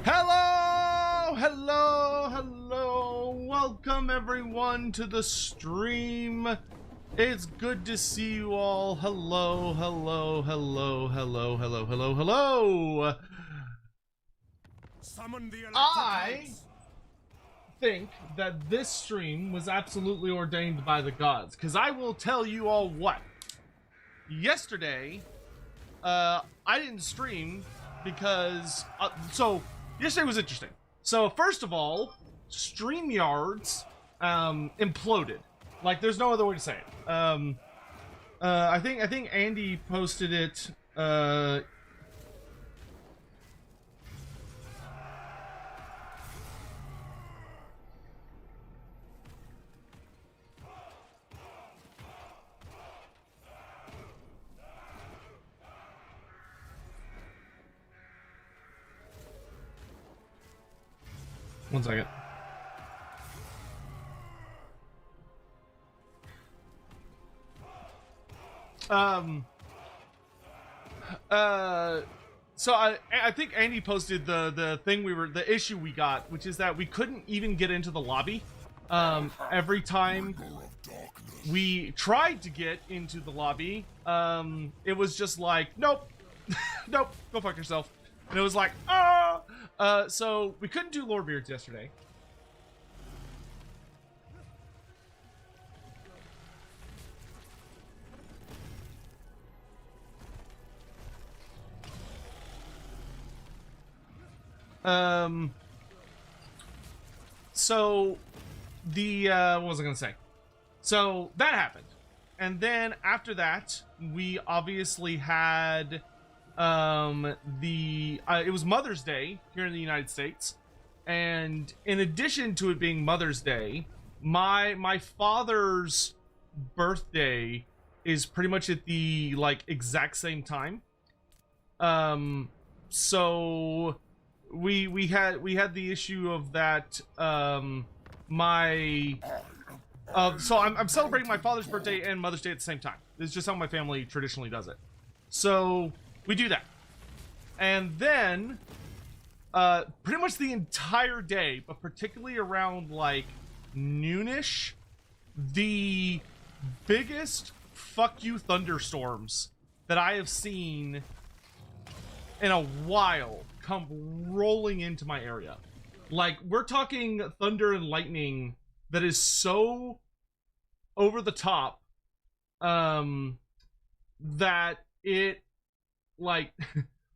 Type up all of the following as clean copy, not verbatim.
Hello, hello, hello. Welcome everyone to the stream. It's good to see you all. Hello, hello, hello, hello, hello, hello, hello. Summon the I think that this stream was absolutely ordained by the gods, because I will tell you all what. Yesterday, I didn't stream because, yesterday was interesting. So first of all, StreamYards imploded. Like, there's no other way to say it. I think Andy posted it. One second. So I think Andy posted the thing the issue we got, which is that we couldn't even get into the lobby. Every time we tried to get into the lobby, it was just like, nope, nope, go fuck yourself. And it was like, ah! So we couldn't do Lorebeards yesterday. So the, what was I gonna say? So that happened. And then after that, we obviously had, it was Mother's Day here in the United States. And in addition to it being Mother's Day, my father's birthday is pretty much at the, like, exact same time. So we had the issue of that, so I'm celebrating my father's birthday and Mother's Day at the same time. It's just how my family traditionally does it. So we do that. And then, pretty much the entire day, but particularly around, like, noonish, the biggest fuck you thunderstorms that I have seen in a while come rolling into my area. Like, we're talking thunder and lightning that is so over the top, that it, like,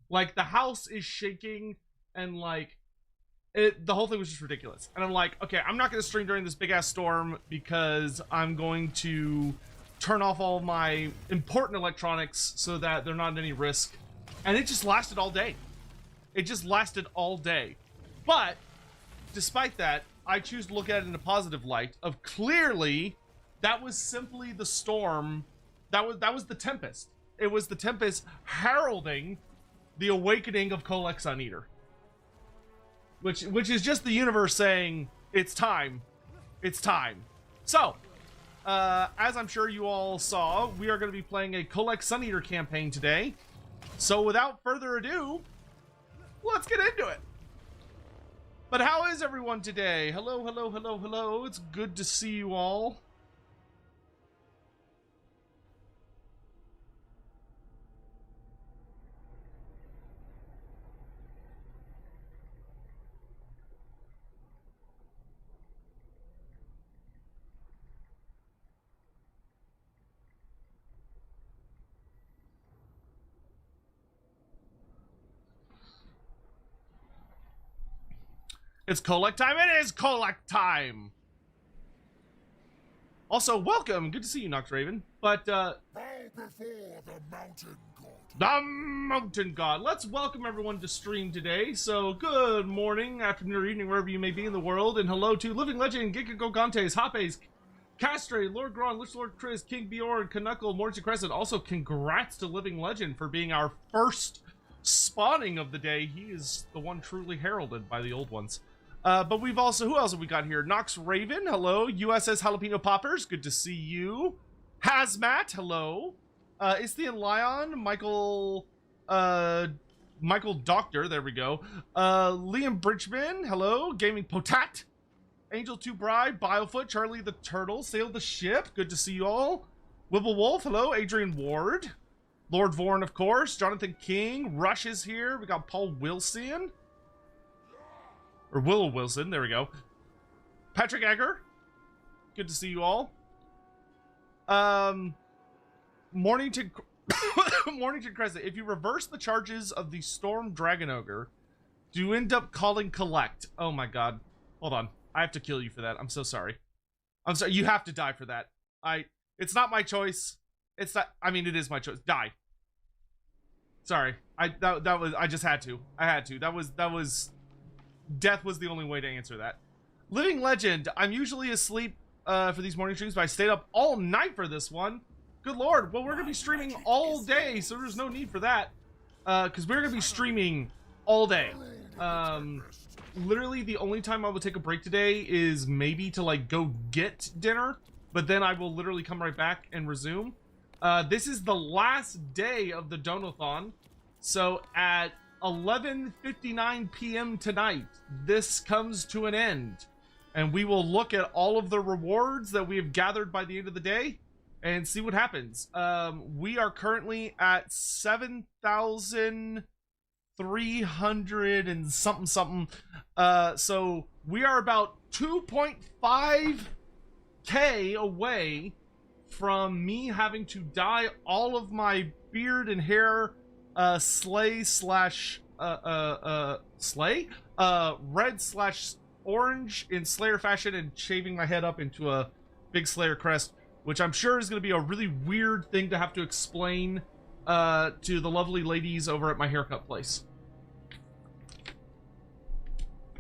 like, the house is shaking, and, like, the whole thing was just ridiculous. And I'm like, okay, I'm not gonna stream during this big ass storm because I'm going to turn off all my important electronics so that they're not at any risk. And it just lasted all day. It just lasted all day. But despite that, I choose to look at it in a positive light of clearly that was simply the storm. That was the tempest. It was the tempest heralding the awakening of Kholek Sun Eater. Which is just the universe saying, it's time. It's time. So, as I'm sure you all saw, we are going to be playing a Kholek Sun Eater campaign today. So without further ado, let's get into it. But how is everyone today? Hello, hello, hello, hello. It's good to see you all. It's Kholek time. It is Kholek time. Also, welcome. Good to see you, Nox Raven. But, bow before the mountain god. the mountain god. Let's welcome everyone to stream today. So, good morning, afternoon, or evening, wherever you may be in the world. And hello to Living Legend, Gigagogantes, Hapes, Castre, Lord Gron, Lich Lord Chris, King Bjorn, Canuckle, Morton Crescent. Also, congrats to Living Legend for being our first spawning of the day. He is the one truly heralded by the old ones. But we've also, who else have we got here? Nox Raven, hello. USS Jalapeno Poppers, good to see you. Hazmat, hello. Istian Lion, Michael, Michael Doctor, there we go. Liam Bridgman, hello. Gaming Potat. Angel 2 Bride, Biofoot, Charlie the Turtle, Sailed the Ship, good to see you all. Wibble Wolf, hello. Adrian Ward. Lord Vorn, of course. Jonathan King. Rush is here. We got Paul Wilson. Or Willow Wilson, there we go. Patrick Egger. Good to see you all. Mornington Mornington Crescent. If you reverse the charges of the Storm Dragon Ogre, do you end up calling Collect? Oh my god. Hold on. I have to kill you for that. I'm so sorry. I'm sorry. You have to die for that. It's not my choice. It's not, I mean, it is my choice. Die. Sorry. I just had to. I had to. That was, death was the only way to answer that. Living Legend. I'm usually asleep for these morning streams, but I stayed up all night for this one. Good lord. Well, we're going to be streaming all day, so there's no need for that. Because we're going to be streaming all day. Literally the only time I will take a break today is maybe to like go get dinner, but then I will literally come right back and resume. This is the last day of the Donothon, so at 11:59 p.m. tonight, this comes to an end, and we will look at all of the rewards that we have gathered by the end of the day and see what happens. We are currently at 7,300 and something. So we are about 2.5k away from me having to dye all of my beard and hair red / orange in Slayer fashion and shaving my head up into a big Slayer crest, which I'm sure is going to be a really weird thing to have to explain to the lovely ladies over at my haircut place.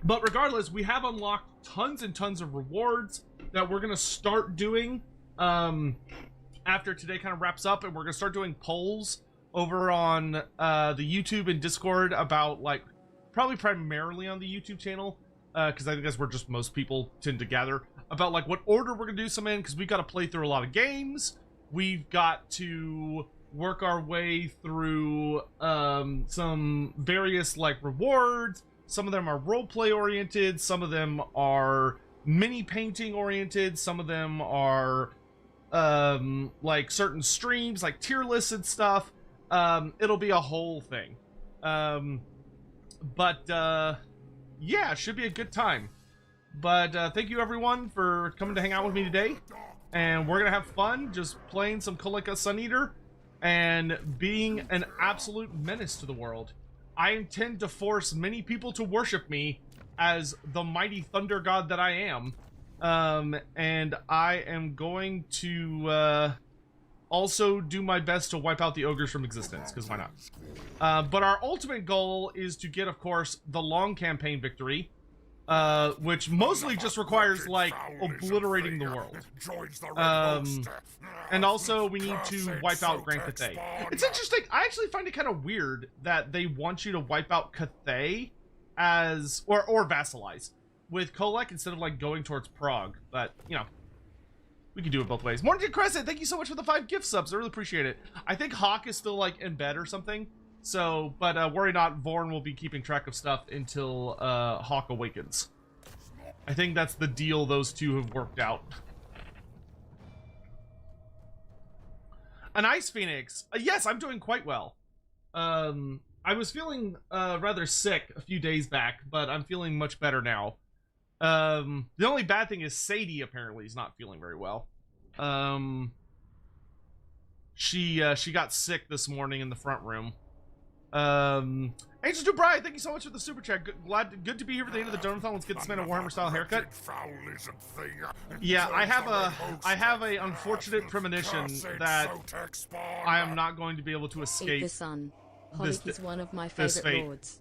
But regardless, we have unlocked tons and tons of rewards that we're going to start doing after today kind of wraps up, and we're going to start doing polls over on the YouTube and Discord about, like, probably primarily on the YouTube channel, because I think that's where just most people tend to gather, about, like, what order we're going to do some in, because we've got to play through a lot of games. We've got to work our way through some various, like, rewards. Some of them are roleplay oriented, some of them are mini painting oriented, some of them are like certain streams, like tier lists and stuff. It'll be a whole thing. Yeah, should be a good time. But thank you everyone for coming to hang out with me today. And we're gonna have fun just playing some Kholek Suneater and being an absolute menace to the world. I intend to force many people to worship me as the mighty thunder god that I am. And I am going to also do my best to wipe out the ogres from existence, because why not? But our ultimate goal is to get, of course, the long campaign victory, which mostly just requires, like, obliterating the world. And also, we need to wipe out Grand Cathay. It's interesting, I actually find it kind of weird that they want you to wipe out Cathay as, or vassalize, with Kholek instead of, like, going towards Prague. But, you know, we can do it both ways. Morning Crescent, thank you so much for the 5 gift subs, I really appreciate it. I think Hawk is still, like, in bed or something. So, but worry not, Vorn will be keeping track of stuff until Hawk awakens. I think that's the deal those two have worked out. An Ice Phoenix. Yes, I'm doing quite well. I was feeling rather sick a few days back, but I'm feeling much better now. The only bad thing is Sadie apparently is not feeling very well. She got sick this morning in the front room. Angel Dubright, thank you so much for the super chat. Good to be here for the end of the Donothon. Let's get this man a Warhammer style haircut. Yeah, I have a unfortunate premonition that I am not going to be able to escape. The sun. Kholek is one of my favorite lords.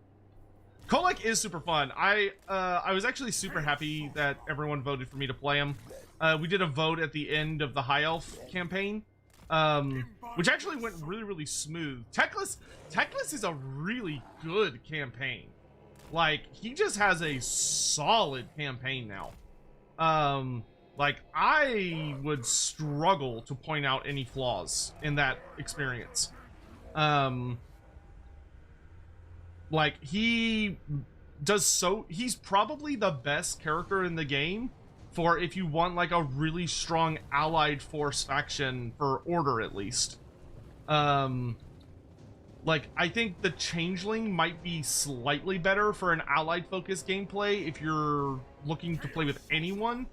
Kholek is super fun. I was actually super happy that everyone voted for me to play him. We did a vote at the end of the High Elf campaign, which actually went really, really smooth. Teclis is a really good campaign. Like, he just has a solid campaign now. Like, I would struggle to point out any flaws in that experience. Like, he's probably the best character in the game for if you want like a really strong allied force faction for Order, at least. Like, I think the Changeling might be slightly better for an allied focused gameplay if you're looking to play with anyone,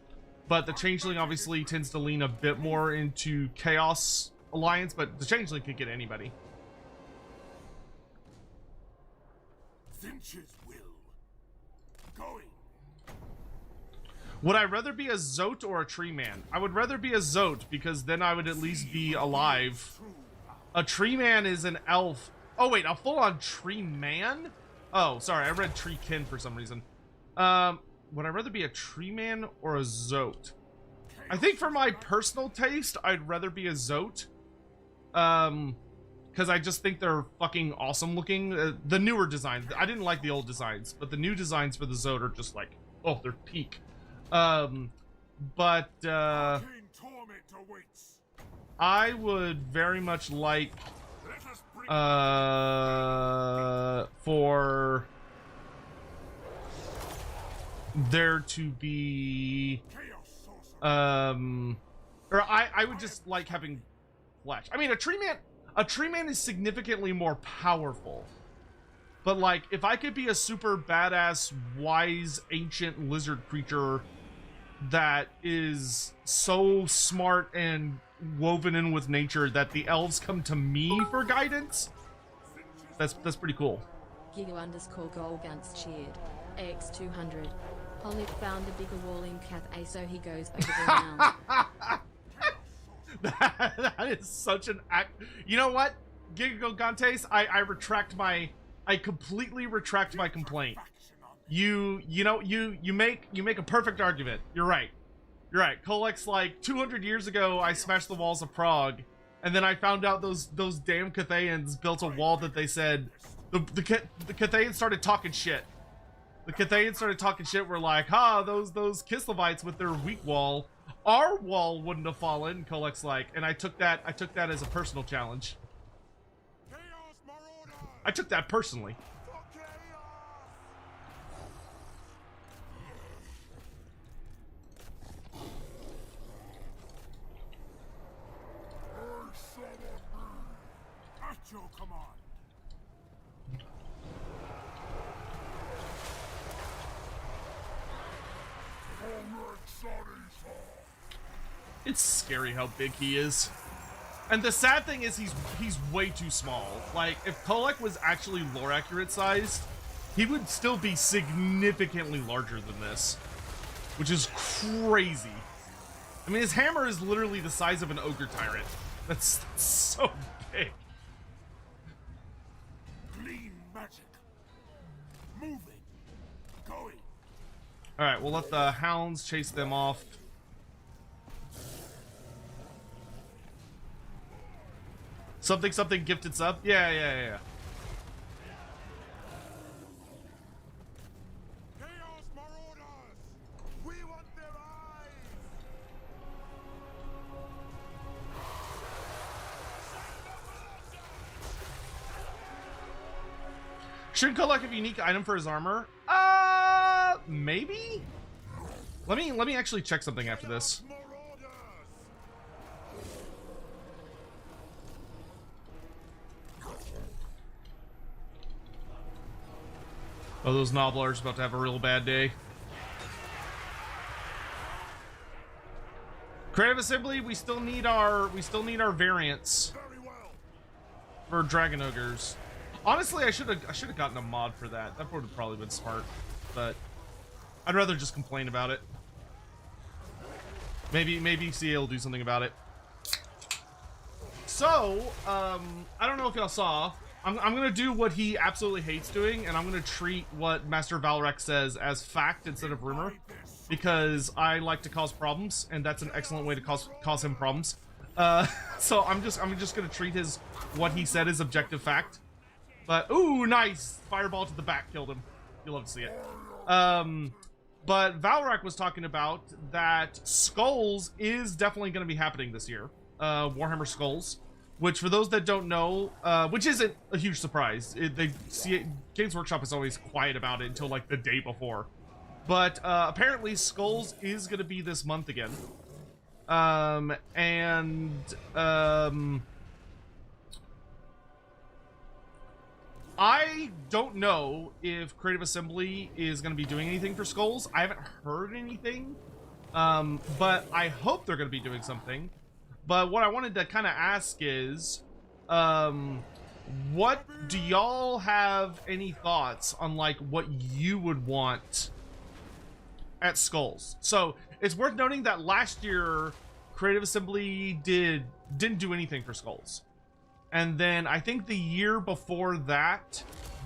but the Changeling obviously tends to lean a bit more into Chaos Alliance, but the Changeling could get anybody. Finch's will. Going. Would I rather be a Zote or a Tree Man? I would rather be a Zote, because then I would at least be alive. A Tree Man is an elf. Oh wait, a full-on Tree Man? Oh, sorry, I read Tree Kin for some reason. Would I rather be a Tree Man or a Zote? I think for my personal taste, I'd rather be a Zote. Because I just think they're fucking awesome looking. The newer designs, I didn't like the old designs, but the new designs for the Zote are just like, oh, they're peak. I would very much like for there to be or I would just like having flesh. I mean, a tree man is significantly more powerful, but like if I could be a super badass wise ancient lizard creature that is so smart and woven in with nature that the elves come to me for guidance, that's pretty cool. Giga_Golgans cheered. AX200. Kholek found a bigger wall in Cath A, so he goes over the mound. That is such an act. You know what, Giga Gantes, I completely retract my complaint. You make a perfect argument. You're right. Kholek's like 200 years ago I smashed the walls of Prague, and then I found out those damn Cathayans built a wall that they said the Cathayans started talking shit. The Cathayans started talking shit. We're like, those Kislevites with their weak wall. Our wall wouldn't have fallen. Kholek's like, and I took that as a personal challenge. I took that personally. It's scary how big he is. And the sad thing is he's way too small. Like, if Kholek was actually lore accurate sized, he would still be significantly larger than this, which is crazy. I mean, his hammer is literally the size of an ogre tyrant. That's so big. Clean magic. Moving. Going. Alright, we'll let the hounds chase them off. Something gifted sub? Yeah. Chaos Marauders! We want their eyes! Should Kholek have a unique item for his armor? Maybe? Let me actually check something after this. Oh, those Nobblers about to have a real bad day. Creative Assembly, we still need our variants for Dragon Ogres. Honestly, I should have gotten a mod for that. That would have probably been smart, but I'd rather just complain about it. Maybe CA will do something about it. So, I don't know if y'all saw. I'm gonna do what he absolutely hates doing, and I'm gonna treat what Master Valrak says as fact instead of rumor, because I like to cause problems, and that's an excellent way to cause him problems. So I'm just gonna treat what he said as objective fact. But ooh, nice fireball to the back, killed him. You'll love to see it. But Valrak was talking about that Skulls is definitely going to be happening this year. Warhammer Skulls. which for those that don't know, which isn't a huge surprise, Games Workshop is always quiet about it until like the day before. But apparently Skulls is going to be this month again. I don't know if Creative Assembly is going to be doing anything for Skulls. I haven't heard anything, but I hope they're going to be doing something. But what I wanted to kind of ask is, what do y'all have any thoughts on like what you would want at Skulls? So it's worth noting that last year Creative Assembly didn't do anything for Skulls. And then I think the year before that,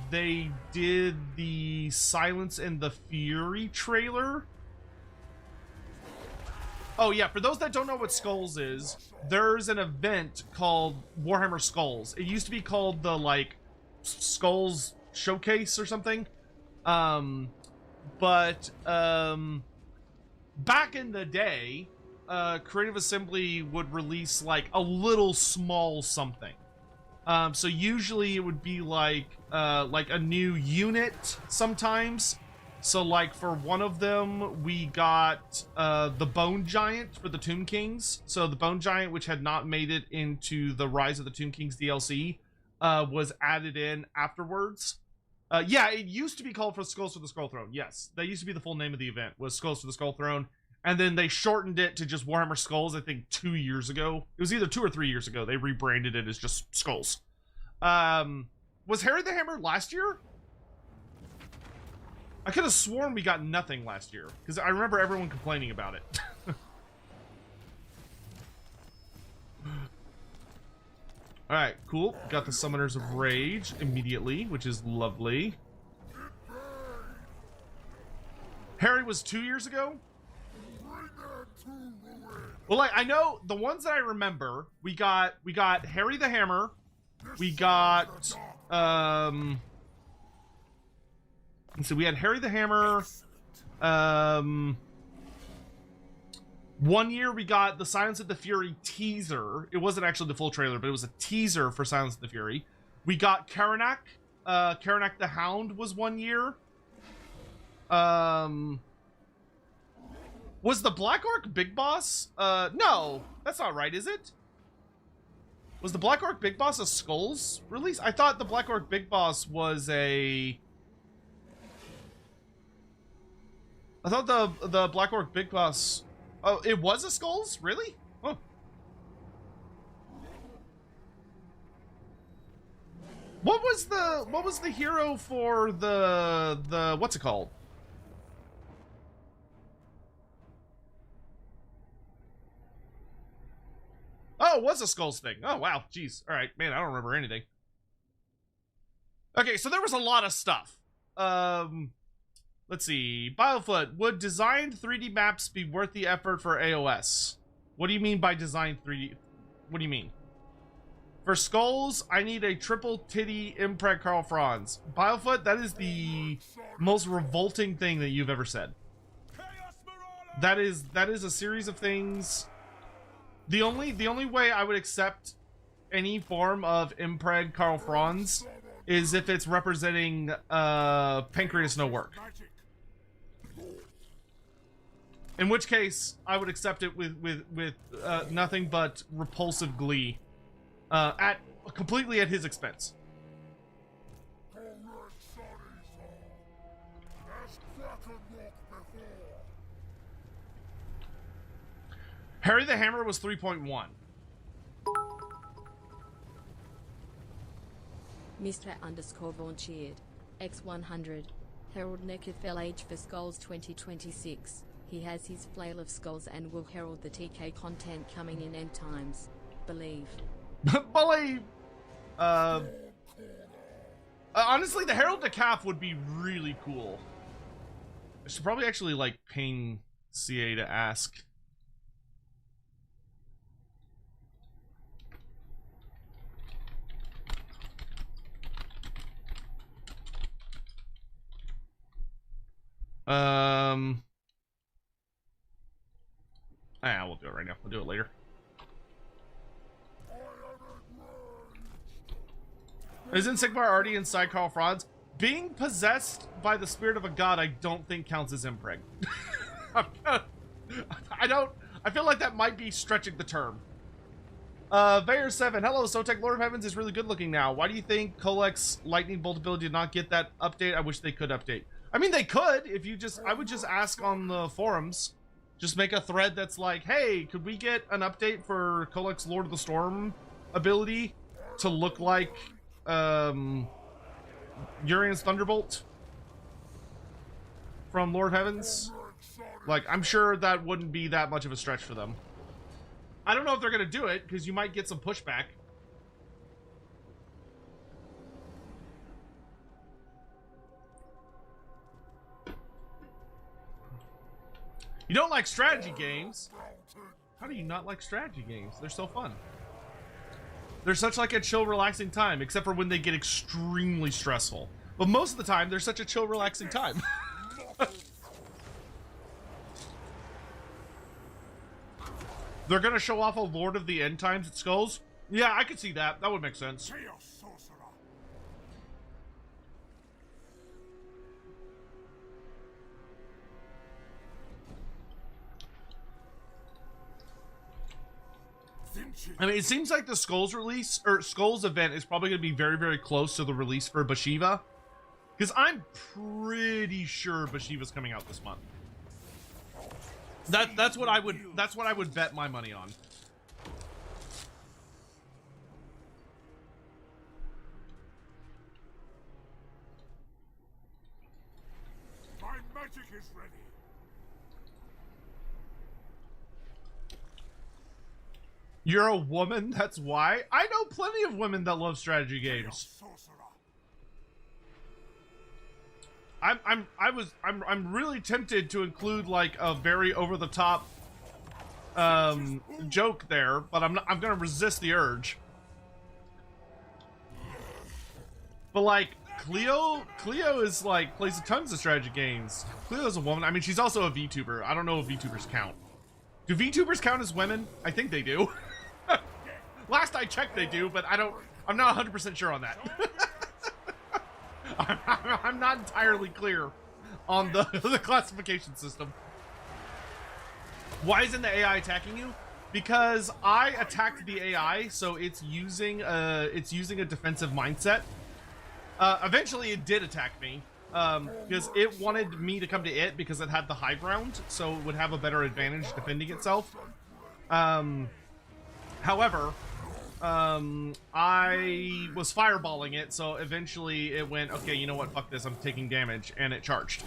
they did the Silence and the Fury trailer. Oh yeah, for those that don't know what Skulls is, there's an event called Warhammer Skulls. It used to be called the like Skulls Showcase or something. But back in the day, Creative Assembly would release like a little small something. So usually it would be like a new unit sometimes. So like for one of them, we got the Bone Giant for the Tomb Kings. So the Bone Giant, which had not made it into the Rise of the Tomb Kings DLC, was added in afterwards. Yeah, it used to be called for Skulls for the Skull Throne. Yes, that used to be the full name of the event, was Skulls for the Skull Throne. And then they shortened it to just Warhammer Skulls, I think 2 years ago. It was either 2 or 3 years ago. They rebranded it as just Skulls. Was Harry the Hammer last year? I could have sworn we got nothing last year, because I remember everyone complaining about it. Alright, cool. Got the Summoners of Rage immediately, which is lovely. Harry was 2 years ago? Well, like, I know the ones that I remember, we got Harry the Hammer, we got, so we had Harry the Hammer, 1 year we got the Silence of the Fury teaser. It wasn't actually the full trailer, but it was a teaser for Silence of the Fury. We got Karanak, Karanak the Hound was 1 year. Was the Black Orc Big Boss? No, that's not right, is it? Was the Black Orc Big Boss a Skulls release? I thought the Black Orc Big Boss was a... I thought the Black Orc Big Boss... Oh, it was a Skulls? Really? Oh. What was the hero for the what's it called? Oh, it was a Skulls thing. Oh, wow. Jeez. All right, man, I don't remember anything. Okay, so there was a lot of stuff. Let's see. Biofoot, would designed 3D maps be worth the effort for AOS? What do you mean by designed 3D? What do you mean? For Skulls, I need a triple titty impreg Karl Franz. Biofoot, that is the most revolting thing that you've ever said. That is a series of things. The only way I would accept any form of impreg Karl Franz is if it's representing Pancreas No Work. In which case, I would accept it with nothing but repulsive glee, completely at his expense. Harry the Hammer was 3.1. Mr_Vauncheered. X100. Herald Nekithel Age for Skulls 2026. He has his flail of skulls and will herald the TK content coming in end times. Believe. Believe! Honestly, the Herald the Calf would be really cool. I should probably actually, like, ping CA to ask. We'll do it right now. We'll do it later. Isn't Sigmar already inside Carl Franz? Being possessed by the spirit of a god, I don't think counts as impreg. I feel like that might be stretching the term. Vayer7, hello, Sotek, Lord of Heavens is really good looking now. Why do you think Kholek's lightning bolt ability did not get that update? I wish they could update. I mean, they could, if you just, I would just ask on the forums. Just make a thread that's like, hey, could we get an update for Kholek's Lord of the Storm ability to look like, Urian's Thunderbolt from Lord of Heavens? Like, I'm sure that wouldn't be that much of a stretch for them. I don't know if they're gonna do it, because you might get some pushback. You don't like strategy games? How do you not like strategy games? They're so fun. They're such like a chill, relaxing time, except for when they get extremely stressful. But most of the time, they're such a chill, relaxing time. They're gonna show off a Lord of the End Times at Skulls? Yeah, I could see that. That would make sense. Chaos sorcerer. I mean, it seems like the Skulls release, or Skulls event is probably gonna be very, very close to the release for Bashiva. Because I'm pretty sure Bashiva's coming out this month. That's what I would bet my money on. My magic is ready. You're a woman, that's why? I know plenty of women that love strategy games. Chaos sorcerer. I'm really tempted to include like a very over the top joke there, but I'm gonna resist the urge. But like Cleo is like plays tons of strategy games. Cleo's a woman. I mean, she's also a VTuber. I don't know if VTubers count. Do VTubers count as women? I think they do. Last I checked, they do, but I'm not 100% sure on that. I'm not entirely clear on the classification system. Why isn't the AI attacking you? Because I attacked the AI, so it's using a defensive mindset. Eventually, it did attack me because it wanted me to come to it because it had the high ground, so it would have a better advantage defending itself. However, I was fireballing it, so eventually it went, okay, you know what, fuck this, I'm taking damage, and it charged.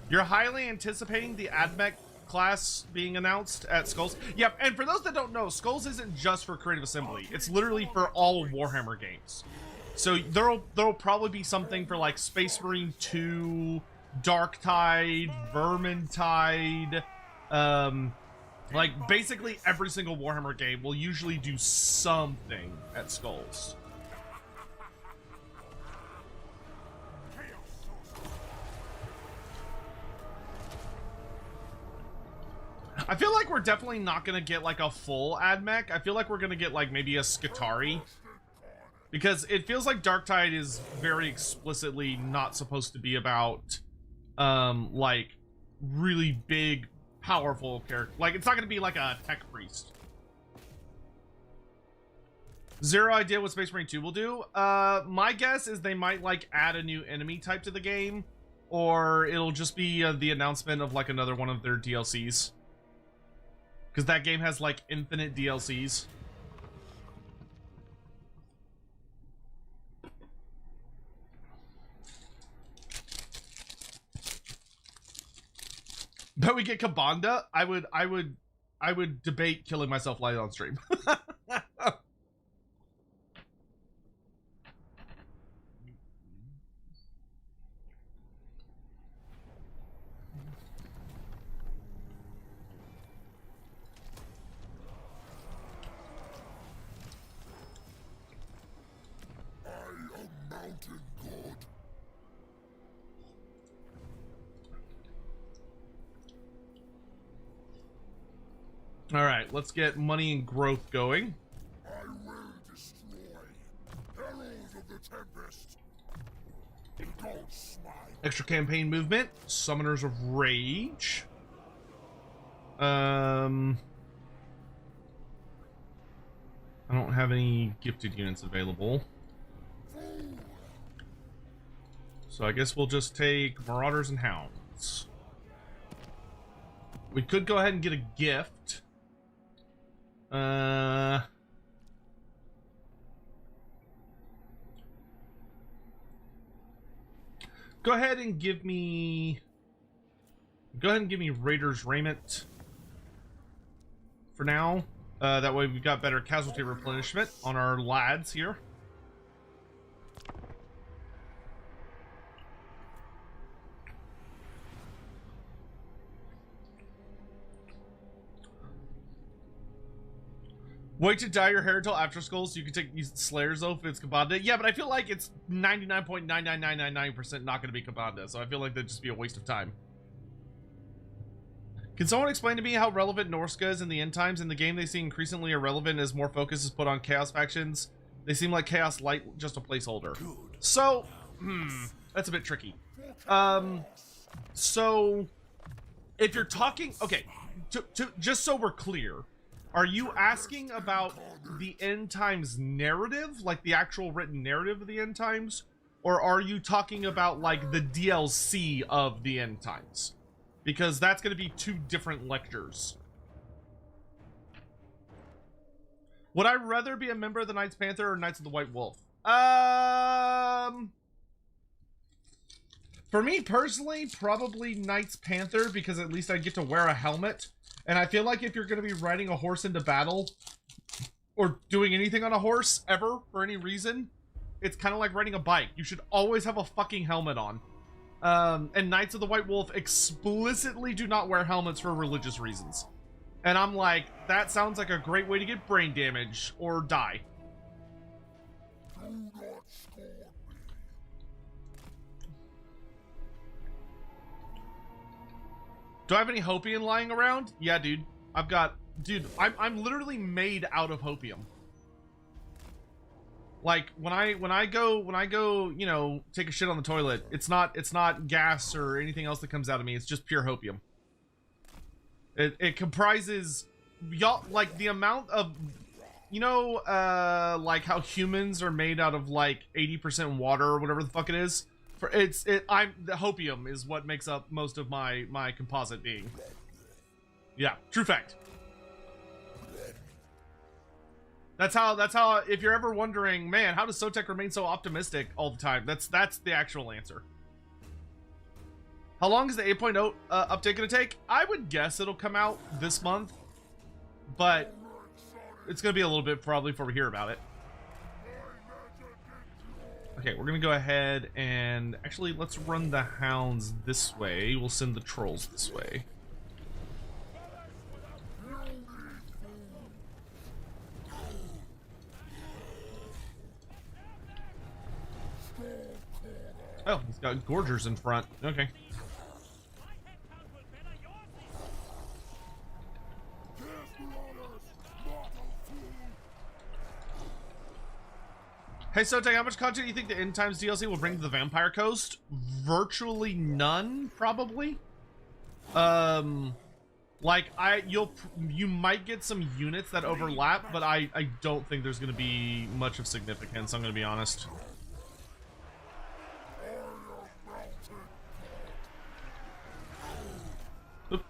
You're highly anticipating the AdMech class being announced at Skulls? Yep, and for those that don't know, Skulls isn't just for Creative Assembly, it's literally for all Warhammer games. So there'll probably be something for like Space Marine 2, Darktide, Vermintide, like, basically every single Warhammer game will usually do something at Skulls. I feel like we're definitely not gonna get, like, a full AdMech. I feel like we're gonna get, like, maybe a Skitarii. Because it feels like Darktide is very explicitly not supposed to be about, like, really big, powerful character. Like, it's not gonna be like a tech priest. Zero idea what Space Marine 2 will do. My guess is they might like add a new enemy type to the game, or it'll just be the announcement of like another one of their DLCs. Because that game has like infinite DLCs. Bet we get Kabanda. I would debate killing myself live on stream. Mountain God. All right, let's get money and growth going. I will tempest. Don't smile. Extra campaign movement. Summoners of Rage. I don't have any gifted units available. So I guess we'll just take Marauders and Hounds. We could go ahead and get a gift. Go ahead and give me Raider's Raiment for now. That way we've got better casualty replenishment on our lads here. Wait to dye your hair until after Skulls so you can take these Slayers though if it's Kabanda. Yeah, but I feel like it's 99.99999% not going to be Kabanda, so I feel like that'd just be a waste of time. Can someone explain to me how relevant Norska is in the end times? In the game, they seem increasingly irrelevant as more focus is put on Chaos factions. They seem like Chaos Light, just a placeholder. So, that's a bit tricky. So, if you're talking... Okay, just so we're clear, are you asking about the end times narrative, like the actual written narrative of the end times? Or are you talking about, like, the DLC of the end times? Because that's going to be two different lectures. Would I rather be a member of the Knights Panther or Knights of the White Wolf? For me personally, probably Knights Panther, because at least I get to wear a helmet. And I feel like if you're going to be riding a horse into battle, or doing anything on a horse, ever, for any reason, it's kind of like riding a bike. You should always have a fucking helmet on. And Knights of the White Wolf explicitly do not wear helmets for religious reasons. And I'm like, that sounds like a great way to get brain damage or die. Do I have any Hopium lying around? Yeah, dude. I've got... Dude, I'm literally made out of Hopium. Like, when I go, you know, take a shit on the toilet, it's not gas or anything else that comes out of me. It's just pure Hopium. It comprises... Y'all, like, the amount of... You know, like how humans are made out of, like, 80% water or whatever the fuck it is? The Hopium is what makes up most of my composite being. Yeah, true fact. That's how if you're ever wondering, man, how does Sotek remain so optimistic all the time? That's the actual answer. How long is the 8.0 update gonna take? I would guess it'll come out this month, but it's gonna be a little bit probably before we hear about it. Okay, we're gonna go ahead and actually let's run the hounds this way. We'll send the trolls this way. Oh, he's got gorgers in front. Okay. Hey Sotek, how much content do you think the End Times DLC will bring to the Vampire Coast? Virtually none, probably. Like you might get some units that overlap, but I don't think there's going to be much of significance. I'm going to be honest. Oop.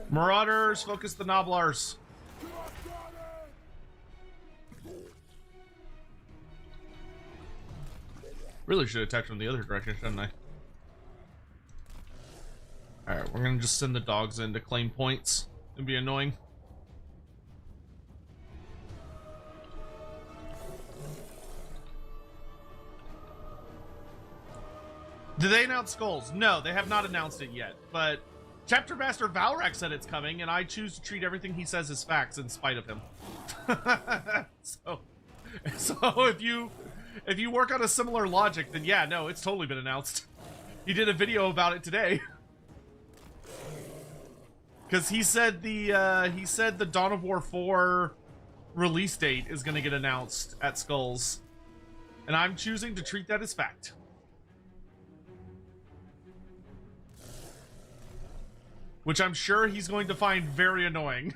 Marauders, focus the Noblars. Really should attack from the other direction, shouldn't I? Alright, we're gonna just send the dogs in to claim points. It'd be annoying. Did they announce Skulls? No, they have not announced it yet, but Chapter Master Valrak said it's coming, and I choose to treat everything he says as facts in spite of him. so if you work on a similar logic, then yeah, no, it's totally been announced. He did a video about it today. Because he said the Dawn of War 4 release date is going to get announced at Skulls, and I'm choosing to treat that as fact. Which I'm sure he's going to find very annoying.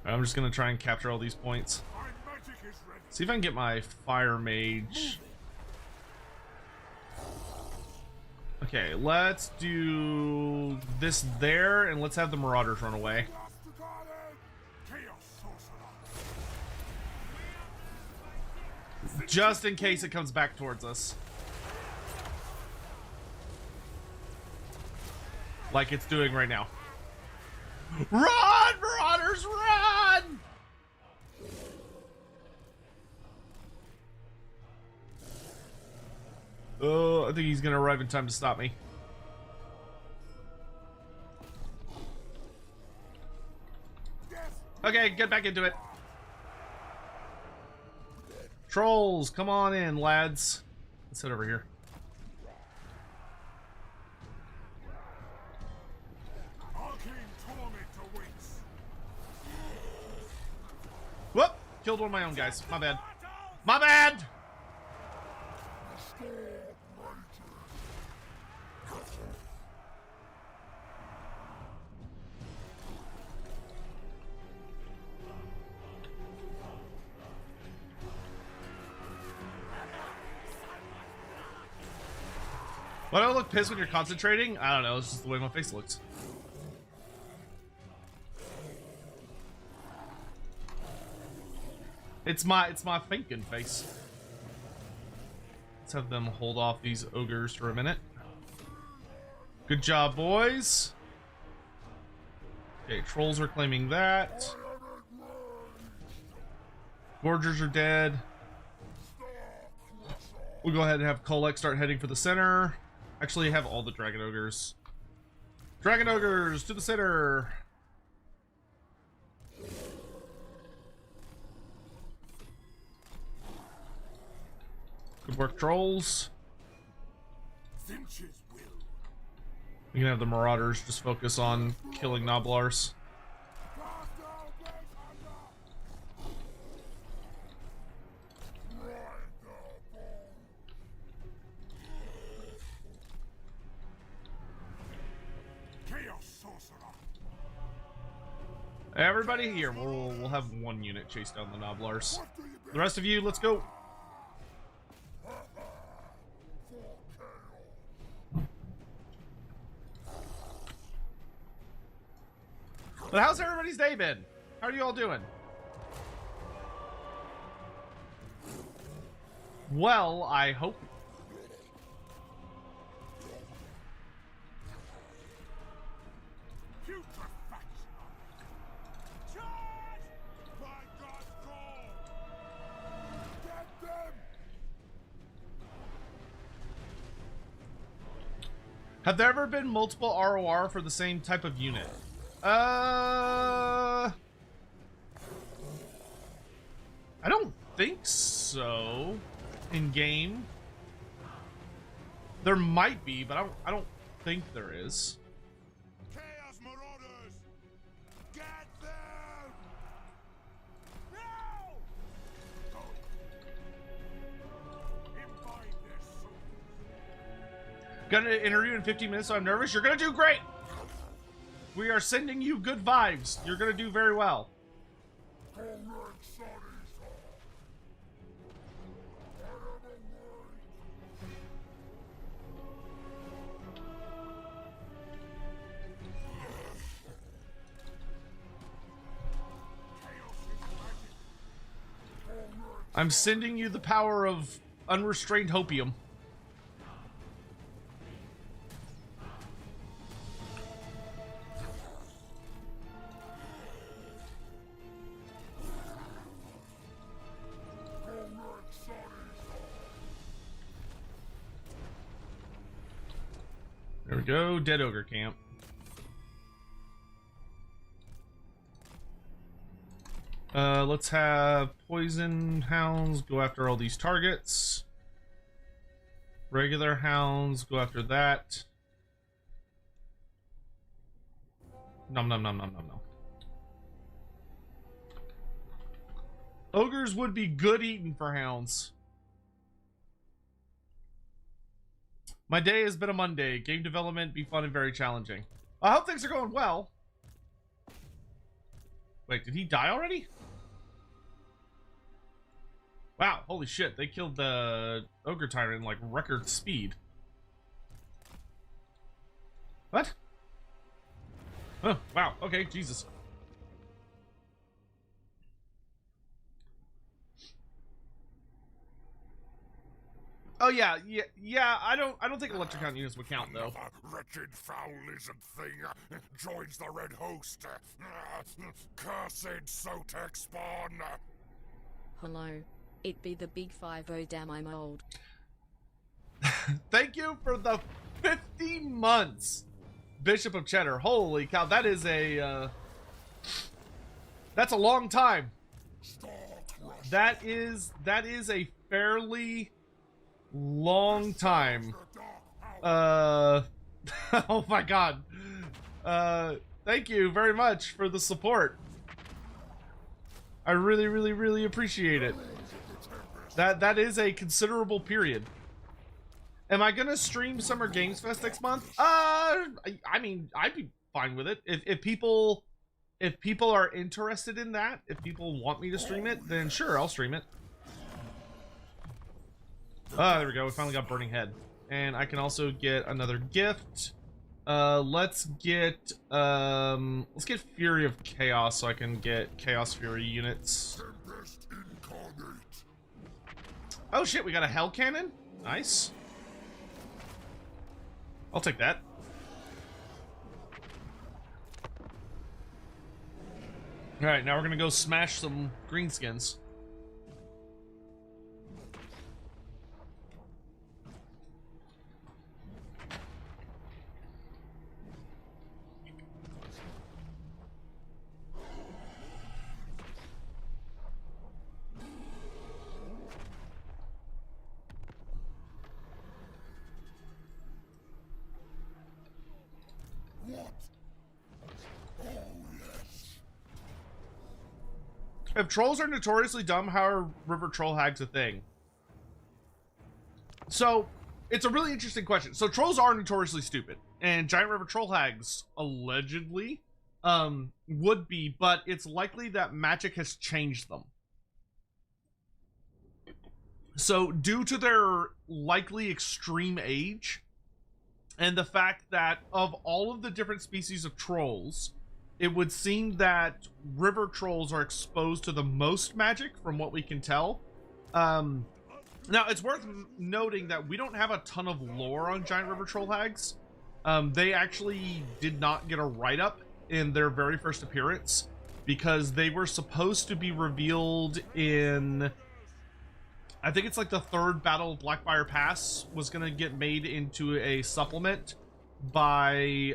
I'm just going to try and capture all these points. See if I can get my fire mage. Okay, let's do this there, and let's have the marauders run away. Just in case it comes back towards us. Like it's doing right now. Run, marauders, run! Oh, I think he's gonna arrive in time to stop me. Okay, get back into it. Trolls, come on in, lads. Let's head over here. Whoop! Killed one of my own guys. My bad. My bad! Why do I look pissed when you're concentrating? I don't know, it's just the way my face looks. It's my thinking face. Let's have them hold off these ogres for a minute. Good job, boys. Okay, trolls are claiming that. Gorgers are dead. We'll go ahead and have Kholek start heading for the center. Actually, have all the dragon ogres. Dragon ogres to the center. Good work, trolls. We can have the marauders just focus on killing Noblars. Everybody here, we'll have one unit chase down the Noblars. The rest of you, let's go. But how's everybody's day been? How are you all doing? Well, I hope. Have there ever been multiple ROR for the same type of unit? I don't think so. In game, there might be, but I don't think there is. Chaos Marauders! Get them! No! Imbibe their souls. Got an interview in 15 minutes, so I'm nervous. You're gonna do great. We are sending you good vibes. You're gonna do very well. I'm sending you the power of unrestrained hopium. There we go, dead ogre camp. Let's have poison hounds go after all these targets. Regular hounds go after that. Nom nom nom nom nom nom. Ogres would be good eating for hounds. My day has been a Monday. Game development be fun and very challenging. I hope things are going well. Wait, did he die already? Wow, holy shit, they killed the ogre tyrant in like record speed. What? Oh, wow, okay, Jesus. Oh yeah, I don't think electric count units would count though. Another wretched foul lizard thing joins the red host. Cursed Sotek spawn. Hello. It be the big 5-0, damn I'm old. Thank you for the 50 months, Bishop of Cheddar. Holy cow, that is a that's a long time. That is a fairly long time. Oh my god. Thank you very much for the support. I really appreciate it. That is a considerable period. Am I gonna stream Summer Games Fest next month? I mean, I'd be fine with it. If people are interested in that, if people want me to stream it, then sure, I'll stream it. Ah, there we go. We finally got Burning Head. And I can also get another gift. Let's get Fury of Chaos so I can get Chaos Fury units. Oh shit, we got a Hell Cannon? Nice. I'll take that. Alright, now we're gonna go smash some greenskins. If trolls are notoriously dumb, how are river troll hags a thing? So, it's a really interesting question. So, trolls are notoriously stupid, and giant river troll hags allegedly would be, but it's likely that magic has changed them. So, due to their likely extreme age, and the fact that of all of the different species of trolls, it would seem that river trolls are exposed to the most magic from what we can tell. Now, it's worth noting that we don't have a ton of lore on giant river troll hags. They actually did not get a write-up in their very first appearance because they were supposed to be revealed in... I think it's like the third Battle of Blackfire Pass was going to get made into a supplement by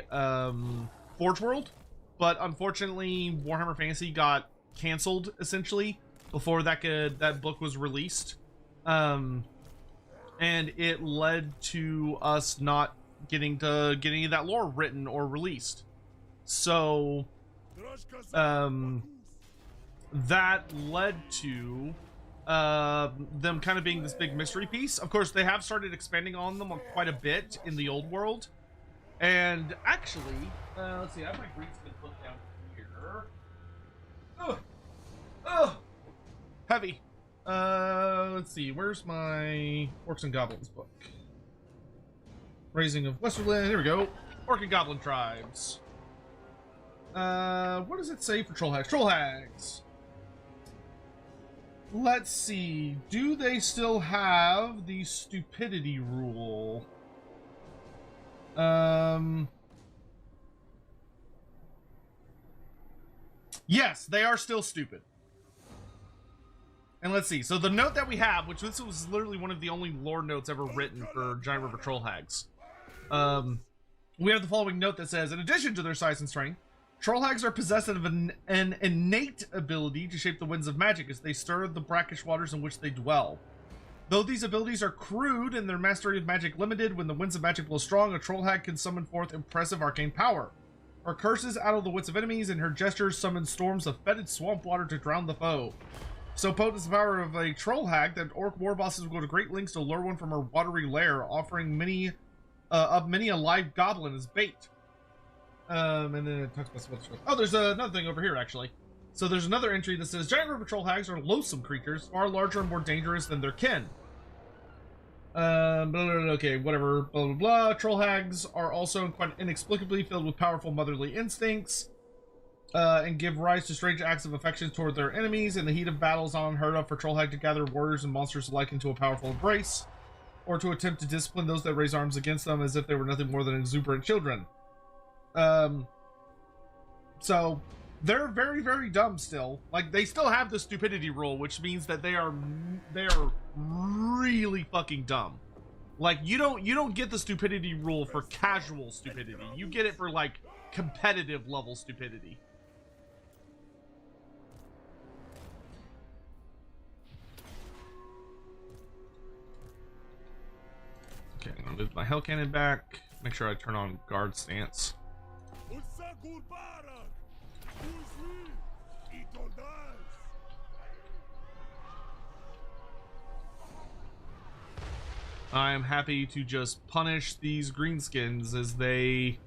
Forge World. But unfortunately, Warhammer Fantasy got canceled essentially before that book was released, and it led to us not getting any of that lore written or released. So that led to them kind of being this big mystery piece. Of course, they have started expanding on them quite a bit in the old world, and actually, let's see. I have my greenskin put down here. Heavy. Let's see. Where's my Orcs and Goblins book? Raising of Westerland. Here we go. Orc and Goblin tribes. What does it say for troll hags? Troll hags. Let's see. Do they still have the stupidity rule? Yes, they are still stupid. And let's see. So the note that we have, which this was literally one of the only lore notes ever written for Giant River Troll Hags. We have the following note that says, in addition to their size and strength, troll hags are possessed of an innate ability to shape the winds of magic as they stir the brackish waters in which they dwell. Though these abilities are crude and their mastery of magic limited, when the winds of magic blow strong, a troll hag can summon forth impressive arcane power. Her curses addle the wits of enemies, and her gestures summon storms of fetid swamp water to drown the foe. So potent is the power of a troll hag that orc war bosses will go to great lengths to lure one from her watery lair, offering many a live goblin as bait. And then it talks about some other stuff. Oh, there's another thing over here, actually. So there's another entry that says, giant river troll hags are loathsome creatures, far larger and more dangerous than their kin. Okay, whatever, blah, blah, blah. Troll hags are also quite inexplicably filled with powerful motherly instincts, and give rise to strange acts of affection toward their enemies. In the heat of battles, not unheard of for troll hag to gather warriors and monsters alike into a powerful embrace, or to attempt to discipline those that raise arms against them as if they were nothing more than exuberant children. So they're very, very dumb still. Like, they still have the stupidity rule, which means that they are really fucking dumb. Like, you don't get the stupidity rule for casual stupidity. You get it for, like, competitive level stupidity. Okay, I'm gonna move my hell cannon back. Make sure I turn on guard stance. I am happy to just punish these greenskins as they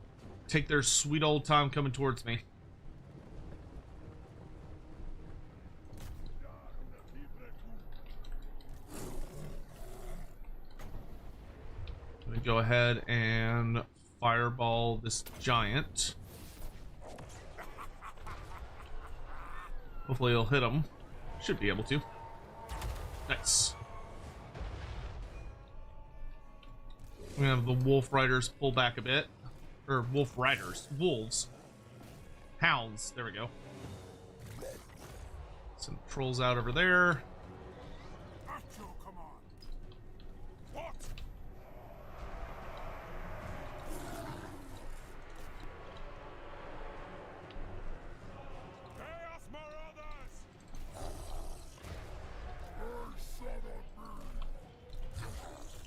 take their sweet old time coming towards me. Let me go ahead and fireball this giant. Hopefully it'll hit him. Should be able to. Nice. We have the wolf riders pull back a bit. Or wolf riders. Wolves. Hounds. There we go. Some trolls out over there.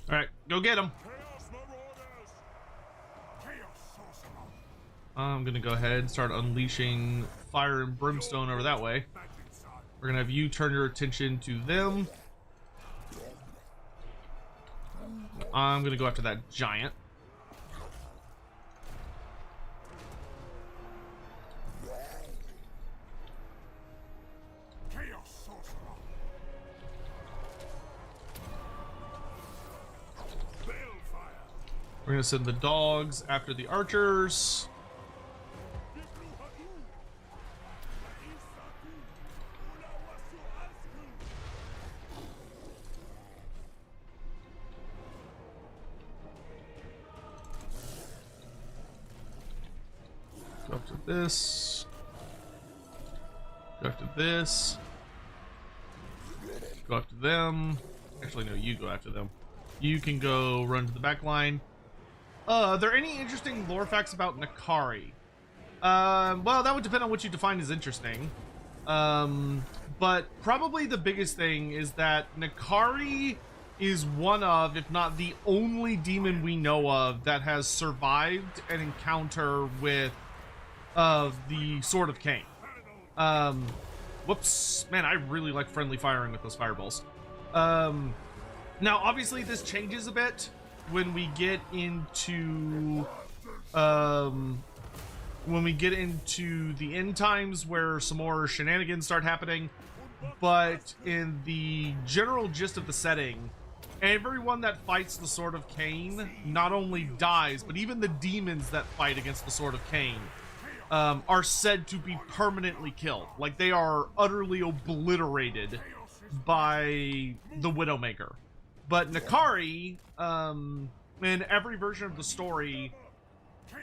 Alright, go get him. I'm gonna go ahead and start unleashing fire and brimstone over that way. We're gonna have you turn your attention to them. I'm gonna go after that giant. We're gonna send the dogs after the archers. Go after this. Go after this. Go after them. Actually, no, you go after them. You can go run to the back line. Are there any interesting lore facts about Nakari? Well, that would depend on what you define as interesting. But probably the biggest thing is that Nakari is one of, if not the only demon we know of that has survived an encounter with the Sword of Cain. Whoops. Man, I really like friendly firing with those fireballs. Now, obviously, this changes a bit when we get into the end times where some more shenanigans start happening. But in the general gist of the setting, everyone that fights the Sword of Cain not only dies, but even the demons that fight against the Sword of Cain are said to be permanently killed. Like, they are utterly obliterated by the Widowmaker. But Nakari, in every version of the story,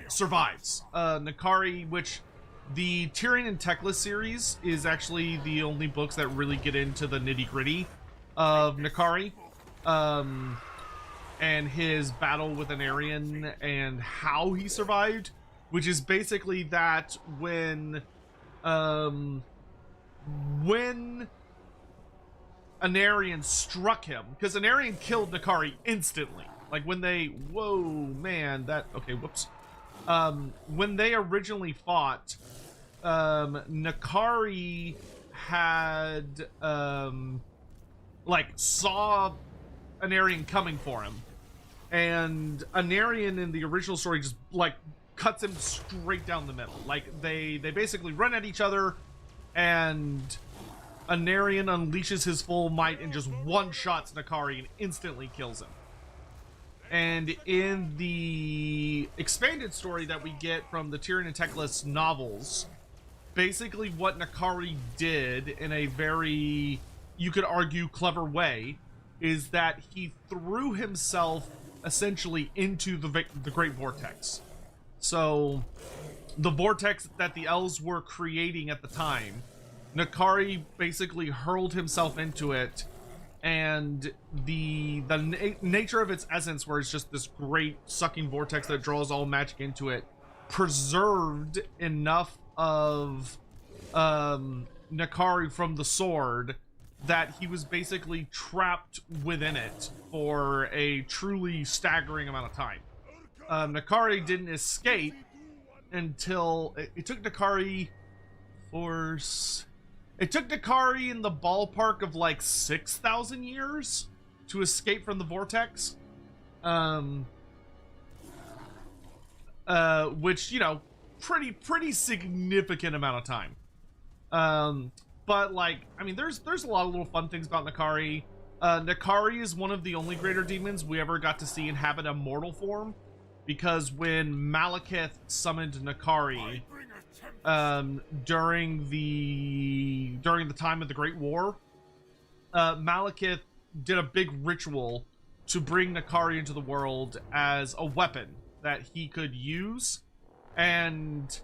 survives. Nakari, which the Tyrion and Teclis series is actually the only books that really get into the nitty-gritty of Nakari, and his battle with an Aryan and how he survived, which is basically that when Anarian struck him, because Anarian killed Nakari instantly. Like when they, whoa, man, that, okay, whoops. When they originally fought, Nakari had, like, saw Anarian coming for him. And Anarian in the original story just, like, cuts him straight down the middle. Like, they basically run at each other, and Anarian unleashes his full might and just one-shots Nakari and instantly kills him. And in the expanded story that we get from the Tyrion and Teclis novels, basically what Nakari did in a very, you could argue, clever way, is that he threw himself essentially into the Great Vortex. So, the vortex that the elves were creating at the time, Nakari basically hurled himself into it, and the nature of its essence, where it's just this great sucking vortex that draws all magic into it, preserved enough of Nakari from the sword that he was basically trapped within it for a truly staggering amount of time. Nakari didn't escape until it took Nakari in the ballpark of like 6,000 years to escape from the vortex. Which, you know, pretty significant amount of time. But like, I mean, there's a lot of little fun things about Nakari. Nakari is one of the only greater demons we ever got to see inhabit a mortal form, because when Malekith summoned Nakari during the time of the Great War, Malekith did a big ritual to bring Nakari into the world as a weapon that he could use. And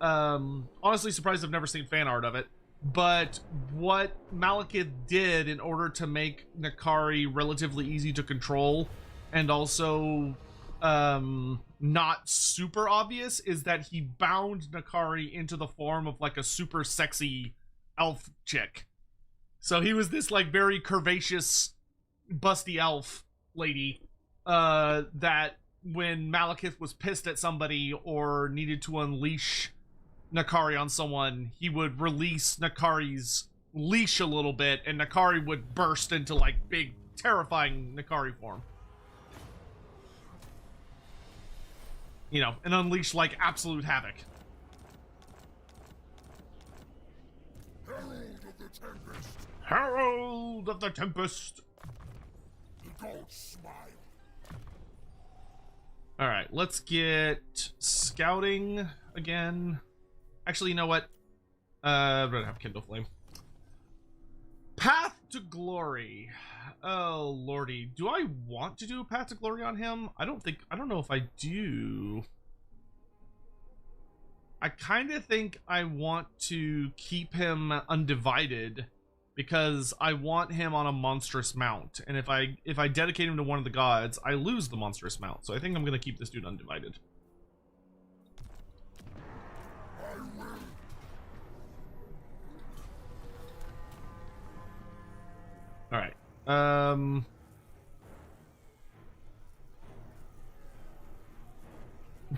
honestly surprised I've never seen fan art of it. But what Malekith did in order to make Nakari relatively easy to control and also not super obvious is that he bound Nakari into the form of like a super sexy elf chick. So he was this like very curvaceous, busty elf lady that when Malekith was pissed at somebody or needed to unleash Nakari on someone, he would release Nakari's leash a little bit, and Nakari would burst into like big, terrifying Nakari form. You know, and unleash like absolute havoc. Herald of the Tempest! Herald of the Tempest! The gods smile. Alright, let's get scouting again. Actually, you know what? I don't have Kindle Flame. Path to Glory. Oh, lordy. Do I want to do a Path to Glory on him? I don't know if I do. I kind of think I want to keep him undivided because I want him on a monstrous mount. And if I dedicate him to one of the gods, I lose the monstrous mount. So I think I'm going to keep this dude undivided. All right.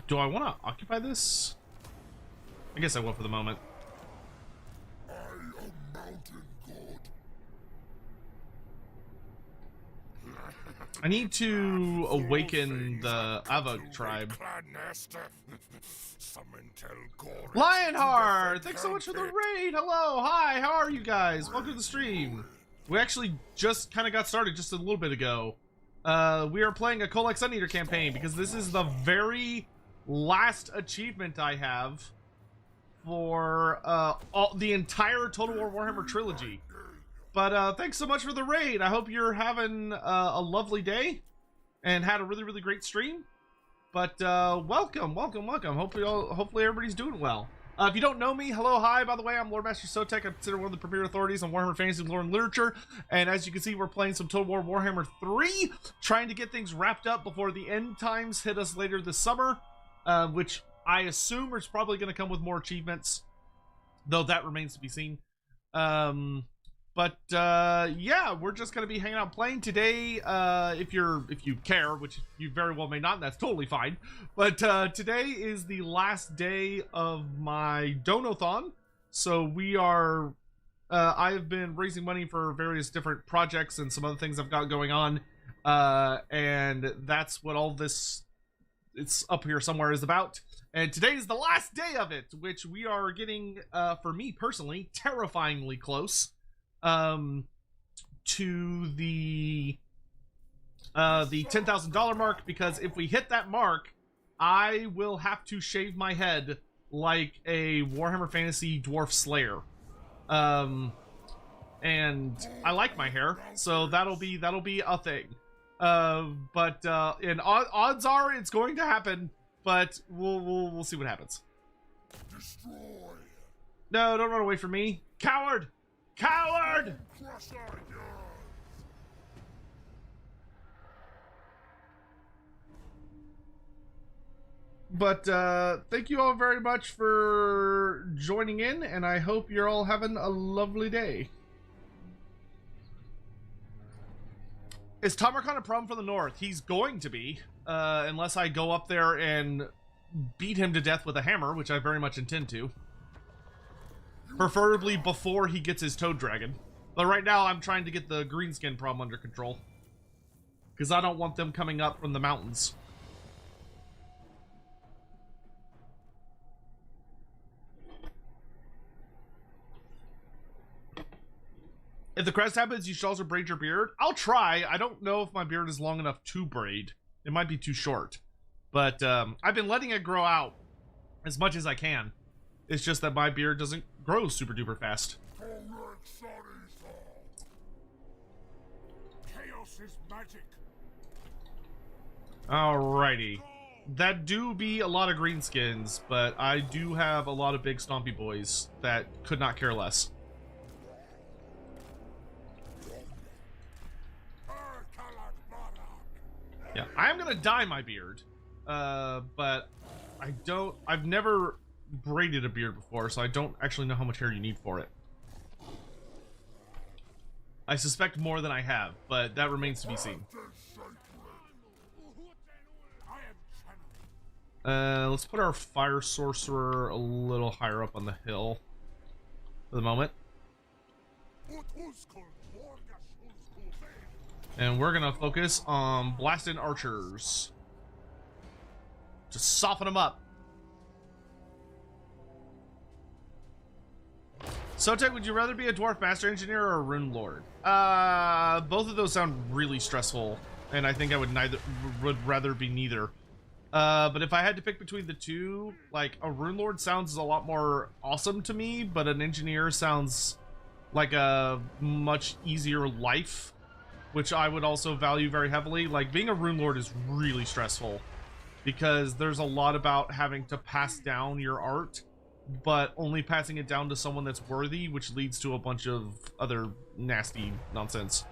Do I want to occupy this? I guess I will for the moment. I am mountain god. I need to awaken the Avog tribe. Lionheart! Thanks so much for the raid! Hello! Hi! How are you guys? Welcome to the stream. We actually just kind of got started just a little bit ago. We are playing a Kholek Sun Eater campaign because this is the very last achievement I have for the entire Total War Warhammer trilogy. But thanks so much for the raid. I hope you're having a lovely day and had a really, really great stream. But welcome. Hopefully everybody's doing well. If you don't know me, hello, hi. By the way, I'm Loremaster Sotek. I'm considered one of the premier authorities on Warhammer fantasy, lore, and literature. And as you can see, we're playing some Total War Warhammer 3, trying to get things wrapped up before the end times hit us later this summer, which I assume is probably going to come with more achievements, though that remains to be seen. But yeah, we're just gonna be hanging out playing today. If you care, which you very well may not, and that's totally fine. But today is the last day of my Donothon, so we are. I have been raising money for various different projects and some other things I've got going on, and that's what all this, it's up here somewhere, is about. And today is the last day of it, which we are getting, for me personally, terrifyingly close. To the $10,000 mark, because if we hit that mark, I will have to shave my head like a Warhammer Fantasy Dwarf Slayer. And I like my hair, so that'll be a thing. But and odds are it's going to happen, but we'll see what happens. Destroy. No, don't run away from me, coward! Coward! But thank you all very much for joining in, and I hope you're all having a lovely day. Is Tamarkan a problem from the north? He's going to be, unless I go up there and beat him to death with a hammer, which I very much intend to. Preferably before he gets his toad dragon. But right now I'm trying to get the greenskin problem under control, because I don't want them coming up from the mountains. If the crest happens, you should also braid your beard. I'll try. I don't know if my beard is long enough to braid. It might be too short. But I've been letting it grow out as much as I can. It's just that my beard doesn't grow super duper fast. Chaos is magic. Alrighty. That do be a lot of greenskins, but I do have a lot of big stompy boys that could not care less. Yeah, I am gonna dye my beard, but I've never braided a beard before, so I don't actually know how much hair you need for it. I suspect more than I have, but that remains to be seen. Let's put our fire sorcerer a little higher up on the hill for the moment. And we're gonna focus on blasting archers. Just soften them up. Sotek, would you rather be a dwarf master engineer or a rune lord? Both of those sound really stressful, and I think I would rather be neither. But if I had to pick between the two, like, a rune lord sounds a lot more awesome to me, but an engineer sounds like a much easier life, which I would also value very heavily. Like, being a rune lord is really stressful, because there's a lot about having to pass down your art, but only passing it down to someone that's worthy, which leads to a bunch of other nasty nonsense.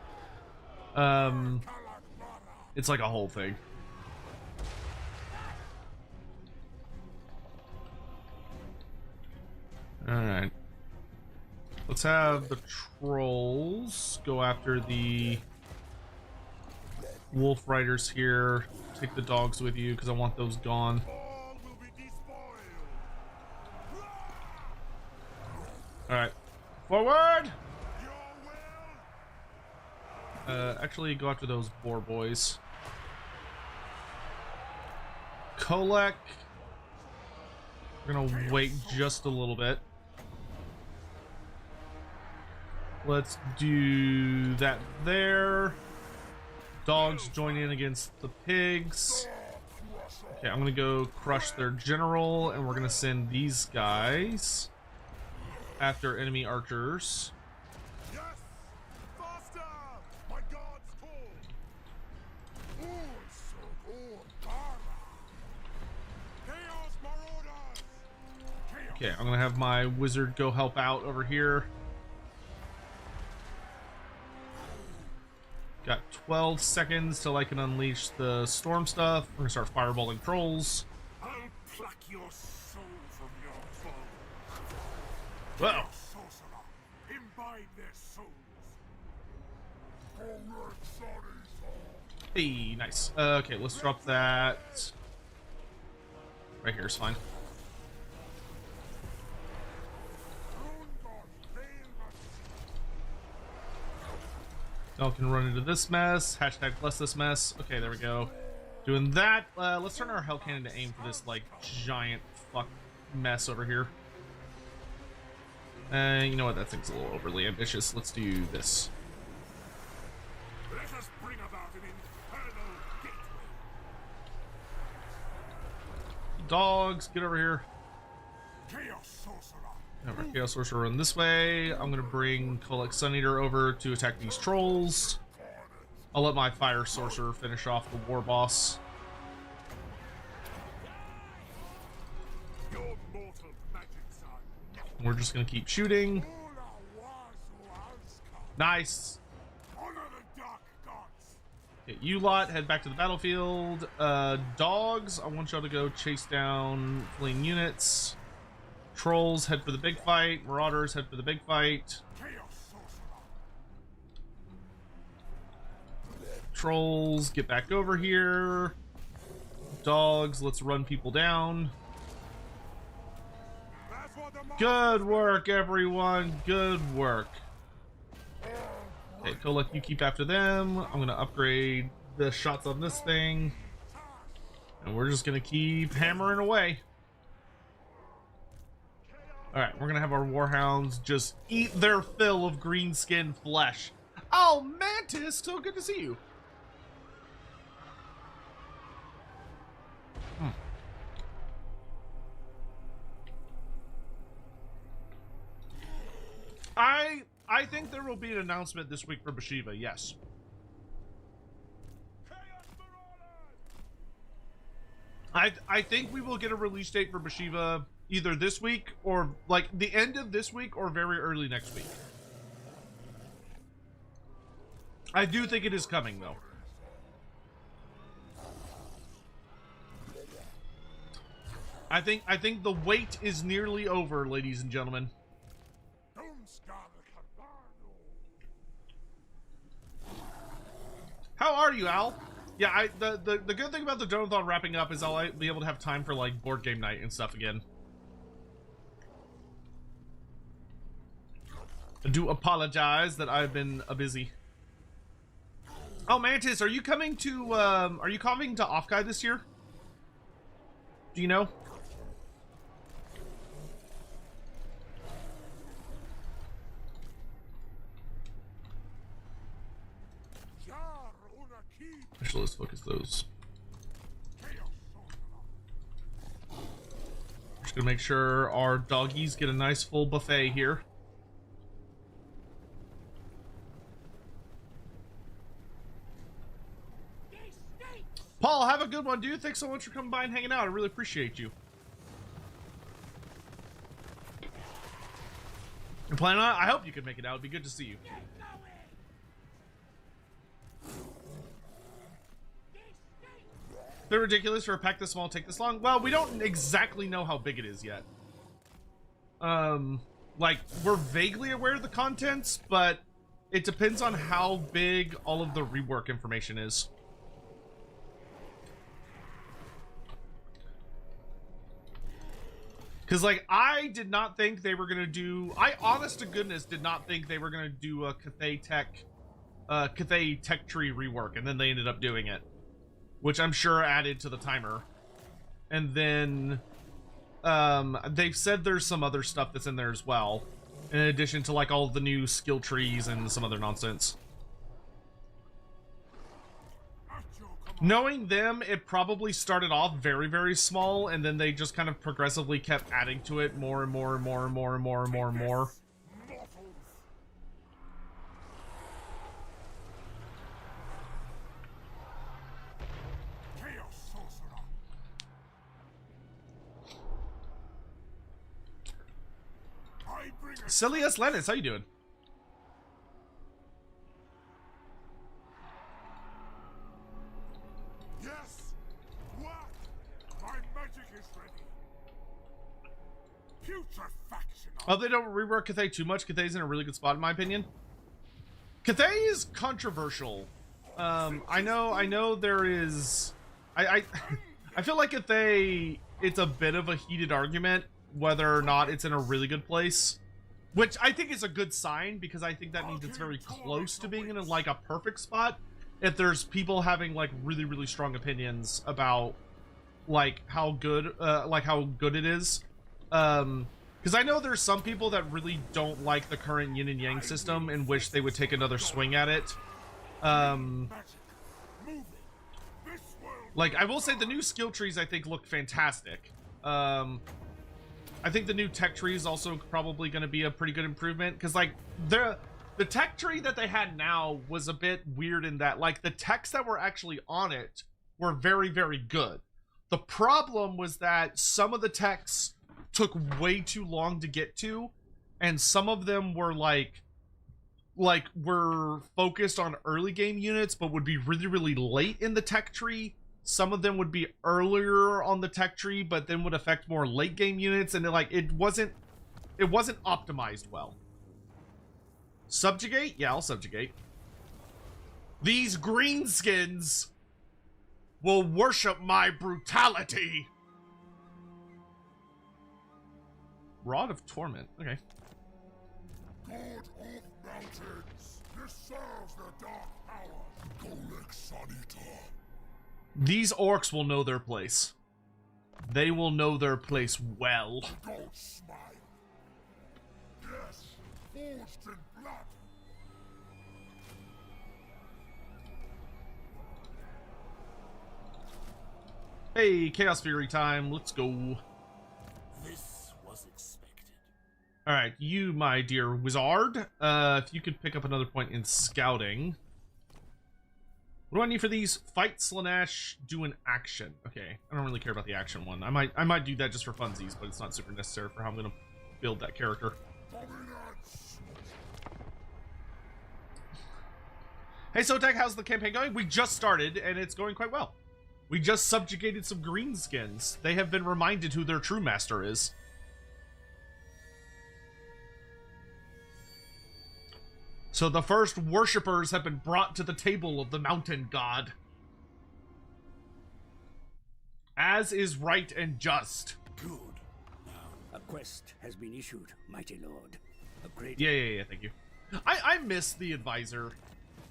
It's like a whole thing. Alright. Let's have the trolls go after the wolf riders here. Take the dogs with you, because I want those gone. Alright. Forward! Actually, go after those boar boys. Kholek. We're gonna wait just a little bit. Let's do that there. Dogs join in against the pigs. Okay, I'm gonna go crush their general, and we're gonna send these guys after enemy archers. Yes! Faster! My God's call! Chaos Marauders! Okay, I'm gonna have my wizard go help out over here. Got 12 seconds till I can unleash the storm stuff. We're gonna start fireballing trolls. I'll pluck your soul from your foe. Whoa! Sorcerer, imbibe their souls. Hey, nice. Okay, let's drop that. Right here is fine. Y'all can run into this mess. Hashtag bless this mess. Okay, there we go. Doing that. Let's turn our hell cannon to aim for this, like, giant fuck mess over here. You know what? That thing's a little overly ambitious. Let's do this. Let us bring about an infernal gateway. Dogs, get over here. Chaos Sorcerer. Have our Chaos Sorcerer run this way. I'm gonna bring Kholek Sun Eater over to attack these trolls. I'll let my Fire Sorcerer finish off the war boss. Your mortal magics are nothing. We're just gonna keep shooting. Nice. Honor the dark gods. Okay, you lot head back to the battlefield. Dogs, I want y'all to go chase down fleeing units. Trolls, head for the big fight. Marauders, head for the big fight. Chaos Sorcerer. Trolls, get back over here. Dogs, let's run people down. That's what the Good work, everyone. Good work. Okay, Kholek, you keep after them. I'm gonna upgrade the shots on this thing. And we're just gonna keep hammering away. Alright, we're gonna have our warhounds just eat their fill of green skin flesh. Oh, Mantis, so good to see you. I think there will be an announcement this week for Bashiva, yes. I think we will get a release date for Bashiva either this week or like the end of this week or very early next week. I do think it is coming though. I think the wait is nearly over, ladies and gentlemen. How are you, Al? Yeah, the good thing about the Donathon wrapping up is I'll be able to have time for like board game night and stuff again. I do apologize that I've been busy. Oh, Mantis, are you coming to Offguide this year? Do you know? Actually, let's focus those. Just gonna make sure our doggies get a nice full buffet here. Paul, have a good one, dude. Thanks so much for coming by and hanging out. I really appreciate you. You're planning on it? I hope you can make it out. It'd be good to see you. They're ridiculous for a pack this small take this long. Well, we don't exactly know how big it is yet. Like, we're vaguely aware of the contents, but it depends on how big all of the rework information is. Because, like, I did not think they were going to do... I, honest to goodness, did not think they were going to do a Cathay Tech Tree rework, and then they ended up doing it. Which I'm sure added to the timer. And then... they've said there's some other stuff that's in there as well. In addition to, like, all the new skill trees and some other nonsense. Knowing them, it probably started off very, very small, and then they just kind of progressively kept adding to it more and more and more and more and more and more and more. Silly S. Lennis, how you doing? Yes. What? My magic is ready. Putrefaction. Oh, they don't rework Cathay too much. Cathay's in a really good spot, in my opinion. Cathay is controversial. I know there is... I feel like Cathay, it's a bit of a heated argument whether or not it's in a really good place. Which I think is a good sign, because I think that means it's very close to being in like a perfect spot. If there's people having like really, really strong opinions about like how good it is. Because I know there's some people that really don't like the current yin and yang system and wish they would take another swing at it. Like, I will say the new skill trees I think look fantastic. I think the new tech tree is also probably going to be a pretty good improvement, because like the tech tree that they had now was a bit weird in that like the techs that were actually on it were very, very good. The problem was that some of the techs took way too long to get to, and some of them were like were focused on early game units but would be really, really late in the tech tree. Some of them would be earlier on the tech tree, but then would affect more late game units, and it wasn't optimized well. Subjugate? Yeah, I'll subjugate. These greenskins will worship my brutality. Rod of Torment. Okay. God of Mountains, this serves the Dark Power. Kholek Sanita. These orcs will know their place. They will know their place well. Don't smile. Yes, forged in blood. Hey, Chaos Fury time. Let's go. This was expected. Alright, you, my dear wizard. If you could pick up another point in scouting. What do I need for these? Fight Slanesh, do an action. Okay, I don't really care about the action one. I might do that just for funsies, but it's not super necessary for how I'm gonna build that character. Dominance. Hey Sotek, how's the campaign going? We just started and it's going quite well. We just subjugated some greenskins. They have been reminded who their true master is. So the first worshippers have been brought to the table of the mountain god. As is right and just. Good. Now, a quest has been issued, mighty lord. A great... Yeah, thank you. I miss the advisor.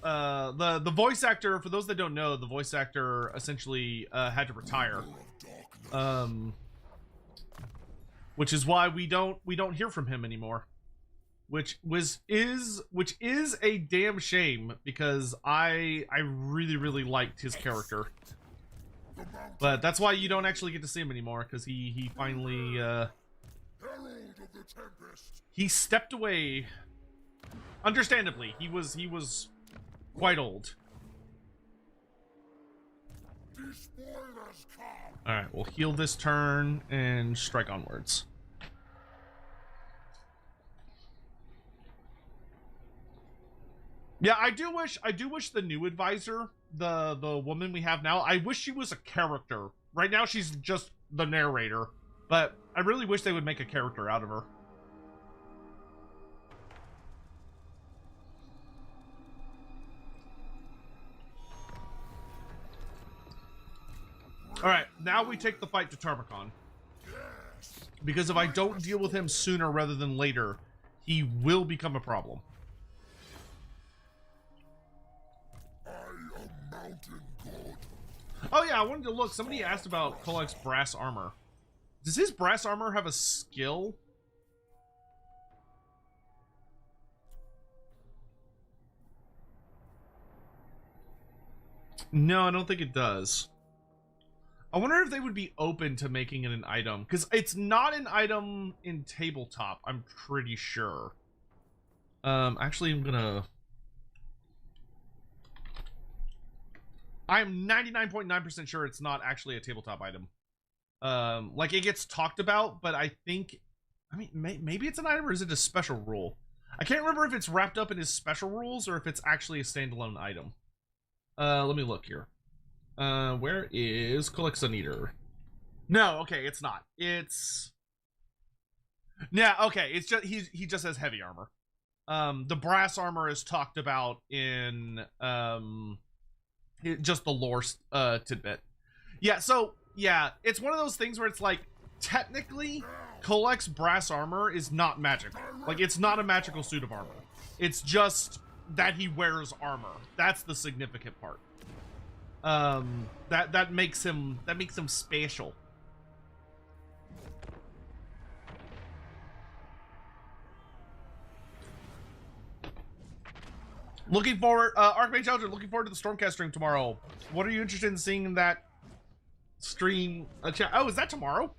The voice actor, for those that don't know, the voice actor essentially had to retire. Which is why we don't hear from him anymore. Which is a damn shame, because I really, really liked his character. But that's why you don't actually get to see him anymore, because he finally Herald of the Tempest. he stepped away. Understandably, he was quite old. Despoilers come. Alright, we'll heal this turn and strike onwards. Yeah, I do wish the new advisor, the woman we have now, I wish she was a character. Right now she's just the narrator, but I really wish they would make a character out of her. Alright, now we take the fight to Tarmakon. Because if I don't deal with him sooner rather than later, he will become a problem. Mountain god. Oh yeah, I wanted to look. Somebody asked about Kholek's brass armor. Does his brass armor have a skill? No, I don't think it does. I wonder if they would be open to making it an item, because it's not an item in tabletop, I'm pretty sure. Actually, I'm 99.9% sure it's not actually a tabletop item. Like, it gets talked about, but I think, I mean, maybe it's an item, or is it a special rule? I can't remember if it's wrapped up in his special rules or if it's actually a standalone item. Let me look here. Where is Kholek Sun Eater? No, okay, it's not. It's... Yeah, okay, it's just, he just has heavy armor. The brass armor is talked about in just the lore tidbit. Yeah, so yeah, it's one of those things where it's like technically Kholek's brass armor is not magical. Like, it's not a magical suit of armor. It's just that he wears armor. That's the significant part. That makes him special. Looking forward, Archmage Elder, looking forward to the Stormcast stream tomorrow. What are you interested in seeing in that stream? Oh, is that tomorrow?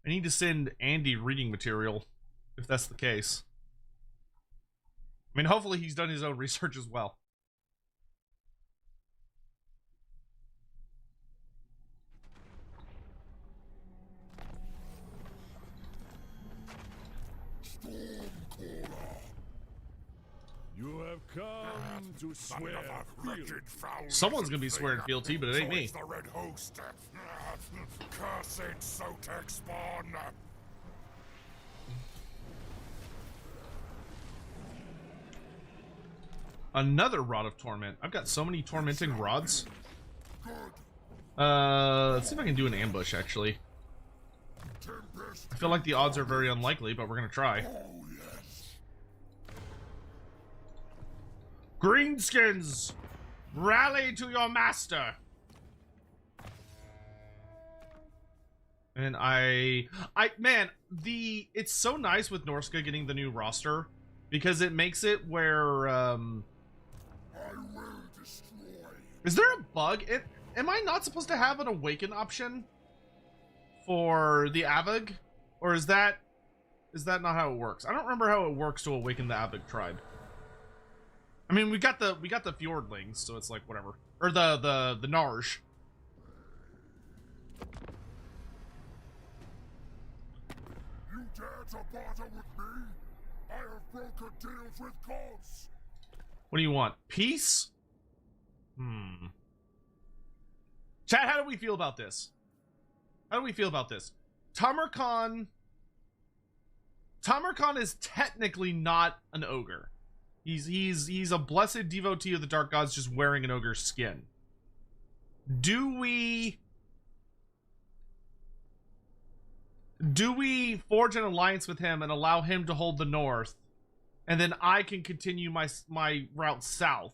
I need to send Andy reading material, if that's the case. I mean, hopefully he's done his own research as well. You have come to swear fealty. Someone's gonna be swearing fealty, but it ain't me. The Red Host. Cursed Sotek spawn. Another Rod of Torment. I've got so many tormenting rods. Let's see if I can do an ambush, actually. I feel like the odds are very unlikely, but we're gonna try. Greenskins, rally to your master. And man, it's so nice with Norska getting the new roster because it makes it where, is there a bug? Am I not supposed to have an awaken option for the Avog? Or is that not how it works? I don't remember how it works to awaken the Avog tribe. I mean, we got the Fjordlings, so it's like whatever. Or the Narj. You dare to barter with me? I have broken deals with gods. What do you want? Peace? Chat, how do we feel about this? How do we feel about this? Tamarkan is technically not an ogre. He's a blessed devotee of the dark gods just wearing an ogre's skin. Do we forge an alliance with him and allow him to hold the north, and then I can continue my route south?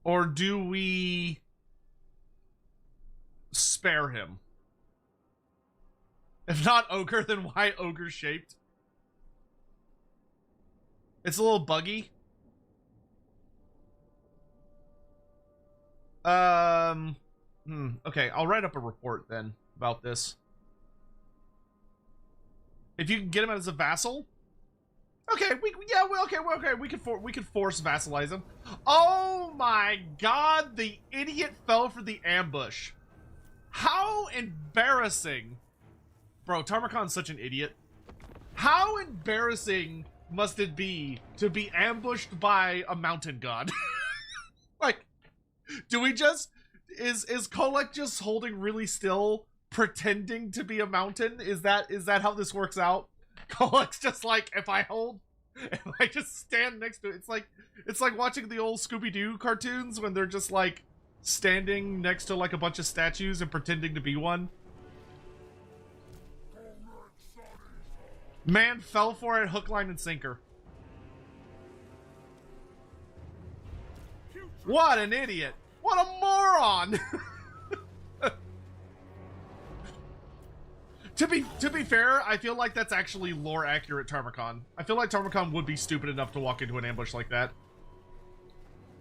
Or do we spare him? If not ogre, then why ogre shaped? It's a little buggy. Okay, I'll write up a report then about this. If you can get him as a vassal, okay, we could force vassalize him. Oh my god, the idiot fell for the ambush. How embarrassing. Bro, Tamarkan's such an idiot. How embarrassing must it be to be ambushed by a mountain god? Like, do we just... Is Kholek just holding really still, pretending to be a mountain? Is that how this works out? Kholek's just like, if I just stand next to it, it's like watching the old Scooby-Doo cartoons when they're just like standing next to like a bunch of statues and pretending to be one. Man fell for it, hook, line, and sinker. What an idiot! What a moron! To be fair, I feel like that's actually lore accurate Tamarkan. I feel like Tamarkan would be stupid enough to walk into an ambush like that.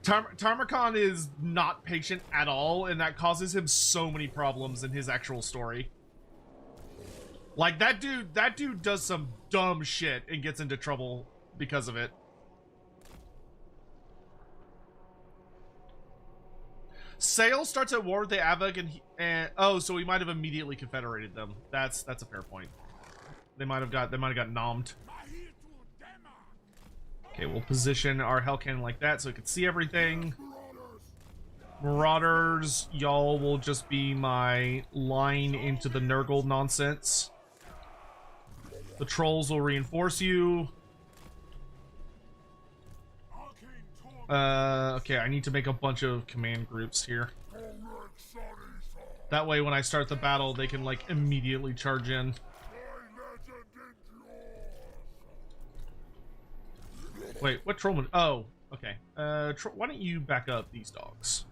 Tamarkan is not patient at all, and that causes him so many problems in his actual story. Like, that dude does some dumb shit and gets into trouble because of it. Sale starts at war with the Avog, and oh, so we might have immediately confederated them. That's a fair point. They might have got nommed. Okay, we'll position our Hell Cannon like that so we can see everything. Marauders, y'all will just be my line into the Nurgle nonsense. The trolls will reinforce you. Okay, I need to make a bunch of command groups here. That way when I start the battle, they can, like, immediately charge in. Wait, what troll? Oh, okay. Why don't you back up these dogs?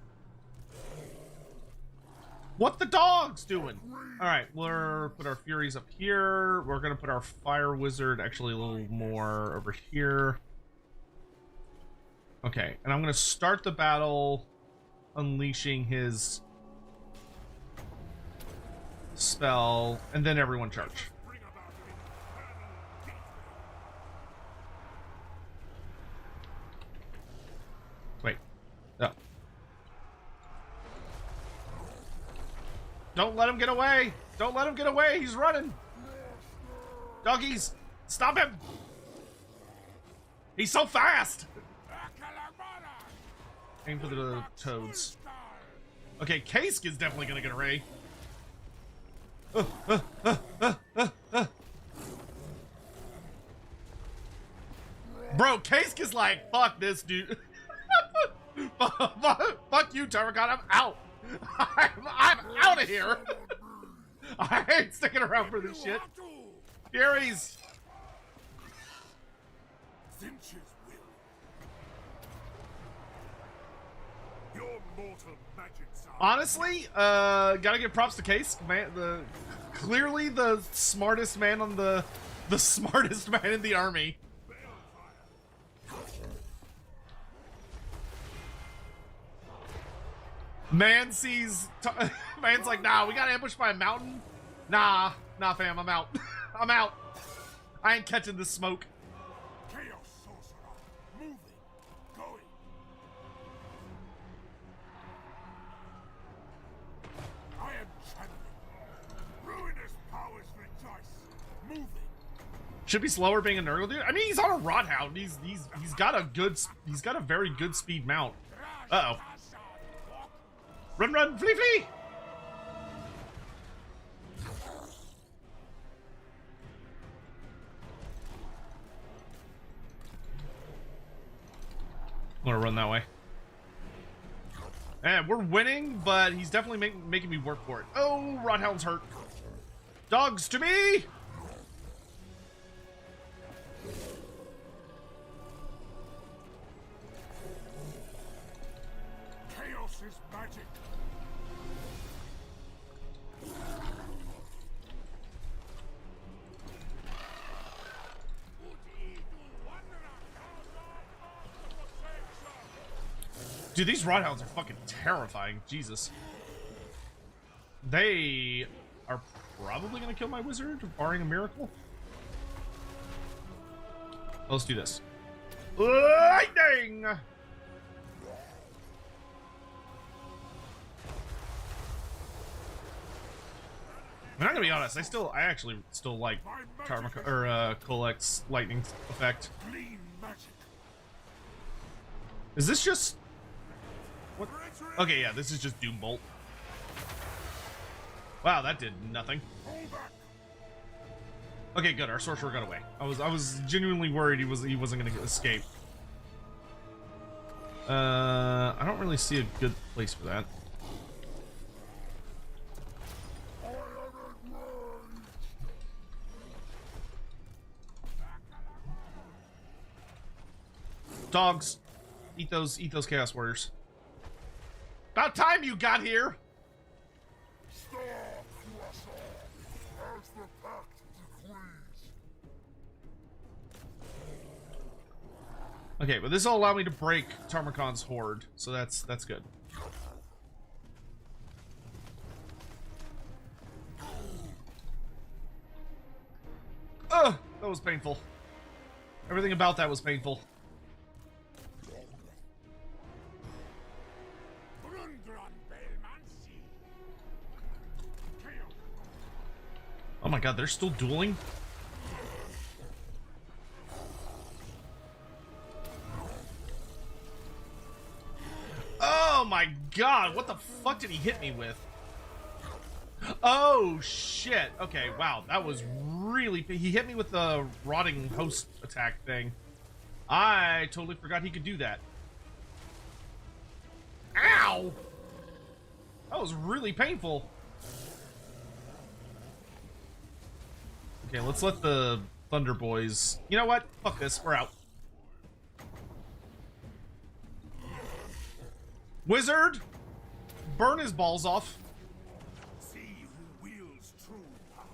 What the dogs doing? All right, we'll put our Furies up here. We're gonna put our Fire Wizard actually a little more over here. Okay, and I'm gonna start the battle unleashing his spell, and then everyone charge. Wait. No. Don't let him get away! Don't let him get away! He's running! Doggies! Stop him! He's so fast! Aim for the toads. Okay, Kaisk is definitely gonna get a ray. Bro, Kaisk is like, fuck this dude. Fuck you, Tarragon, I'm out. I'm out of here. I ain't sticking around for this shit. Furies. Honestly, gotta give props to Case, man. Clearly the smartest man on the smartest man in the army. Man sees, man's like, nah, we got ambushed by a mountain. Nah, fam, I'm out. I'm out. I ain't catching this smoke. Chaos sorcerer, moving, going. I am channeling. Ruinous powers rejoice. Moving. Should be slower being a Nurgle dude. I mean, he's on a Rodhound. He's got a very good speed mount. Uh oh. Run, flee! I'm gonna run that way. And we're winning, but he's definitely making me work for it. Oh, Rodhound's hurt. Dogs to me! Chaos is magic. Dude, these Rodhounds are fucking terrifying. Jesus. They are probably gonna kill my wizard, barring a miracle. Let's do this. Lightning! I'm not gonna be honest. I actually still like Kholek's lightning effect. Is this just? What? Okay, yeah, this is just Doom Bolt. Wow, that did nothing. Okay, good. Our sorcerer got away. I was genuinely worried he wasn't gonna escape. I don't really see a good place for that. Dogs, eat those Chaos Warriors. About time you got here. Stop, Crusher, as the pact decrees. Okay, but this will allow me to break Tarmacon's horde, so that's good. Ugh, that was painful. Everything about that was painful. Oh my god, they're still dueling? Oh my god, what the fuck did he hit me with? Oh, shit. Okay, wow. That was really... He hit me with the rotting host attack thing. I totally forgot he could do that. Ow! That was really painful. Okay, let's let the Thunder Boys... You know what? Fuck this. We're out. Wizard! Burn his balls off. See who wields true power.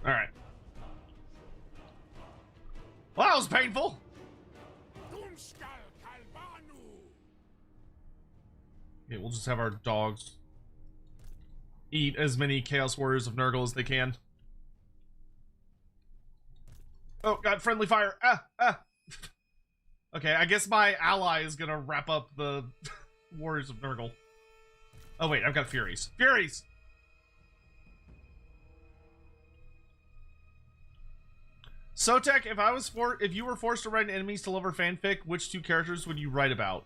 Alright. Well, that was painful. Okay, we'll just have our dogs eat as many Chaos Warriors of Nurgle as they can. Oh, God, friendly fire. Okay, I guess my ally is gonna wrap up the Warriors of Nurgle. Oh, wait, I've got Furies. Furies! Sotek, if you were forced to write an enemies to lover fanfic, which two characters would you write about?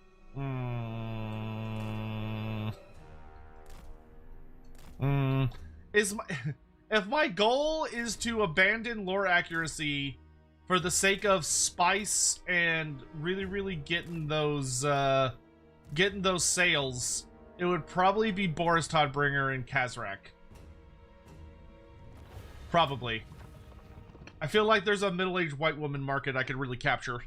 If my goal is to abandon lore accuracy for the sake of spice and really getting those sales, it would probably be Boris Todbringer and Kazrak. Probably. I feel like there's a middle-aged white woman market I could really capture.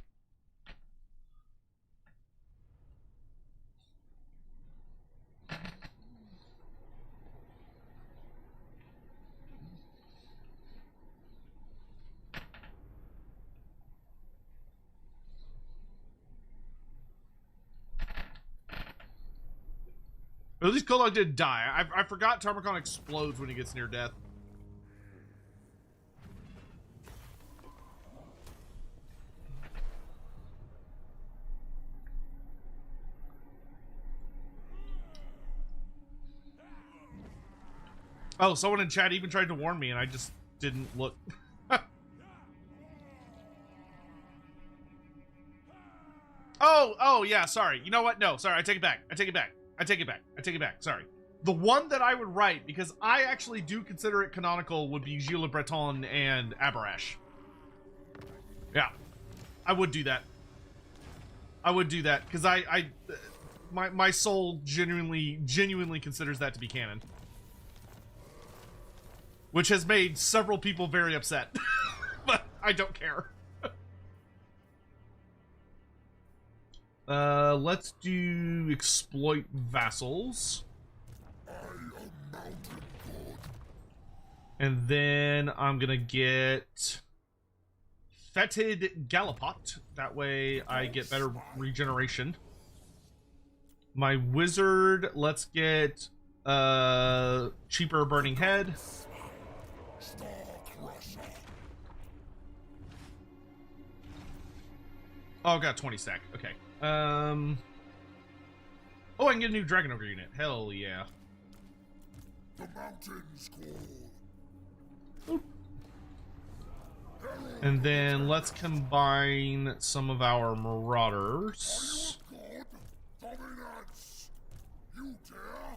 At least Kholek didn't die. I forgot Tarmakon explodes when he gets near death. Oh, someone in chat even tried to warn me and I just didn't look. Oh, yeah, sorry. You know what? No, sorry, I take it back. I take it back. I take it back. I take it back. Sorry. The one that I would write, because I actually do consider it canonical, would be Gilles Le Breton and Abarash. Yeah. I would do that. I would do that, because my soul genuinely considers that to be canon. Which has made several people very upset. But I don't care. Let's do exploit vassals. And then I'm gonna get Fetid Gallipot. That way I get better regeneration. My wizard, let's get cheaper burning head. Oh, I got 20 stack. Okay. Oh, I can get a new Dragon Ogre unit. Hell yeah. The mountains call. Oop. And then let's combine some of our Marauders. You dare?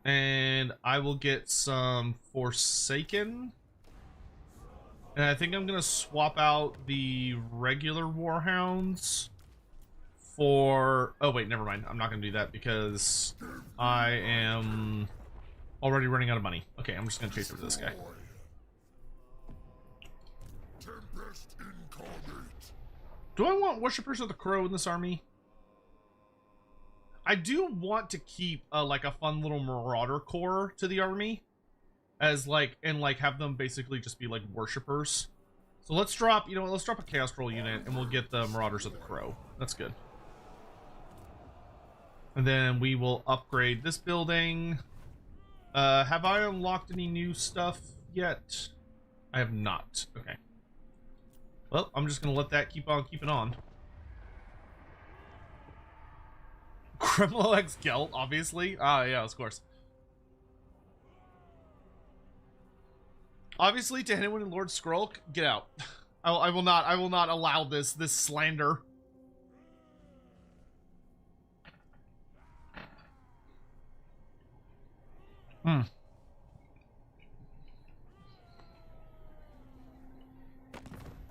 And I will get some Forsaken. And I think I'm going to swap out the regular Warhounds for... Oh, wait, never mind. I'm not going to do that because I am already running out of money. Okay, I'm just going to chase over this guy. Tempest incarnate. Do I want Worshippers of the Crow in this army? I do want to keep like a fun little Marauder core to the army. As like, and like have them basically just be like Worshippers. So let's drop, let's drop a Chaos Troll unit and we'll get the Marauders of the Crow. That's good. And then we will upgrade this building. Have I unlocked any new stuff yet? I have not. Okay. Well, I'm just going to let that keep on keeping on. Kremlo X Gelt, obviously. Ah, yeah, of course. Obviously, to anyone in Lord Skrull, get out. I will not allow this slander. Hmm.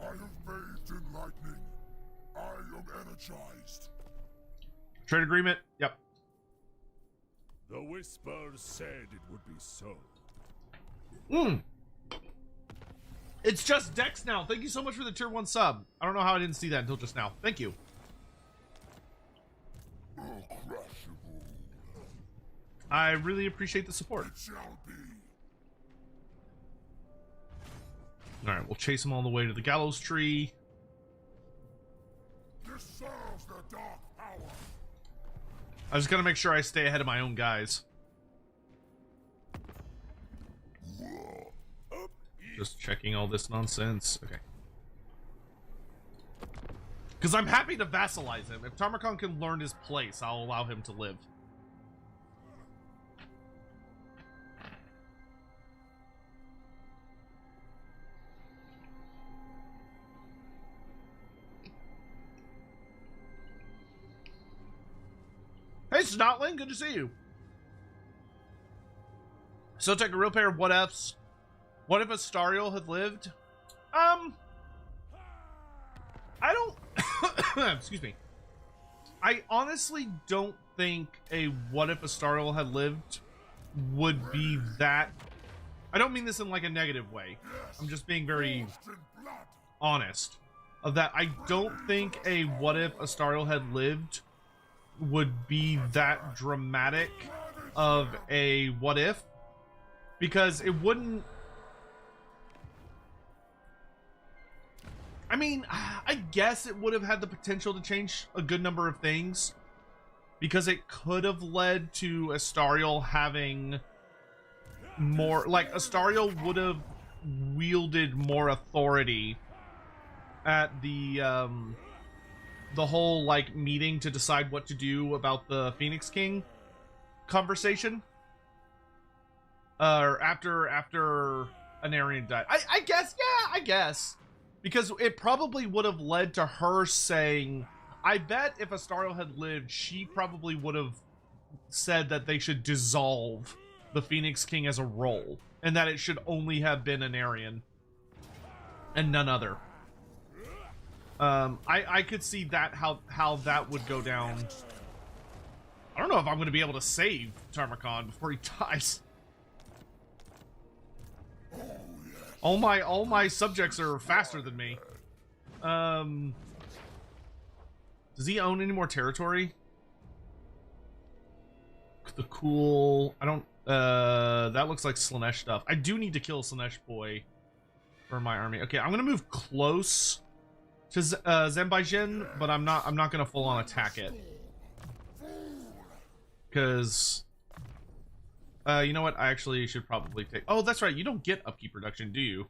I have bathed in lightning. I am energized. Trade agreement. Yep. The whispers said it would be so. Hmm. It's just Dex now. Thank you so much for the tier 1 sub. I don't know how I didn't see that until just now. Thank you. I really appreciate the support. It shall be. Alright, we'll chase him all the way to the gallows tree. This serves the dark power. I just gotta make sure I stay ahead of my own guys. Just checking all this nonsense. Okay. Because I'm happy to vassalize him. If Tarmakon can learn his place, I'll allow him to live. Hey, Snotling, good to see you. Sotek, a real pair of what ifs. What if Astariel had lived? I don't... Excuse me. I honestly don't think a what if Astariel had lived would be that... I don't mean this in like a negative way. I'm just being very honest. Of that, I don't think a what if Astariel had lived would be that dramatic of a what if. Because it wouldn't... I mean, I guess it would have had the potential to change a good number of things, because it could have led to Astariel having more, like, Astariel would have wielded more authority at the whole, like, meeting to decide what to do about the Phoenix King conversation. Or after Anarian died. I guess, yeah, I guess. Because it probably would have led to her saying, I bet if Astariel had lived, she probably would have said that they should dissolve the Phoenix King as a role, and that it should only have been Anarian and none other. I could see that, how that would go down. I don't know if I'm going to be able to save Tarmakon before he dies. All my subjects are faster than me. Does he own any more territory? The cool... I don't... that looks like Slanesh stuff. I do need to kill Slanesh boy for my army. Okay, I'm gonna move close to Zembijin, but I'm not gonna full on attack it. Because... you know what? I actually should probably take... Oh, that's right. You don't get upkeep reduction, do you?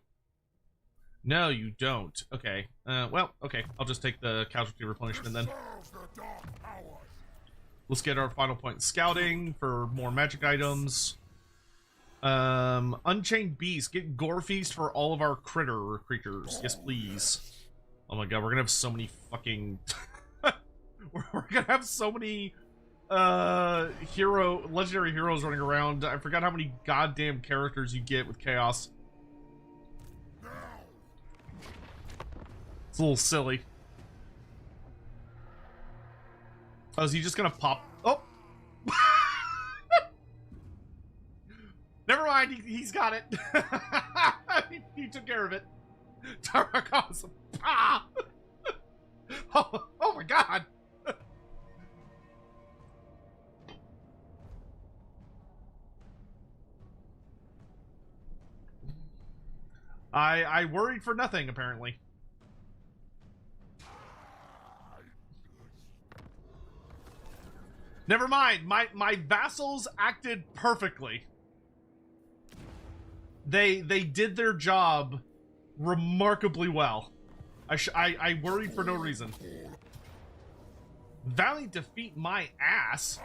No, you don't. Okay. Well, okay. I'll just take the casualty replenishment then. Let's get our final point in scouting for more magic items. Unchained Beast. Get Gore Feast for all of our creatures. Yes, please. Oh my god, we're gonna have so many fucking... we're gonna have so many... legendary heroes running around. I forgot how many goddamn characters you get with Chaos. It's a little silly. Oh, is he just gonna pop? Oh! Never mind, he's got it. he took care of it. Tarakas. Ah! Oh my god! I worried for nothing, apparently. Never mind. My vassals acted perfectly. They did their job remarkably well. I worried for no reason. Valley defeat my ass.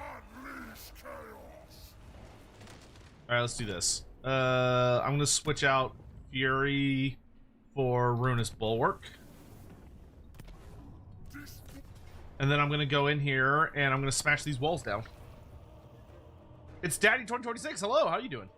All right, let's do this. I'm gonna switch out Fury for Ruinous Bulwark. And then I'm going to go in here and I'm going to smash these walls down. It's Daddy 2026. Hello, how you doing?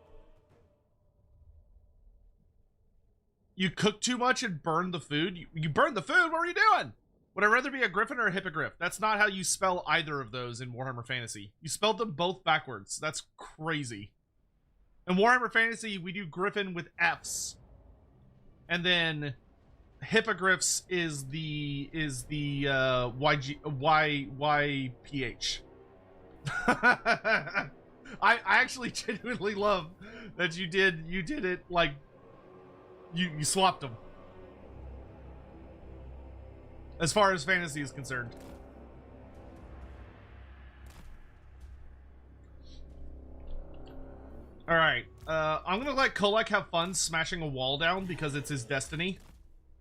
You cook too much and burn the food? You burned the food? What were you doing? Would I rather be a griffin or a hippogriff? That's not how you spell either of those in Warhammer Fantasy. You spelled them both backwards. That's crazy. In Warhammer Fantasy, we do griffin with F's. And then hippogriffs is the YPH. I actually genuinely love that you did it like you swapped them. As far as fantasy is concerned. Alright, I'm gonna let Kholek have fun smashing a wall down because it's his destiny.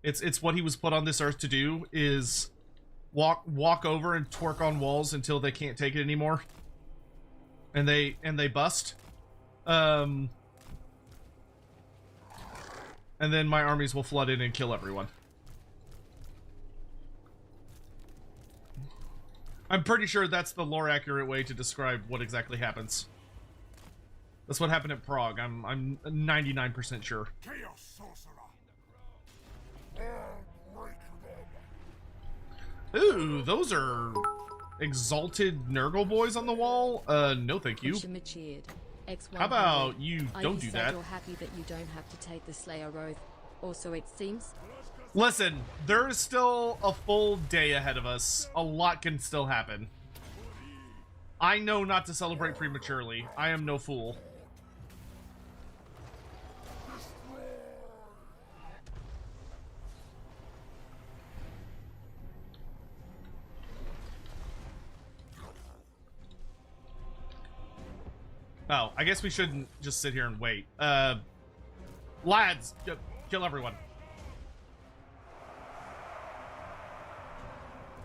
It's what he was put on this earth to do, is walk over and twerk on walls until they can't take it anymore. And they bust. And then my armies will flood in and kill everyone. I'm pretty sure that's the lore accurate way to describe what exactly happens. That's what happened at Prague. I'm 99% sure. Chaos sorcerer. Ooh, those are exalted Nurgle boys on the wall. No thank you. How about you don't do that? You're happy that you don't have to take the Slayer Oath. Also, it seems. Listen, there is still a full day ahead of us. A lot can still happen. I know not to celebrate prematurely. I am no fool. Oh, I guess we shouldn't just sit here and wait. Lads, kill everyone.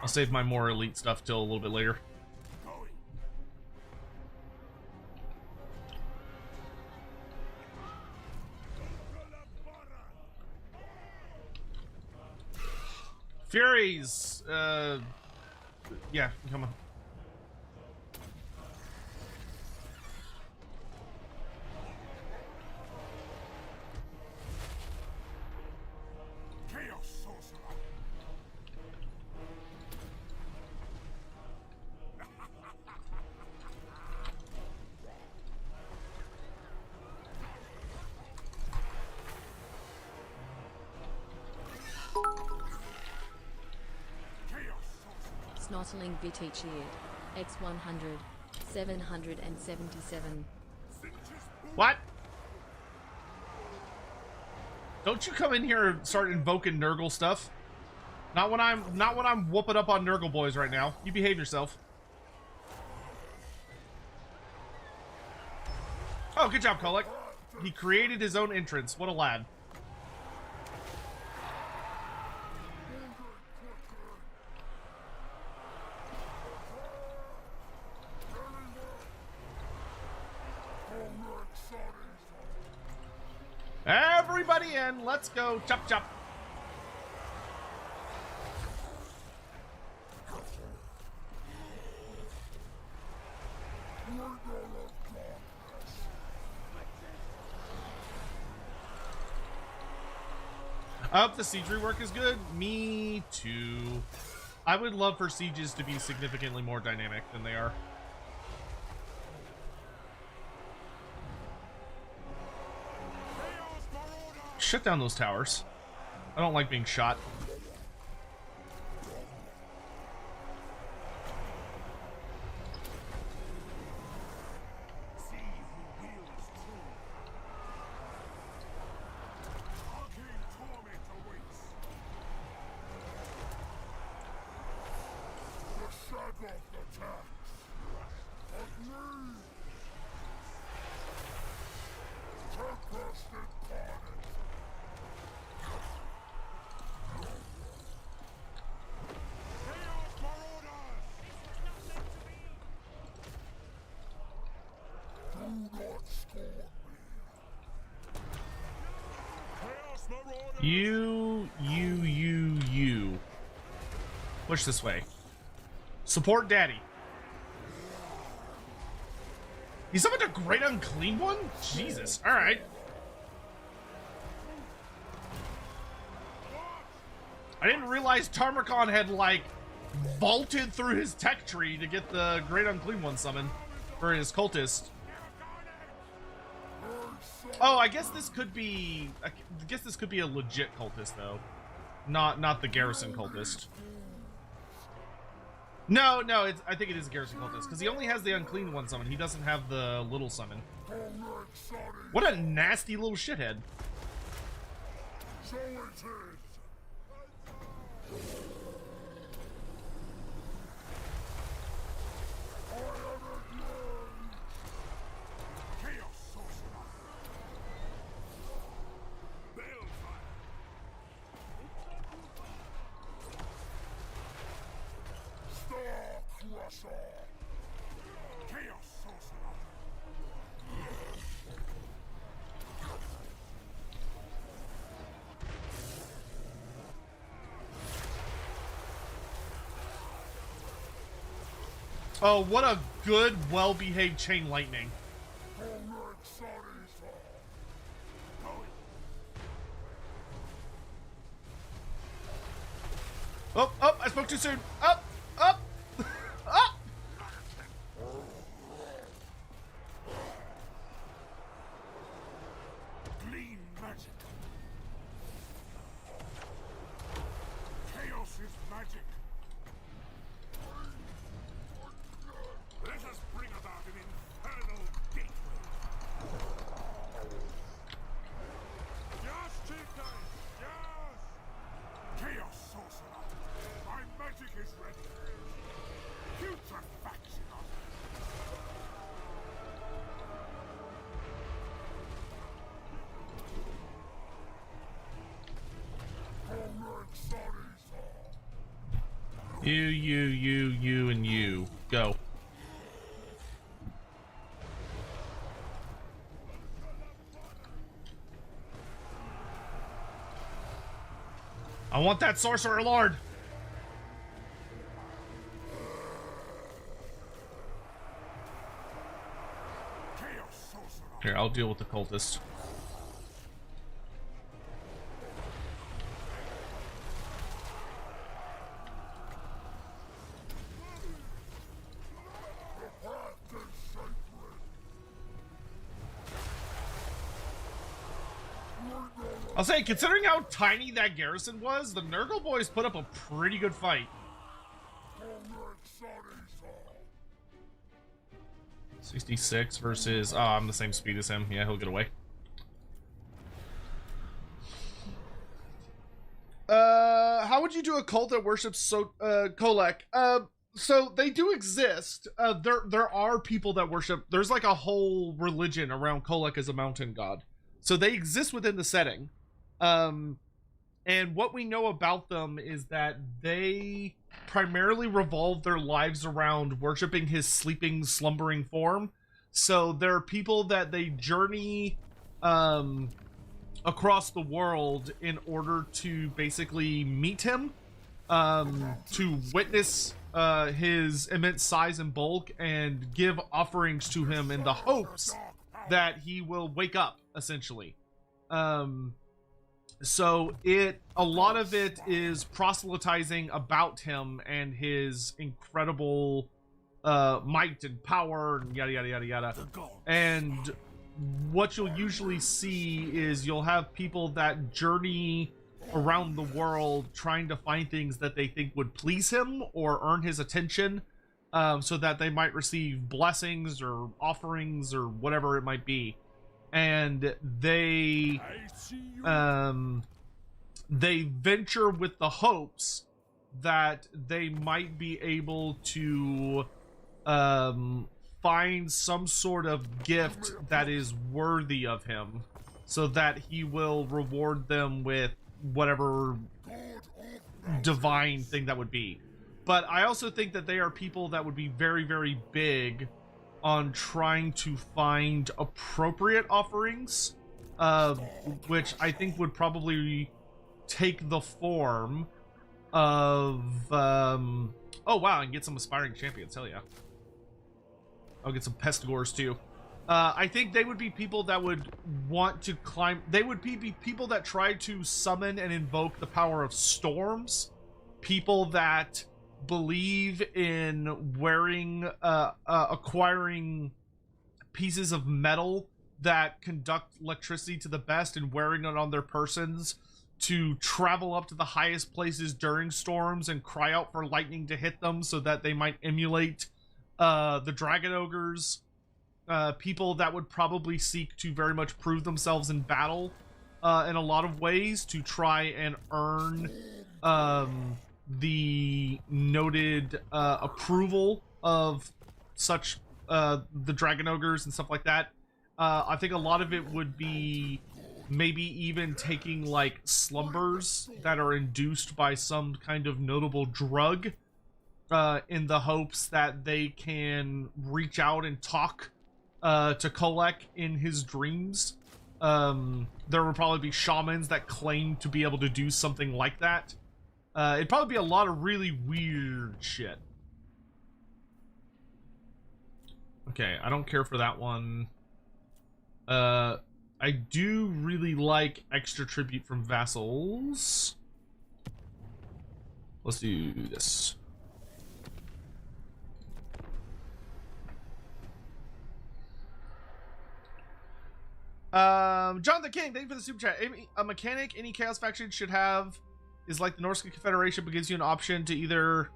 I'll save my more elite stuff till a little bit later. Furies! Yeah, come on. Snotling Vitichiad, X100, 777. What? Don't you come in here and start invoking Nurgle stuff. Not when I'm whooping up on Nurgle boys right now. You behave yourself. Oh, good job, Kholek. He created his own entrance. What a lad. Everybody in, let's go. Chop chop. I hope the siege rework is good. Me too. I would love for sieges to be significantly more dynamic than they are. Shut down those towers. I don't like being shot. You. Push this way. Support daddy. He summoned a great unclean one? Jesus. Alright. I didn't realize Tarmakon had, like, vaulted through his tech tree to get the great unclean one summoned for his cultist. Oh, I guess this could be... I guess this could be a legit cultist, though. Not the garrison cultist. No, I think it is a garrison cultist, because he only has the unclean one summon. He doesn't have the little summon. What a nasty little shithead. So it is. Oh, what a good, well-behaved chain lightning. Oh, I spoke too soon. Up. Clean magic. Chaos is magic. Let us bring about an infernal gateway. Yes, Chief Knight! Yes! Chaos Sorcerer! My magic is ready! Putrefaction! You, and you. Go. I want that Sorcerer Lord! Here, I'll deal with the cultist. I'll say, considering how tiny that garrison was, the Nurgle boys put up a pretty good fight. 66 versus... Oh, I'm the same speed as him. Yeah, he'll get away. How would you do a cult that worships Kholek? So they do exist. There are people that worship... There's like a whole religion around Kholek as a mountain god. So they exist within the setting. And what we know about them is that they primarily revolve their lives around worshiping his sleeping, slumbering form. So there are people that they journey across the world in order to basically meet him, to witness his immense size and bulk and give offerings to him in the hopes that he will wake up, essentially. So a lot of it is proselytizing about him and his incredible might and power and yada yada yada yada. And what you'll usually see is you'll have people that journey around the world trying to find things that they think would please him or earn his attention, so that they might receive blessings or offerings or whatever it might be. And they venture with the hopes that they might be able to find some sort of gift that is worthy of him, so that he will reward them with whatever divine thing that would be. But I also think that they are people that would be very, very big on trying to find appropriate offerings, which I think would probably take the form of oh wow, I can get some aspiring champions. Hell yeah. I'll get some pestigors too. I think they would be people that would want to climb. They would be people that try to summon and invoke the power of storms. People that believe in wearing, acquiring pieces of metal that conduct electricity to the best and wearing it on their persons to travel up to the highest places during storms and cry out for lightning to hit them so that they might emulate the dragon ogres. People that would probably seek to very much prove themselves in battle in a lot of ways to try and earn the noted approval of such the dragon ogres and stuff like that. I think a lot of it would be maybe even taking like slumbers that are induced by some kind of notable drug in the hopes that they can reach out and talk to Kholek in his dreams. There would probably be shamans that claim to be able to do something like that. It'd probably be a lot of really weird shit. Okay, I don't care for that one. I do really like extra tribute from vassals. Let's do this. Jonathan King, thank you for the super chat. A mechanic any Chaos faction should have is like the Norse Confederation, but gives you an option to either...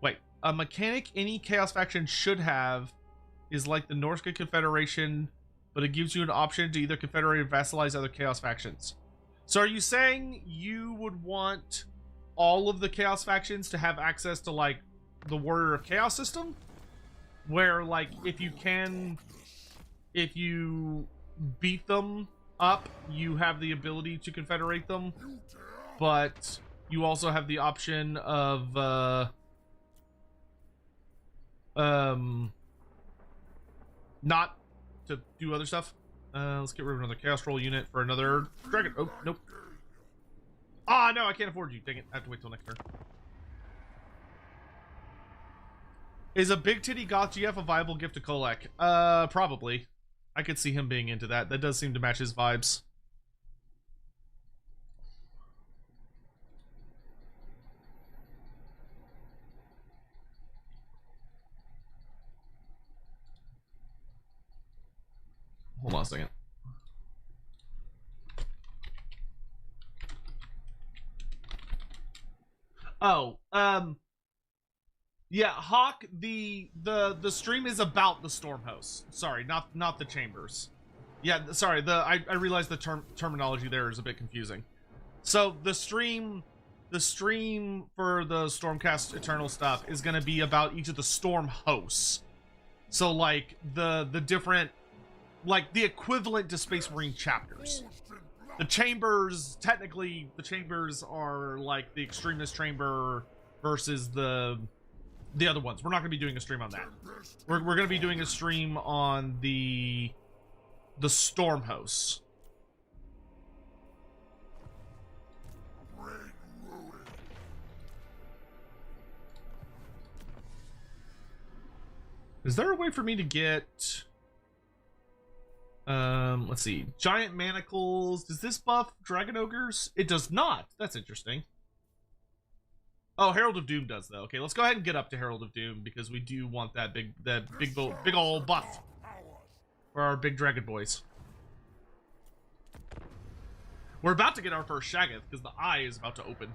Wait. A mechanic any Chaos faction should have is like the Norse Confederation, but it gives you an option to either confederate or vassalize other Chaos factions. So are you saying you would want all of the Chaos factions to have access to, like, the Warrior of Chaos system? Where, like, if you beat them up, you have the ability to confederate them, but you also have the option of not to do other stuff. Let's get rid of another Chaos Roll unit for another dragon. Oh, nope. Ah, no, I can't afford you. Dang it. I have to wait till next turn. Is a big titty goth GF a viable gift to Kholek? Probably. I could see him being into that. That does seem to match his vibes. Hold on a second. Oh, yeah, Hawk, the stream is about the storm host. Sorry, not the chambers. Yeah, sorry, I realize the terminology there is a bit confusing. So the stream for the Stormcast Eternal stuff is going to be about each of the storm hosts. So like the different, like the equivalent to Space Marine chapters. The chambers, technically, the chambers are like the extremist chamber versus the other ones. We're not going to be doing a stream on that. We're going to be doing a stream on the storm hosts. Is there a way for me to get... let's see. Giant manacles. Does this buff dragon ogres? It does not. That's interesting. Oh, Herald of Doom does though. Okay, let's go ahead and get up to Herald of Doom because we do want that big old buff for our big dragon boys. We're about to get our first Shaggoth because the eye is about to open.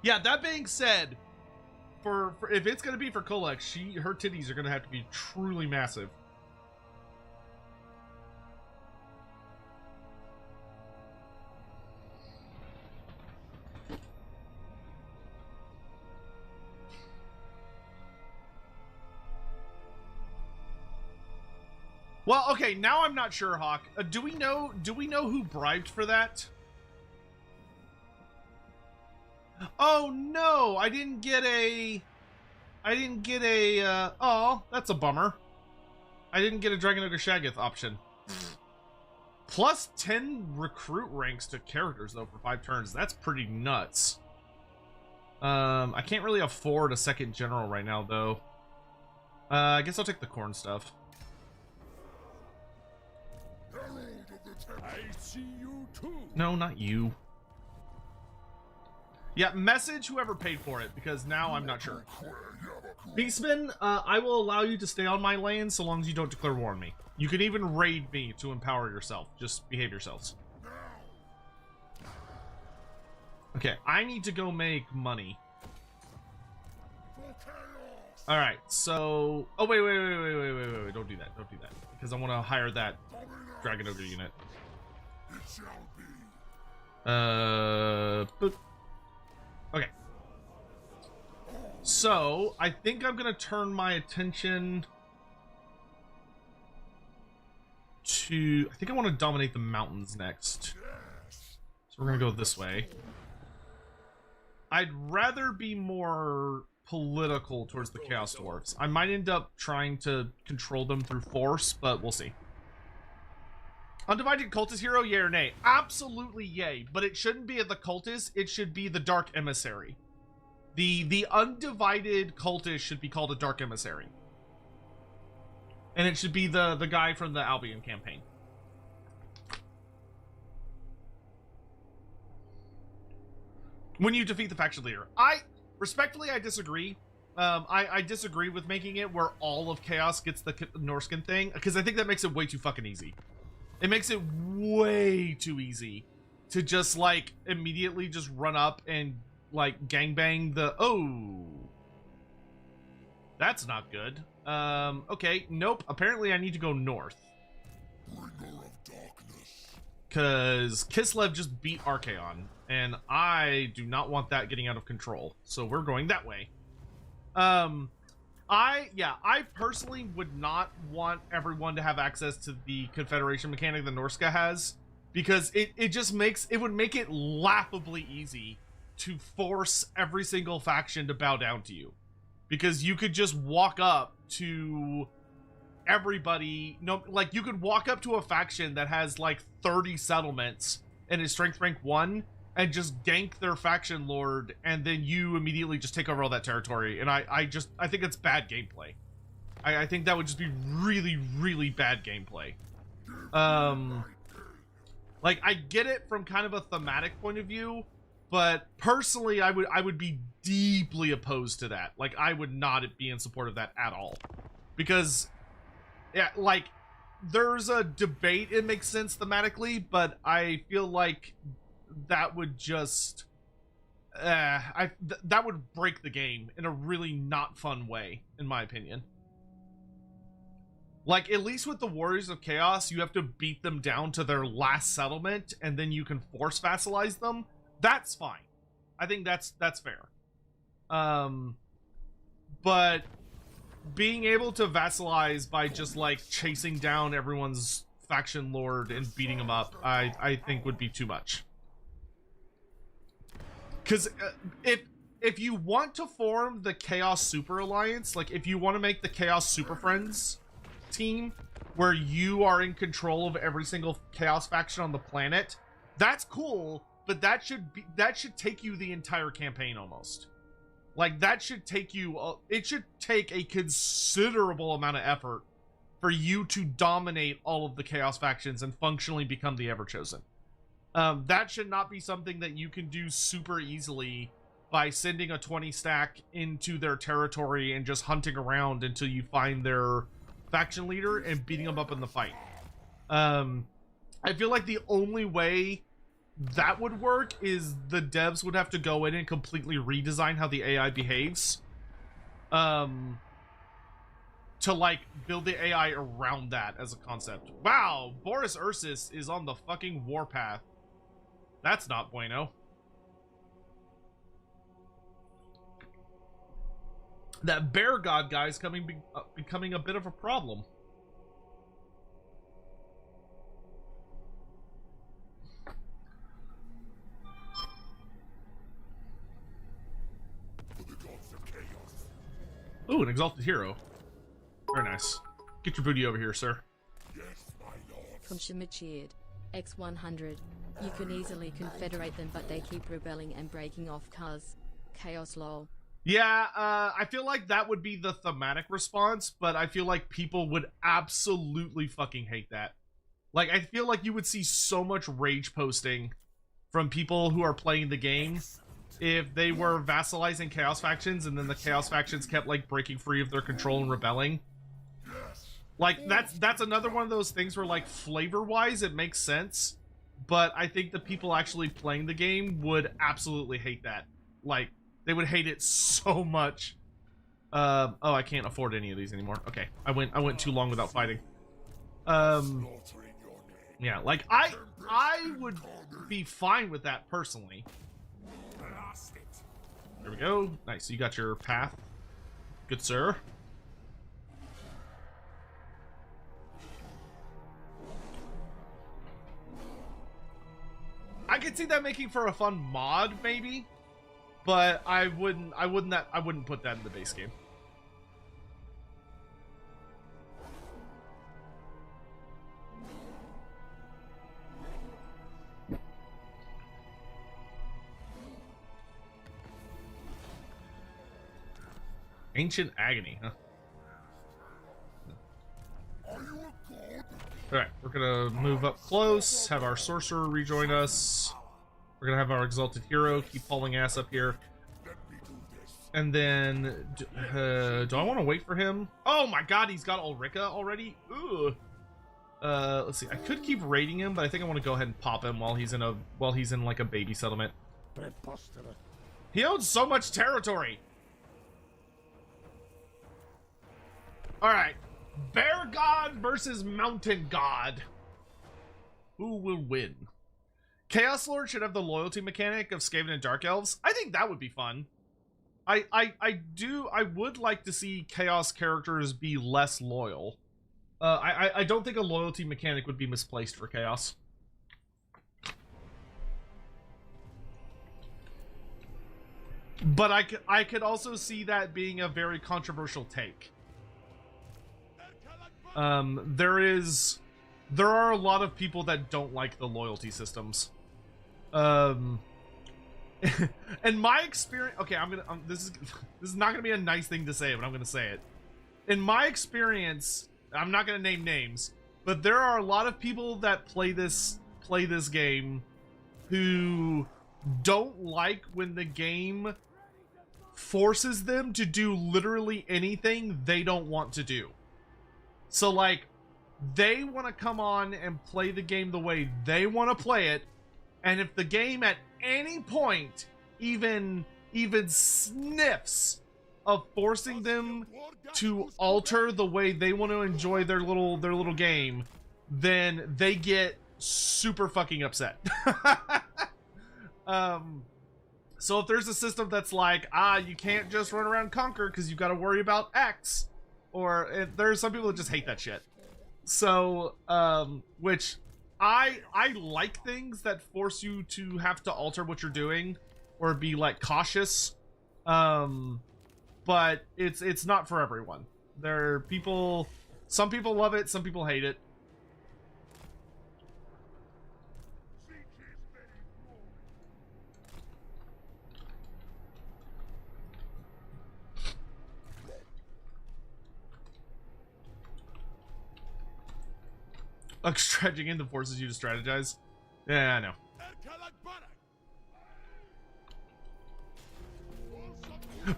Yeah, that being said, for if it's gonna be for Kholek, her titties are gonna have to be truly massive. Well, okay, now I'm not sure, Hawk. Do we know who bribed for that? Oh no, I didn't get a oh, that's a bummer. I didn't get a Dragon Ogre Shaggoth option. Plus 10 recruit ranks to characters, though, for 5 turns. That's pretty nuts. I can't really afford a second general right now, though. I guess I'll take the corn stuff. I see you too. No, not you. Yeah, message whoever paid for it, because now I'm not sure. Beastman, I will allow you to stay on my land so long as you don't declare war on me. You can even raid me to empower yourself. Just behave yourselves. Okay, I need to go make money. Alright, so... Oh, wait, don't do that, don't do that. Because I want to hire that Dragon Ogre unit. Boop. Okay. So, I think I'm going to turn my attention to... I think I want to dominate the mountains next. So we're going to go this way. I'd rather be more political towards the Chaos Dwarves. I might end up trying to control them through force, but we'll see. Undivided Cultist hero, yay or nay? Absolutely yay, but it shouldn't be the Cultist, it should be the Dark Emissary. The Undivided Cultist should be called a Dark Emissary. And it should be the guy from the Albion campaign. When you defeat the faction leader. Respectfully, I disagree. I disagree with making it where all of Chaos gets the Norskin thing, because I think that makes it way too fucking easy. It makes it way too easy to just, like, immediately just run up and, like, gangbang the... Oh! That's not good. Okay, nope. Apparently I need to go north. Because Kislev just beat Archaon, and I do not want that getting out of control. So we're going that way. I personally would not want everyone to have access to the Confederation mechanic that Norska has, because it just makes... It would make it laughably easy to force every single faction to bow down to you. Because you could just walk up to everybody, no, like you could walk up to a faction that has like 30 settlements and is strength rank 1 and just gank their faction lord, and then you immediately just take over all that territory. And I think it's bad gameplay. I think that would just be really, really bad gameplay. Like, I get it from kind of a thematic point of view, but personally I would be deeply opposed to that. Like, I would not be in support of that at all. Because, yeah, like, there's a debate, it makes sense thematically, but I feel like that would just... that would break the game in a really not fun way, in my opinion. Like, at least with the Warriors of Chaos, you have to beat them down to their last settlement, and then you can force vassalize them. That's fine. I think that's fair. But being able to vassalize by just, like, chasing down everyone's faction lord and beating them up, I think would be too much. Because if you want to form the Chaos Super Alliance, like, if you want to make the Chaos Super Friends team, where you are in control of every single Chaos faction on the planet, that's cool, but that should take you the entire campaign almost. Like, that should take you, it should take a considerable amount of effort for you to dominate all of the Chaos factions and functionally become the Everchosen. That should not be something that you can do super easily by sending a 20 stack into their territory and just hunting around until you find their faction leader and beating them up in the fight. I feel like the only way that would work is the devs would have to go in and completely redesign how the AI behaves. To, like, build the AI around that as a concept. Wow, Boris Ursus is on the fucking warpath. That's not bueno. That bear god guy is becoming a bit of a problem. Ooh, an exalted hero. Very nice. Get your booty over here, sir. Kunshima cheered. X100. You can easily confederate them, but they keep rebelling and breaking off cars. Chaos lol. Yeah, I feel like that would be the thematic response, but I feel like people would absolutely fucking hate that. Like, I feel like you would see so much rage posting from people who are playing the game if they were vassalizing Chaos factions and then the Chaos factions kept, like, breaking free of their control and rebelling. Like, that's another one of those things where, like, flavor-wise, it makes sense, but I think the people actually playing the game would absolutely hate that. Like, they would hate it so much. Oh, I can't afford any of these anymore. Okay, I went too long without fighting. Yeah, like, I would be fine with that personally. There we go. Nice, you got your path. Good sir. I could see that making for a fun mod, maybe, but I wouldn't put that in the base game. Ancient Agony, huh? Alright, we're gonna move up close, have our sorcerer rejoin us. We're gonna have our exalted hero keep hauling ass up here. And then, do I want to wait for him? Oh my god, he's got Ulrika already? Ooh. Let's see, I could keep raiding him, but I think I want to go ahead and pop him while he's in like a baby settlement. He owns so much territory! Alright, Bear God versus Mountain God. Who will win? Chaos Lord should have the loyalty mechanic of Skaven and Dark Elves. I think that would be fun. I would like to see Chaos characters be less loyal. I don't think a loyalty mechanic would be misplaced for Chaos. But I could also see that being a very controversial take. There are a lot of people that don't like the loyalty systems. In my experience, okay, this is not gonna be a nice thing to say, but I'm gonna say it. In my experience, I'm not gonna name names, but there are a lot of people that play this game who don't like when the game forces them to do literally anything they don't want to do. So, like, they want to come on and play the game the way they want to play it, and if the game at any point even sniffs of forcing them to alter the way they want to enjoy their little game, then they get super fucking upset. So if there's a system that's like, you can't just run around conquer because you've got to worry about X, or there's some people that just hate that shit. So, which I like things that force you to have to alter what you're doing or be like cautious. But it's not for everyone. Some people love it, some people hate it. Like, stretching into forces you to strategize. Yeah, I know.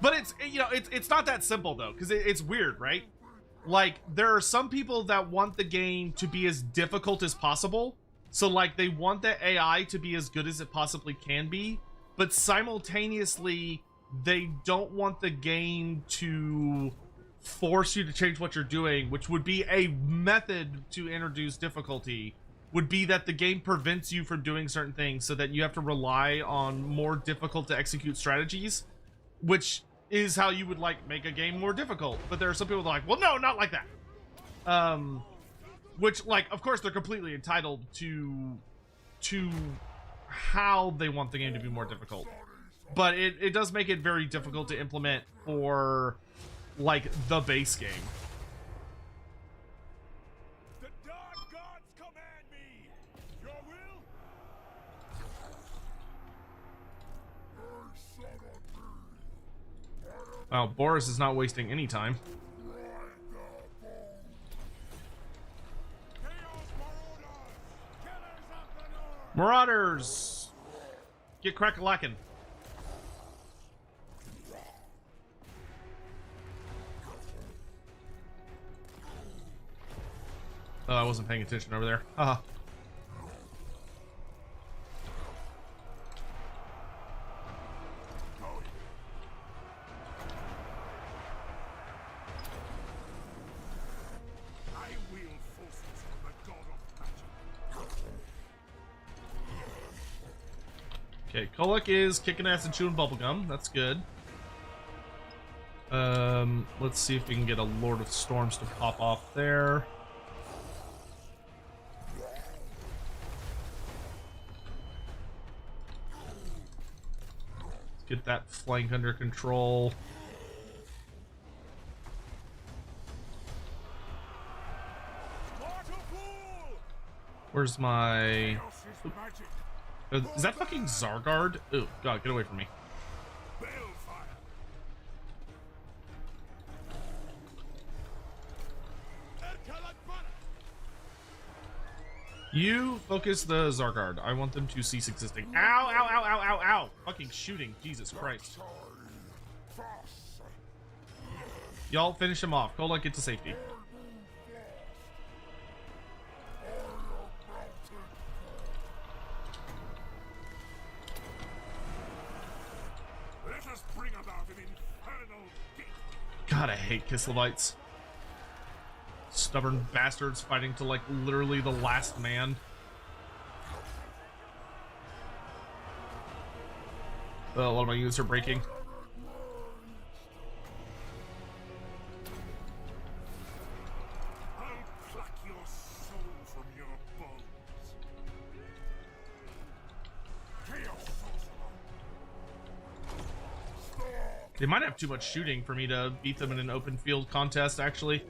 But it's not that simple though, because it's weird, right? Like, there are some people that want the game to be as difficult as possible. So, like, they want the AI to be as good as it possibly can be, but simultaneously, they don't want the game to force you to change what you're doing, which would be a method to introduce difficulty, would be that the game prevents you from doing certain things so that you have to rely on more difficult to execute strategies, which is how you would, like, make a game more difficult. But there are some people that are like, well, no, not like that. Which, like, of course, they're completely entitled to how they want the game to be more difficult. But it does make it very difficult to implement for, like, the base game. The dark gods command me. Your will Wow, Boris is not wasting any time. Marauders! Get crack-a-lackin'. Oh, I wasn't paying attention over there. Haha. Okay, Kholek is kicking ass and chewing bubblegum. That's good. Let's see if we can get a Lord of Storms to pop off there. Let's get that flank under control. Where's my... Is that fucking Zargard? Oh, God, get away from me. You focus the Zargard. I want them to cease existing. Ow, ow, ow, ow, ow, ow. Fucking shooting. Jesus Christ. Y'all finish him off. Kholek, get to safety. God, I hate Kislevites. Stubborn bastards fighting to, like, literally the last man. Oh, a lot of my units are breaking. I'll pluck your soul from your bones. Chaos Sorcerer. They might have too much shooting for me to beat them in an open field contest, actually.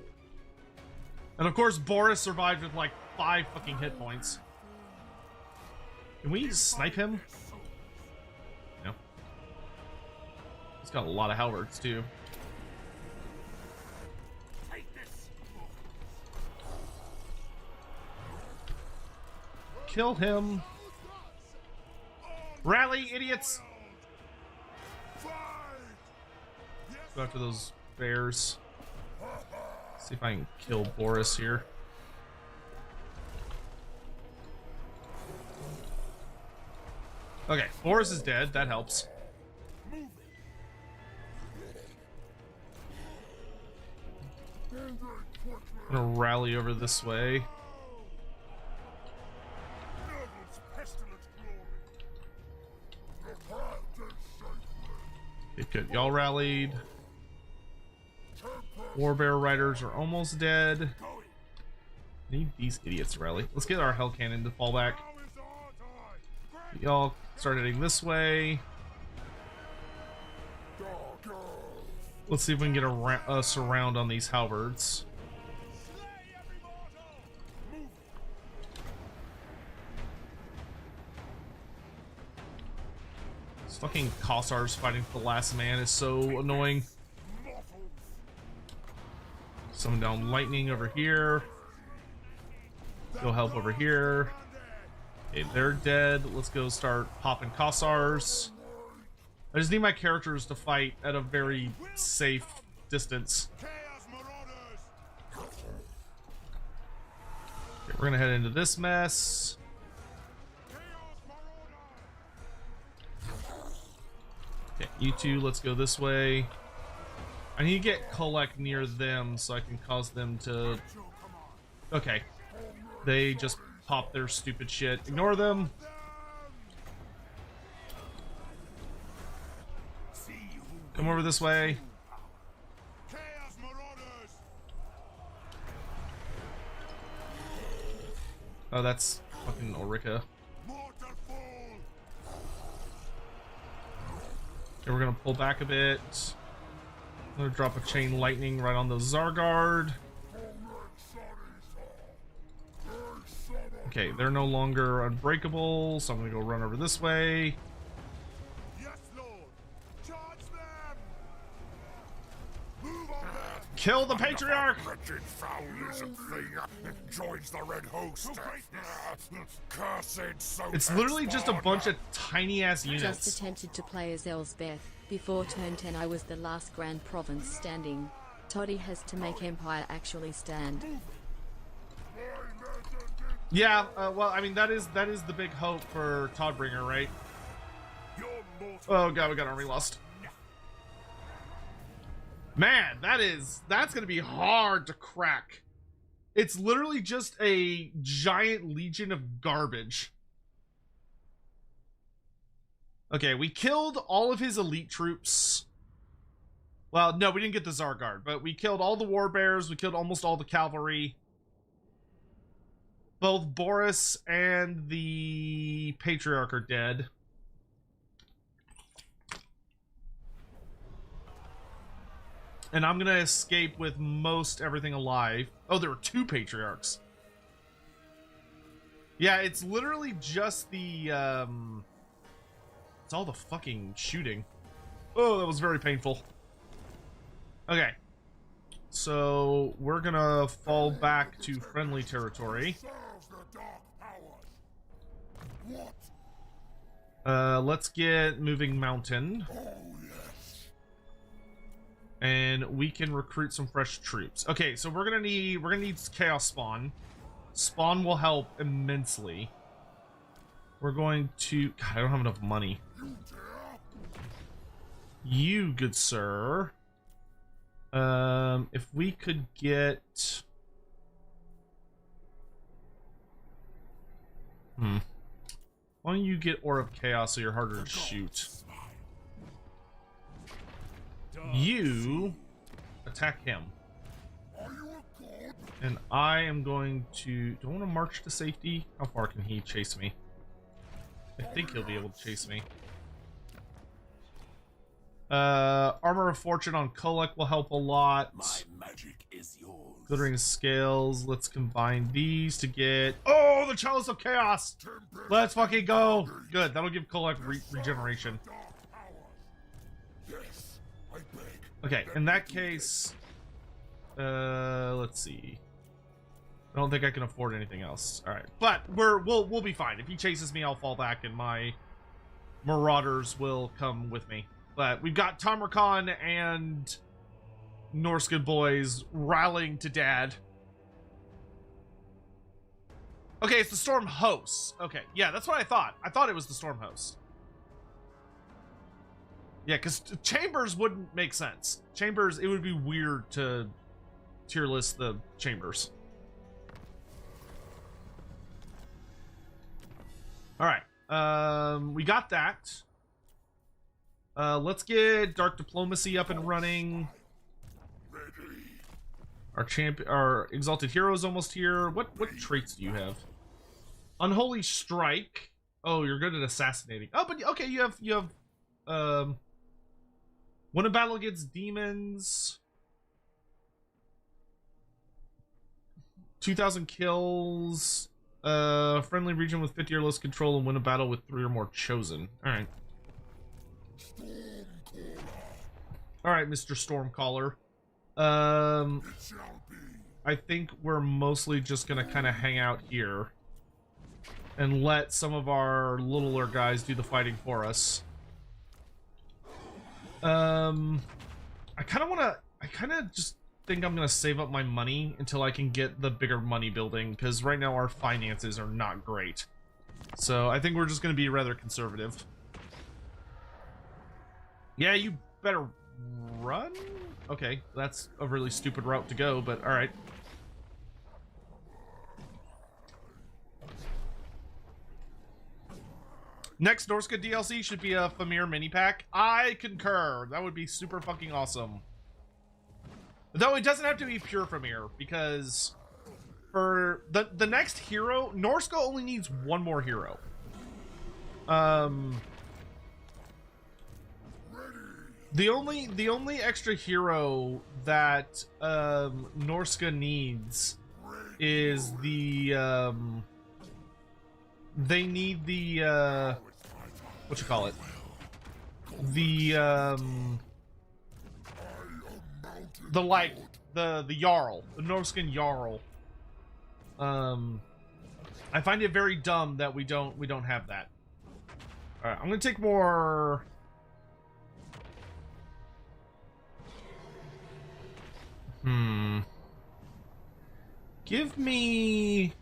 And of course, Boris survived with like 5 fucking hit points. Can we snipe him? No. He's got a lot of halberds too. Kill him. Rally, idiots! Go after those bears. See if I can kill Boris here. Okay, Boris is dead. That helps. I'm gonna rally over this way. Okay, good. Y'all rallied. Warbear riders are almost dead. Need these idiots to rally. Let's get our hell cannon to fall back. Y'all start heading this way. Let's see if we can get a surround on these halberds. This fucking Kossars fighting for the last man is so annoying. Summon down lightning over here. Go help over here. Okay, they're dead. Let's go start popping Kossars. I just need my characters to fight at a very safe distance. Okay, we're gonna head into this mess. Okay, you two, let's go this way. I need to get Kholek near them so I can cause them to... Okay. They just pop their stupid shit. Ignore them. Come over this way. Oh, that's fucking Ulrika. Okay, we're gonna pull back a bit. I'm gonna drop a chain lightning right on the Zargard. Okay, they're no longer unbreakable, so I'm gonna go run over this way. Yes, Lord. Charge them. Kill the patriarch! Wretched foul lizard thing joins the red host. Cursed Sotek It's literally just a spawn. bunch of tiny ass units. Just attempted to play as Elsbeth. Before turn 10 I was the last Grand Province standing. Toddy has to make Empire actually stand. Yeah, well, I mean, that is the big hope for Toddbringer, right? Your mortal Oh god, we got army lost. Man, that's gonna be hard to crack. It's literally just a giant legion of garbage. Okay, we killed all of his elite troops. Well, no, we didn't get the Zargard, but we killed all the war bears, we killed almost all the cavalry. Both Boris and the Patriarch are dead. And I'm gonna escape with most everything alive. Oh, there were 2 Patriarchs. Yeah, it's literally just the, it's all the fucking shooting. Oh, that was very painful. Okay. So, we're gonna fall back to friendly territory. Serve the dark powers. What? Let's get moving mountain. Oh, yes. And we can recruit some fresh troops. Okay, so we're gonna need chaos spawn. Spawn will help immensely. We're going to, God, I don't have enough money. You, good sir. If we could get, why don't you get Aura of Chaos so you're harder to shoot? You attack him. Are you a god? And I am going to... Do I want to march to safety? How far can he chase me? I think he'll be able to chase me. Armor of Fortune on Kholek will help a lot. My magic is yours. Glittering Scales. Let's combine these to get... Oh, the Chalice of Chaos! Let's fucking go! Good, that'll give Kholek regeneration. Dark powers. Yes, I beg. Okay, in that case... let's see. I don't think I can afford anything else. Alright, but we'll be fine. If he chases me, I'll fall back and my Marauders will come with me. But we've got Tamarkan and Norscan boys rallying to dad. Okay, it's the Storm Host. Okay, yeah, that's what I thought. I thought it was the Storm Host. Yeah, because Chambers wouldn't make sense. Chambers, it would be weird to tier list the Chambers. Alright, we got that. Let's get Dark Diplomacy up and running. Our Exalted Hero is almost here. What traits do you have? Unholy Strike. Oh, you're good at assassinating. Oh, but okay, you have win a battle against demons. 2,000 kills. Friendly region with 50 or less control and win a battle with 3 or more chosen. Alright. Alright, Mr. Stormcaller. I think we're mostly just gonna kind of hang out here and let some of our littler guys do the fighting for us. I kind of just think I'm gonna save up my money until I can get the bigger money building, because right now our finances are not great. So I think we're just gonna be rather conservative. Yeah, you better run? Okay, that's a really stupid route to go, but alright. Next Norska DLC should be a Famir mini pack. I concur. That would be super fucking awesome. Though it doesn't have to be pure Famir, because for the next hero, Norska only needs one more hero. The only extra hero that Norska needs is the they need the what you call it? The the Jarl, the Norskin Jarl. I find it very dumb that we don't have that. All right, I'm gonna take more. Give me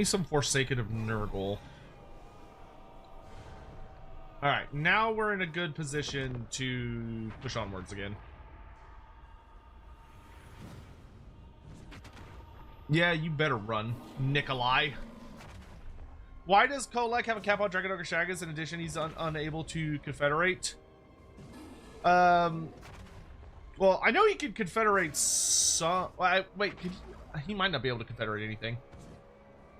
some Forsaken of Nurgle. Alright, now we're in a good position to push onwards again. Yeah, you better run, Nikolai. Why does Kholek have a cap on Dragon Ogre Shaggas? In addition, he's unable to confederate. Well, I know he can confederate some. Wait, he might not be able to confederate anything.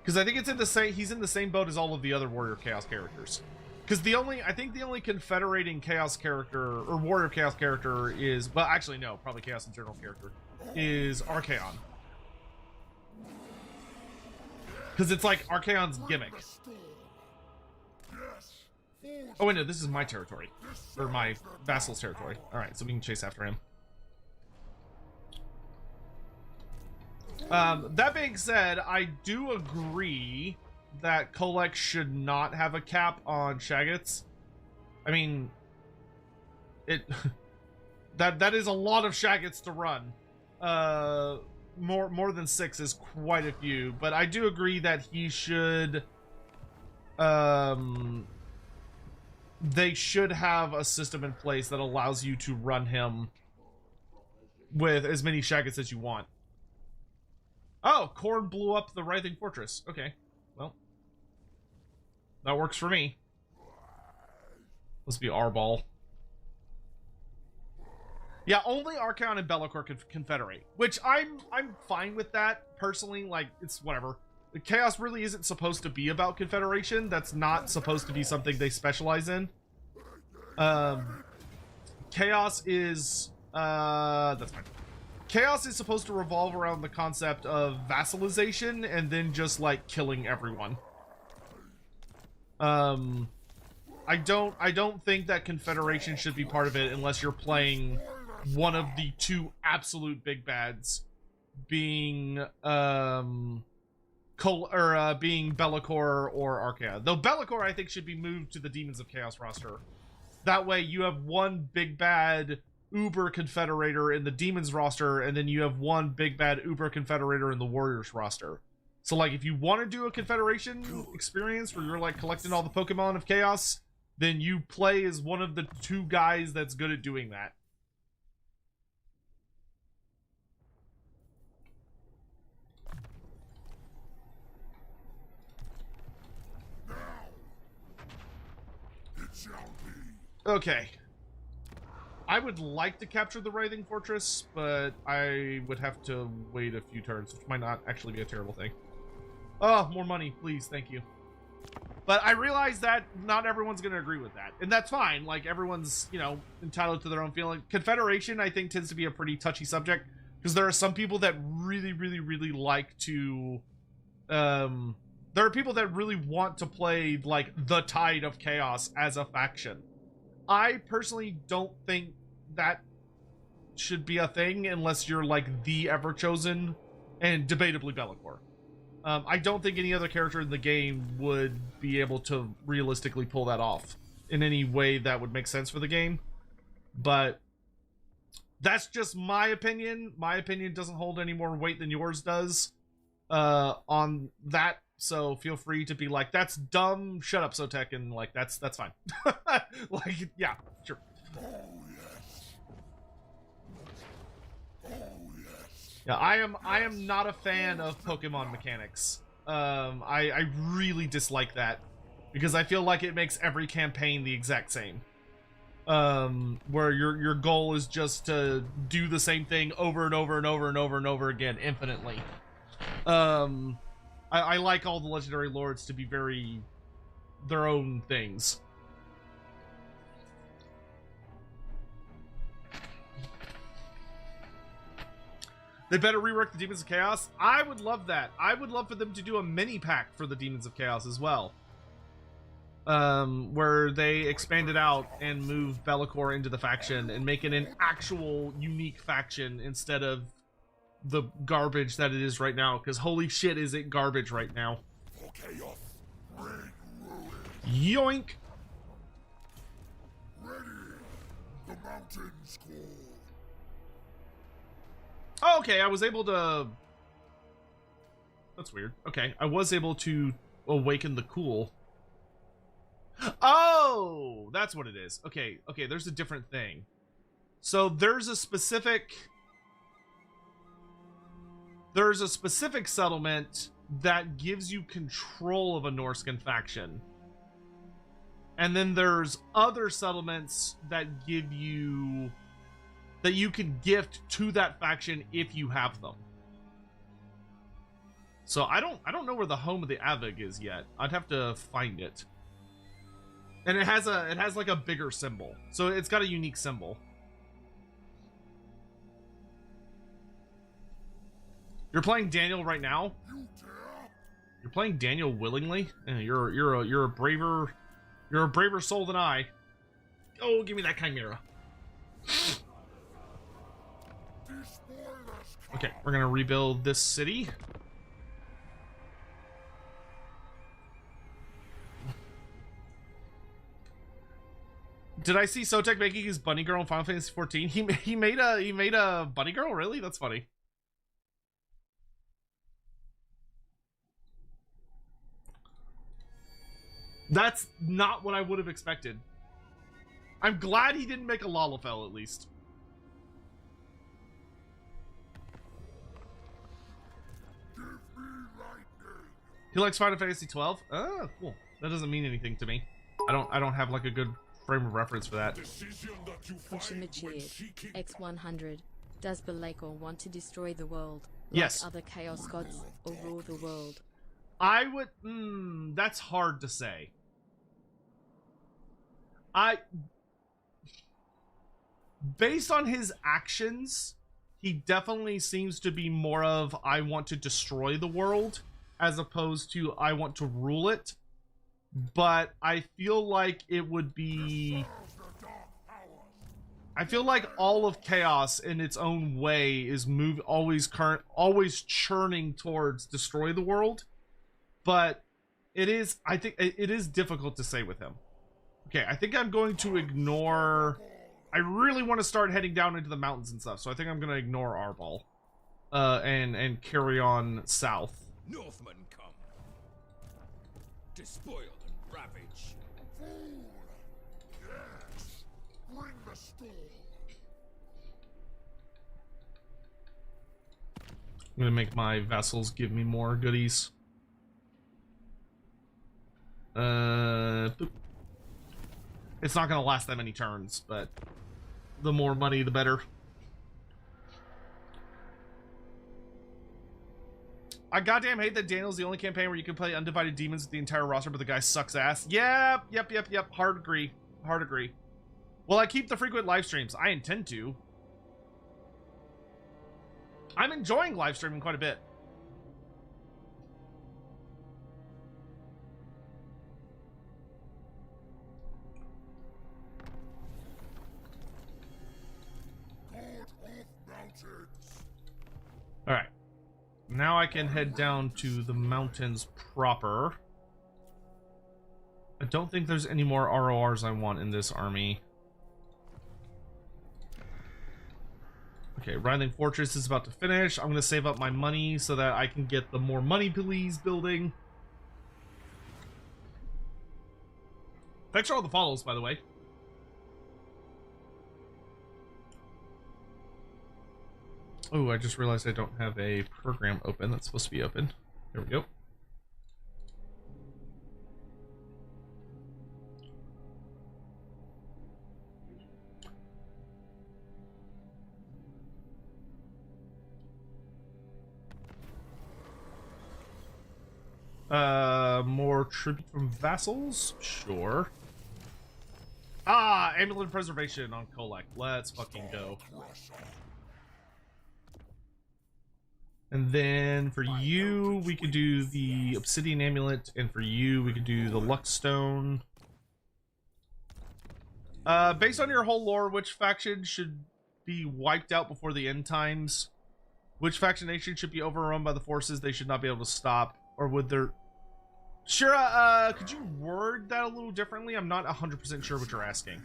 Because I think it's in the same. He's in the same boat as all of the other Warrior Chaos characters. Because I think the only confederating Chaos character or Warrior Chaos character is, well, actually no, probably Chaos in general character is Archaon. Because it's like Archaon's gimmick. Oh wait, no, this is my territory, or my vassal's territory. All right, so we can chase after him. That being said, I do agree that Kholek should not have a cap on Shaggats. I mean, that is a lot of Shaggats to run. More than 6 is quite a few, but I do agree that he should. They should have a system in place that allows you to run him with as many Shaggats as you want. Oh, Khorne blew up the Writhing Fortress. Okay, well, that works for me. Must be Arbol. Yeah, only Archaon and Be'lakor can confederate, which I'm fine with that personally. Like, it's whatever. The Chaos really isn't supposed to be about confederation. That's not supposed to be something they specialize in. Chaos is that's fine. Chaos is supposed to revolve around the concept of vassalization and then just like killing everyone. I don't think that confederation should be part of it unless you're playing one of the two absolute big bads, being being Be'lakor or Archaea. Though Be'lakor I think should be moved to the Demons of Chaos roster. That way you have one big bad Uber Confederator in the Demons roster, and then you have one big bad Uber Confederator in the Warriors roster. So like if you want to do a Confederation experience where you're like collecting all the Pokemon of Chaos, then you play as one of the two guys that's good at doing that. Okay. I would like to capture the Writhing Fortress, but I would have to wait a few turns, which might not actually be a terrible thing. Oh, more money, please, thank you. But I realize that not everyone's going to agree with that, and that's fine. Like, everyone's, you know, entitled to their own feeling. Confederation, I think, tends to be a pretty touchy subject, because there are some people that really, really, really like to... there are people that really want to play, like, the Tide of Chaos as a faction. I personally don't think that should be a thing unless you're like the Everchosen and debatably Be'lakor. I don't think any other character in the game would be able to realistically pull that off in any way that would make sense for the game. But that's just my opinion. My opinion doesn't hold any more weight than yours does on that. So feel free to be like, that's dumb, shut up, Sotek, and like, that's fine. Like, yeah, sure. Oh, yes. Oh, yes. Yeah, I am not a fan of Pokemon mechanics. I really dislike that because I feel like it makes every campaign the exact same. Where your goal is just to do the same thing over and over and over and over and over again infinitely. I like all the legendary lords to be very their own things. They better rework the Demons of Chaos. I would love that. I would love for them to do a mini pack for the Demons of Chaos as well. where they expanded out and moved Be'lakor into the faction and make it an actual unique faction instead of the garbage that it is right now. Because holy shit, is it garbage right now? For chaos, red ruin. Yoink! Ready, the mountains call. Oh, okay, I was able to... That's weird. Okay, I was able to awaken the cool. Oh, that's what it is. Okay, okay, there's a different thing. So there's a specific settlement that gives you control of a Norscan faction. And then there's other settlements that give you... that you can gift to that faction if you have them. So I don't know where the home of the Avig is yet. I'd have to find it. And it has like a bigger symbol. So it's got a unique symbol. You're playing Daniel right now? You're playing Daniel willingly? You're a braver soul than I. Oh, give me that chimera. Okay, we're gonna rebuild this city. Did I see Sotek making his bunny girl in Final Fantasy 14? He made a bunny girl? Really? That's funny. That's not what I would have expected. I'm glad he didn't make a Lalafell at least. He likes Final Fantasy 12? Oh, cool. That doesn't mean anything to me. I don't have like a good frame of reference for that. X100. Does Be'lakor want to destroy the world? Yes. Like other Chaos Gods, or rule the world? I would... that's hard to say. Based on his actions, he definitely seems to be more of, I want to destroy the world, as opposed to, I want to rule it. But I feel like it would be... I feel like all of Chaos in its own way is always churning towards destroy the world. But I think it is difficult to say with him. Okay, I think I'm going to ignore... I really want to start heading down into the mountains and stuff, so I think I'm going to ignore Arbol. And carry on south. Northmen come. Despoil and ravage. Fool! Yes! Bring the storm! I'm going to make my vassals give me more goodies. Boop. It's not going to last that many turns, but the more money, the better. I goddamn hate that Daniel's the only campaign where you can play Undivided Demons with the entire roster, but the guy sucks ass. Yep. Hard agree. Well, I keep the frequent live streams. I intend to. I'm enjoying live streaming quite a bit. All right. Now I can head down to the mountains proper. I don't think there's any more RORs I want in this army. Okay, Writhing Fortress is about to finish. I'm going to save up my money so that I can get the more money please building. Thanks for all the follows, by the way. Oh, I just realized I don't have a program open that's supposed to be open. There we go. More tribute from vassals? Sure. Ah, Amulet Preservation on Kholek. Let's fucking go. And then for you, we could do the Obsidian Amulet, and for you, we could do the Luck Stone. Based on your whole lore, which faction should be wiped out before the end times? Which faction nation should be overrun by the forces they should not be able to stop? Or would there... Shira, could you word that a little differently? I'm not 100% sure what you're asking.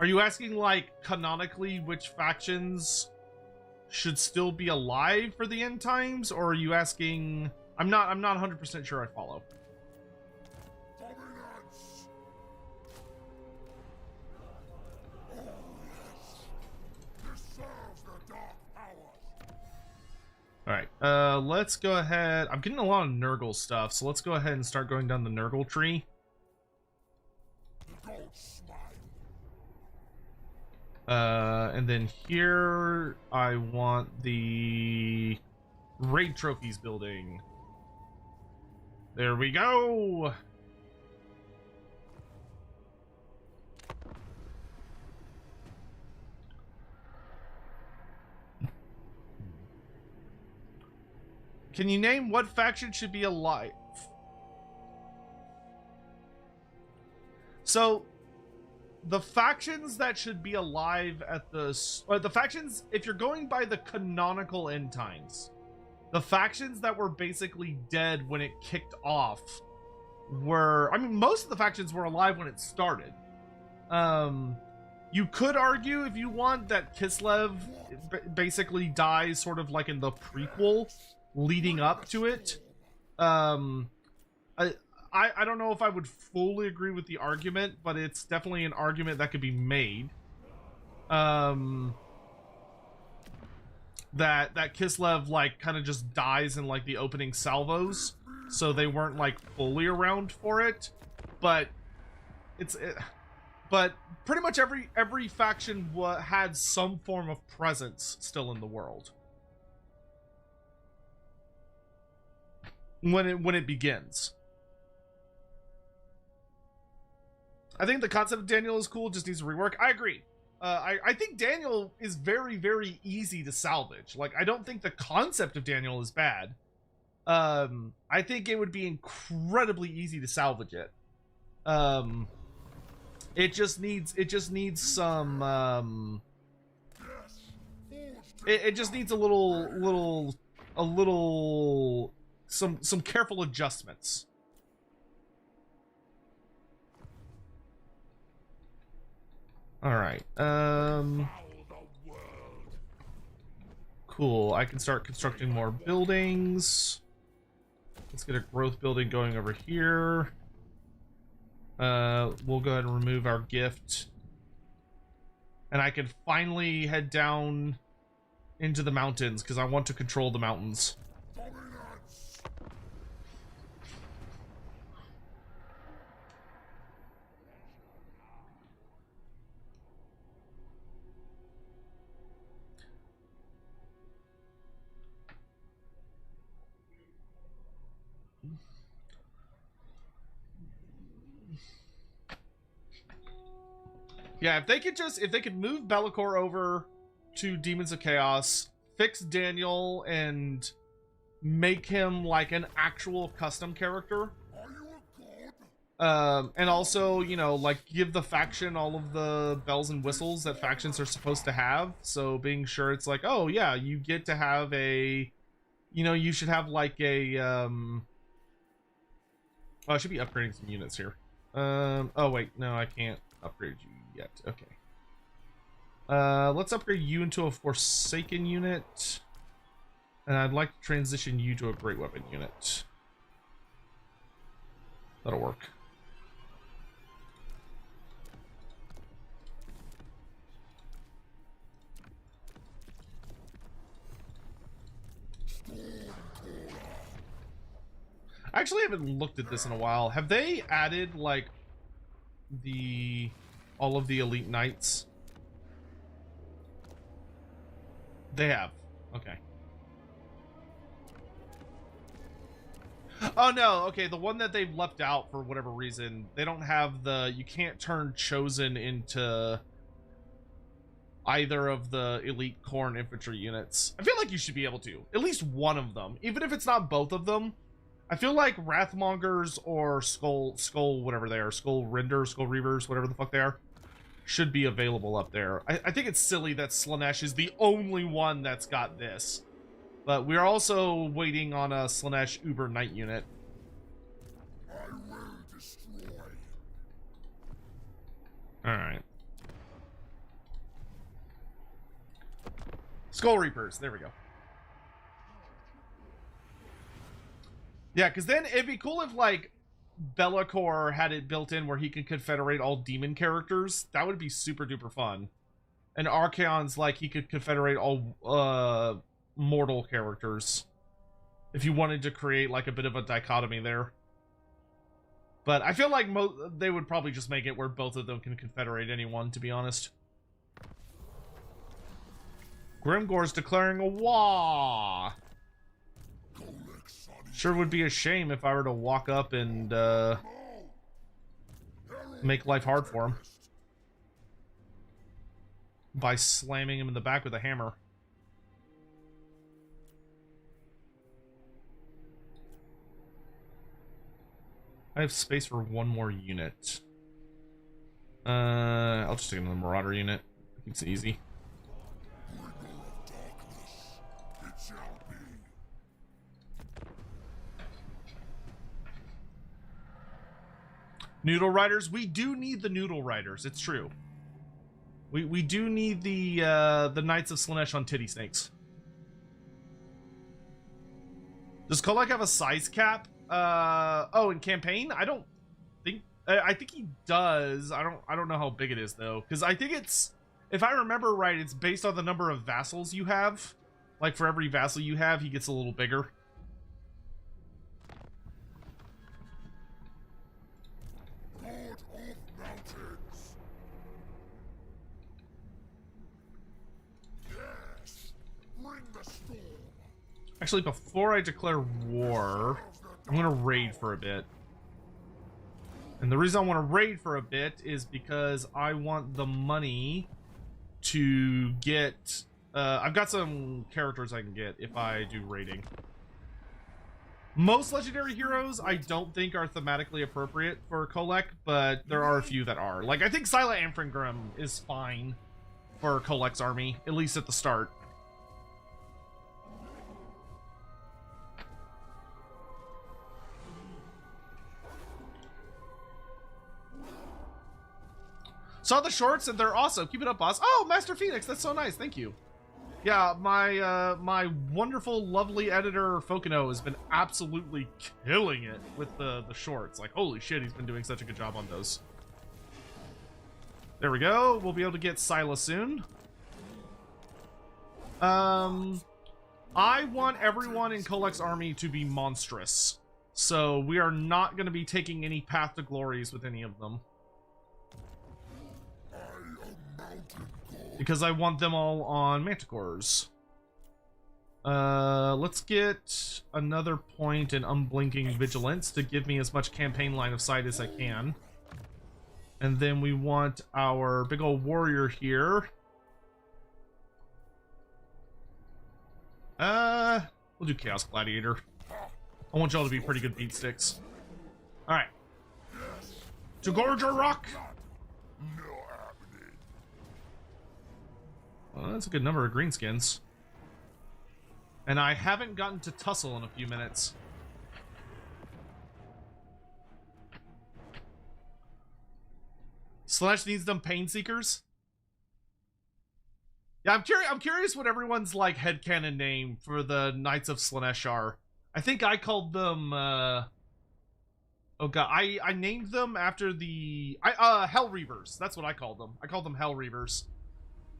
Are you asking, like, canonically which factions should still be alive for the end times? Or are you asking... I'm not 100% sure I follow. Alright, let's go ahead. I'm getting a lot of Nurgle stuff, so let's go ahead and start going down the Nurgle tree. And then here, I want the raid trophies building. There we go! Can you name what faction should be alive? So, the factions that should be alive at the factions, if you're going by the canonical end times, the factions that were basically dead when it kicked off were, I mean, most of the factions were alive when it started. You could argue, if you want, that Kislev basically dies sort of like in the prequel leading up to it. I don't know if I would fully agree with the argument, but it's definitely an argument that could be made. That Kislev like kind of just dies in like the opening salvos, so they weren't like fully around for it. But but pretty much every faction had some form of presence still in the world when it begins. I think the concept of Daniel is cool, just needs to rework. I agree. I think Daniel is very, very easy to salvage. Like, I don't think the concept of Daniel is bad. I think it would be incredibly easy to salvage it. It just needs some it just needs a little some careful adjustments. All right. Cool. I can start constructing more buildings. Let's get a growth building going over here. We'll go ahead and remove our gift. And I can finally head down into the mountains because I want to control the mountains. Yeah, if they could move Be'lakor over to Demons of Chaos, fix Daniel, and make him like an actual custom character. And also, you know, like give the faction all of the bells and whistles that factions are supposed to have. So being sure it's like, oh yeah, you get to have a, you know, you should have like a, oh, I should be upgrading some units here. Oh wait, no, I can't upgrade you yet. Okay. Let's upgrade you into a Forsaken unit. And I'd like to transition you to a Great Weapon unit. That'll work. I actually haven't looked at this in a while. Have they added like all of the elite knights? They have. Okay. Oh no, okay, the one that they've left out for whatever reason, they don't have you can't turn Chosen into either of the elite corps and infantry units. I feel like you should be able to. At least one of them. Even if it's not both of them, I feel like Wrathmongers or Skull, whatever they are, Skull Render, Skull Reavers, whatever the fuck they are, should be available up there. I think it's silly that Slaanesh is the only one that's got this. But we're also waiting on a Slaanesh Uber Knight unit. I will destroy. Alright. Skull Reapers, there we go. Yeah, because then it'd be cool if, like, Be'lakor had it built in where he could confederate all demon characters. That would be super duper fun. And Archaon's like he could confederate all mortal characters. If you wanted to create like a bit of a dichotomy there. But I feel like they would probably just make it where both of them can confederate anyone, to be honest. Grimgor's declaring a war. Sure would be a shame if I were to walk up and make life hard for him by slamming him in the back with a hammer. I have space for one more unit. I'll just take another Marauder unit. Keeps it easy. Noodle Riders, we do need the Noodle Riders. It's true. We do need the Knights of Slaanesh on titty snakes. Does Kholek have a size cap? Oh, in campaign? I don't think. I think he does. I don't know how big it is though, because I think it's, if I remember right, it's based on the number of vassals you have. Like for every vassal you have, he gets a little bigger. Actually, before I declare war, I'm going to raid for a bit. And the reason I want to raid for a bit is because I want the money to get... I've got some characters I can get if I do raiding. Most legendary heroes I don't think are thematically appropriate for Kholek, but there are a few that are. Like, I think Scylla Amphringrim is fine for Kholek's army, at least at the start. Saw the shorts and they're awesome. Keep it up, boss. Oh, Master Phoenix, that's so nice. Thank you. Yeah, my my wonderful, lovely editor Fokino has been absolutely killing it with the shorts. Like, holy shit, he's been doing such a good job on those. There we go. We'll be able to get Scylla soon. I want everyone in Kholek's army to be monstrous, so we are not going to be taking any Path to Glories with any of them. Because I want them all on Manticores. Let's get another point in Unblinking Vigilance to give me as much campaign line of sight as I can. And then we want our big old warrior here. We'll do Chaos Gladiator. I want y'all to be pretty good beat sticks. Alright. To Gorger Rock! Well, that's a good number of greenskins. And I haven't gotten to Tussle in a few minutes. Slaanesh needs them Pain Seekers? Yeah, I'm curious what everyone's, like, headcanon name for the Knights of Slaanesh are. I think I called them, oh god, I named them after the... Hell Reavers. That's what I called them. I called them Hell Reavers.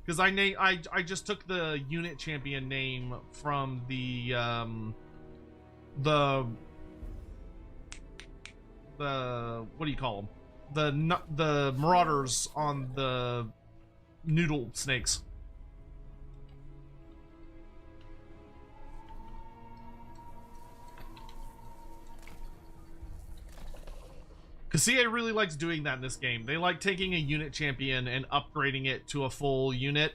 Because I just took the unit champion name from the what do you call them? The Marauders on the Noodle Snakes. Because CA really likes doing that in this game. They like taking a unit champion and upgrading it to a full unit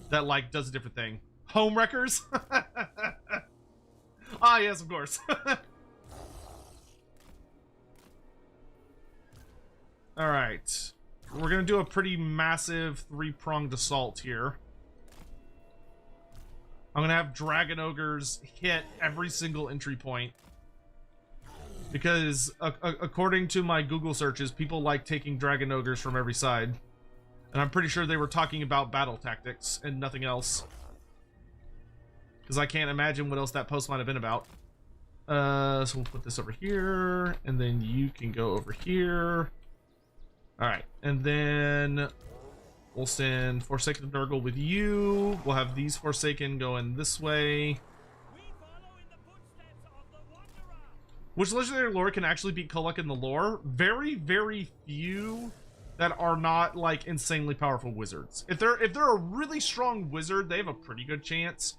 that, like, does a different thing. Home Wreckers? Ah, yes, of course. All right. We're going to do a pretty massive three-pronged assault here. I'm going to have Dragon Ogres hit every single entry point. Because according to my Google searches, people like taking Dragon Ogres from every side. And I'm pretty sure they were talking about battle tactics and nothing else. Because I can't imagine what else that post might have been about. So we'll put this over here, and then you can go over here. Alright, and then we'll send Forsaken Nurgle with you. We'll have these Forsaken going this way. Which legendary lore can actually beat Kholek in the lore? Very, very few that are not like insanely powerful wizards. If they're a really strong wizard, they have a pretty good chance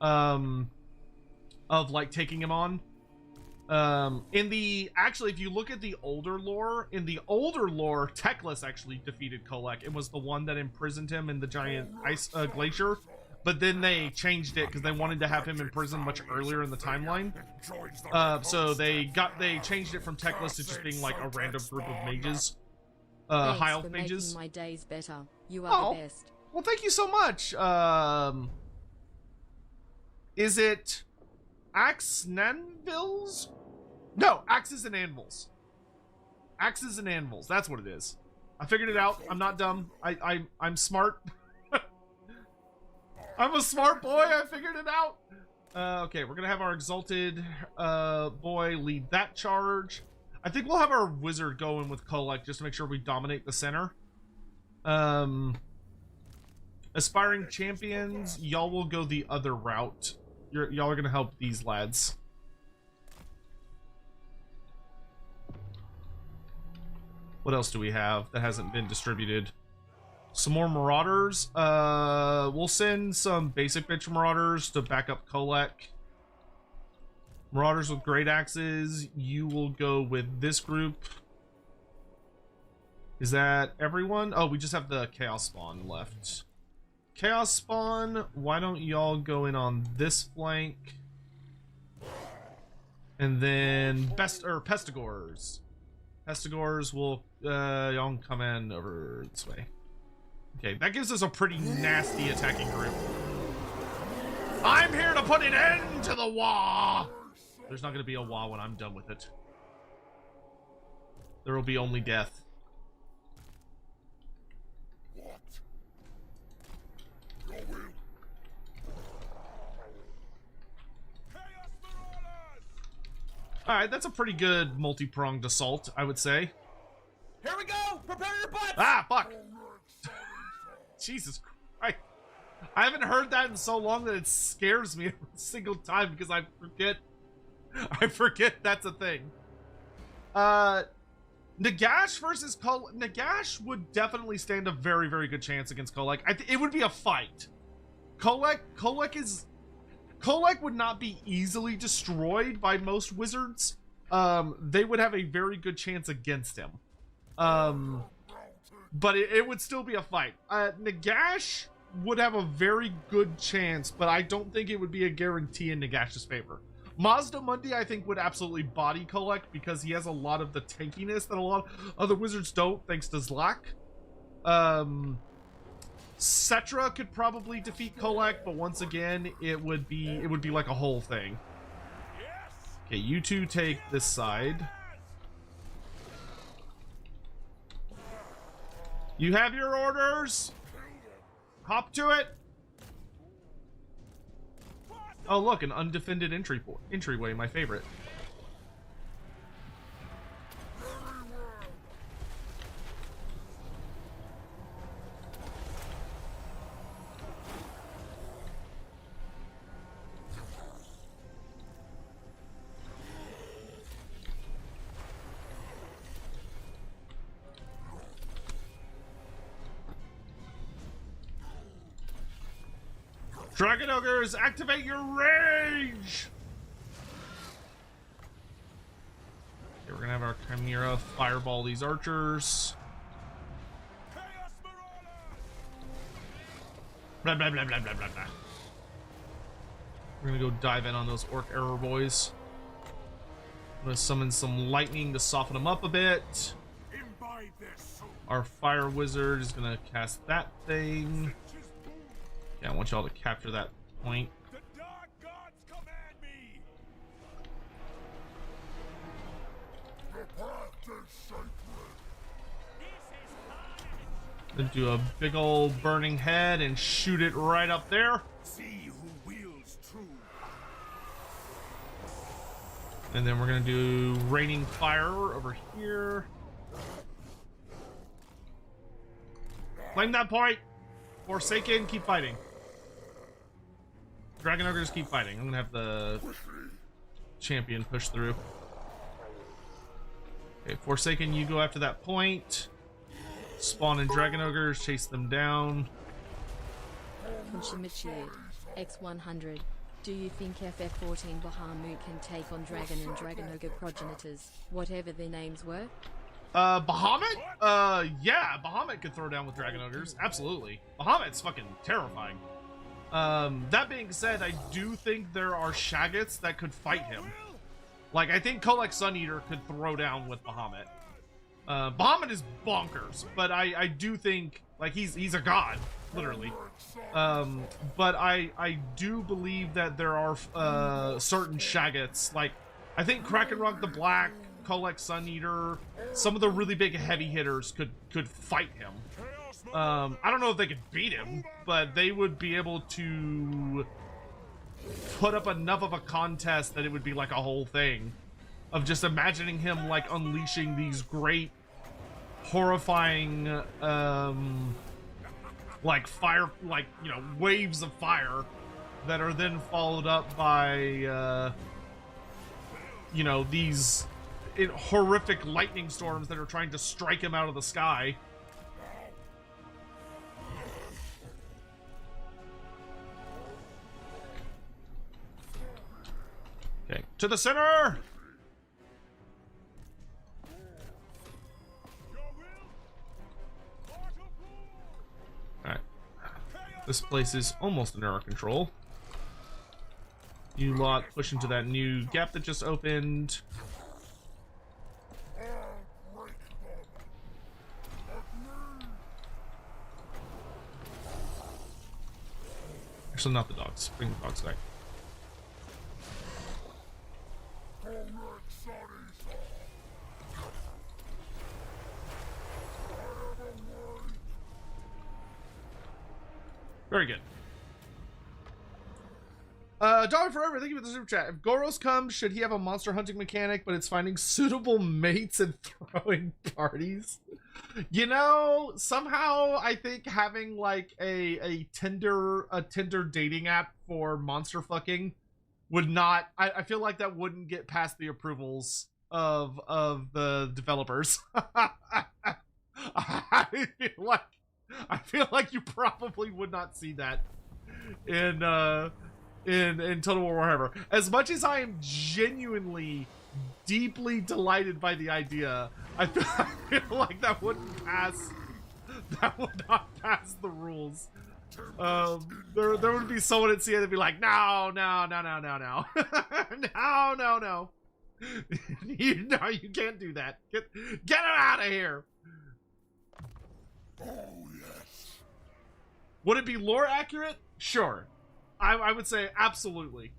of like taking him on. Actually, if you look at the older lore, in the older lore, Teclis actually defeated Kholek and was the one that imprisoned him in the giant ice glacier. But then they changed it because they wanted to have him imprisoned much earlier in the timeline. So they changed it from Teclis to just being like a random group of mages, high elf mages. My days better. You are the best. Well, thank you so much. Is it Axe Nanvils? No, Axes and Anvils. Axes and Anvils. That's what it is. I figured it out. I'm not dumb. I'm smart. I'm a smart boy. I figured it out. Okay, we're gonna have our exalted boy lead that charge. I think we'll have our wizard go in with Kholek just to make sure we dominate the center. Aspiring champions, y'all will go the other route. Y'all are gonna help these lads. What else do we have that hasn't been distributed? Some more marauders. We'll send some basic bitch marauders to back up Kholek. Marauders with great axes. You will go with this group. Is that everyone? Oh, we just have the Chaos Spawn left. Chaos Spawn, why don't y'all go in on this flank? And then Pestigors. Pestigors will y'all can come in over this way. Okay, that gives us a pretty nasty attacking group. I'm here to put an end to the Wa! There's not gonna be a Wa when I'm done with it. There will be only death. Alright, that's a pretty good multi-pronged assault, I would say. Here we go! Prepare your butts! Ah, fuck! Jesus Christ. I haven't heard that in so long that it scares me every single time because I forget that's a thing. Nagash versus Kholek. Nagash would definitely stand a very, very good chance against Kholek. It would be a fight. Kholek would not be easily destroyed by most wizards. They would have a very good chance against him. But it would still be a fight. Nagash would have a very good chance, but I don't think it would be a guarantee in Nagash's favor. Mazda Mundi, I think, would absolutely body Kholek because he has a lot of the tankiness that a lot of other wizards don't, thanks to Zlak. Cetra could probably defeat Kholek, but once again, it would be like a whole thing. Okay, you two take this side. You have your orders. Hop to it. Oh, look, an undefended entryway, my favorite. Dragon Ogres, activate your rage! Okay, we're gonna have our Chimera fireball these archers. Blah, blah, blah, blah, blah, blah, blah. We're gonna go dive in on those orc arrow boys. I'm gonna summon some lightning to soften them up a bit. Imbibe Our fire wizard is gonna cast that thing. Yeah, I want y'all to capture that point. The dark gods command me. The path is sacred. Then do a big old burning head and shoot it right up there. See who wields true. And then we're gonna do raining fire over here. Claim that point. Forsaken, keep fighting. Dragon Ogres, keep fighting. I'm gonna have the champion push through. Okay, Forsaken, you go after that point. Spawn in Dragon Ogres, chase them down. Kunshimichi, X100. Do you think FF14 Bahamut can take on Dragon and Dragon Ogre progenitors, whatever their names were? Bahamut? Yeah, Bahamut could throw down with Dragon Ogres. Absolutely. Bahamut's fucking terrifying. That being said, I do think there are Shaggots that could fight him. Like, I think Kholek Sun Eater could throw down with Bahamut. Bahamut is bonkers, but I do think, like, he's a god, literally. But I do believe that there are, certain Shaggots, like, I think Krakenrock the Black, Kholek Sun Eater, some of the really big heavy hitters could fight him. I don't know if they could beat him, but they would be able to put up enough of a contest that it would be like a whole thing of just imagining him like unleashing these great, horrifying, like fire, like, you know, waves of fire that are then followed up by, you know, these horrific lightning storms that are trying to strike him out of the sky. Okay, to the center! Alright. This place is almost under our control. You lot push into that new gap that just opened. Actually, not the dogs. Bring the dogs back. Very good. Dog Forever, thank you for the super chat. If Goros comes, should he have a monster hunting mechanic, but it's finding suitable mates and throwing parties? You know, somehow I think having like a Tinder dating app for monster fucking would not, I feel like that wouldn't get past the approvals of the developers. I feel like you probably would not see that in Total War Warhammer. As much as I am genuinely deeply delighted by the idea, I feel like that wouldn't pass. That would not pass the rules. There would be someone at CA that'd be like, no, no, no, no, no, no, no, no, no. No, you can't do that. Get him out of here. Oh, yes. Would it be lore accurate? Sure. I would say absolutely.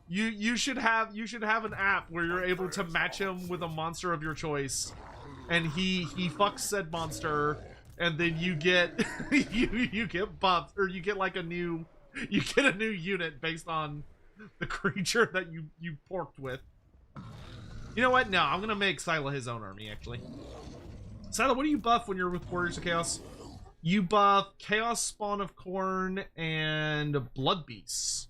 You should have an app where you're able to match him with a monster of your choice, and he fucks said monster, and then you get you get buffed, or you get like a new unit based on the creature that you porked with. You know what? No, I'm gonna make Scylla his own army actually. Scylla, what do you buff when you're with Warriors of Chaos? You buff Chaos Spawn of Corn and Blood Beasts.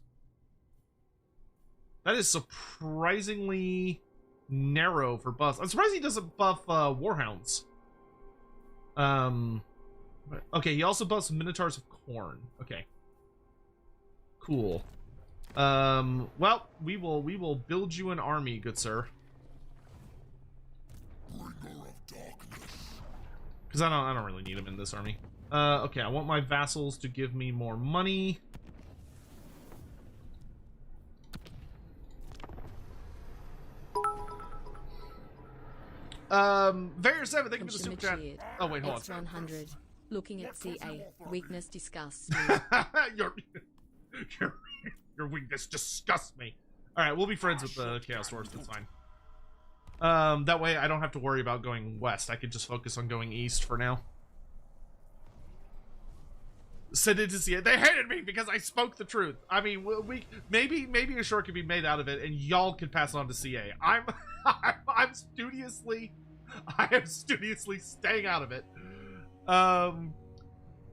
That is surprisingly narrow for buffs. I'm surprised he doesn't buff Warhounds. Okay, he also buffs Minotaurs of Corn. Okay. Cool. Well, we will build you an army, good sir. Because I don't really need him in this army. Okay, I want my vassals to give me more money. Vayer7, thank you for the super chat. Oh wait, hold on. X100. Looking at CA. Weakness disgusts me. your, your weakness disgusts me. Alright, we'll be friends with the Chaos Dwarves, that's fine. That way I don't have to worry about going west. I could just focus on going east for now. Send it to CA. They hated me because I spoke the truth. I mean, maybe a short could be made out of it, and y'all could pass it on to CA. I am studiously staying out of it.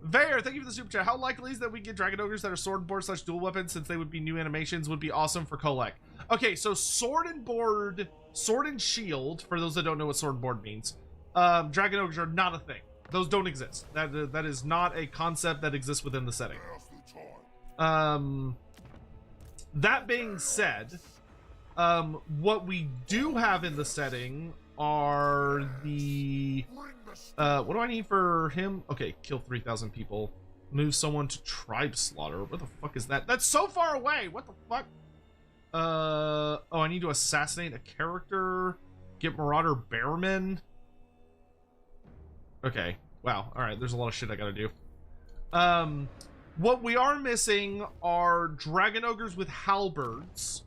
Vayer, thank you for the super chat. How likely is that we get Dragon Ogres that are sword and board / dual weapons, since they would be new animations, would be awesome for Kholek? Okay, so sword and board, sword and shield, for those that don't know what sword and board means, Dragon Ogres are not a thing. Those don't exist. That is not a concept that exists within the setting. That being said, what we do have in the setting are the what do I need for him? Okay, kill 3,000 people, move someone to tribe slaughter. What the fuck is that? That's so far away. What the fuck? Oh, I need to assassinate a character, get Marauder Bearman. Okay, wow, all right, there's a lot of shit I gotta do. What we are missing are Dragon Ogres with halberds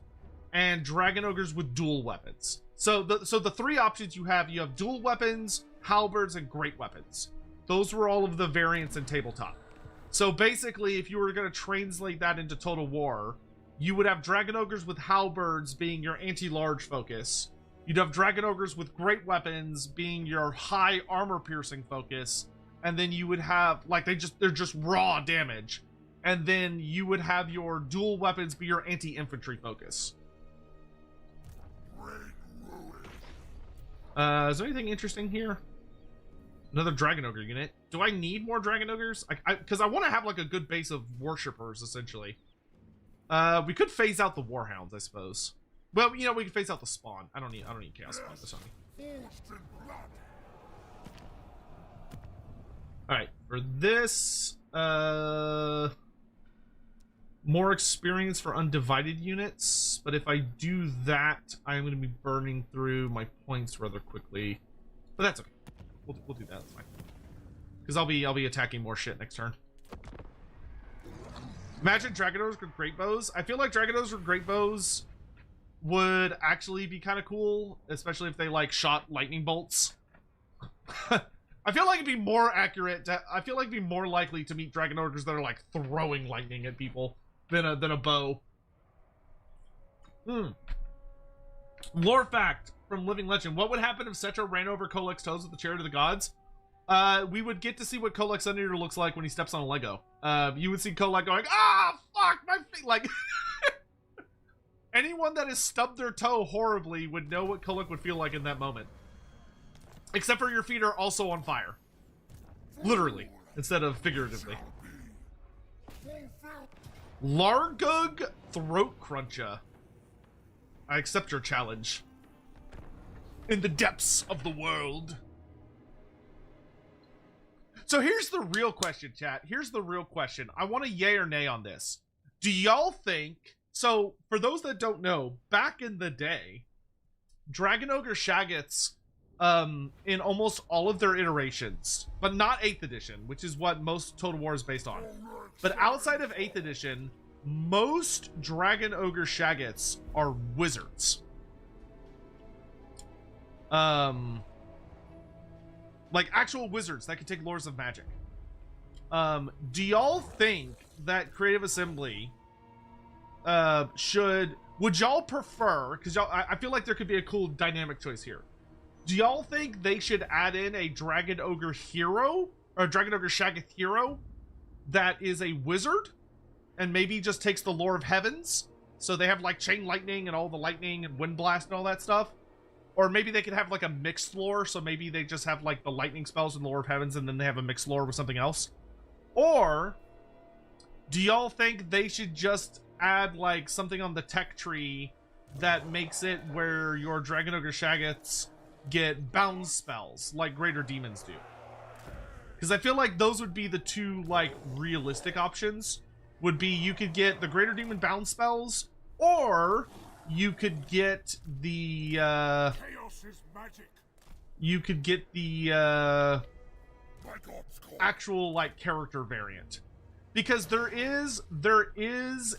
and Dragon Ogres with dual weapons. So the three options you have dual weapons, halberds, and great weapons. Those were all of the variants in tabletop. So basically, if you were going to translate that into Total War, you would have Dragon Ogres with halberds being your anti-large focus. You'd have Dragon Ogres with great weapons being your high armor piercing focus, and then you would have, like, they're just raw damage. And then you would have your dual weapons be your anti-infantry focus. Is there anything interesting here? Another Dragon Ogre unit. Do I need more Dragon Ogres? Because I want to have like a good base of worshippers, essentially. We could phase out the Warhounds, I suppose. Well, you know, we could phase out the spawn. I don't need Chaos Spawn this on me. Alright, for this, more experience for undivided units, but if I do that, I'm going to be burning through my points rather quickly. But that's okay. We'll do that. That's fine. Because I'll be attacking more shit next turn. Imagine Dragon Ogres with great bows. I feel like Dragon Ogres with great bows would actually be kind of cool, especially if they like shot lightning bolts. I feel like it'd be more accurate. I feel like it'd be more likely to meet Dragon Ogres that are like throwing lightning at people than a bow. Lore fact from Living Legend: what would happen if Setro ran over Kholek's toes with the Chariot of the Gods? We would get to see what Kholek's Sun Eater looks like when he steps on a Lego. You would see Kholek going, "Ah, fuck my feet!" Like anyone that has stubbed their toe horribly would know what Kholek would feel like in that moment. Except for your feet are also on fire, literally instead of figuratively. Largug Throat Cruncher. I accept your challenge. In the depths of the world. So here's the real question, chat. Here's the real question. I want a yay or nay on this. Do y'all think... So, for those that don't know, back in the day, Dragon Ogre Shaggots, in almost all of their iterations, but not 8th edition, which is what most Total War is based on. But outside of 8th edition, most Dragon Ogre Shaggots are wizards. Like actual wizards that can take lores of magic. Do y'all think that Creative Assembly would y'all prefer, because y'all, I feel like there could be a cool dynamic choice here. Do y'all think they should add in a Dragon Ogre hero, or a Dragon Ogre Shaggoth hero that is a wizard and maybe just takes the lore of heavens? So they have like chain lightning and all the lightning and wind blast and all that stuff. Or maybe they could have like a mixed lore, so maybe they just have like the lightning spells and the lore of heavens and then they have a mixed lore with something else. Or do y'all think they should just add like something on the tech tree that makes it where your Dragon Ogre Shaggoths get bound spells like greater demons do? Because I feel like those would be the two like realistic options. Would be you could get the greater demon bound spells, or you could get the Chaos is magic. you could get the By God's call. actual like character variant, because there is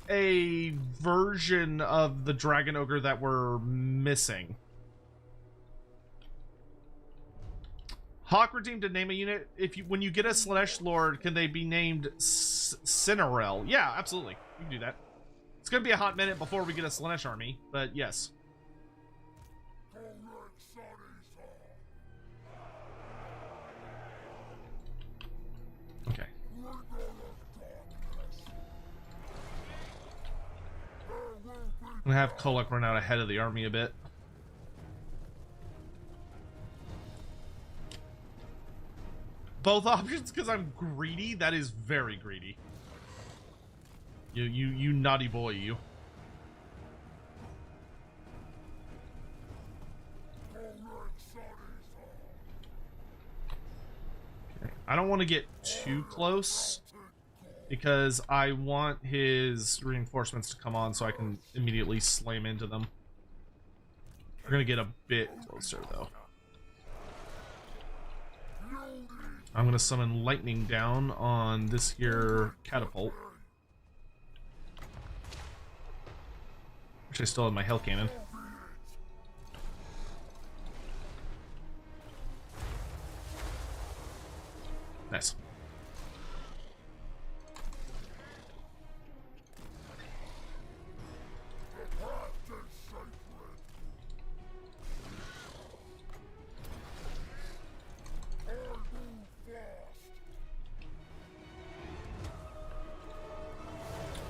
a version of the Dragon Ogre that we're missing. Hawk redeemed to name a unit. When you get a Slanesh Lord, can they be named Cinerel? Yeah, absolutely. You can do that. It's gonna be a hot minute before we get a Slanesh army, but yes. Okay. I'm gonna have Kholek run out ahead of the army a bit. Both options because I'm greedy. That is very greedy. You naughty boy, you. Okay. I don't want to get too close because I want his reinforcements to come on so I can immediately slam into them. We're gonna get a bit closer though. I'm gonna summon lightning down on this here catapult. Which I still have my hell cannon. Nice.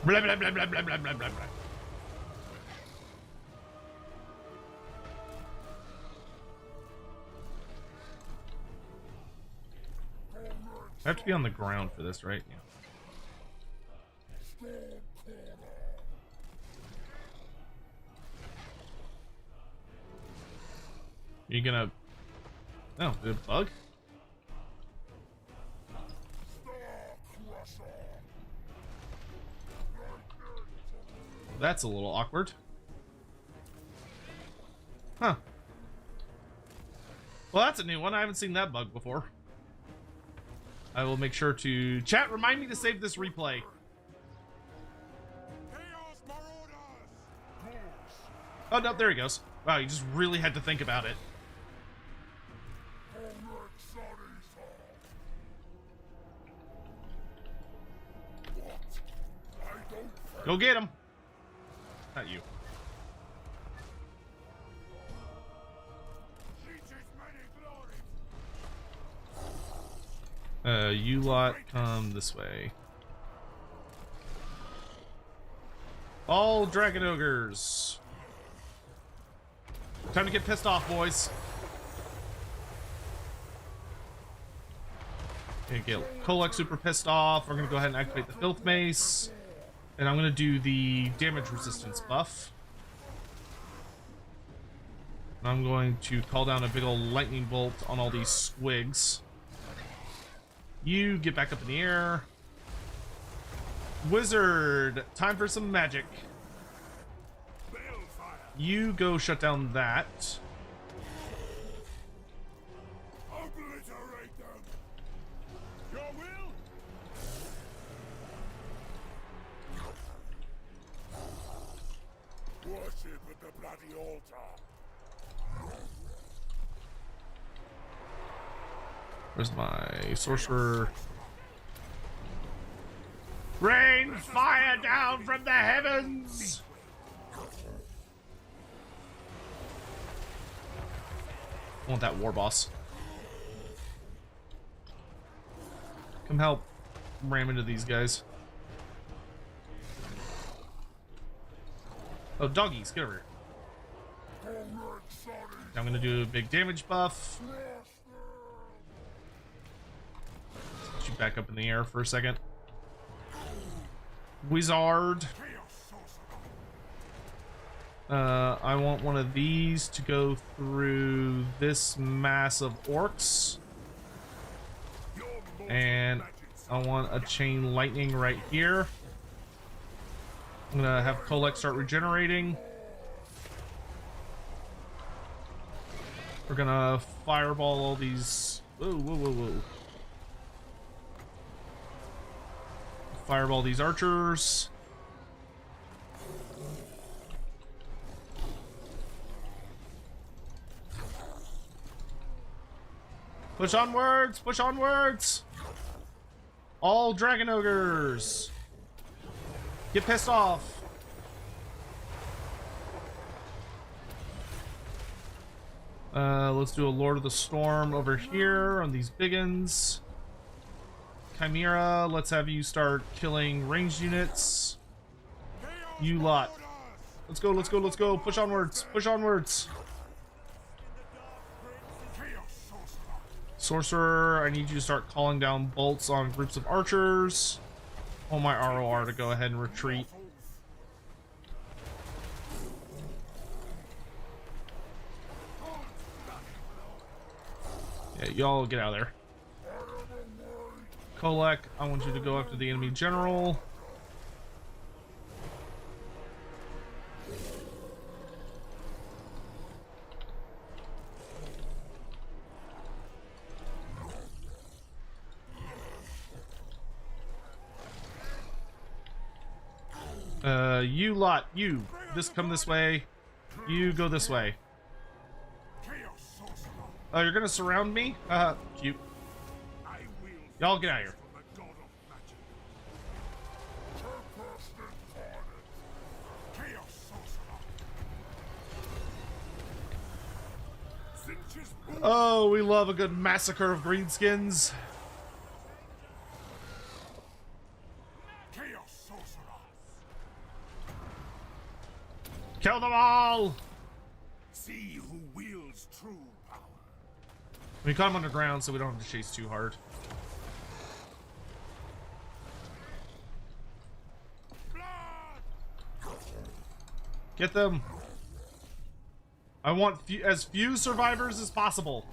Blah blah blah blah blah blah blah blah. I have to be on the ground for this, right? Yeah. You gonna... Oh, did it bug? That's a little awkward. Huh. Well, that's a new one. I haven't seen that bug before. I will make sure to... Chat, remind me to save this replay. Oh, no, there he goes. Wow, you just really had to think about it. Go get him. Not you. You lot come this way. All dragon ogres. Time to get pissed off, boys. Okay, get Kholek super pissed off. We're gonna go ahead and activate the Filth Mace. And I'm gonna do the damage resistance buff. And I'm going to call down a big old lightning bolt on all these squigs. You get back up in the air. Wizard, time for some magic. You go shut down that. Obliterate them. Your will? Worship at the bloody altar. Where's my sorcerer? Rain fire down from the heavens! I want that war boss. Come help ram into these guys. Oh, doggies, get over here. I'm gonna do a big damage buff. Put you back up in the air for a second. Wizard. I want one of these to go through this mass of orcs. And I want a chain lightning right here. I'm gonna have Kholek start regenerating. We're gonna fireball all these. Whoa, whoa, whoa, whoa. Fireball these archers. Push onwards! Push onwards! All dragon ogres! Get pissed off! Let's do a Lord of the Storm over here on these biggins. Chimera, let's have you start killing ranged units. You lot. Let's go, let's go, let's go. Push onwards, push onwards. Sorcerer, I need you to start calling down bolts on groups of archers. I want my ROR to go ahead and retreat. Yeah, y'all get out of there. Kholek, I want you to go after the enemy general. You lot, you. Come this way. You go this way. Oh, you're gonna surround me? Cute. Y'all get out of here. Oh, we love a good massacre of greenskins. Kill them all! See who wields true power. We caught them underground, so we don't have to chase too hard. Get them! I want as few survivors as possible.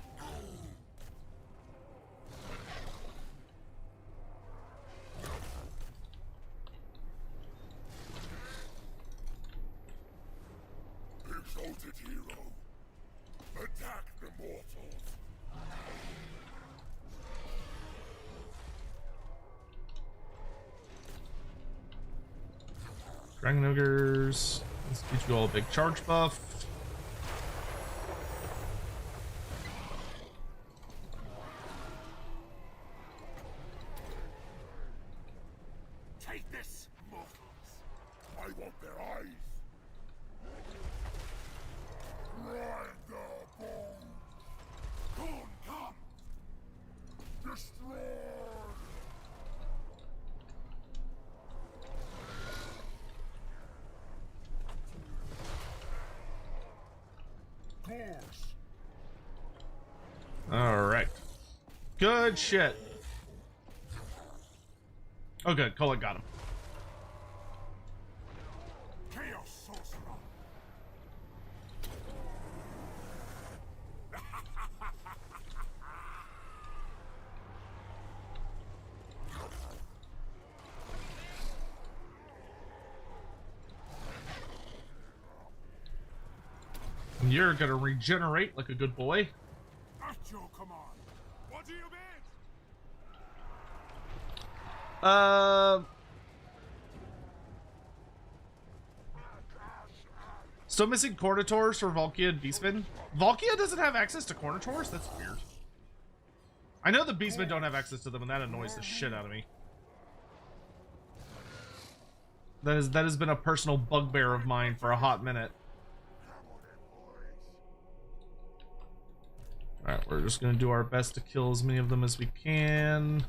Exalted hero, attack the mortals. Dragon ogres. Let's get you all a big charge buff. Take this, mortals. I want their eyes. Grind their bones. Come. Destroy. Course. All right. Good shit. Oh, good. Kholek got him. Chaos sorcerer. You're gonna regenerate like a good boy. At your command. What do you bid? Still missing Cornitors for Valkia and Beastmen. Valkia doesn't have access to Cornitors? That's weird. I know the Beastmen don't have access to them, and that annoys the shit out of me. That has been a personal bugbear of mine for a hot minute. Alright, we're just gonna do our best to kill as many of them as we can.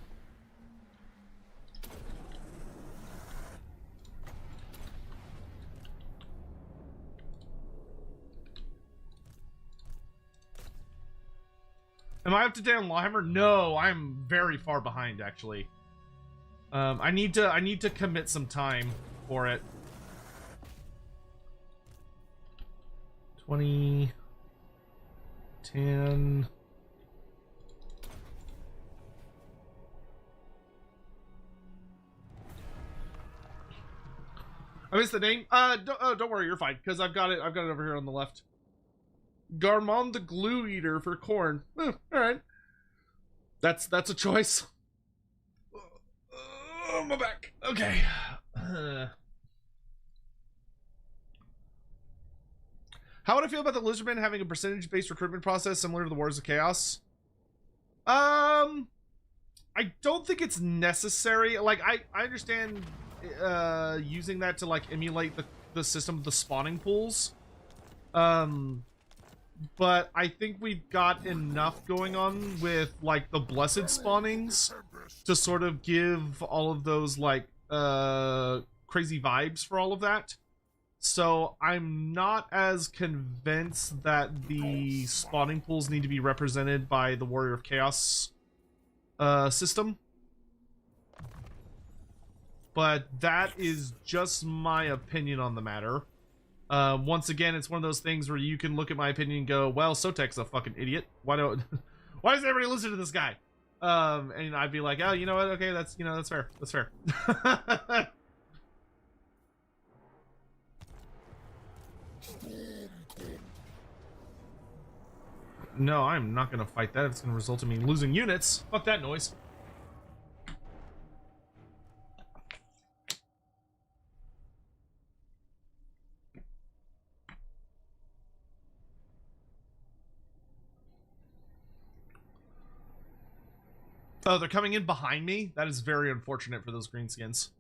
Am I up to date on Lorhammer? No, I'm very far behind actually. I need to commit some time for it. 20 10 I missed the name. Don't worry, you're fine because I've got it over here on the left. Garmon the Glue Eater for corn. All right. That's a choice. Oh, my back. Okay. How would I feel about the Lizardmen having a percentage-based recruitment process similar to the Wars of Chaos? I don't think it's necessary. Like, I understand using that to, like, emulate the system of the spawning pools. But I think we've got enough going on with, like, the blessed spawnings to sort of give all of those, like, crazy vibes for all of that. So I'm not as convinced that the spawning pools need to be represented by the Warrior of Chaos system. But that is just my opinion on the matter. Once again, it's one of those things where you can look at my opinion and go, well, Sotek's a fucking idiot. Why does everybody listen to this guy? And I'd be like, oh, you know what? Okay, that's fair. That's fair. No, I'm not going to fight that if it's going to result in me losing units. Fuck that noise. Oh, they're coming in behind me? That is very unfortunate for those greenskins.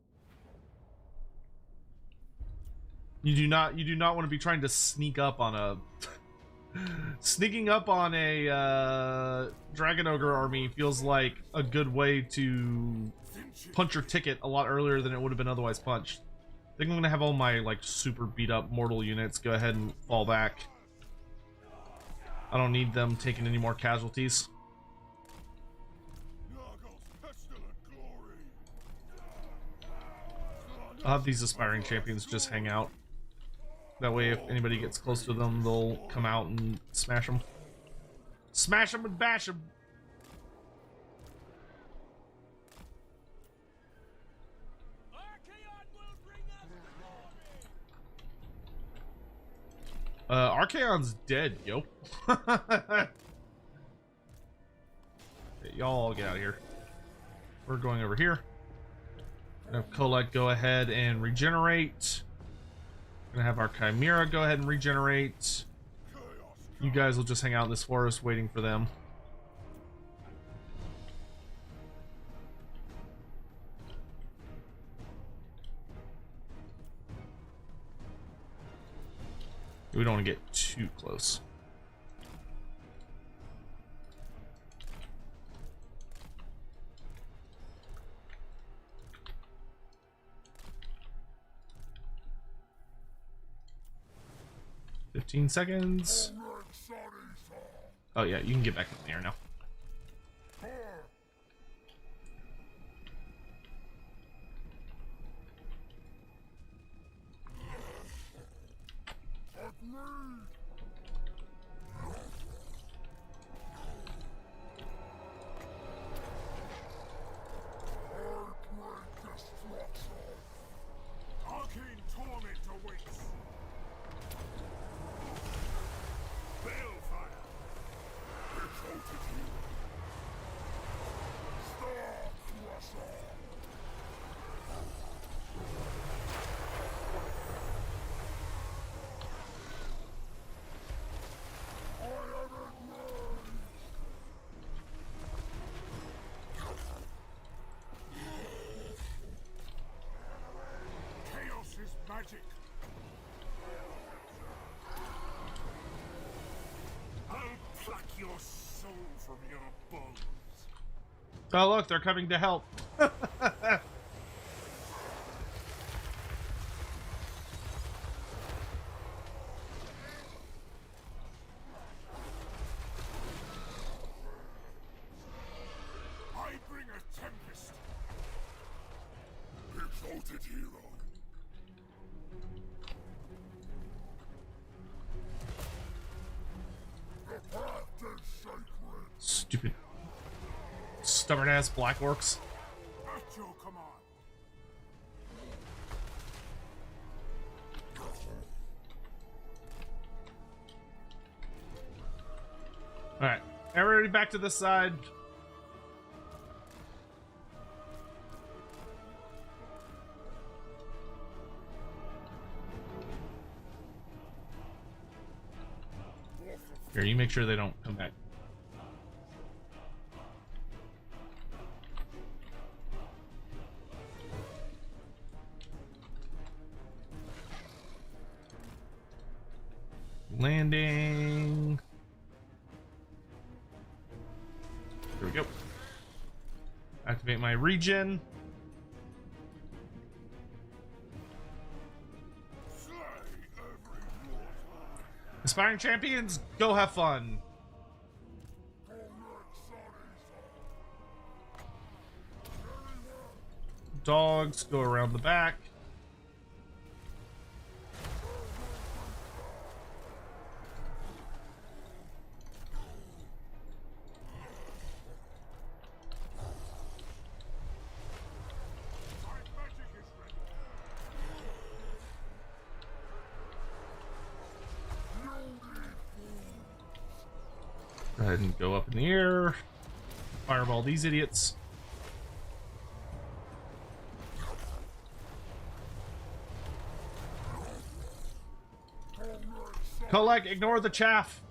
You do not want to be trying to sneak up on a... Sneaking up on a Dragon Ogre army feels like a good way to punch your ticket a lot earlier than it would have been otherwise punched. I think I'm going to have all my, like, super beat up mortal units go ahead and fall back. I don't need them taking any more casualties. I'll have these aspiring champions just hang out. That way, if anybody gets close to them, they'll come out and smash them. Smash them and bash them! Archaon's dead, yo. Y'all all get out of here. We're going over here. Have Kholek go ahead and regenerate. Gonna have our Chimera go ahead and regenerate. You guys will just hang out in this forest waiting for them. We don't want to get too close. $15 seconds. Oh yeah, you can get back in the air now. Magic. I'll pluck your soul from your bones. Oh look, they're coming to help. I bring a tempest. Exalted hero. Stupid, stubborn ass black orcs. At your command. Alright, everybody back to this side. Here, you make sure they don't come back. Landing. Here we go. Activate my regen. Aspiring champions, go have fun. Dogs, go around the back. Go ahead and go up in the air. Fireball these idiots. Kholek, ignore the chaff.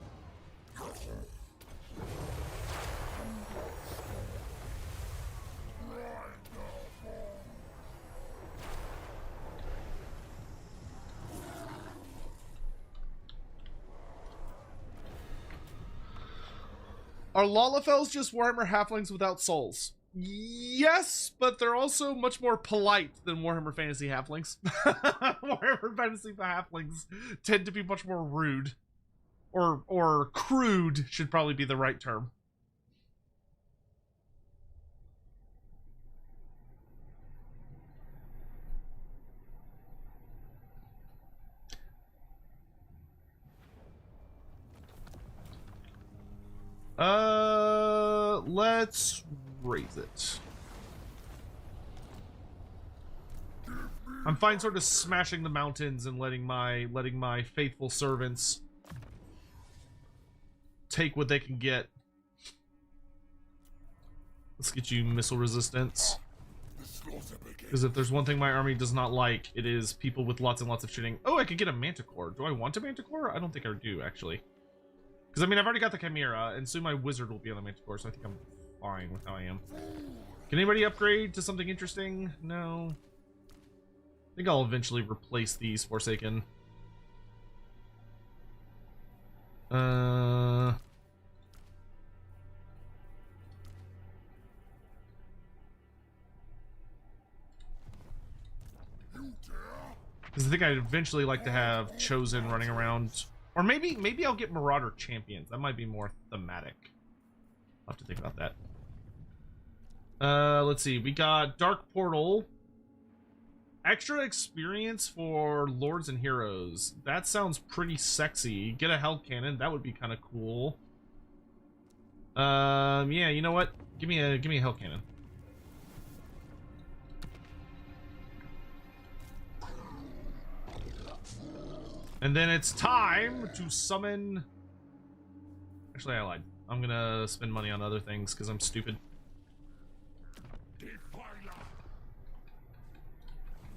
Are Lalafels just Warhammer halflings without souls? Yes, but they're also much more polite than Warhammer Fantasy halflings. Warhammer Fantasy halflings tend to be much more rude. Or crude should probably be the right term. Let's raise it. I'm fine sort of smashing the mountains and letting my faithful servants take what they can get. Let's get you missile resistance. Because if there's one thing my army does not like, it is people with lots and lots of shooting. Oh, I could get a manticore. Do I want a manticore? I don't think I do, actually. Because, I mean, I've already got the Chimera, and soon my wizard will be on the manticore, so I think I'm fine with how I am. Can anybody upgrade to something interesting? No. I think I'll eventually replace these Forsaken. Because I think I'd eventually like to have Chosen running around. Or maybe I'll get Marauder Champions. That might be more thematic. I'll have to think about that. Let's see. We got Dark Portal. Extra experience for Lords and Heroes. That sounds pretty sexy. Get a Hell Cannon. That would be kind of cool. Yeah, you know what? Give me a Hell Cannon. And then it's time to summon... Actually, I lied. I'm gonna spend money on other things because I'm stupid.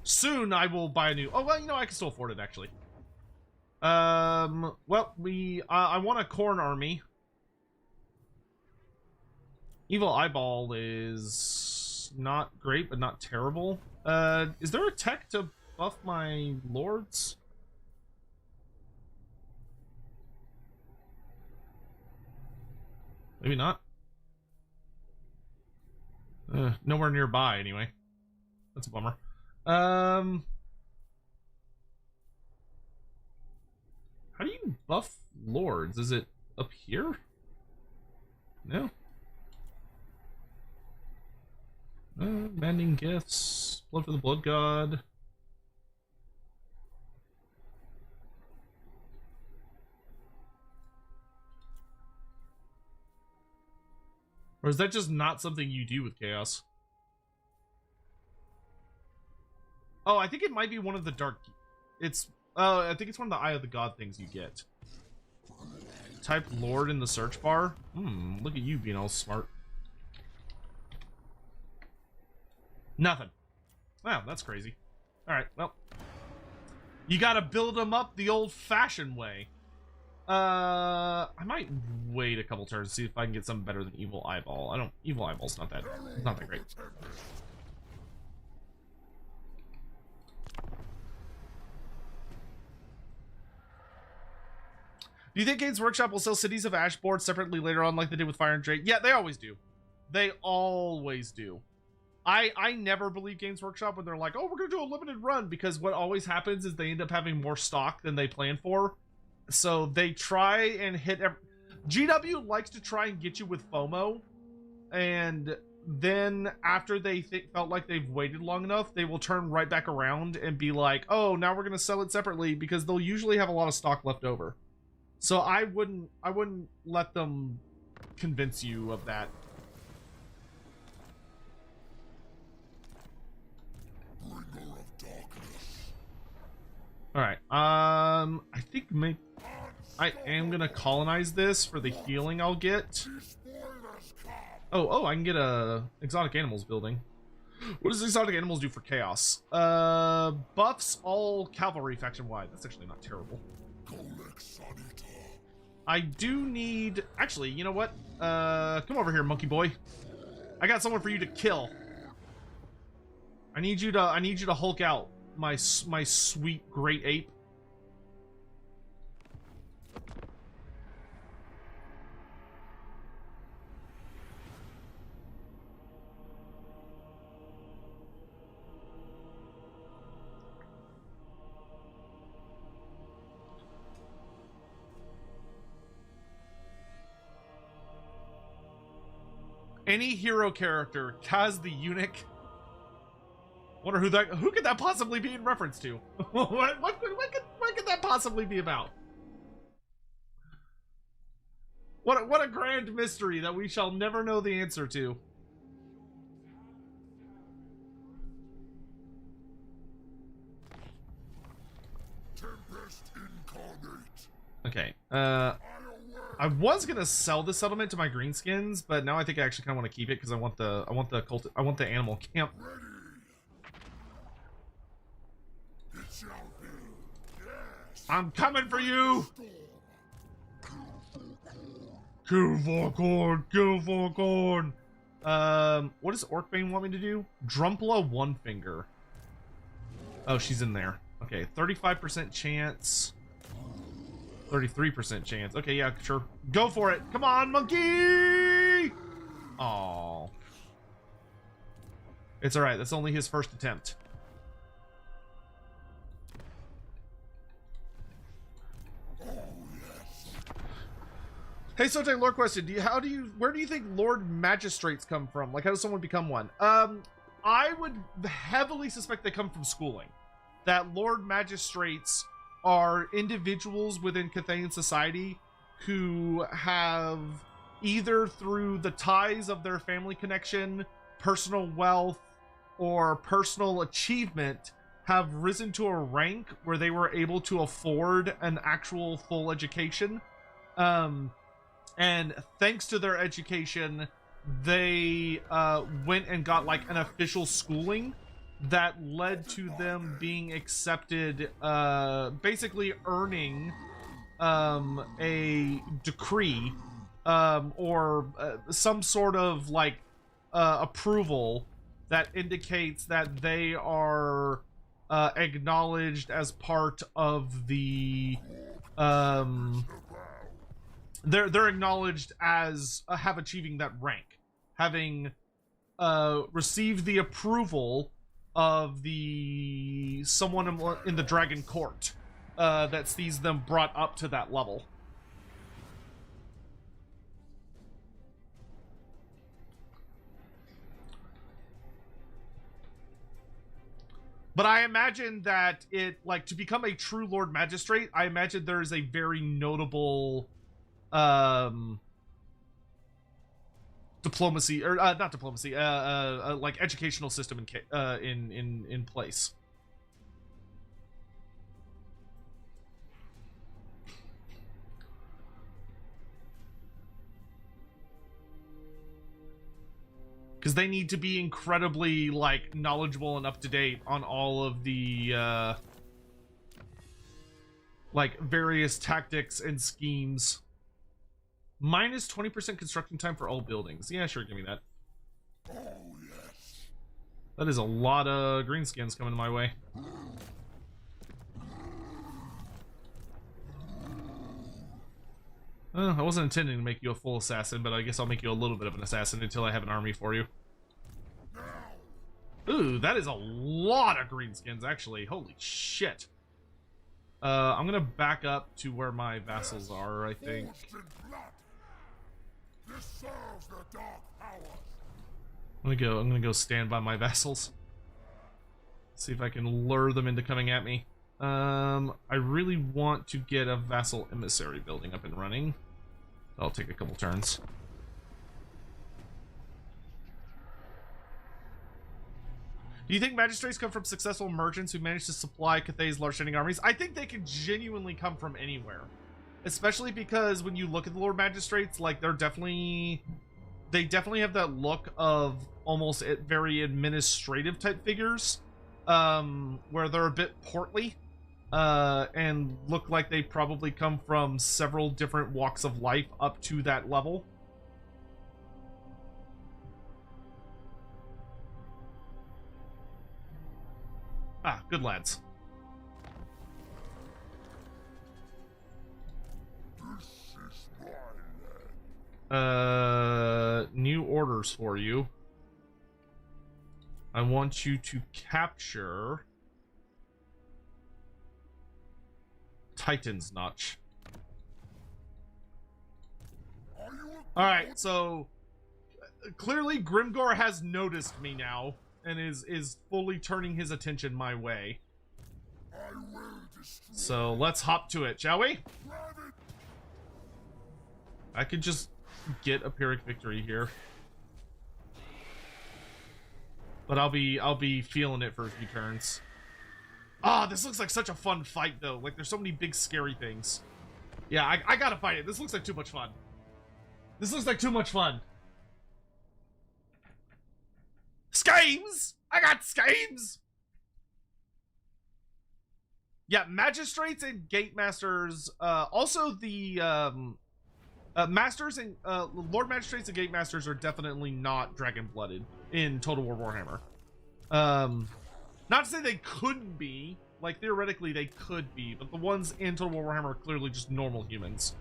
Soon I will buy a new... Oh, well, you know, I can still afford it, actually. Well, I want a Corn Army. Evil Eyeball is not great, but not terrible. Is there a tech to buff my Lords? Maybe not. Nowhere nearby, anyway. That's a bummer. How do you buff Lords? Is it up here? No. Mending Gifts. Blood for the Blood God. Or is that just not something you do with Chaos? Oh, I think it might be one of the dark... It's... I think it's one of the Eye of the God things you get. Type Lord in the search bar. Look at you being all smart. Nothing. Wow, that's crazy. Alright, well. You gotta build them up the old-fashioned way. I might wait a couple turns to see if I can get something better than Evil Eyeball. Evil Eyeball's not that great. Do you think Games Workshop will sell Cities of Ash boards separately later on like they did with Fire and Drake? Yeah, they always do. They always do. I never believe Games Workshop when they're like, oh, we're going to do a limited run, because what always happens is they end up having more stock than they plan for. So they try and hit... GW likes to try and get you with FOMO, and then after they felt like they've waited long enough, they will turn right back around and be like, oh, now we're going to sell it separately, because they'll usually have a lot of stock left over. So I wouldn't let them convince you of that. All right. I think I am gonna colonize this for the healing I'll get. Oh, I can get a exotic animals building. What does exotic animals do for chaos? Buffs all cavalry faction wide. That's actually not terrible. I do need... Actually, you know what? Come over here, monkey boy. I got someone for you to kill. I need you to Hulk out, my sweet great ape. Any hero character, Kaz the Eunuch. Wonder who could that possibly be in reference to? what could that possibly be about? What a grand mystery that we shall never know the answer to. Okay. I was gonna sell the settlement to my greenskins, but now I think I actually kind of want to keep it because I want the animal camp. I'm coming for you! Kill Vorkorn! Kill Vorkorn! What does Orcbane want me to do? Drumpla One Finger. Oh, she's in there. Okay, 35% chance. 33% chance. Okay, yeah, sure. Go for it! Come on, monkey! Aww. It's alright, that's only his first attempt. Hey, Sotek, lore question. Where do you think Lord Magistrates come from? Like, how does someone become one? I would heavily suspect they come from schooling. That Lord Magistrates are individuals within Cathayan society who have, either through the ties of their family connection, personal wealth, or personal achievement, have risen to a rank where they were able to afford an actual full education. And thanks to their education, they went and got like an official schooling that led to them being accepted, basically earning a decree or some sort of like approval that indicates that they are acknowledged as part of the they're acknowledged as have achieving that rank, having received the approval of someone in the Dragon Court that sees them brought up to that level. But I imagine that to become a true Lord Magistrate, I imagine there is a very notable diplomacy, or not diplomacy, like educational system in place. because they need to be incredibly like knowledgeable and up to date on all of the like various tactics and schemes. Minus 20% construction time for all buildings. Yeah, sure, give me that. Oh, yes. That is a lot of greenskins coming my way. I wasn't intending to make you a full assassin, but I guess I'll make you a little bit of an assassin until I have an army for you. Ooh, that is a lot of greenskins, actually. Holy shit. I'm gonna back up to where my vassals are, I think. This serves the dark powers. I'm gonna go stand by my vassals. See if I can lure them into coming at me. I really want to get a vassal emissary building up and running. I'll take a couple turns. Do you think magistrates come from successful merchants who manage to supply Cathay's large standing armies? I think they could genuinely come from anywhere. Especially because when you look at the Lord Magistrates, like they definitely have that look of almost very administrative type figures. Where they're a bit portly. And look like they probably come from several different walks of life up to that level. Ah, good lads. This is my land. New orders for you. I want you to capture Titan's Notch. Alright, so clearly Grimgor has noticed me now and is fully turning his attention my way. So let's hop to it, shall we? I could just get a Pyrrhic victory here. But I'll be feeling it for a few turns. Ah, this looks like such a fun fight, though. Like, there's so many big, scary things. Yeah, I gotta fight it. This looks like too much fun. This looks like too much fun. Schemes! I got schemes! Yeah, magistrates and gate masters. Also, the masters and Lord Magistrates and Gate Masters are definitely not dragon-blooded in Total War Warhammer. Not to say they couldn't be, like theoretically they could be, but the ones in Total War Warhammer are clearly just normal humans.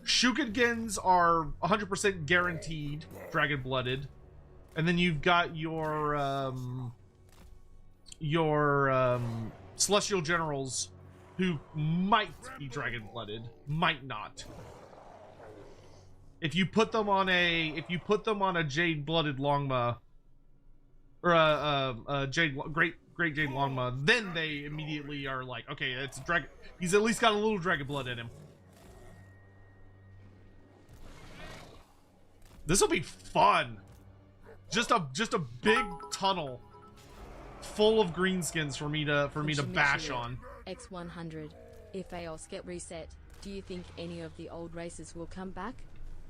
Shukadgens are 100% guaranteed dragon-blooded, and then you've got your Celestial Generals who might be dragon-blooded, might not. If you put them on a Jade-blooded Longma, or a Great Jade Longma, then they immediately are like, okay, it's a dragon. He's at least got a little dragon blood in him. This will be fun. Just a big tunnel full of greenskins for me to bash on. X100. If Aos get reset, do you think any of the old races will come back?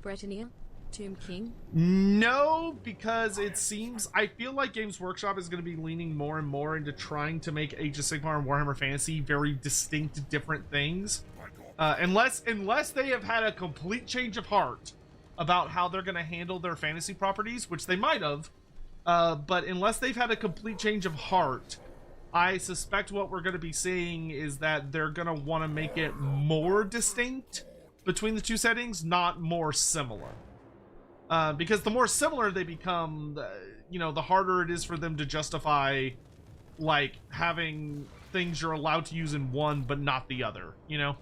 Britannia? Tomb King? No, because it seems, I feel like Games Workshop is going to be leaning more and more into trying to make Age of Sigmar and Warhammer Fantasy very distinct, different things. Unless they have had a complete change of heart about how they're going to handle their fantasy properties, which they might have. But unless they've had a complete change of heart, I suspect what we're going to be seeing is that they're going to want to make it more distinct between the two settings, not more similar. Because the more similar they become, the harder it is for them to justify, like, having things you're allowed to use in one but not the other, you know?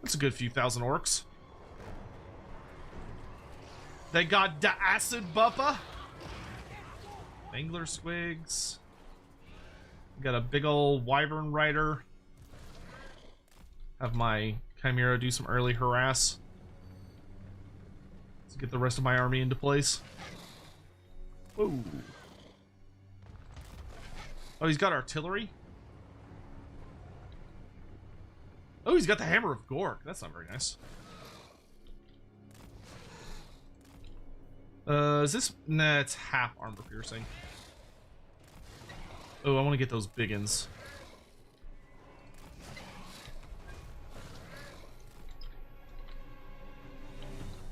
That's a good few thousand orcs. They got the acid buffer. Angler squigs. Got a big old wyvern rider. Have my Chimera do some early harass. Let's get the rest of my army into place. Whoa. Oh, he's got artillery? Oh, he's got the Hammer of Gork. That's not very nice. Is this... Nah, it's half armor piercing. Oh, I want to get those biggins.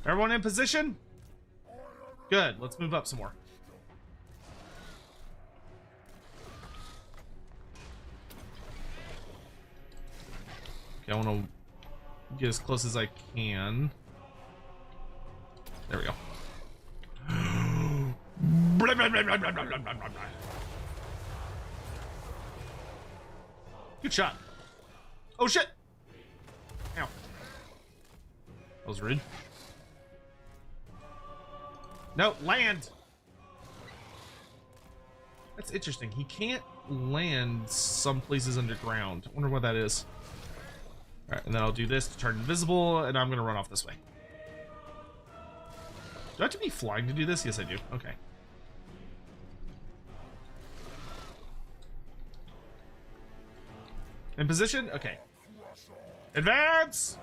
Everyone in position? Good, let's move up some more. Okay, I want to get as close as I can. There we go. Good shot. Oh shit! Ow. That was rude. No, land! That's interesting. He can't land some places underground. I wonder what that is. Alright, and then I'll do this to turn invisible, and I'm gonna run off this way. Do I have to be flying to do this? Yes, I do. Okay. In position? Okay. Advance!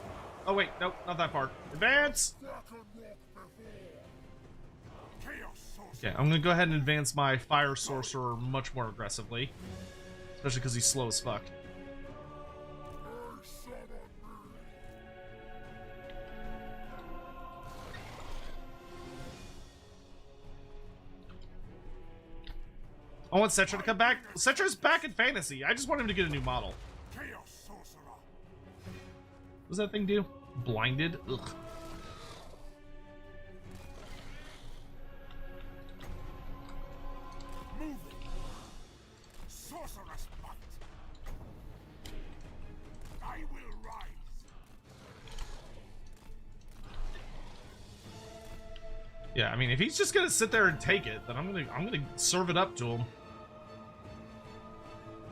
Oh, wait. Nope, not that far. Advance! Okay, I'm gonna go ahead and advance my Fire Sorcerer much more aggressively. Especially because he's slow as fuck. I want Cetra to come back. Cetra's back in fantasy. I just want him to get a new model. What does that thing do? Blinded? Ugh. Move. Sorceress might. I will rise. Yeah, I mean, if he's just gonna sit there and take it, then I'm gonna serve it up to him.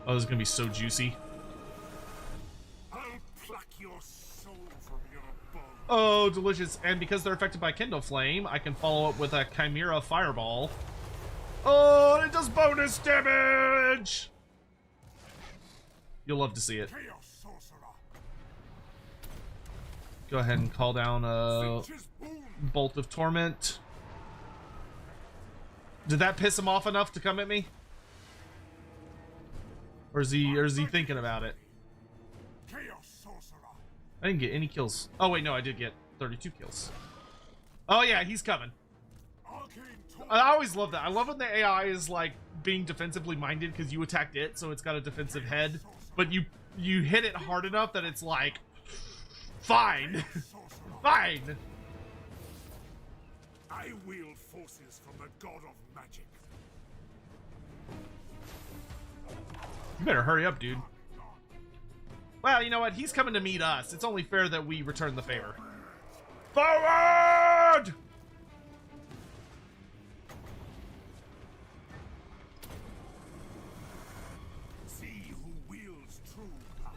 Oh, this is gonna be so juicy. I'll pluck your soul from your bones. Oh, delicious. And because they're affected by Kindle Flame, I can follow up with a Chimera Fireball. Oh, it does bonus damage! You'll love to see it. Chaos sorcerer. Go ahead and call down a Bolt of Torment. Did that piss him off enough to come at me? Or is he thinking about it? Chaos sorcerer. I didn't get any kills. Oh wait, no, I did get 32 kills. Oh yeah, he's coming. I always love that. I love when the AI is like being defensively minded because you attacked it, so it's got a defensive head. But you hit it hard enough that it's like, fine, fine. I wield forces from the god of magic. You better hurry up, dude. Well, you know what? He's coming to meet us. It's only fair that we return the favor. Forward! See who wields true power.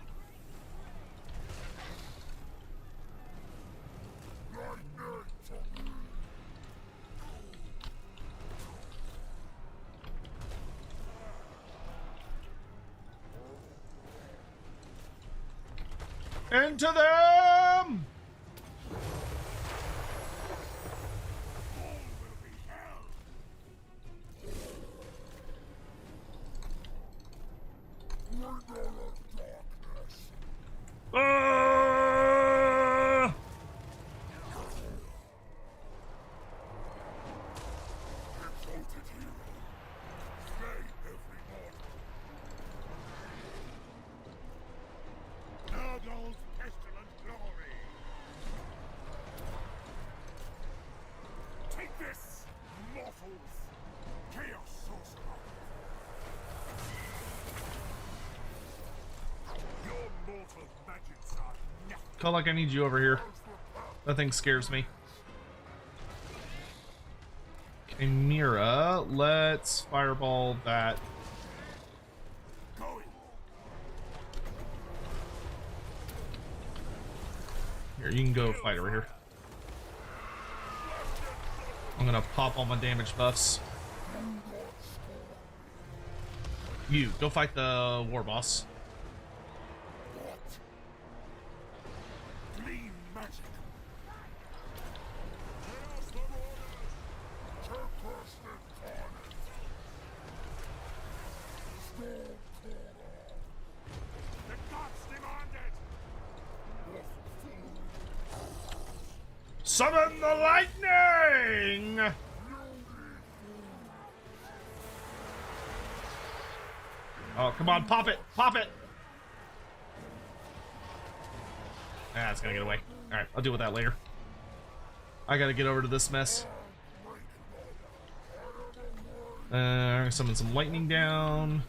Into them! All will be hell. Ah! Exalted hero. Slay every mortal. Nurgle's pestilent glory. Take this, mortals. Chaos sorcerer. Your mortal magics are nothing. Kholek, I need you over here. That thing scares me. Chimera, let's fireball that. Going. Here, you can go fight over here. I'm gonna pop all my damage buffs. You, go fight the war boss. magic. Chaos Marauders! Tempest incarnate! The gods demand it! Summon the lightning! Oh, come on, pop it! Pop it! Ah, it's gonna get away. Alright, I'll deal with that later. I gotta get over to this mess. Summon some lightning down.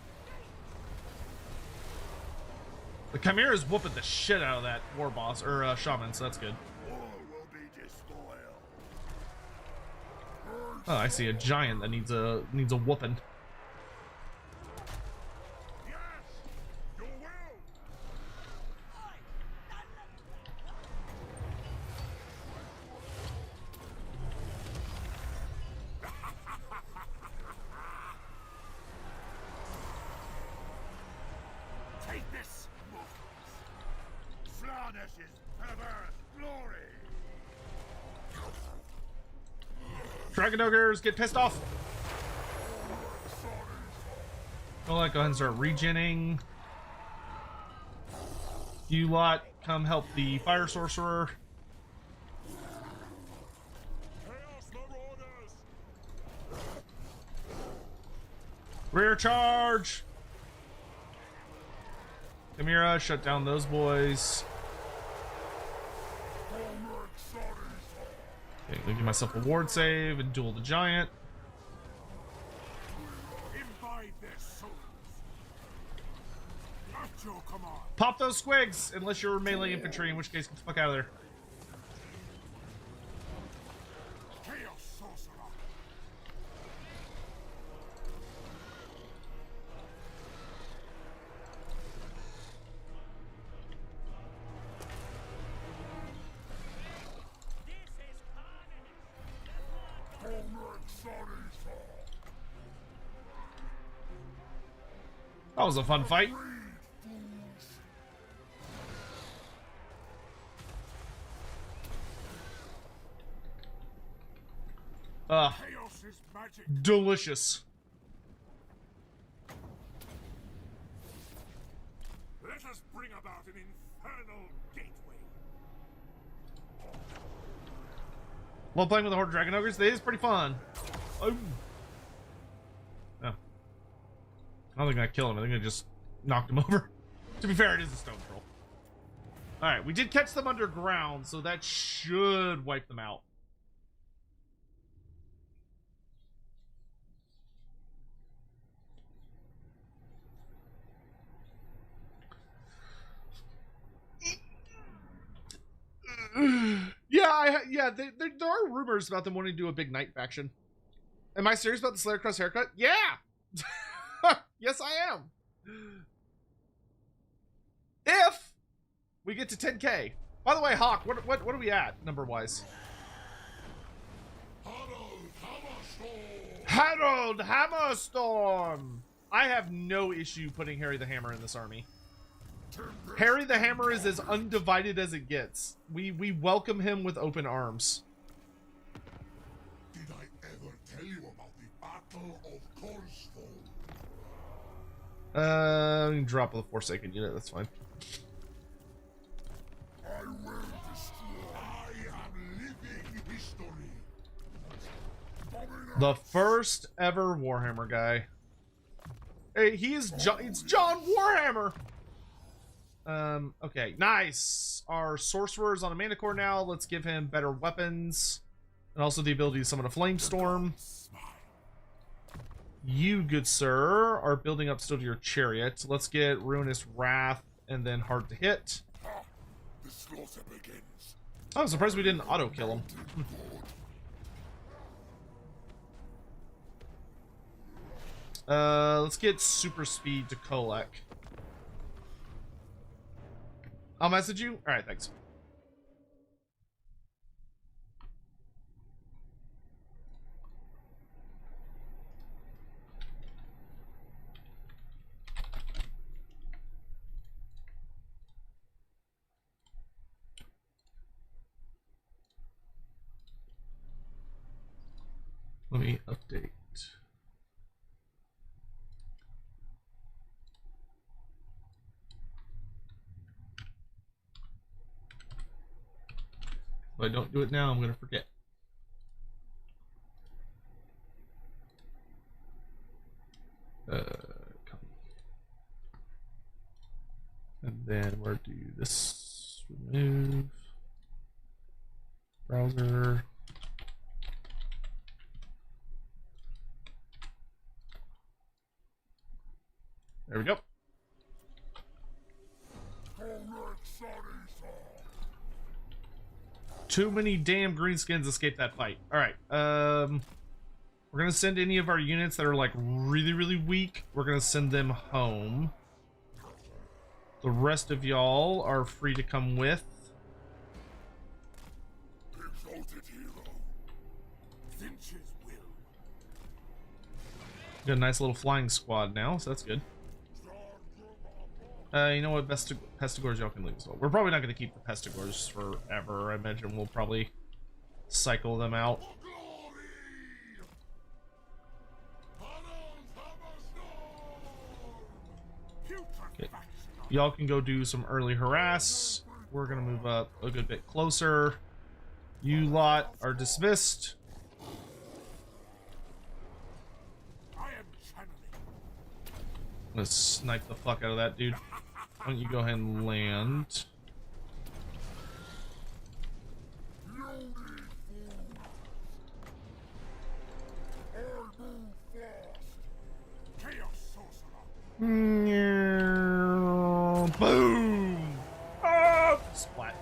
The Chimera's whooping the shit out of that war boss, or shaman, so that's good. Oh, I see a giant that needs a whooping. Take this, mortals! Flarnesh's perverse glory! Dragon Ogres, get pissed off! Kholek, go ahead and start regenning. You lot, come help the Fire Sorcerer. Chaos Marauders! Rear charge! Chimera, shut down those boys. Okay, let me give myself a ward save and duel the giant. Imbibe their souls! At your command! Pop those squigs, unless you're melee infantry, in which case, get the fuck out of there. Chaos Sorcerer! That was a fun fight. Chaos is magic! Delicious. Let us bring about an infernal gateway! Love playing with the Horde of Dragon Ogres. It is pretty fun. Oh. Oh. I don't think I killed him. I think I just knocked him over. To be fair, it is a stone troll. Alright, we did catch them underground, so that should wipe them out. Yeah, there are rumors about them wanting to do a big night faction. Am I serious about the Slayer Crest haircut? Yeah! Yes, I am. If we get to 10K. By the way, Hawk, what are we at, number-wise? Harold Hammerstorm! I have no issue putting Harry the Hammer in this army. Harry the Hammer is as undivided as it gets. We welcome him with open arms. Did I ever tell you about the Battle of Korsvold? Drop the Forsaken unit, that's fine. I will destroy. I am living history. The first ever Warhammer guy. Hey, it's John Warhammer! Okay, nice. Our sorcerer is on a mana core now. Let's give him better weapons. And also the ability to summon a flame storm. You, good sir, are building up still to your chariot. Let's get Ruinous Wrath and then hard to hit. The slaughter begins. I'm surprised we didn't auto kill him. Let's get super speed to Kholek. I'll message you? Alright, thanks. Let me update. If I don't do it now, I'm going to forget. Copy. And then we'll do this. Remove. Browser. There we go. Too many damn greenskins escaped that fight. Alright, we're gonna send any of our units that are like really weak, we're gonna send them home. The rest of y'all are free to come with. Exalted hero. Finch's will. Got a nice little flying squad now, so that's good. You know what, Pestigors y'all can leave as well. We're probably not going to keep the Pestigors forever. I imagine we'll probably cycle them out. Okay. Y'all can go do some early harass. We're going to move up a good bit closer. You lot are dismissed. Let's snipe the fuck out of that dude. Why don't you go ahead and land? Boom! Oh, splat.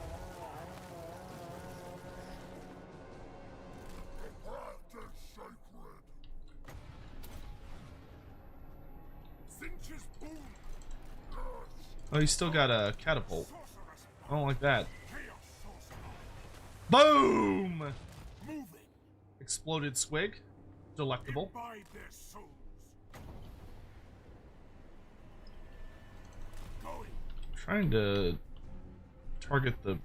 Oh, you still got a catapult. I don't like that. Boom! Exploded swig. Delectable. Trying to target the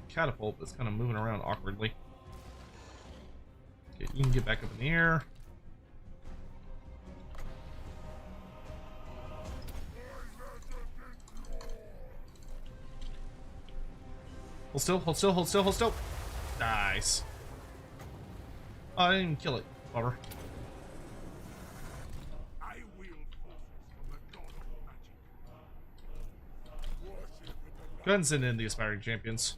catapult that's kind of moving around awkwardly. Okay, you can get back up in the air. Hold still, hold still, hold still, hold still. Nice. Oh, I didn't even kill it. Bummer. Go ahead and send in the aspiring champions.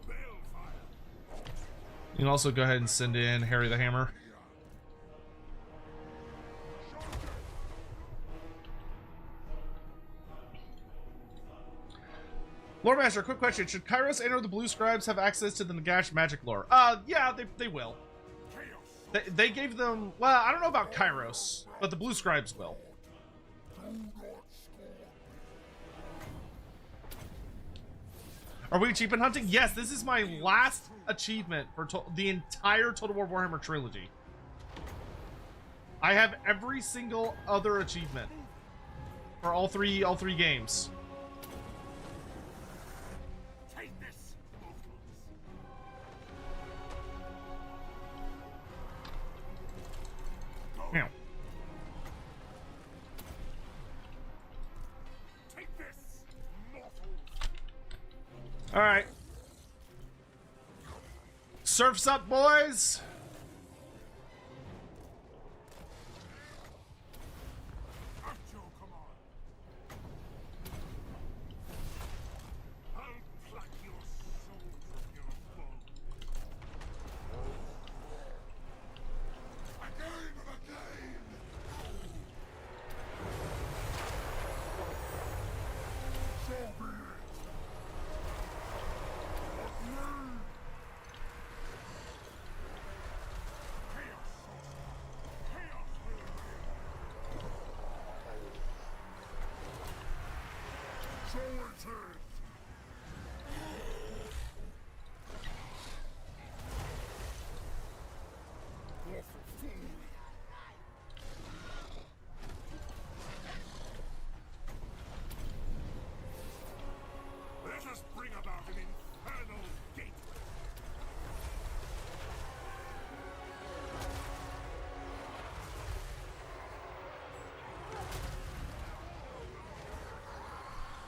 You can also go ahead and send in Harry the Hammer. Loremaster, quick question. Should Kairos and or the Blue Scribes have access to the Nagash magic lore? Yeah, they will. They gave them... Well, I don't know about Kairos, but the Blue Scribes will. Are we achievement hunting? Yes, this is my last achievement for the entire Total War Warhammer trilogy. I have every single other achievement for all three games. Now. All right. Surf's up, boys.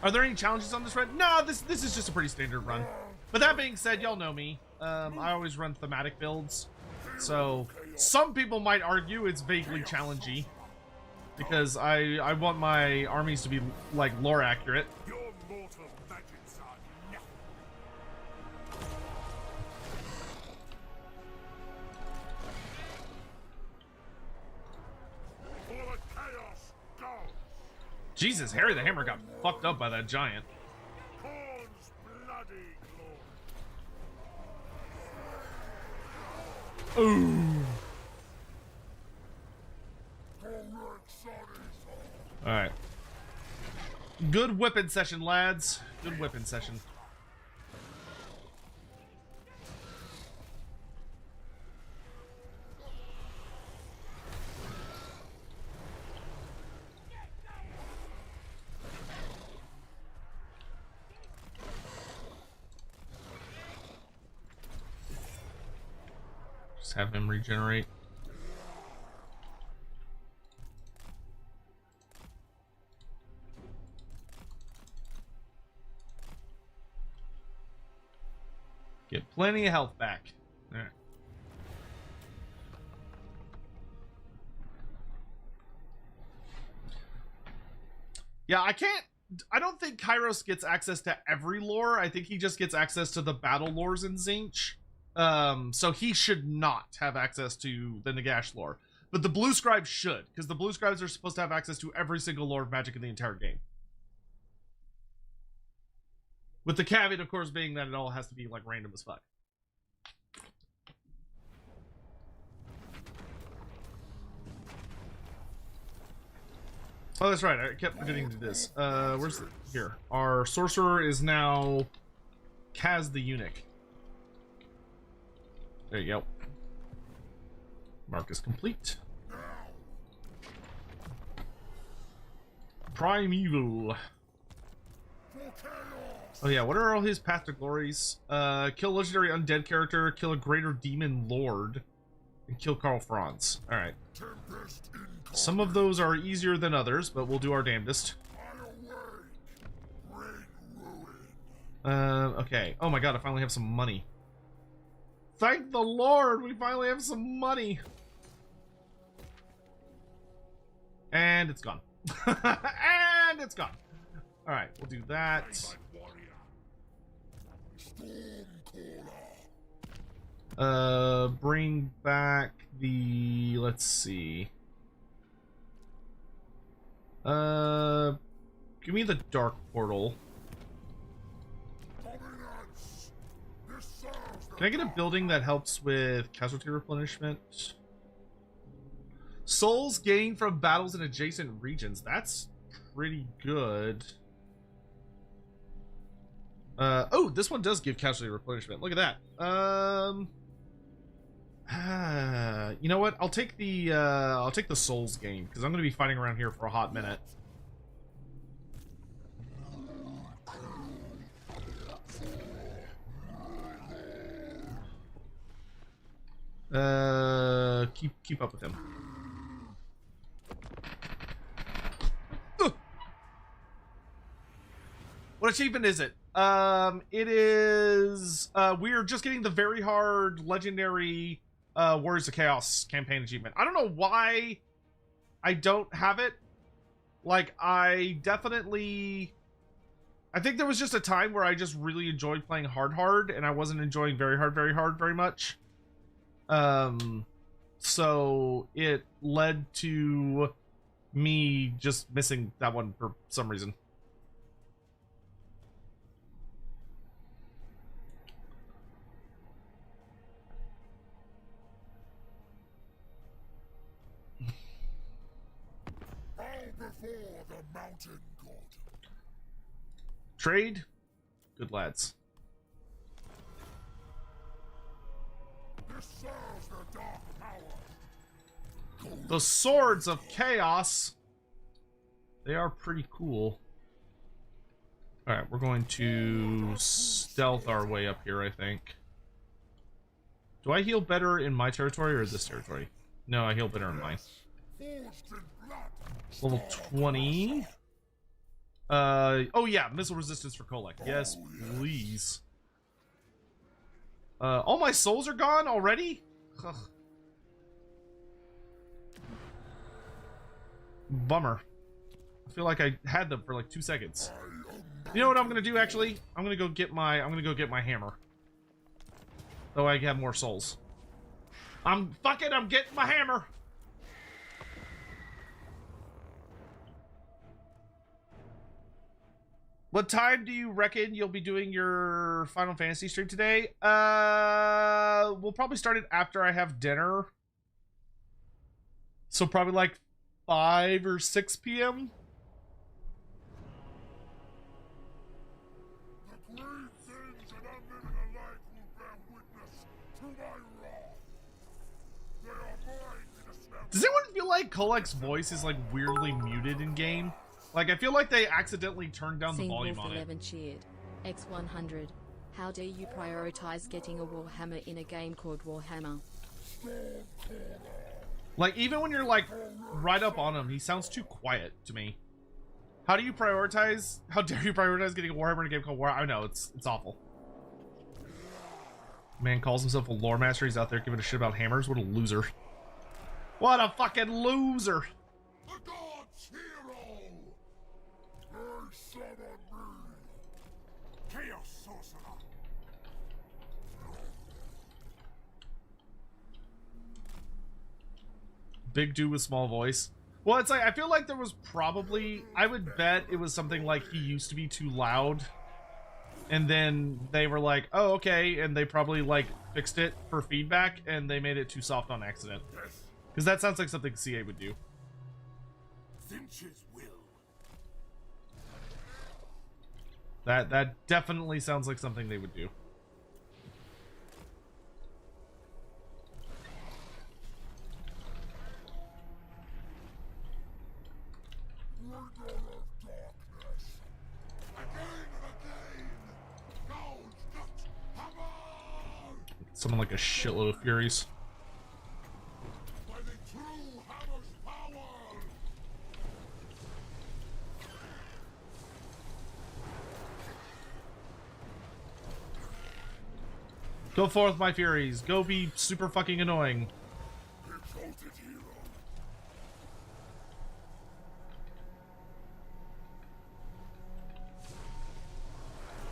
Are there any challenges on this run? No, this is just a pretty standard run. But that being said, y'all know me. I always run thematic builds. So some people might argue it's vaguely challenging because I want my armies to be like lore accurate. Your mortal maggots are nothing. For the Chaos Gods! Jesus, Harry the Hammer got fucked up by that giant. Khorne's bloody glory! Ooh. Alright. Good whipping session, lads. Good whipping session. Just have him regenerate. Get plenty of health back. All right. Yeah, I don't think Kairos gets access to every lore. I think he just gets access to the battle lores in Tzeentch. So he should not have access to the Nagash lore. But the Blue Scribes should, because the Blue Scribes are supposed to have access to every single lore of Magic in the entire game. With the caveat, of course, being that it all has to be, like, random as fuck. Oh, that's right. I kept forgetting to do this. Where's the... Here. Our sorcerer is now Kaz the Eunuch. There you go. Mark is complete. Primeval. Oh yeah, what are all his path to glories? Kill legendary undead character, kill a greater demon lord, and kill Karl Franz. Alright. Some of those are easier than others, but we'll do our damnedest. Okay. Oh my god, I finally have some money. Thank the Lord, we finally have some money. And it's gone. And it's gone. Alright, we'll do that. Bring back the... Let's see. Give me the Dark Portal. Can I get a building that helps with casualty replenishment? Souls gained from battles in adjacent regions. That's pretty good. Oh, this one does give casualty replenishment. Look at that. You know what? I'll take the Souls gain because I'm going to be fighting around here for a hot minute. Keep up with him. Ugh. What achievement is it? It is we're just getting the very hard legendary Warriors of Chaos campaign achievement. I don't know why I don't have it. Like, I think there was just a time where I just really enjoyed playing hard, and I wasn't enjoying very hard very much. So it led to me just missing that one for some reason. Bow before the mountain god. Trade? Good lads. This serves the dark power. The Swords of Chaos. They are pretty cool. Alright, we're going to stealth our way up here, I think. Do I heal better in my territory or this territory? No, I heal better in mine. Level 20. Oh yeah, missile resistance for Kholek. Yes, please. All my souls are gone already? Ugh. Bummer. I feel like I had them for like 2 seconds. You know what I'm gonna do actually? I'm gonna go get my hammer. So I have more souls. I'm getting my hammer. What time do you reckon you'll be doing your Final Fantasy stream today? We'll probably start it after I have dinner. So probably like 5 or 6 p.m. The great things that I'm living alike will bear witness to my wrath. They are mine to dismember. Does anyone feel like Kholek's voice is like weirdly muted in game? Like I feel like they accidentally turned down the volume on it. 11 cheered. X100. How dare you prioritize getting a Warhammer in a game called Warhammer? Like even when you're like right up on him, he sounds too quiet to me. How do you prioritize? How dare you prioritize getting a Warhammer in a game called War? I know it's awful. Man calls himself a Loremaster. He's out there giving a shit about hammers. What a loser! What a fucking loser! The gods' hero! They summon me! Chaos Sorcerer! Big dude with small voice. Well, it's like I feel like there was probably, I would bet it was something like he used to be too loud, and then they were like, oh okay, and they probably like fixed it for feedback and they made it too soft on accident, because that sounds like something CA would do. Finch's will. That definitely sounds like something they would do. Bringer of darkness. Again and again. Gouge not hammer. Someone like a shitload of furies. By the true hammer's power. Go forth, my furies. Go be super fucking annoying. Exalted hero.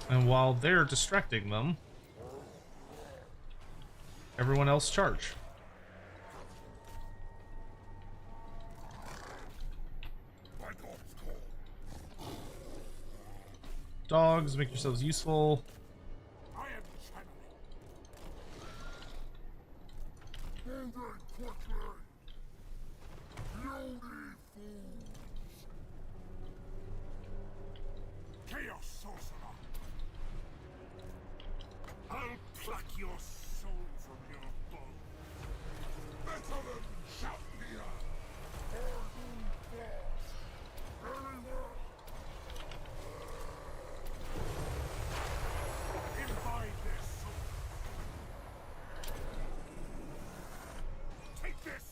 And while they're distracting them, everyone else charge. My god's call. Dogs, make yourselves useful. I am channeling. Moving quickly. Beauty fools. Chaos Sorcerer. I'll pluck your soul from your bone. Better than Shafnia. Ardun Frost. Very well. Imbibe their soul. Take this,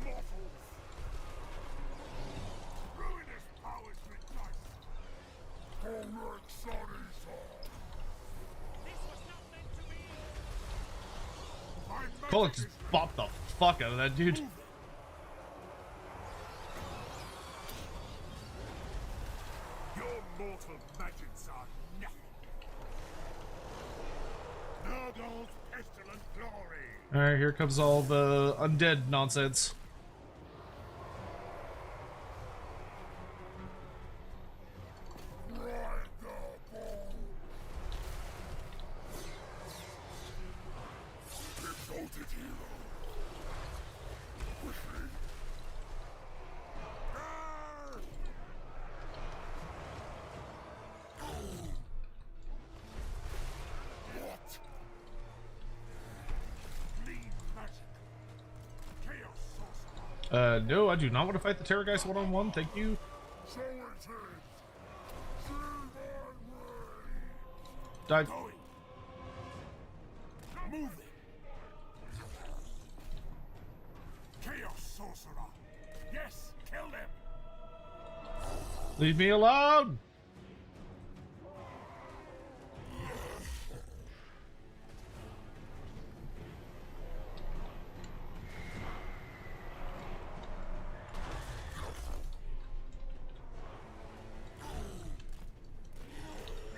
mortals. Ruinous powers rejoice. Kholek Sonisa. Kholek just bopped the fuck out of that dude. Your mortal magics are nothing. Nurgle's pestilent glory. Alright, here comes all the undead nonsense. Ride the bone. Exalted hero. Quickly. Ah! What? Leave magic. Chaos Sorcerer. No, I do not want to fight the Terror guys one-on-one, thank you. So it is. See my way. Die. Going. Moving. Chaos Sorcerer. Yes, kill them. Leave me alone!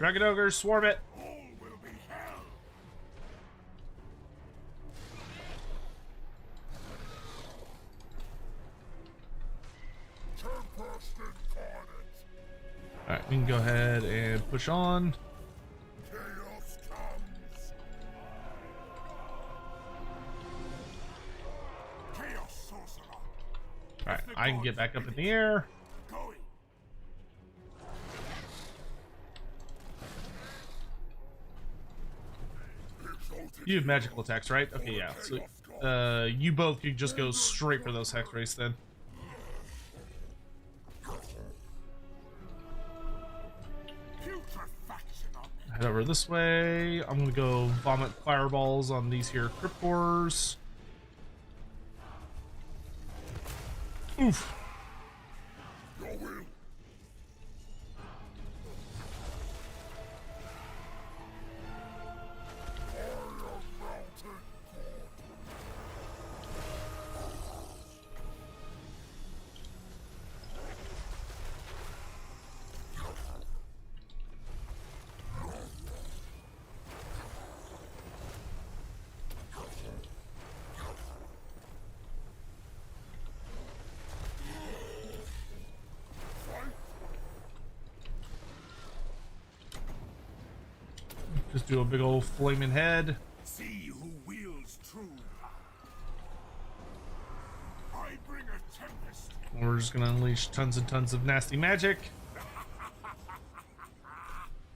Dragon Ogres, swarm it. All will be hell. Tempest incarnate. Alright, we can go ahead and push on. Chaos comes. Chaos sorcerer. Alright, I can get back up in the air. Going. You have magical attacks, right? Okay, yeah. So, you both could just go straight for those hex rays then. Putrefaction on me. Head over this way. I'm gonna go vomit fireballs on these here crypt cores. Oof. Your will. Just do a big old flaming head. See who wields true. I bring a tempest. We're just gonna unleash tons and tons of nasty magic.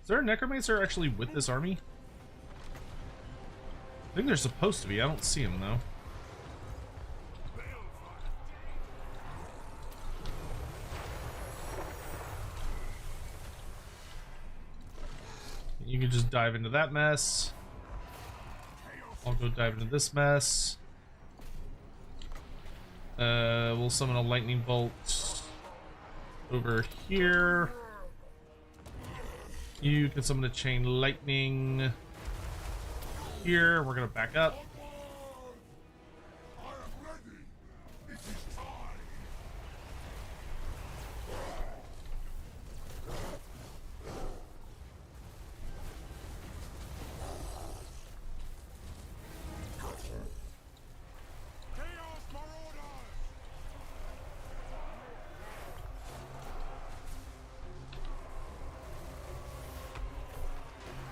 Is there a necromancer actually with this army? I think they're supposed to be. I don't see him though. You can just dive into that mess. I'll go dive into this mess. We'll summon a lightning bolt over here. You can summon a chain lightning here. We're gonna back up. I am ready. It is time. Chaos Marauders!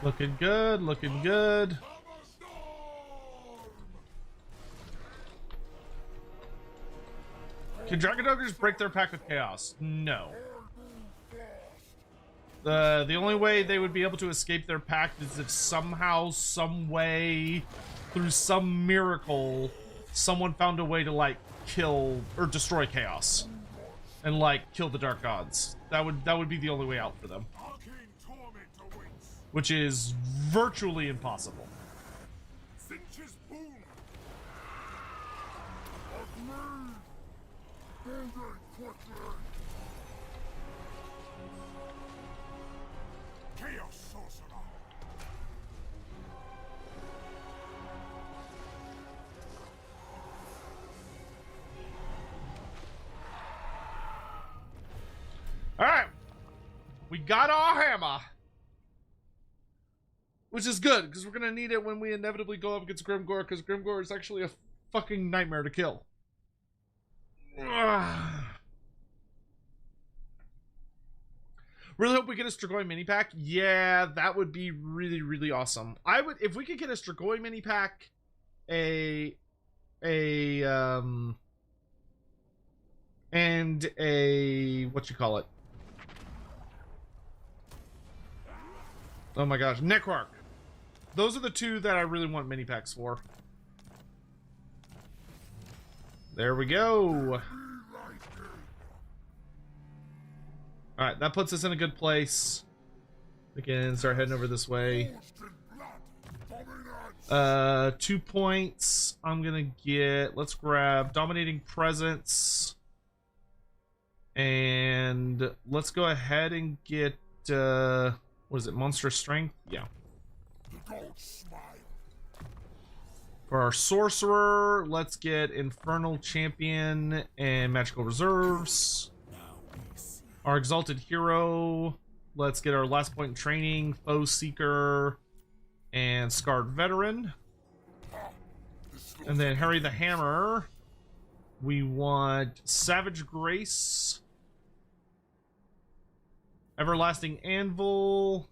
Looking good, looking good. Can Dragon Ogres break their pact with Chaos? No. The only way they would be able to escape their pact is if somehow, some way, through some miracle, someone found a way to like kill or destroy Chaos and like kill the Dark Gods. That would be the only way out for them, Arcane torment awaits. which is virtually impossible. Finch's boom. Of me. Moving quickly. Chaos sorcerer. All right, we got our hammer, which is good because we're gonna need it when we inevitably go up against Grimgore, because Grimgore is actually a fucking nightmare to kill. Ugh. Really hope we get a Strigoi mini pack. Yeah, that would be really, really awesome. I would, if we could get a Strigoi mini pack, and a what you call it? Oh my gosh, Necrarch. Those are the two that I really want mini packs for. There we go. Alright, that puts us in a good place. We can start heading over this way. 2 points. I'm gonna get, let's grab Dominating Presence. And let's go ahead and get, what is it, Monstrous Strength? Yeah. For our Sorcerer, let's get Infernal Champion and Magical Reserves. Our Exalted Hero, let's get our last point in training, Foe Seeker, and Scarred Veteran. And then Harry the Hammer. We want Savage Grace, Everlasting Anvil,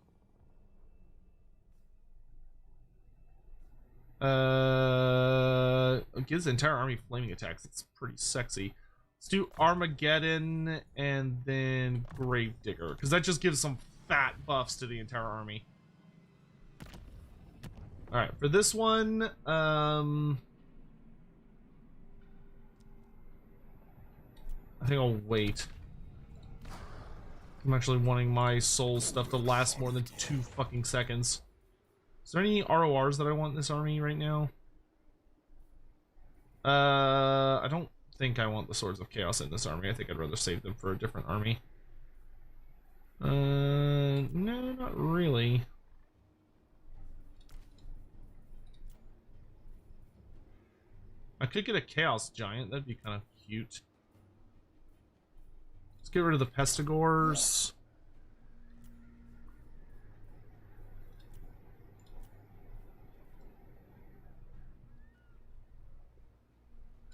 it gives the entire army flaming attacks. It's pretty sexy. Let's do Armageddon and then Gravedigger, because that just gives some fat buffs to the entire army. Alright, for this one, I think I'll wait. I'm actually wanting my soul stuff to last more than 2 fucking seconds. Is there any RORs that I want in this army right now? I don't think I want the Swords of Chaos in this army. I think I'd rather save them for a different army. No, not really. I could get a Chaos Giant. That'd be kind of cute. Let's get rid of the Pestigors.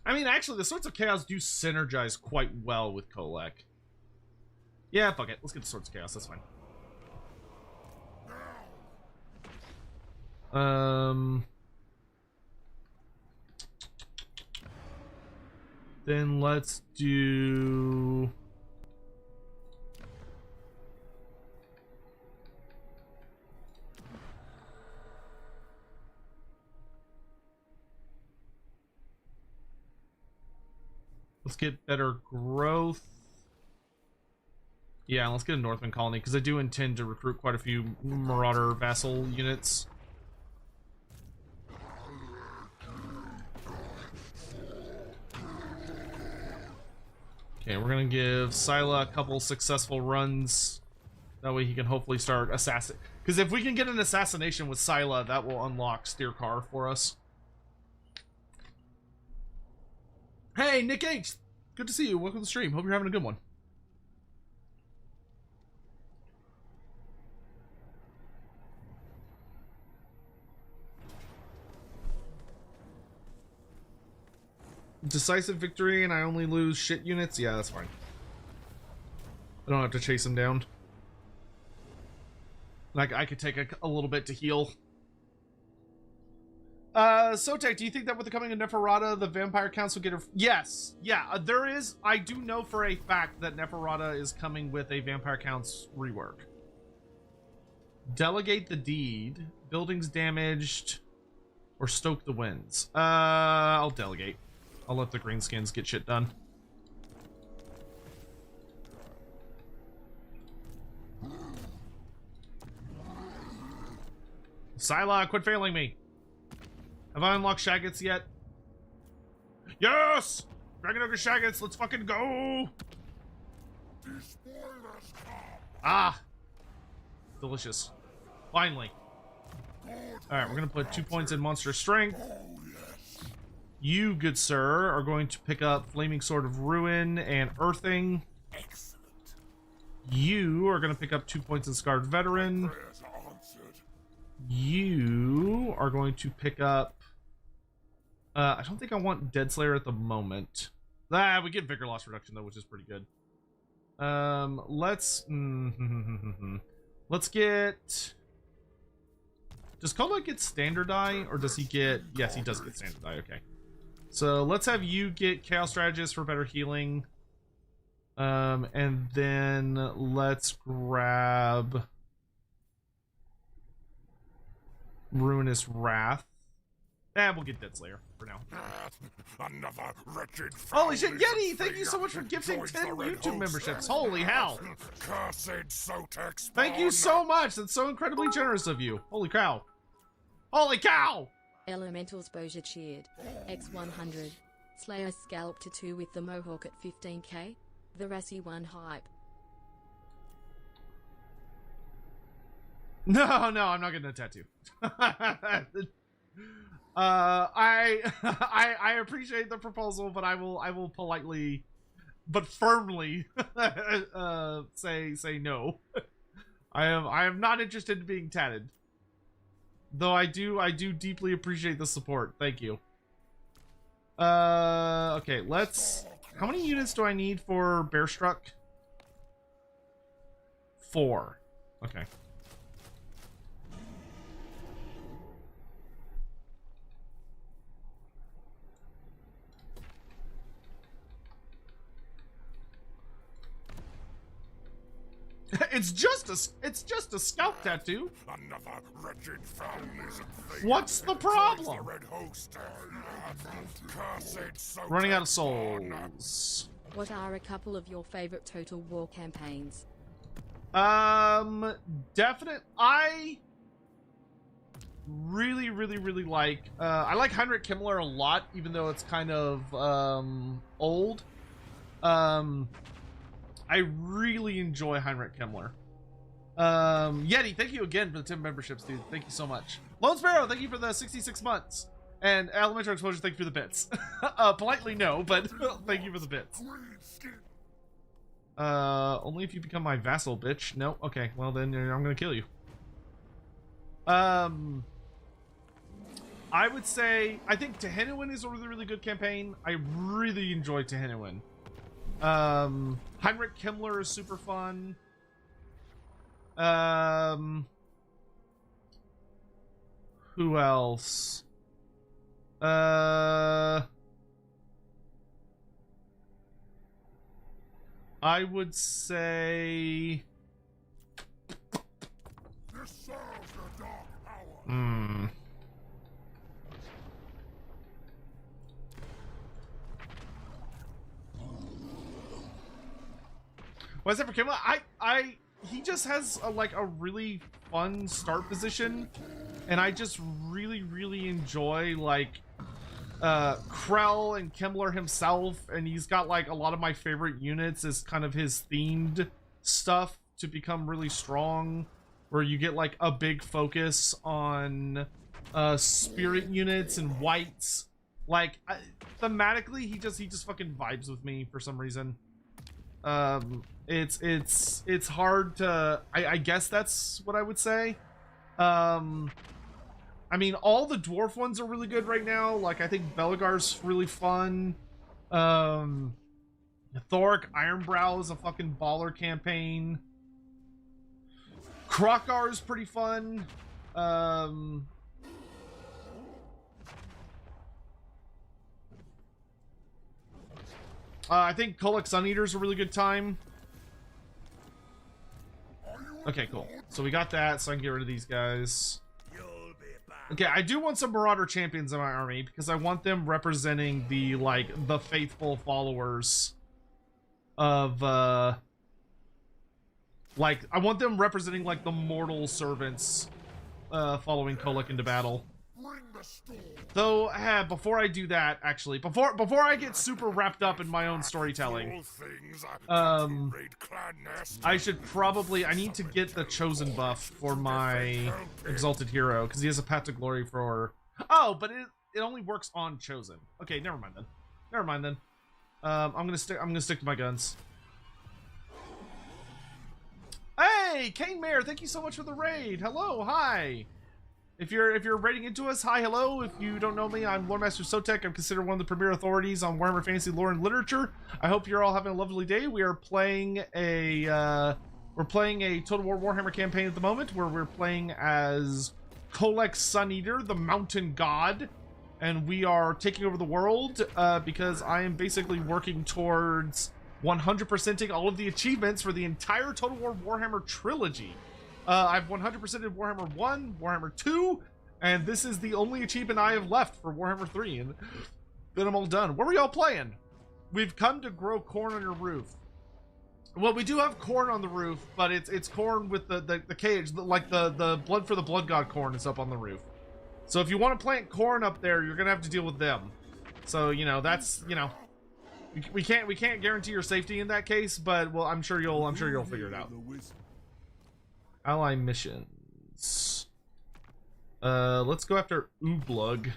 I mean, actually, the Swords of Chaos do synergize quite well with Kholek. Yeah, fuck it. Let's get the Swords of Chaos. That's fine. Then let's do... Let's get better growth. Yeah, let's get a Northman colony, because I do intend to recruit quite a few Marauder vassal units. Okay, we're gonna give Scylla a couple successful runs. That way he can hopefully start assassin. Because if we can get an assassination with Scylla, that will unlock Steercar for us. Hey, Nick H! Good to see you. Welcome to the stream. Hope you're having a good one. Decisive victory and I only lose shit units? Yeah, that's fine. I don't have to chase him down. Like, I could take a little bit to heal. Sotek, do you think that with the coming of Neferata, the Vampire Council get a... Yes. Yeah, there is... I do know for a fact that Neferata is coming with a Vampire Council rework. Delegate the deed. Buildings damaged. Or stoke the winds. I'll delegate. I'll let the greenskins get shit done. Scylla, quit failing me. Have I unlocked Shaggots yet? Yes! Dragon Ogre Shaggots, let's fucking go! Ah! Delicious. Finally. Alright, we're gonna put 2 points in Monster Strength. You, good sir, are going to pick up Flaming Sword of Ruin and Earthing. Excellent. You are going to pick up 2 points in Scarred Veteran. You are going to pick up... I don't think I want Dead Slayer at the moment. We get Vigor Loss Reduction, though, which is pretty good. Let's... let's get... Does Kholek get Standard Die, or does he get... Yes, he does get Standard Die, okay. So let's have you get Chaos Strategist for better healing. And then let's grab Ruinous Wrath. We'll get Dead Slayer for now. Another wretched Holy shit, Yeti! Thank you so much for gifting 10 YouTube memberships. Holy hell! Cursed Sotek spawn. Thank you so much. That's so incredibly generous of you. Holy cow! Holy cow! Elementals Boja cheered. X100. Slayer scalp to 2 with the Mohawk at 15k. The Rassi 1 hype. No, I'm not getting a tattoo. I appreciate the proposal, but I will politely but firmly say no. I am not interested in being tatted. Though I do deeply appreciate the support. Thank you. Okay, let's... How many units do I need for Bear Struck? 4. Okay. It's just a scalp tattoo. Another wretched foul-lizard thing. What's the problem? The red host. Cursed Sotek Running out of spawn. souls. What are a couple of your favorite Total War campaigns? Definite. I really like. I like Heinrich Himmler a lot, even though it's kind of old. I really enjoy Heinrich Himmler. Yeti, thank you again for the 10 memberships, dude. Thank you so much. Lone Sparrow, thank you for the 66 months. And Elementary Exposure, thank you for the bits. Politely no, but thank you for the bits. Only if you become my vassal, bitch. No, okay, well then I'm gonna kill you. I would say, I think Tehenuin is a really good campaign. I really enjoy Tehenuin. Heinrich Himmler is super fun. Who else? I would say... This serves your dark power. What's that for Kimla? He just has a really fun start position, and I just really enjoy Krell and Kimmler himself, and he's got a lot of my favorite units as kind of his themed stuff to become really strong, where you get a big focus on spirit units and whites. Thematically, he just fucking vibes with me for some reason. It's hard to, I guess that's what I would say. I mean, all the dwarf ones are really good right now. I think Belagar's really fun. Thoric Ironbrow is a fucking baller campaign. Krokar is pretty fun. I think Kholek Sun Eater is a really good time. Okay, cool. So we got that, so I can get rid of these guys. Okay, I do want some Marauder champions in my army because I want them representing the the faithful followers of I want them representing the mortal servants following Kholek into battle. Though, before I do that, actually, before I get super wrapped up in my own storytelling, I should probably, I need to get the Chosen buff for my Exalted Hero, because he has a Path to Glory for... Oh, but it only works on Chosen. Okay, never mind then. I'm gonna stick to my guns. Hey, Kane Mayer, thank you so much for the raid. Hello, hi. If you're raiding into us, hi, hello. If you don't know me, I'm Loremaster Sotek. I'm considered one of the premier authorities on Warhammer fantasy lore and literature. I hope you're all having a lovely day. We are playing a Total War Warhammer campaign at the moment, where we're playing as Kholek Sun Eater, the Mountain God, and we are taking over the world because I am basically working towards 100%ing all of the achievements for the entire Total War Warhammer trilogy. I've 100%ed Warhammer 1, Warhammer 2, and this is the only achievement I have left for Warhammer 3, and then I'm all done. What were y'all playing? We've come to grow corn on your roof. Well, we do have corn on the roof, but it's corn with the cage, the blood for the blood god corn is up on the roof. So if you want to plant corn up there, you're gonna have to deal with them. So that's we can't guarantee your safety in that case, but well, I'm sure you'll figure it out. Ally missions. Let's go after Ublug.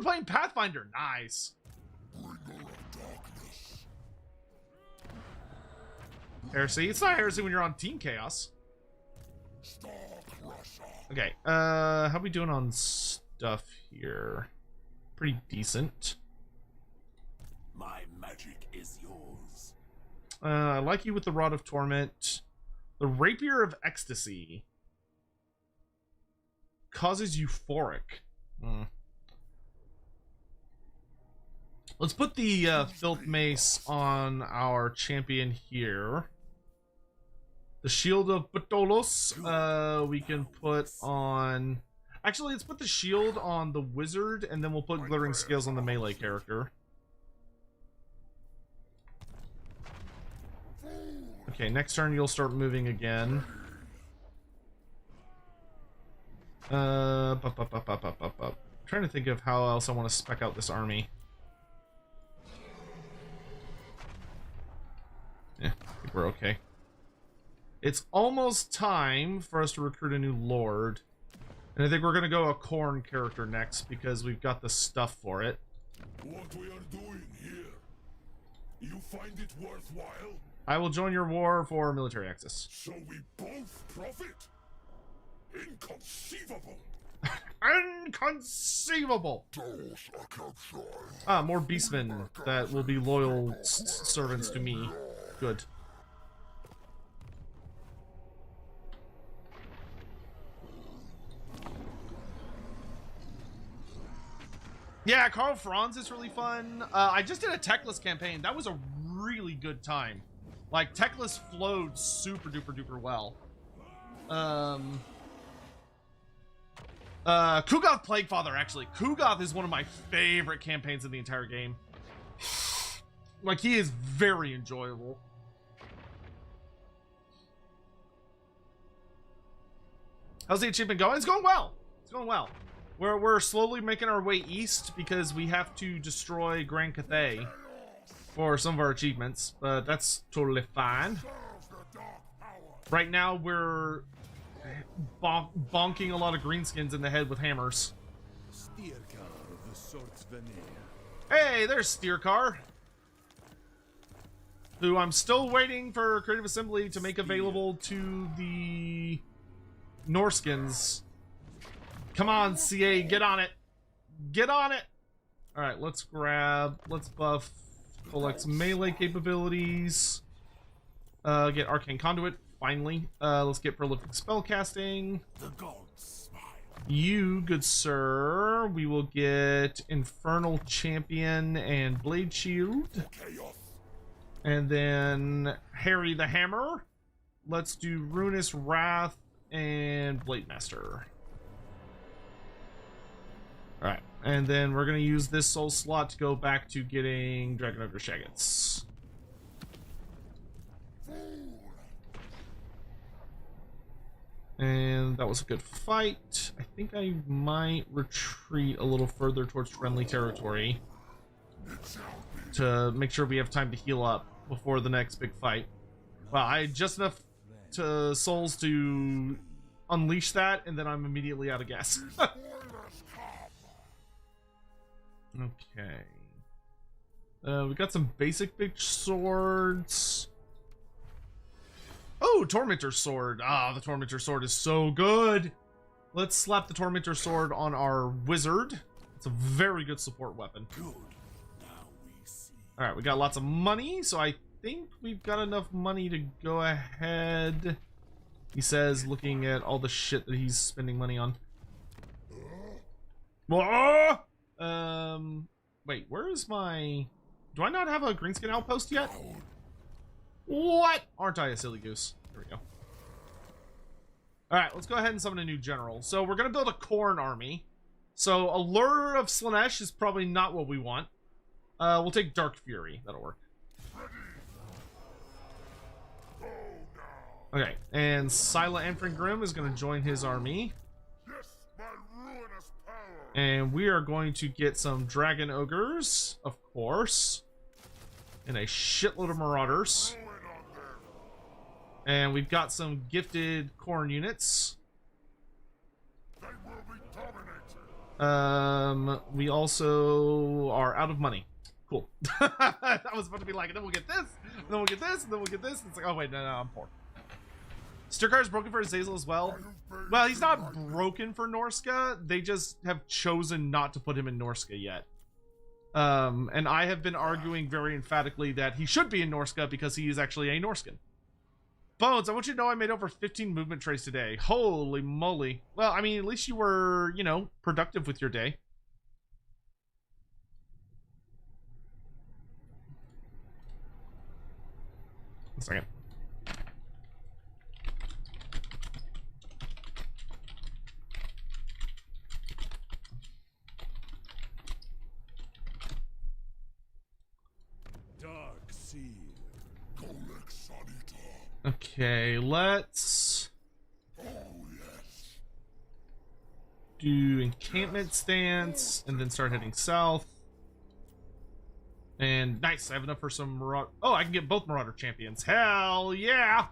you're playing Pathfinder. Nice. Heresy. It's not heresy when you're on Team Chaos. Okay, how we doing on stuff here? Pretty decent. My magic is yours. I like you with the Rod of Torment. The Rapier of Ecstasy causes euphoric. Let's put the Filth Mace on our champion here. The Shield of Batolos, we can put on... Actually, let's put the shield on the wizard, and then we'll put Glittering Scales on the melee character. Okay, next turn you'll start moving again. Trying to think of how else I want to spec out this army. Yeah, I think we're okay. It's almost time for us to recruit a new lord. And I think we're going to go a Khorne character next because we've got the stuff for it. What we are doing here? You find it worthwhile? I will join your war for military access. So we both profit? Inconceivable! Inconceivable! More beastmen that will be loyal servants to me. Good. Yeah, Karl Franz is really fun. I just did a Techless campaign. That was a really good time. Like, Techless flowed super duper duper well. Kugoth Plaguefather, actually. Kugoth is one of my favorite campaigns in the entire game. Like, he is very enjoyable. How's the achievement going? It's going well. It's going well. We're slowly making our way east because we have to destroy Grand Cathay for some of our achievements, but that's totally fine. Right now we're bonking a lot of greenskins in the head with hammers. Hey, there's Steercar, who I'm still waiting for Creative Assembly to make available to the Norskins. Come on, CA, get on it. Get on it. All right, let's buff Kholek's melee capabilities. Get Arcane Conduit, finally. Let's get Prolific Spellcasting. The gods smile. You, good sir, we will get Infernal Champion and Blade Shield. Chaos. And then Harry the Hammer. Let's do Ruinous Wrath and Blade Master. Alright, and then we're going to use this soul slot to go back to getting Dragon Ogre Shaggets. And that was a good fight. I think I might retreat a little further towards friendly territory to make sure we have time to heal up before the next big fight. Well, I had just enough souls to unleash that, and then I'm immediately out of gas. Okay. We got some basic big swords. Oh, Tormentor Sword. Ah, the Tormentor Sword is so good. Let's slap the Tormentor Sword on our wizard. It's a very good support weapon. good. Now we see. Alright, we got lots of money, so I think we've got enough money to go ahead. He says, looking at all the shit that he's spending money on. Whoa! Wait, where is my... Do I not have a greenskin outpost yet? What? Aren't I a silly goose? There we go. Alright, let's go ahead and summon a new general. So we're going to build a Khorne army. So Allure of Slanesh is probably not what we want. We'll take Dark Fury. That'll work. Okay, and Scylla Anfring Grimm is going to join his army. Yes, my ruinous power. And we are going to get some Dragon Ogres, of course. And a shitload of Marauders. Ruin on them. And we've got some gifted Khorne units. They will be dominated. We also are out of money. Cool. I was about to be like, and then we'll get this, and then we'll get this, and then we'll get this. It's like, oh wait, no, I'm poor. Stirkar is broken for Azazel as well. Well, he's not broken for Norska. They just have chosen not to put him in Norska yet. And I have been arguing very emphatically that he should be in Norska because he is actually a Norscan. Bones, I want you to know I made over 15 movement trays today. Holy moly. Well, I mean, at least you were, you know, productive with your day. A second. Dark Seal. Kholek Sanita. Okay, let's Oh, yes. do encampment stance and then start heading south. And nice, I have enough for some Marauder. Oh, I can get both Marauder champions. Hell yeah!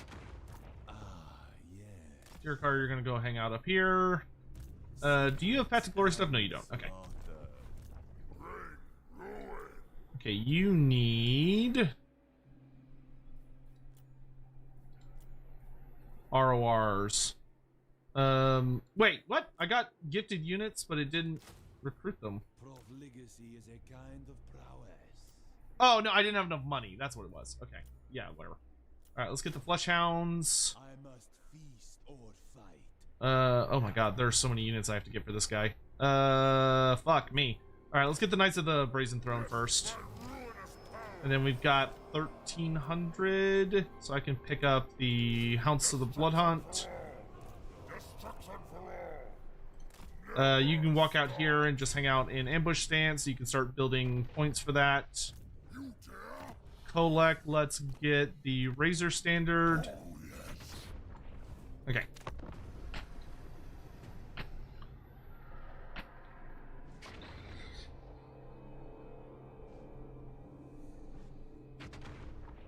Dear Car, you're gonna go hang out up here. Do you have Path to Glory stuff? No, you don't. Okay. Okay, you need RORs. Wait, what? I got gifted units, but it didn't recruit them. Profligacy is a kind of prowess. Oh, no, I didn't have enough money. That's what it was. Okay. Yeah, whatever. All right, let's get the Flesh Hounds. I must feast or fight. Oh my god, there's so many units I have to get for this guy. Fuck me. All right, let's get the Knights of the Brazen Throne first. And then we've got 1,300, so I can pick up the Hounds of the Blood Hunt. You can walk out here and just hang out in ambush stance, so you can start building points for that. Kholek, let's get the Razor Standard. Okay.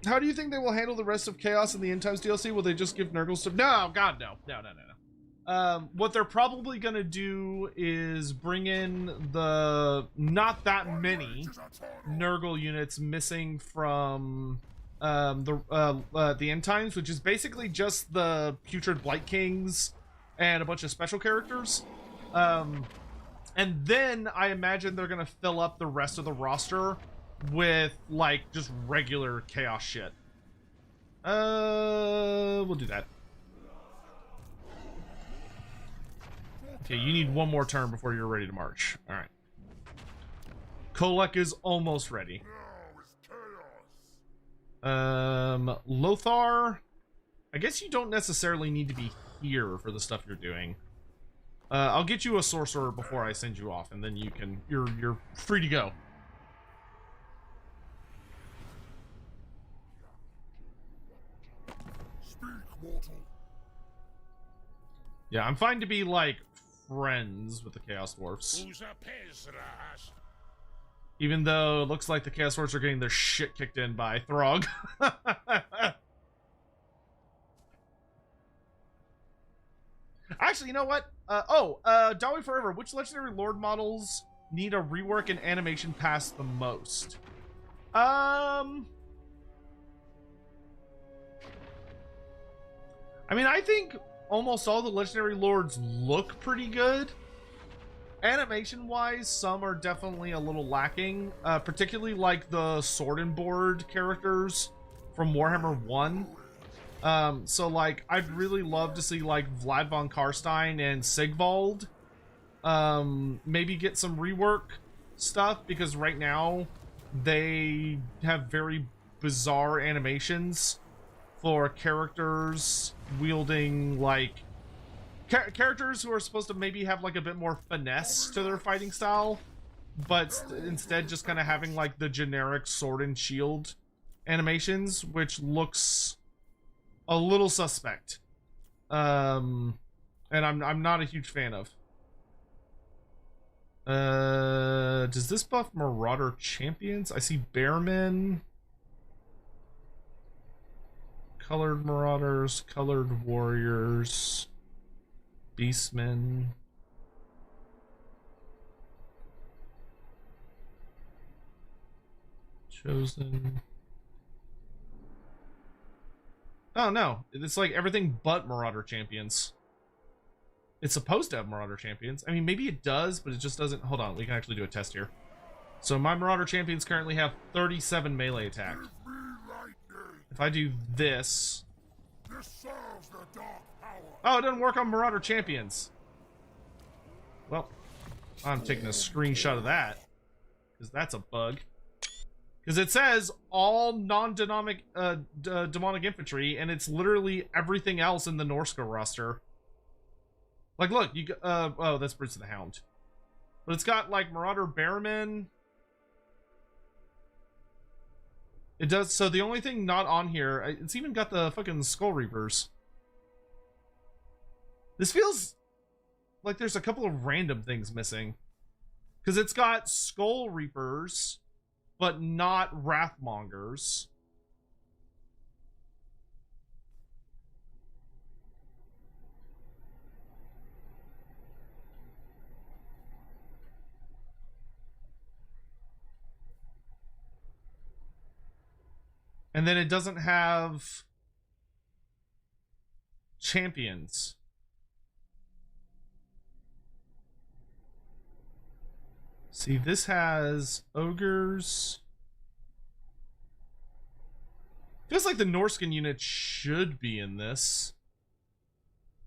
How do you think they will handle the rest of Chaos in the End Times DLC? Will they just give Nurgle stuff? No, God, no. No. What they're probably going to do is bring in the not that many Nurgle units missing from the End Times, which is basically just the Putrid Blight Kings and a bunch of special characters. And then I imagine they're going to fill up the rest of the roster with like just regular Chaos shit. We'll do that. Okay, you need one more turn before you're ready to march. All right. Kholek is almost ready. Lothar, I guess you don't necessarily need to be here for the stuff you're doing. I'll get you a sorcerer before I send you off, and then you're free to go. Yeah, I'm fine to be like friends with the Chaos Dwarfs. Even though it looks like the Chaos Dwarfs are getting their shit kicked in by Throg. Actually, you know what? Dawi Forever, which Legendary Lord models need a rework and animation pass the most? I mean, I think almost all the Legendary Lords look pretty good. Animation-wise, some are definitely a little lacking, particularly like the Sword and Board characters from Warhammer 1. So, like, I'd really love to see, like, Vlad von Karstein and Sigvald maybe get some rework stuff, because right now they have very bizarre animations for characters wielding, like, characters who are supposed to maybe have, like, a bit more finesse to their fighting style, but instead just kind of having, like, the generic sword and shield animations, which looks a little suspect. And I'm not a huge fan of. Does this buff Marauder champions? I see Bearmen, colored Marauders, colored Warriors, Beastmen. Chosen. Oh no, it's like everything but Marauder champions. It's supposed to have Marauder champions. I mean, maybe it does, but it just doesn't. Hold on, we can actually do a test here. So my Marauder champions currently have 37 melee attack. If I do this... Oh, it doesn't work on Marauder champions. Well, I'm taking a screenshot of that, because that's a bug. Because it says all non-demonic demonic infantry, and it's literally everything else in the Norska roster. Like, look, you oh, that's Brutes of the Hound. But it's got, like, Marauder Bearmen. It does, so the only thing not on here, it's even got the fucking Skull Reapers. This feels like there's a couple of random things missing. Because it's got Skull Reapers, but not Wrathmongers. And then it doesn't have champions. See, this has ogres. Feels like the Norskin unit should be in this.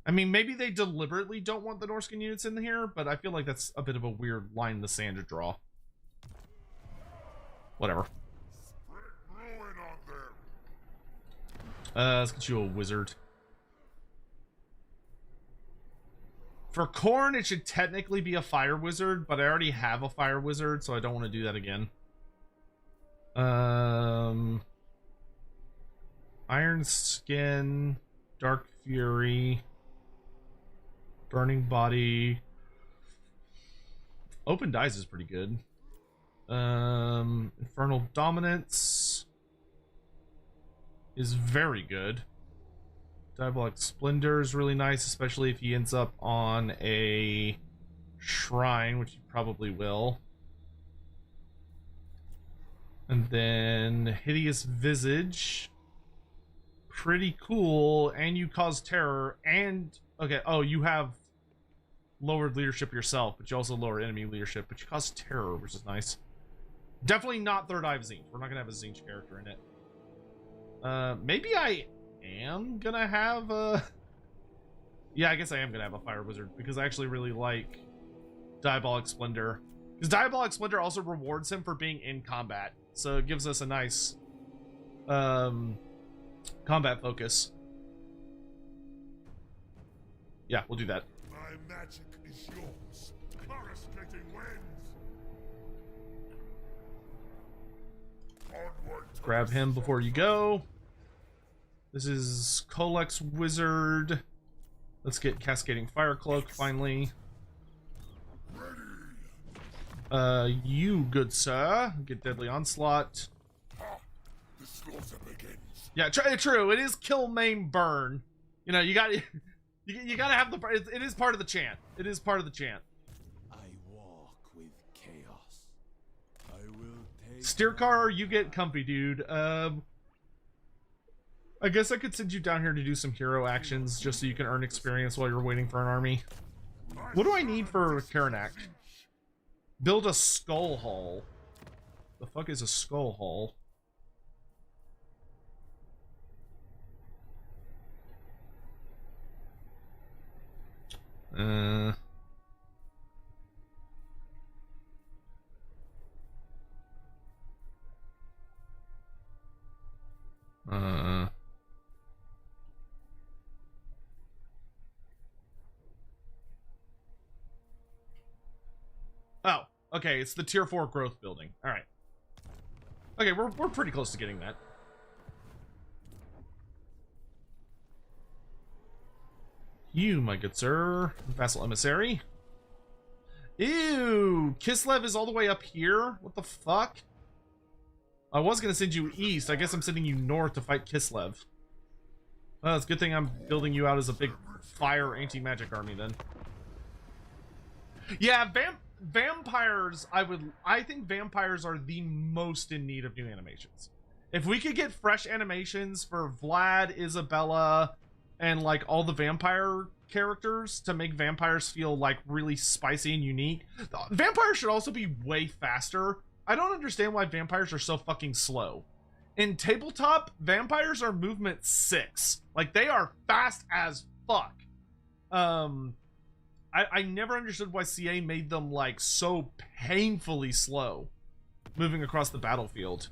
I mean, maybe they deliberately don't want the Norskin units in here, but I feel like that's a bit of a weird line in the sand to draw. Whatever. Let's get you a wizard. For Khorne, it should technically be a fire wizard, but I already have a fire wizard, so I don't want to do that again. Iron Skin, Dark Fury, Burning Body. Open Dice is pretty good. Infernal Dominance is very good. Diabolic Splendor is really nice, especially if he ends up on a shrine, which he probably will. And then Hideous Visage. Pretty cool, and you cause terror, and... Okay, oh, you have lowered leadership yourself, but you also lower enemy leadership, but you cause terror, which is nice. Definitely not Third Eye of Tzeentch. We're not gonna have a Tzeentch character in it. Maybe I am gonna have a... Yeah, I guess I am gonna have a Fire Wizard, because I actually really like Diabolic Splendor. Because Diabolic Splendor also rewards him for being in combat, so it gives us a nice combat focus. Yeah, we'll do that. My magic is yours. Coruscating winds. Onward to Grab him before you go. This is Kholek's wizard. Let's get Cascading Fire Cloak finally. You, good sir, get Deadly Onslaught. the slaughter begins. Yeah, true. It is kill, maim, burn. You know, you got you gotta have the. It is part of the chant. It is part of the chant. I walk with chaos. I will take Steer car, you get comfy, dude. I guess I could send you down here to do some hero actions just so you can earn experience while you're waiting for an army. What do I need for Karanak? Build a skull hall. The fuck is a skull hall? Oh, okay, it's the tier 4 growth building. All right. Okay, we're pretty close to getting that. You, my good sir, vassal emissary. Ew, Kislev is all the way up here. What the fuck? I was gonna send you east. I guess I'm sending you north to fight Kislev. Well, it's a good thing I'm building you out as a big fire anti-magic army then. Yeah, vampires, I think vampires are the most in need of new animations. If we could get fresh animations for Vlad, Isabella, and like all the vampire characters to make vampires feel like really spicy and unique. Vampires should also be way faster. I don't understand why vampires are so fucking slow. In tabletop, vampires are movement 6. Like, they are fast as fuck. I never understood why CA made them like so painfully slow moving across the battlefield.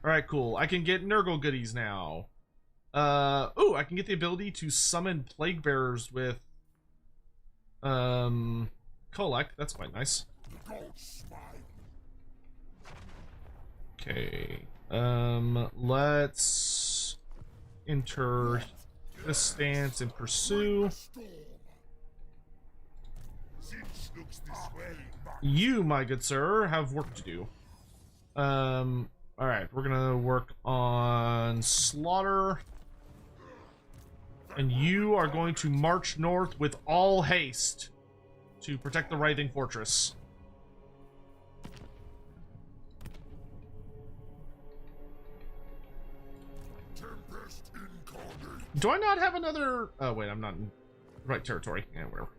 Alright, cool. I can get Nurgle goodies now. Ooh, I can get the ability to summon plague bearers with Kholek. That's quite nice. Okay. Let's enter this stance and pursue. You, my good sir, have work to do. Alright, we're gonna work on slaughter. And you are going to march north with all haste to protect the Writhing Fortress. Do I not have another... Oh, wait, I'm not in the right territory. Yeah, whatever.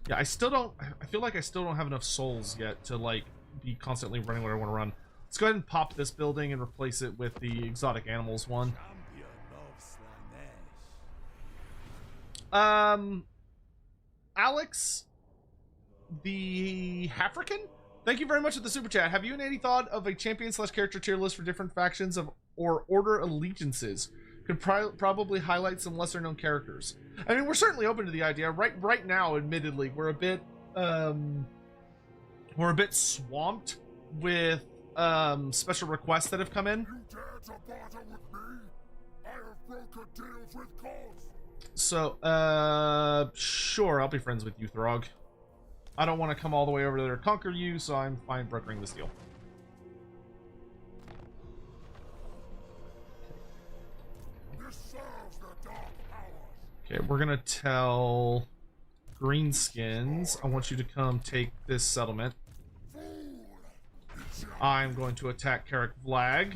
Yeah, I still don't... I feel like I still don't have enough souls yet to, like, be constantly running what I want to run. Let's go ahead and pop this building and replace it with the exotic animals one. Alex, the African? Thank you very much for the super chat. Have you and Andy thought of a champion/character tier list for different factions of or order allegiances? Could probably highlight some lesser known characters. I mean, we're certainly open to the idea. Right now, admittedly, we're a bit swamped with special requests that have come in. You dare to barter with me? I have broken deals with gods. So, sure, I'll be friends with you, Throg. I don't want to come all the way over there to conquer you, so I'm fine brokering this deal. This serves the dark powers. Okay, we're gonna tell Greenskins, I want you to come take this settlement. I'm going to attack Carrick Vlag,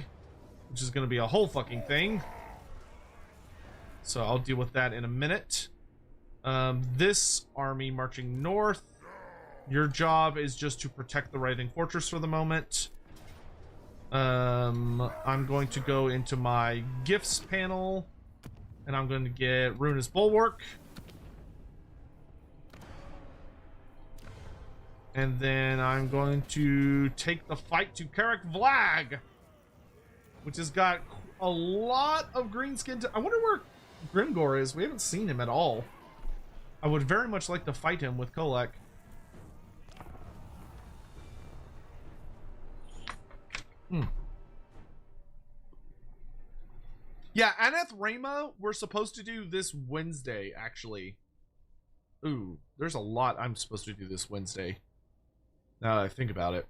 which is going to be a whole fucking thing. So I'll deal with that in a minute. This army marching north. Your job is just to protect the Writhing Fortress for the moment. I'm going to go into my gifts panel, and I'm going to get Ruinous Bulwark. And then I'm going to take the fight to Carrick Vlag, which has got a lot of greenskin. I wonder where Grimgor is. We haven't seen him at all. I would very much like to fight him with Kholek. Yeah, Aneth Rama, we're supposed to do this Wednesday, actually. Ooh, there's a lot I'm supposed to do this Wednesday. Now that I think about it.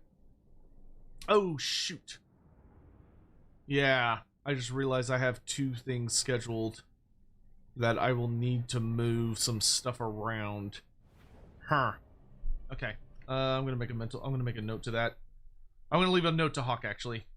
Oh, shoot. Yeah, I just realized I have 2 things scheduled that I will need to move some stuff around. Huh. Okay. I'm gonna make a note to that. I'm gonna leave a note to Hawk, actually.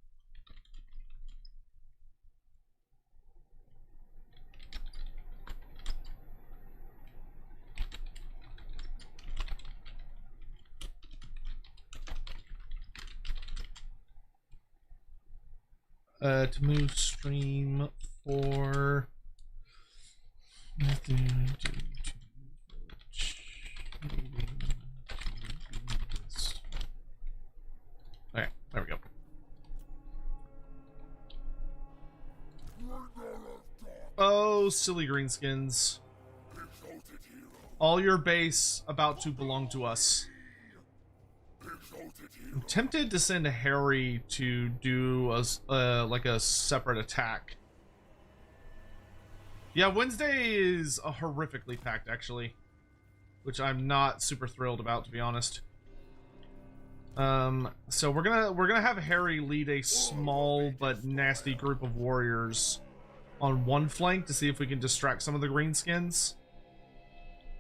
To move stream for nothing to okay, there we go. Oh, silly greenskins. All your base about to belong to us. I'm tempted to send Harry to do a like a separate attack. Yeah, Wednesday is a horrifically packed, actually, which I'm not super thrilled about, to be honest. So we're gonna have Harry lead a small but nasty group of warriors on one flank to see if we can distract some of the greenskins,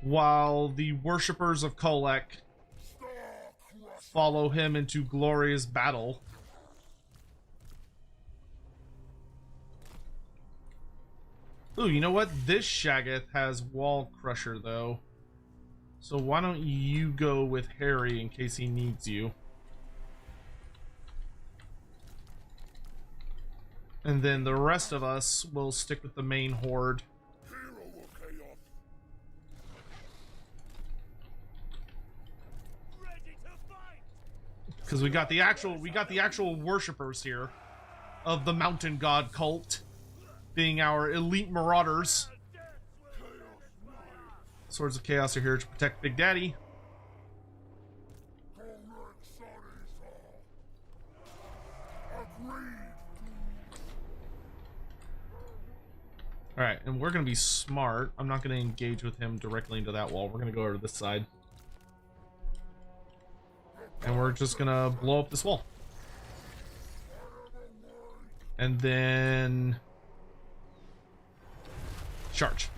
while the worshippers of Kholek follow him into glorious battle. Ooh, you know what? This Shaggoth has Wall Crusher, though. So why don't you go with Harry in case he needs you? And then the rest of us will stick with the main horde. Because we got the actual worshippers here of the mountain god cult being our elite marauders. Swords of Chaos are here to protect Big Daddy. Alright, and we're going to be smart. I'm not going to engage with him directly into that wall. We're going to go over to this side. And we're just going to blow up this wall. And then... charge.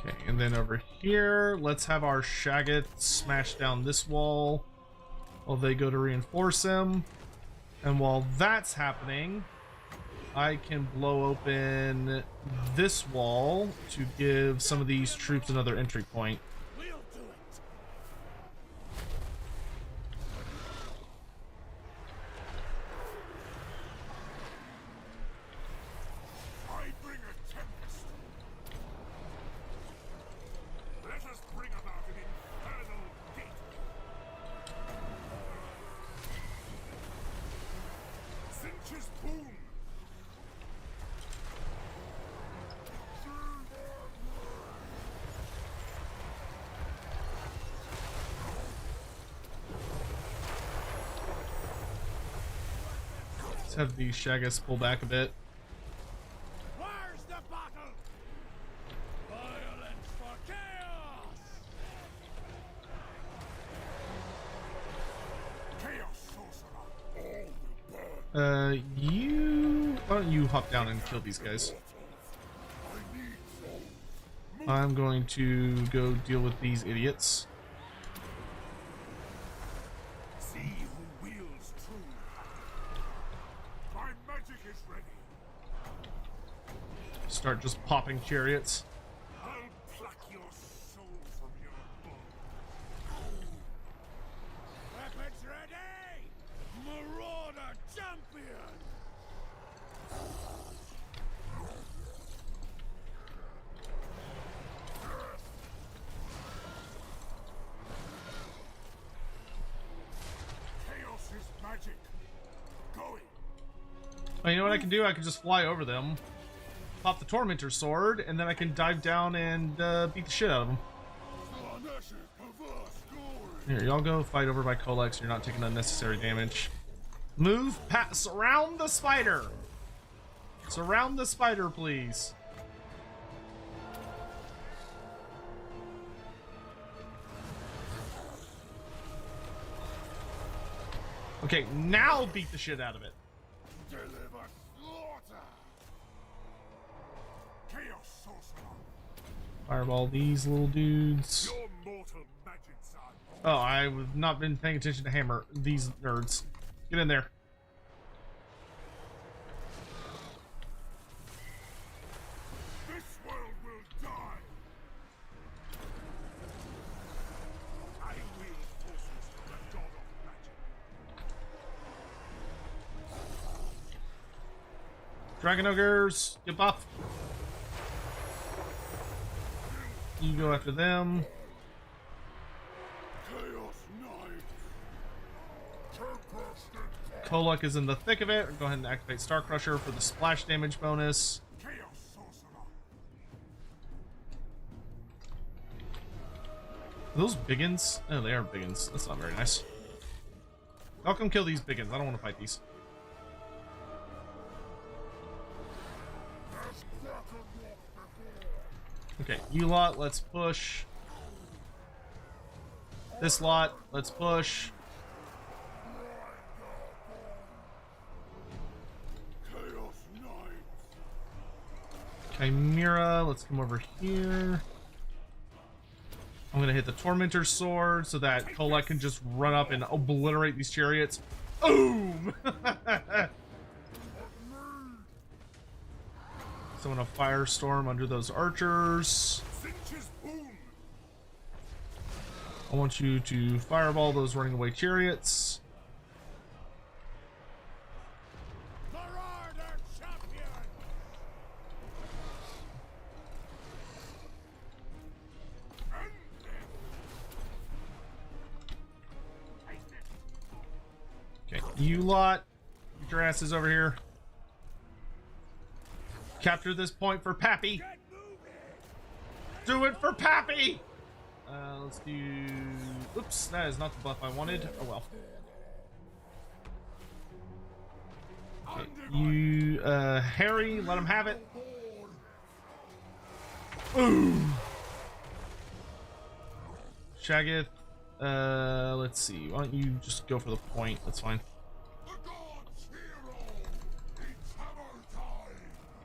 Okay, and then over here, let's have our Shaggoth smash down this wall while they go to reinforce him. And while that's happening, I can blow open this wall to give some of these troops another entry point. Let's have the Shaggoths pull back a bit. Where's the battle? Violence for chaos! Why don't you hop down and kill these guys? I'm going to go deal with these idiots. See who wields truth. My magic is ready. Start just popping chariots. I'll pluck your soul from your bone. Weapons ready! Marauder champion! Chaos is magic. Going. Oh, you know what I can do? I can just fly over them, pop the Tormentor sword, and then I can dive down and beat the shit out of them. Here, y'all go fight over by Kholek so you're not taking unnecessary damage. Move, surround the spider! Surround the spider, please. Okay, now beat the shit out of it. Deliver slaughter. Chaos sorcerer. Fireball these little dudes. Your mortal magic, son. Oh, I've not been paying attention to hammer these nerds. Get in there. Dragon Ogres, get buff. You go after them. Kholek is in the thick of it. Go ahead and activate Star Crusher for the splash damage bonus. Are those biggins? Oh, they are biggins. That's not very nice. I'll come kill these biggins. I don't want to fight these. Okay, you lot, let's push. This lot, let's push. Chimera, let's come over here. I'm gonna hit the Tormentor Sword so that Kholek can just run up and obliterate these chariots. Boom! So in a firestorm under those archers. I want you to fireball those running away chariots. Okay, you lot, get your asses over here. Capture this point for Pappy. Do it for Pappy. Let's do. Oops, that is not the buff I wanted. Oh well. Okay, you, Harry, let him have it. Boom. Shaggoth. Let's see. Why don't you just go for the point? That's fine.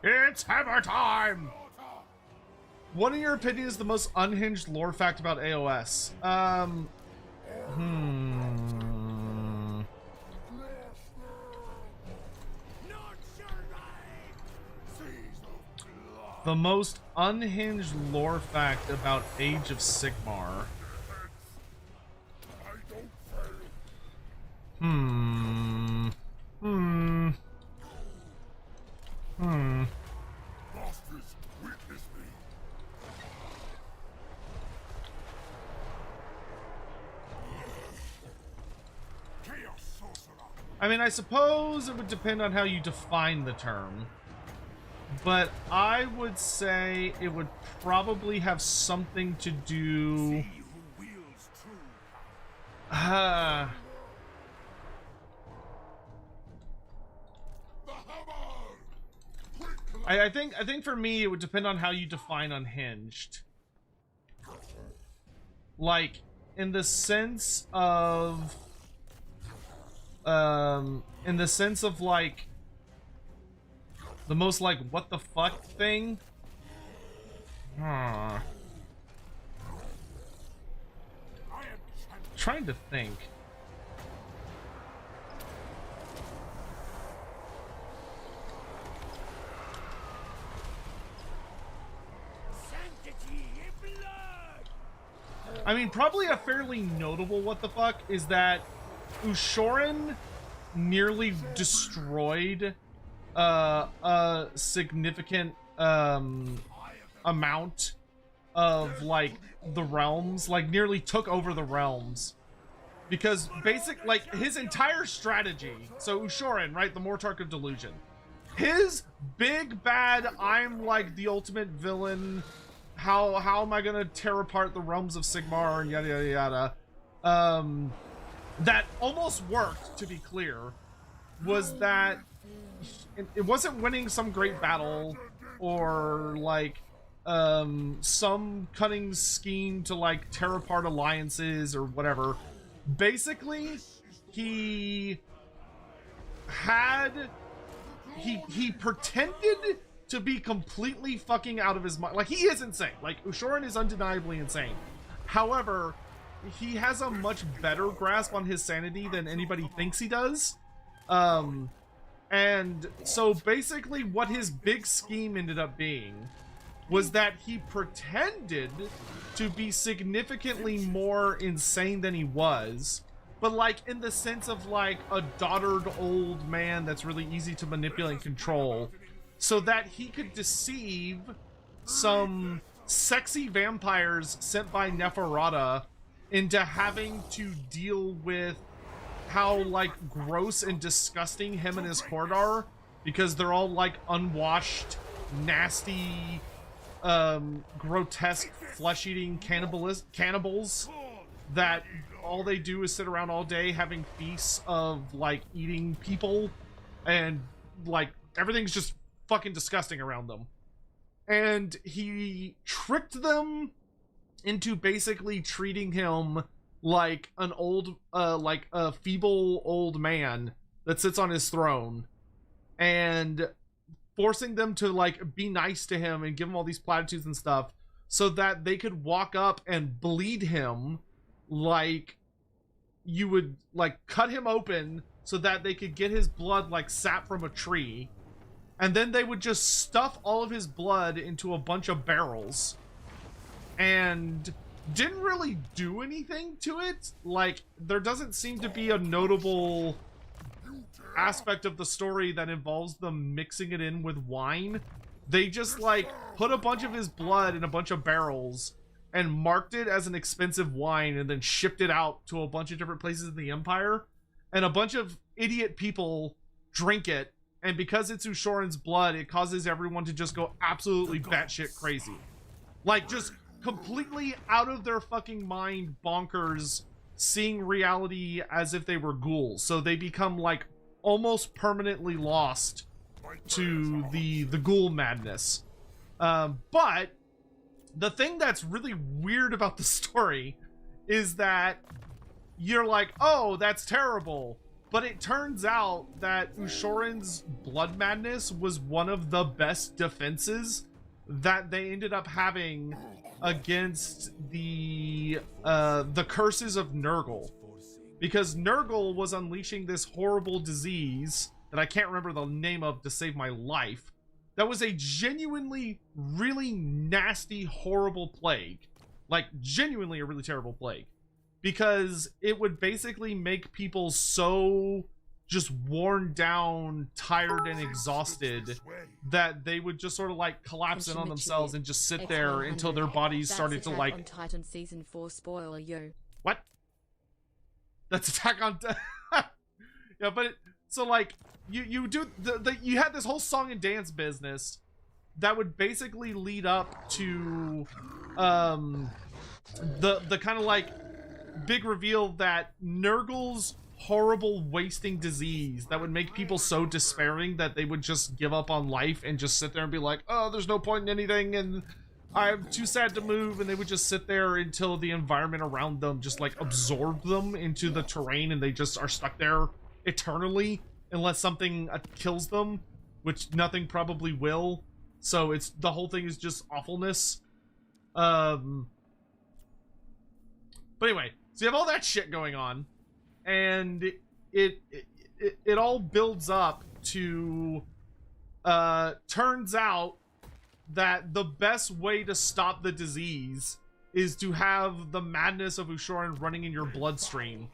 It's hammer time! What in your opinion is the most unhinged lore fact about AOS? The most unhinged lore fact about Age of Sigmar. I mean, I suppose it would depend on how you define the term, but I would say it would probably have something to do. I think for me it would depend on how you define unhinged. Like, in the sense of like the most like what the fuck thing. Trying to think. I mean, probably a fairly notable what the fuck is that Ushoran nearly destroyed a significant amount of like the realms, like nearly took over the realms, because like his entire strategy. So Ushoran, right, the Mortarch of Delusion, his big bad I'm like the ultimate villain, how am I gonna tear apart the realms of Sigmar and yada yada yada, that almost worked, to be clear, was that it wasn't winning some great battle or like some cunning scheme to like tear apart alliances or whatever. Basically, he pretended to be completely fucking out of his mind. Like, he is insane. Like, Ushoran is undeniably insane. However, he has a much better grasp on his sanity than anybody thinks he does. And so basically what his big scheme ended up being was that he pretended to be significantly more insane than he was, but like in the sense of like a dotard old man that's really easy to manipulate and control. so that he could deceive some sexy vampires sent by Neferata into having to deal with how, like, gross and disgusting him and his horde are, because they're all, like, unwashed, nasty, grotesque, flesh-eating cannibals that all they do is sit around all day having feasts of, like, eating people, and, like, everything's just fucking disgusting around them. And he tricked them into basically treating him like an old, like a feeble old man that sits on his throne, and forcing them to, like, be nice to him and give him all these platitudes and stuff so that they could walk up and bleed him, like you would, like, cut him open so that they could get his blood like sap from a tree, and then they would just stuff all of his blood into a bunch of barrels and didn't really do anything to it. Like, there doesn't seem to be a notable aspect of the story that involves them mixing it in with wine. They just, like, put a bunch of his blood in a bunch of barrels and marked it as an expensive wine and then shipped it out to a bunch of different places in the Empire. And a bunch of idiot people drink it, and because it's Ushoran's blood, it causes everyone to just go absolutely batshit crazy. Like, just completely out of their fucking mind bonkers, seeing reality as if they were ghouls. So they become, like, almost permanently lost to the ghoul madness. But the thing that's really weird about the story is that you're like, oh, that's terrible. But it turns out that Ushoran's blood madness was one of the best defenses that they ended up having against the curses of Nurgle. Because Nurgle was unleashing this horrible disease that I can't remember the name of to save my life. That was a genuinely really nasty, horrible plague. Like, genuinely a really terrible plague. Because it would basically make people so just worn down, tired, and exhausted that they would just sort of, like, collapse in on themselves and just sit there until their bodies started to, like... on Titan Season 4 spoiler, yo. What? That's Attack on... Yeah, but it... So, like, you do... you had this whole song and dance business that would basically lead up to... the kind of, like, big reveal that Nurgle's horrible wasting disease that would make people so despairing that they would just give up on life and just sit there and be like, oh, there's no point in anything, and I'm too sad to move, and they would just sit there until the environment around them just, like, absorbed them into the terrain, and they just are stuck there eternally unless something kills them, which nothing probably will. So it's, the whole thing is just awfulness. But anyway, so you have all that shit going on, and it all builds up to, turns out that the best way to stop the disease is to have the madness of Ushoran running in your bloodstream,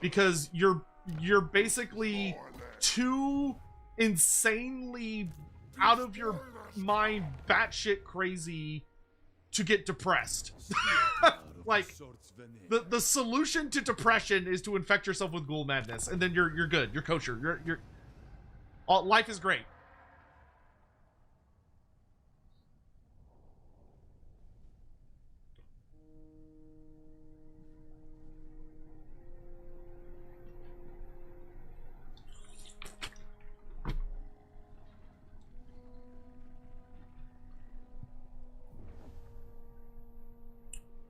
because you're basically too insanely out of your mind, batshit crazy to get depressed. Like, the solution to depression is to infect yourself with ghoul madness, and then you're good. You're kosher. Life is great.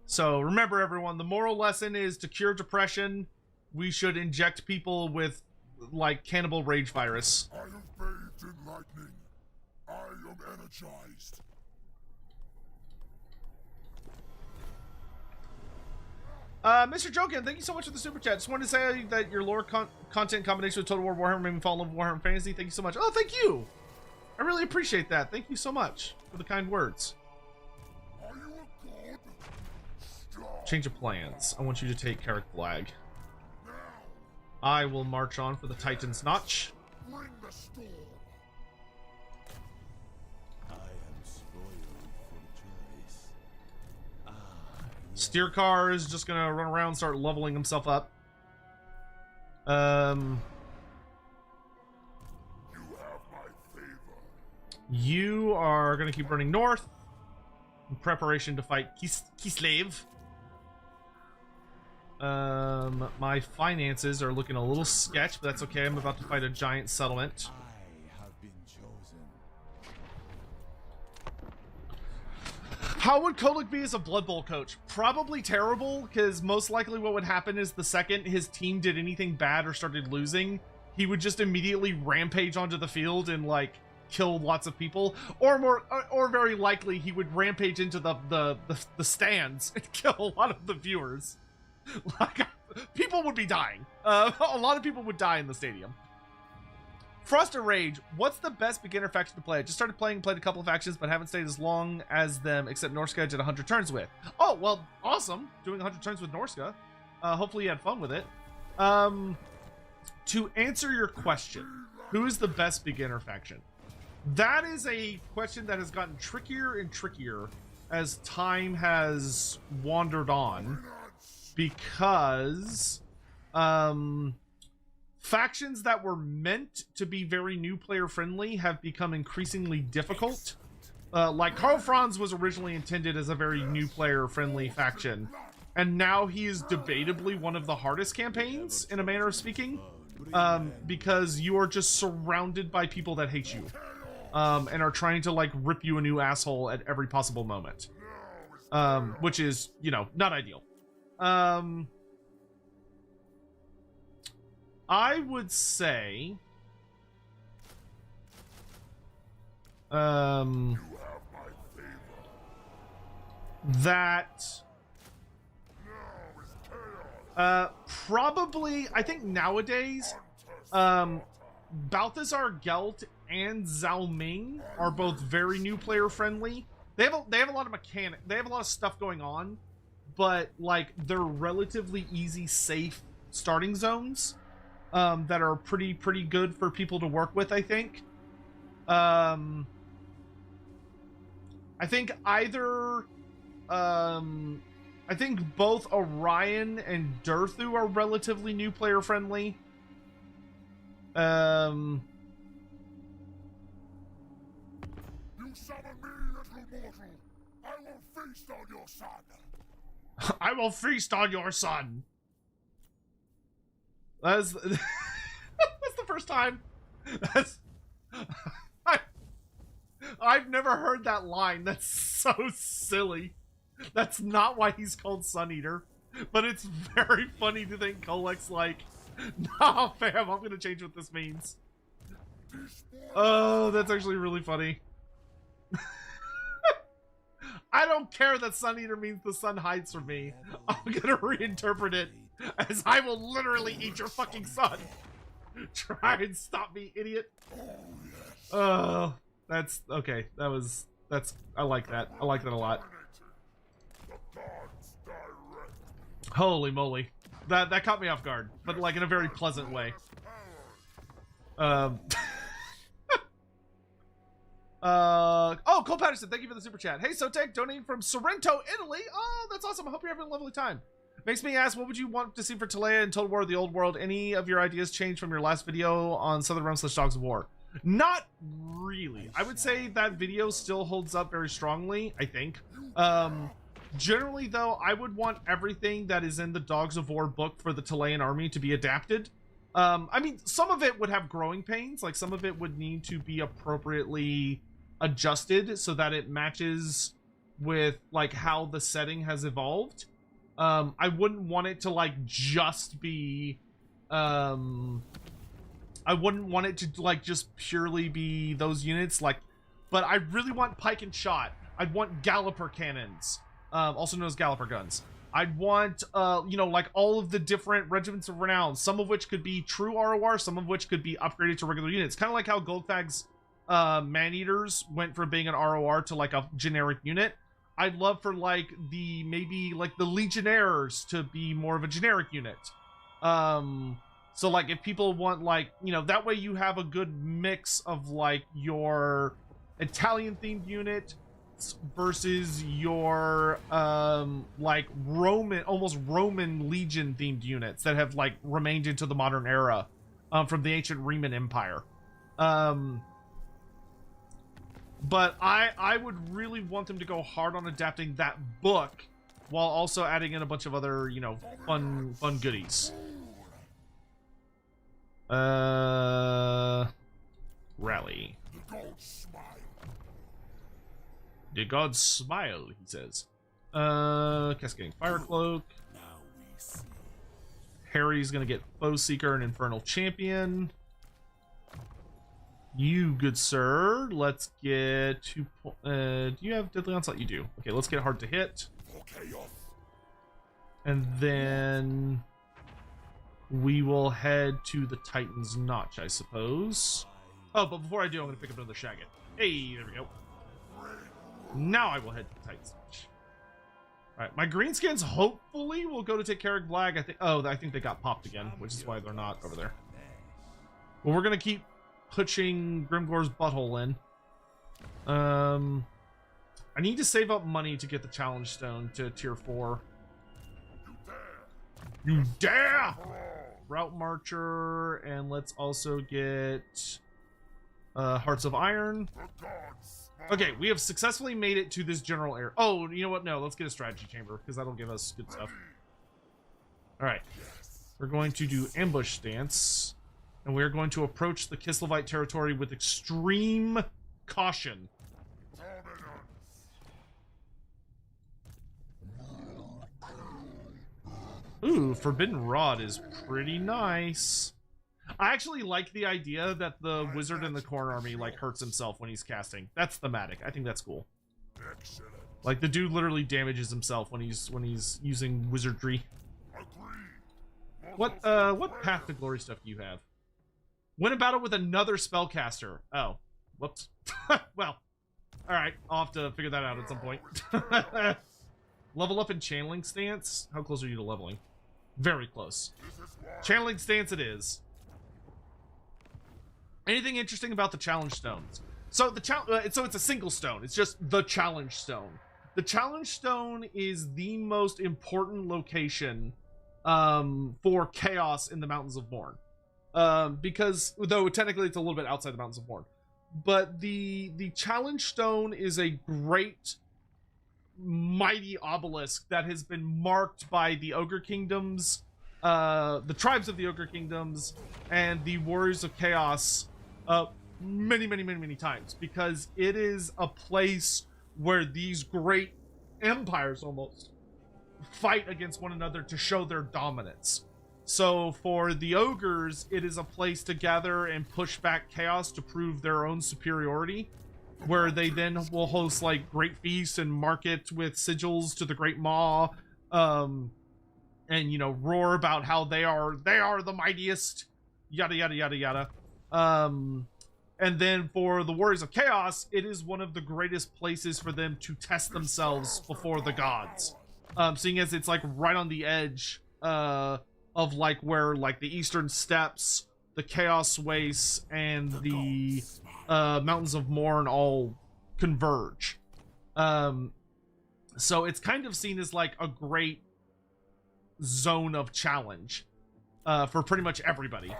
So remember, everyone, the moral lesson is to cure depression, we should inject people with, like, cannibal rage virus. I am bathed in lightning. I am energized. Mr. Jokin, thank you so much for the super chat. Just wanted to say that your lore content combination with Total War Warhammer made me fall in love with Warhammer Fantasy. Thank you so much. Oh, thank you. I really appreciate that. Thank you so much for the kind words. Are you a god? Stop. Change of plans. I want you to take Carrick Flag. Now, I will march on for the Titan's Notch. bring the storm. Steer car is just gonna run around and start leveling himself up. You have my favor. You are gonna keep running north in preparation to fight Kislev. My finances are looking a little sketch, but that's okay. I'm about to fight a giant settlement. I have been chosen. How would Kholek be as a Blood Bowl coach? Probably terrible, because most likely what would happen is the second his team did anything bad or started losing, he would just immediately rampage onto the field and like kill lots of people, or very likely he would rampage into the stands and kill a lot of the viewers. Like, people would be dying. A lot of people would die in the stadium. Frost and Rage, what's the best beginner faction to play? I just started playing, played a couple of factions, but haven't stayed as long as them, except Norska I did 100 turns with. Oh, well, awesome. Doing 100 turns with Norska. Hopefully you had fun with it. To answer your question, who is the best beginner faction? That is a question that has gotten trickier and trickier as time has wandered on, because factions that were meant to be very new player friendly have become increasingly difficult. Like Karl Franz was originally intended as a very new player friendly faction, and now he is debatably one of the hardest campaigns, in a manner of speaking, because you are just surrounded by people that hate you, and are trying to like rip you a new asshole at every possible moment, which is, you know, not ideal. I would say that probably, I think nowadays Balthazar Gelt and Zhao Ming are both very new player friendly. They have a lot of mechanic, they have a lot of stuff going on, but like they're relatively easy, safe starting zones that are pretty good for people to work with, I think. I think either I think both Orion and Durthu are relatively new player friendly. You summon me, little mortal. I will feast on your son. I will feast on your son. That's that's the first time. I've never heard that line. That's so silly. That's not why he's called Sun Eater. But it's very funny to think Kholek's like, nah, fam, I'm gonna change what this means. Oh, that's actually really funny. I don't care that Sun Eater means the sun hides from me. I'm gonna reinterpret it as I will literally eat your fucking son. Try and stop me, idiot. Oh, that's okay. I like that. I like that a lot. Holy moly. That caught me off guard, but like in a very pleasant way. Oh, Cole Patterson, thank you for the super chat. Hey, Sotek, donating from Sorrento, Italy. Oh, that's awesome. I hope you're having a lovely time. Makes me ask, what would you want to see for Talea in Total War of the Old World? Any of your ideas changed from your last video on Southern Realms / Dogs of War? Not really. I would say that video still holds up very strongly, I think. Generally, though, I would want everything that is in the Dogs of War book for the Talayan army to be adapted. I mean, some of it would have growing pains. Like, some of it would need to be appropriately adjusted so that it matches with, like, how the setting has evolved. I wouldn't want it to, like, just be... I wouldn't want it to, like, just purely be those units, like... But I really want pike and shot. I'd want galloper cannons, also known as galloper guns. I'd want, you know, like, all of the different regiments of renown, some of which could be true ROR, some of which could be upgraded to regular units. Kind of like how Goldfag's man-eaters went from being an ROR to, like, a generic unit. I'd love for, like, maybe, like, the Legionnaires to be more of a generic unit. So, like, if people want, like, you know, that way you have a good mix of, like, your Italian-themed unit, knights versus your like Roman, almost Roman legion themed units that have like remained into the modern era from the ancient Roman Empire. But I would really want them to go hard on adapting that book while also adding in a bunch of other, you know, fun goodies. Rally. The gods smile, he says. Cascading Fire Cloak. Harry's gonna get Foe Seeker and Infernal Champion. You, good sir, let's get 2 do you have Deadly Onslaught? You do. Okay, let's get Hard to Hit. And then we will head to the Titan's Notch, I suppose. Oh, but before I do, I'm going to pick up another Shagget. Hey, there we go. Now I will head to the Titan's Notch. Alright, my greenskins hopefully will go to take care of Blag. I think they got popped again, which is why they're not over there. Well, we're going to keep pushing Grimgore's butthole in. I need to save up money to get the challenge stone to tier 4. You dare! Route Marcher, and let's also get Hearts of Iron. Okay, we have successfully made it to this general area. Oh, you know what? No, let's get a strategy chamber, because that'll give us good stuff. Alright. We're going to do ambush stance, and we're going to approach the Kislevite territory with extreme caution. Ooh, Forbidden Rod is pretty nice. I actually like the idea that the wizard in the corn army like hurts himself when he's casting. That's thematic. I think that's cool. Excellent. Like the dude literally damages himself when he's using wizardry. What path to glory stuff do you have? Win a battle with another spellcaster. Oh, whoops. Well, all right. I'll have to figure that out at some point. Level up in channeling stance. How close are you to leveling? Very close. Channeling stance it is. Anything interesting about the challenge stones? So so it's a single stone. It's just the challenge stone. The challenge stone is the most important location for chaos in the Mountains of Morn. Because though technically it's a little bit outside the Mountains of Morn, but the challenge stone is a great mighty obelisk that has been marked by the Ogre Kingdoms, the tribes of the Ogre Kingdoms, and the Warriors of Chaos many times, because it is a place where these great empires almost fight against one another to show their dominance. So for the ogres, it is a place to gather and push back chaos to prove their own superiority, where they then will host like great feasts and market with sigils to the Great Maw, and you know, roar about how they are the mightiest, yada yada yada yada. And then for the Warriors of Chaos, it is one of the greatest places for them to test themselves before the gods, seeing as it's like right on the edge of like where like the Eastern Steppes, the Chaos Wastes, and the Mountains of Morn all converge. So it's kind of seen as like a great zone of challenge for pretty much everybody.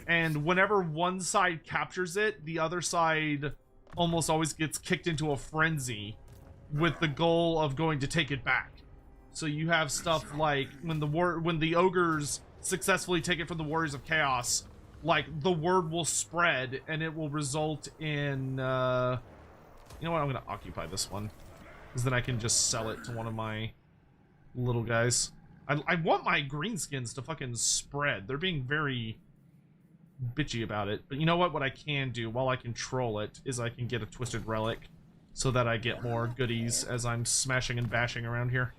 And whenever one side captures it, the other side almost always gets kicked into a frenzy with the goal of going to take it back. So you have stuff like when the ogres successfully take it from the Warriors of Chaos, like the word will spread and it will result in you know what, I'm gonna occupy this one, because then I can just sell it to one of my little guys. I want my greenskins to fucking spread. They're being very bitchy about it. But you know what I can do while I control it is I can get a Twisted Relic so that I get more goodies as I'm smashing and bashing around here.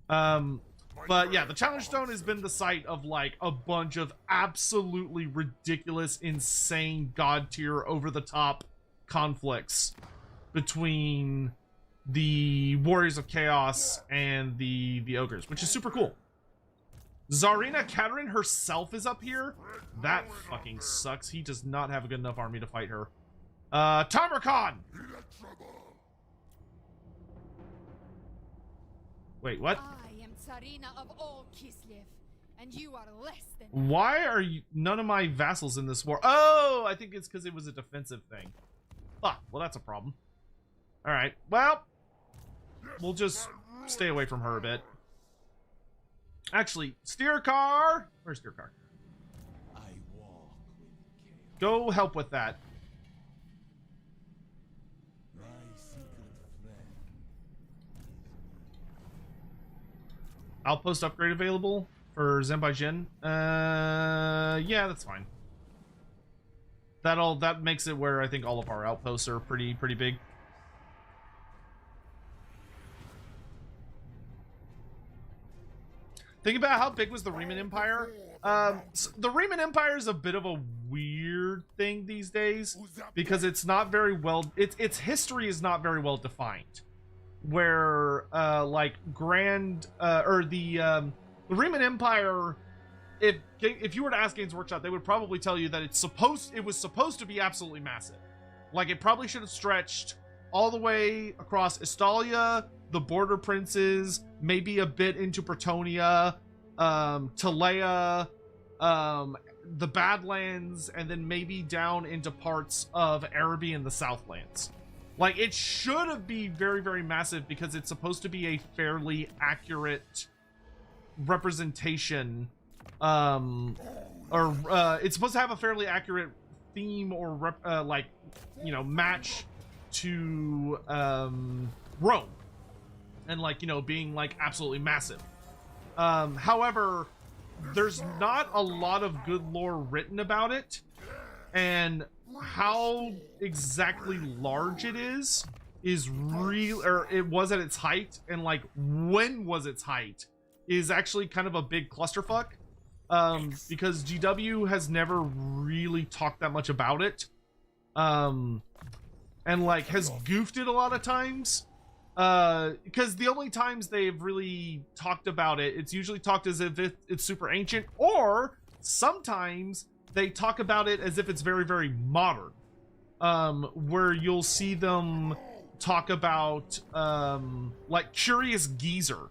But yeah, the Challenge Stone has been the site of like a bunch of absolutely ridiculous, insane god tier over the top conflicts between the Warriors of Chaos and the ogres, which is super cool. Tsarina Katerin herself is up here. That fucking sucks. He does not have a good enough army to fight her. Tamarkon! Wait, what? I am Tsarina of all Kislev, and you are less than. Why are you none of my vassals in this war? Oh, I think it's because it was a defensive thing. Ah, well, that's a problem. All right, well, we'll just stay away from her a bit. Actually, steer car. Where's steer car? I walk with chaos. Go help with that. My secret friend. Outpost upgrade available for Zenbai Jin. Yeah, that's fine. That makes it where I think all of our outposts are pretty big. Think about how big was the Riemann Empire. So the Riemann Empire is a bit of a weird thing these days because it's not very well. Its history is not very well defined. Where like the Riemann Empire, if you were to ask Games Workshop, they would probably tell you that it was supposed to be absolutely massive. Like it probably should have stretched all the way across Estalia, the Border Princes, maybe a bit into Bretonnia, Talea, the Badlands, and then maybe down into parts of Araby and the Southlands. Like, it should have been very, very massive because it's supposed to be a fairly accurate representation, it's supposed to have a fairly accurate theme or, match to, Rome. And, being, absolutely massive. However, there's not a lot of good lore written about it. And how exactly large it is real, or it was at its height, and when was its height is actually kind of a big clusterfuck. Because GW has never really talked that much about it. And has goofed it a lot of times. Because the only times they've really talked about it, it's usually talked as if it's super ancient, or sometimes they talk about it as if it's very, very modern. Where you'll see them talk about, Curious Geezer.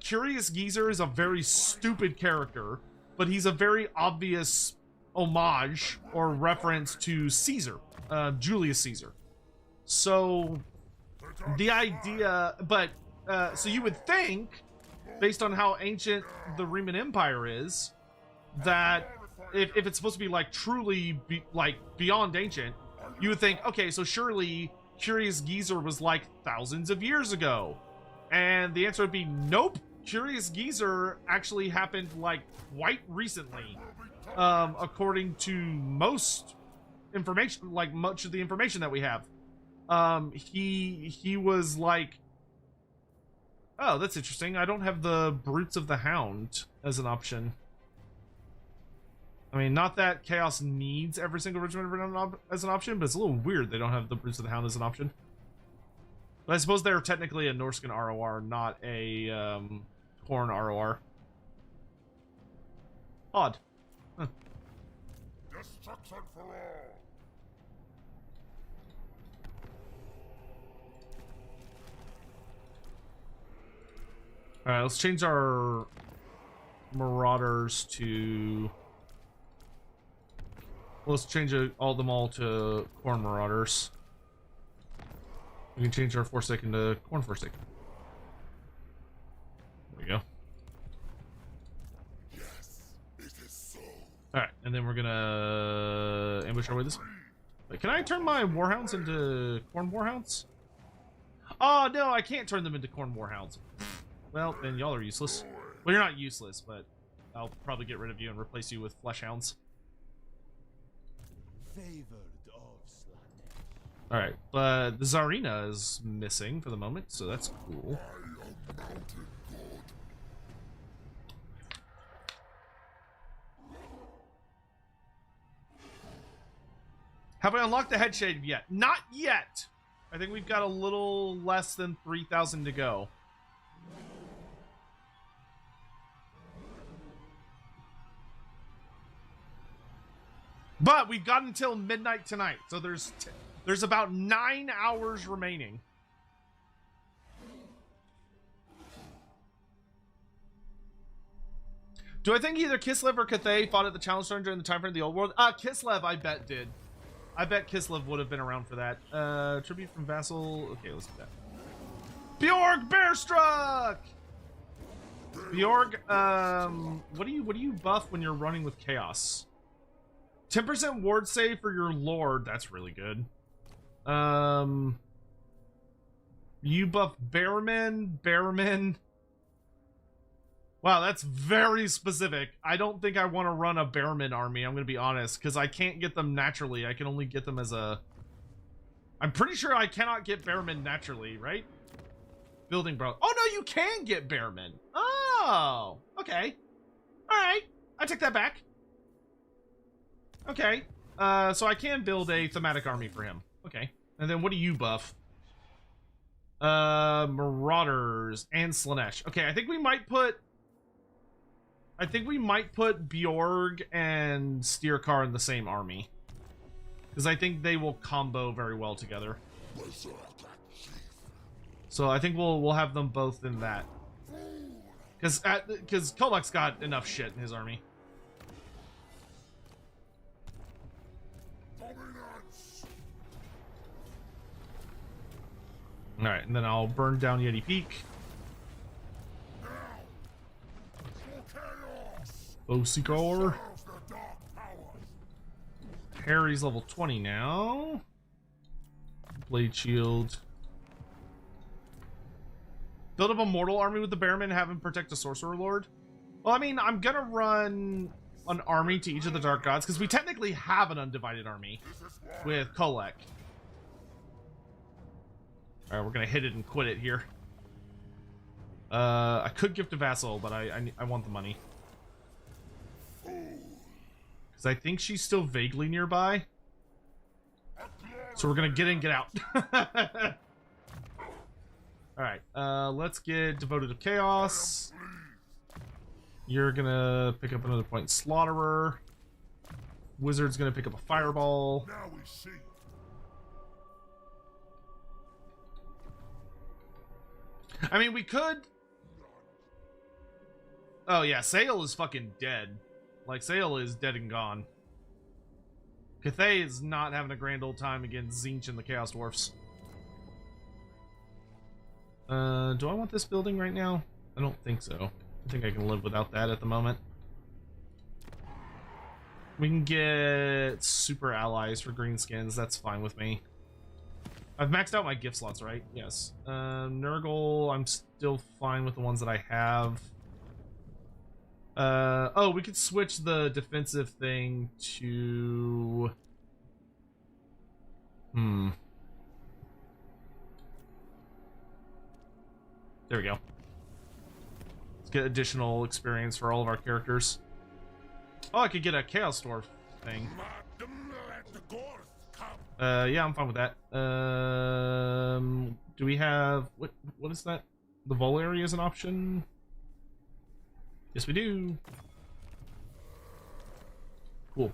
Curious Geezer is a very stupid character, but he's a very obvious homage or reference to Caesar, Julius Caesar. So the idea, so you would think, based on how ancient the Riemann Empire is, that if it's supposed to be truly beyond ancient, you would think, okay, so surely Curious Geezer was thousands of years ago. And the answer would be nope. Curious Geezer actually happened quite recently, according to most information, much of the information that we have. He was oh, that's interesting. I don't have the Brutes of the Hound as an option. I mean, not that Chaos needs every single regiment as an option, but it's a little weird they don't have the Brutes of the Hound as an option. But I suppose they're technically a Norscan ROR, not a Horn ROR. Odd. Huh. Destruction for all. Alright, let's change our Marauders to... Let's change all to Corn Marauders. We can change our Forsaken to Corn Forsaken. There we go. Yes, it is so. Alright, and then we're gonna ambush our way this way. Wait, can I turn my Warhounds into Corn Warhounds? Oh, no, I can't turn them into Corn Warhounds. Well, then y'all are useless. Well, you're not useless, but I'll probably get rid of you and replace you with Flesh Hounds. Favored of Slanesh. Alright, but the Tsarina is missing for the moment, so that's cool. Have I unlocked the head shade yet? Not yet! I think we've got a little less than 3,000 to go. But we've got until midnight tonight, so there's There's about 9 hours remaining. Do I think either Kislev or Cathay fought at the challenge turn during the time frame of the old world? Kislev, I bet, did. I bet Kislev would have been around for that. Tribute from Vassal. Okay, let's do that. Bjorg Bearstruck! Bjorg, what do you buff when you're running with Chaos? 10% ward save for your Lord. That's really good. You buff Bearman. Wow, that's very specific. I don't think I want to run a Bearman army, I'm going to be honest, because I can't get them naturally. I can only get them as a... I'm pretty sure I cannot get Bearman naturally, right? Building bro. Oh, no, you can get Bearman. Oh, okay. All right. I take that back. Okay. So I can build a thematic army for him. Okay. And then what do you buff? Marauders and Slanesh. Okay, I think we might put Bjorg and Steercar in the same army. Because I think they will combo very well together. So I think we'll have them both in that. Because Kholek's got enough shit in his army. Alright, and then I'll burn down Yeti Peak. Osikor. Harry's level 20 now. Blade Shield. Build up a mortal army with the Bearman, have him protect a Sorcerer Lord. Well, I mean, I'm gonna run an army to each of the Dark Gods, because we technically have an undivided army with Kholek. Alright, we're gonna hit it and quit it here. I could gift a Vassal, but I want the money. Because I think she's still vaguely nearby. So we're gonna get in, get out. Alright, let's get Devoted to Chaos. You're gonna pick up another point Slaughterer. Wizard's gonna pick up a Fireball. Now we see. I mean, we could... Oh yeah, Sail is fucking dead. Like, Sail is dead and gone. Cathay is not having a grand old time against Tzeentch and the Chaos Dwarfs. Do I want this building right now? I don't think so. I think I can live without that at the moment. We can get super allies for greenskins. That's fine with me. I've maxed out my gift slots, right? Yes. Nurgle, I'm still fine with the ones that I have. Oh, we could switch the defensive thing to... There we go. Let's get additional experience for all of our characters. Oh, I could get a Chaos Dwarf thing. Yeah, I'm fine with that. Do we have... What is that? The Vol area is an option? Yes, we do. Cool.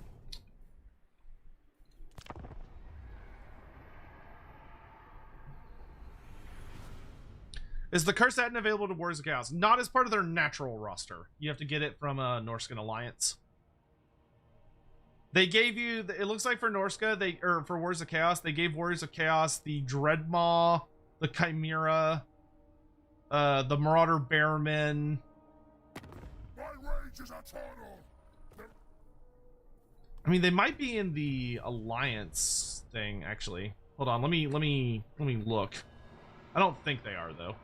Is the Curse Atten available to Warriors of Chaos? Not as part of their natural roster. You have to get it from a Norscan Alliance. They gave you, it looks like for Norska, or for Warriors of Chaos, they gave Warriors of Chaos the Dreadmaw, the Chimera, the Marauder Bearman. My rage is eternal. I mean, they might be in the Alliance thing, actually. Hold on, let me look. I don't think they are, though.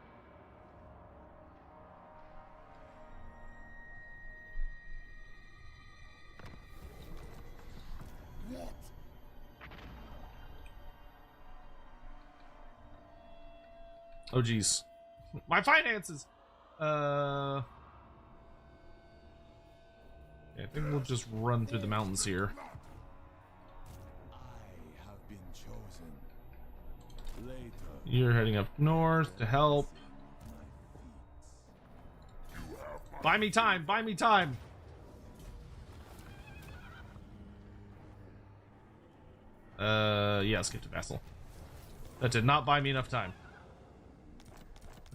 Oh geez, my finances. Yeah, I think we'll just run through the mountains here. I have been chosen. Later. You're heading up north to help. Buy me time. Buy me time. Yeah, let's get to Vassal. That did not buy me enough time.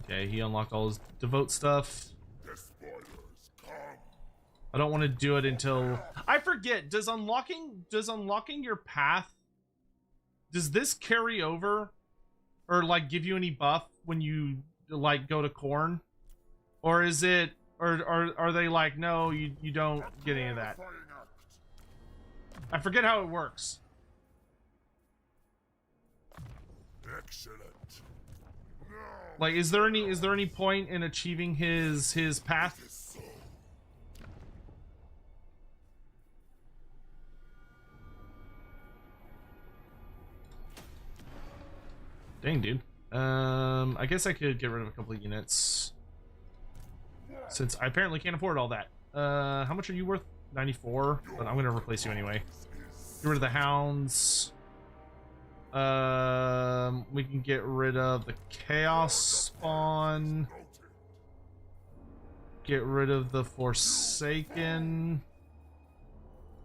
Okay, he unlocked all his devote stuff. The spoilers come. I don't want to do it until I forget. Does unlocking your path, does this carry over or like give you any buff when you like go to Corn? Or is it or are they like, no, you don't get any of that? I forget how it works. Excellent. No. Like, is there any point in achieving his path? So, Dang, dude. I guess I could get rid of a couple of units. Since I apparently can't afford all that. How much are you worth? 94? But I'm gonna replace you anyway. Get rid of the hounds. We can get rid of the chaos spawn. Get rid of the Forsaken.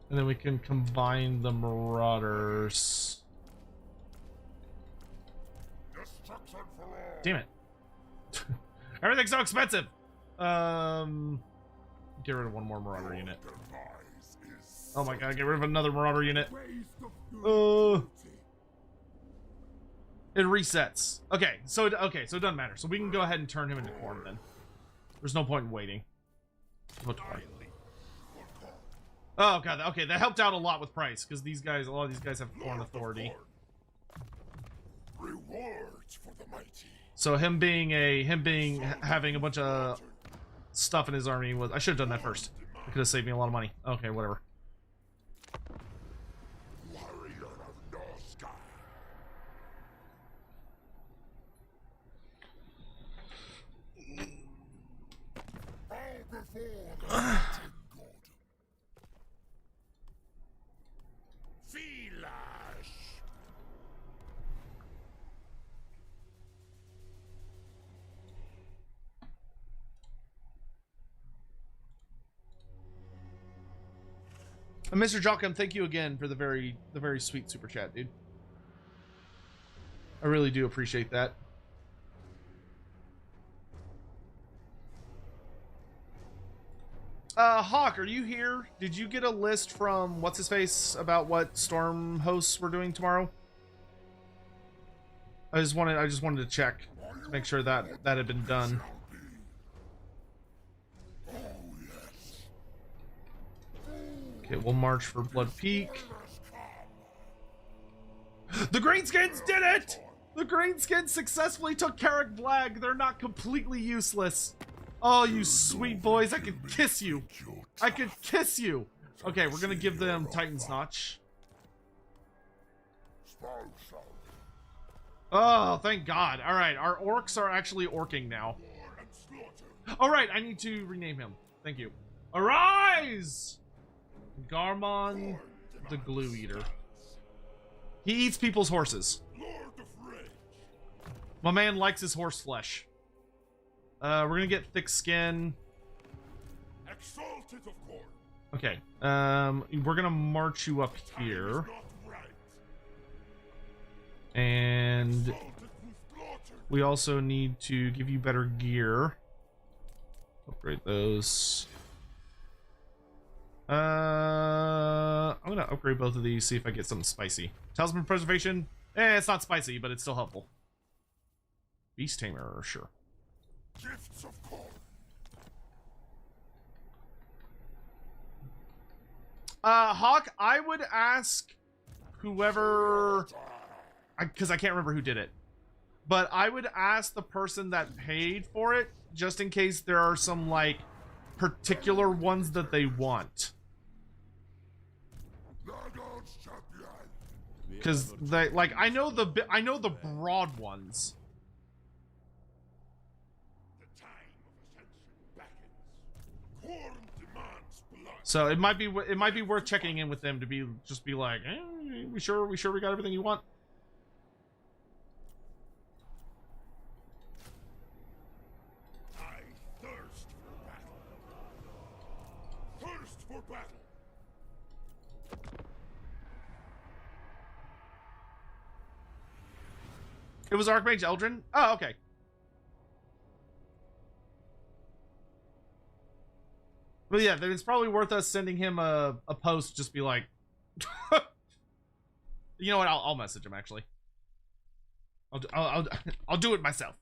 And then we can combine the Marauders. destruction for all. Damn it. Everything's so expensive. Get rid of one more Marauder unit. Demise is Oh my god, get rid of another Marauder unit. waste of It resets. Okay, so it doesn't matter. So we can go ahead and turn him into Corn then. There's no point in waiting. Go to Corn. Oh god, okay, that helped out a lot with price because a lot of these guys have Corn authority. rewards for the mighty. So having a bunch of stuff in his army was, I should have done that first. It could have saved me a lot of money. Okay, whatever. Warrior of Norska. Bow before the mountain god. Filash. And Mr. Jockum, thank you again for the very sweet super chat, dude. I really do appreciate that. Hawk, are you here? Did you get a list from what's his face about what storm hosts we're doing tomorrow? I just wanted to check to make sure that had been done. Okay, we'll march for Blood Peak. The Greenskins did it! The Greenskins successfully took Carrick Blag. They're not completely useless. Oh, you sweet boys. I could kiss you. I could kiss you. Okay, we're gonna give them Titan's Notch. Oh, thank God. Alright, our orcs are actually orking now. Alright, I need to rename him. Thank you. Arise! Garmon the Glue Eater. He eats people's horses. My man likes his horse flesh. We're gonna get thick skin. Exalted of course. Okay. We're gonna march you up here. Not right. And Exalted with slaughter. we also need to give you better gear. Upgrade those. I'm gonna upgrade both of these, see if I get something spicy. Talisman Preservation. It's not spicy, but it's still helpful. Beast Tamer, sure. Gifts of corn. Hawk, I would ask whoever, because I can't remember who did it, but I would ask the person that paid for it, just in case there are some, like, particular ones that they want. Dragon's champion. Because they, like, I know the broad ones. The time of ascension beckons. Corn demands blood. So it might be worth checking in with them to be like, we sure we got everything you want. I thirst for battle. Thirst for battle. It was Archmage Eldrin? Oh, okay. But yeah, then it's probably worth us sending him a post, just be like, you know what, I'll message him, actually. I'll do it myself.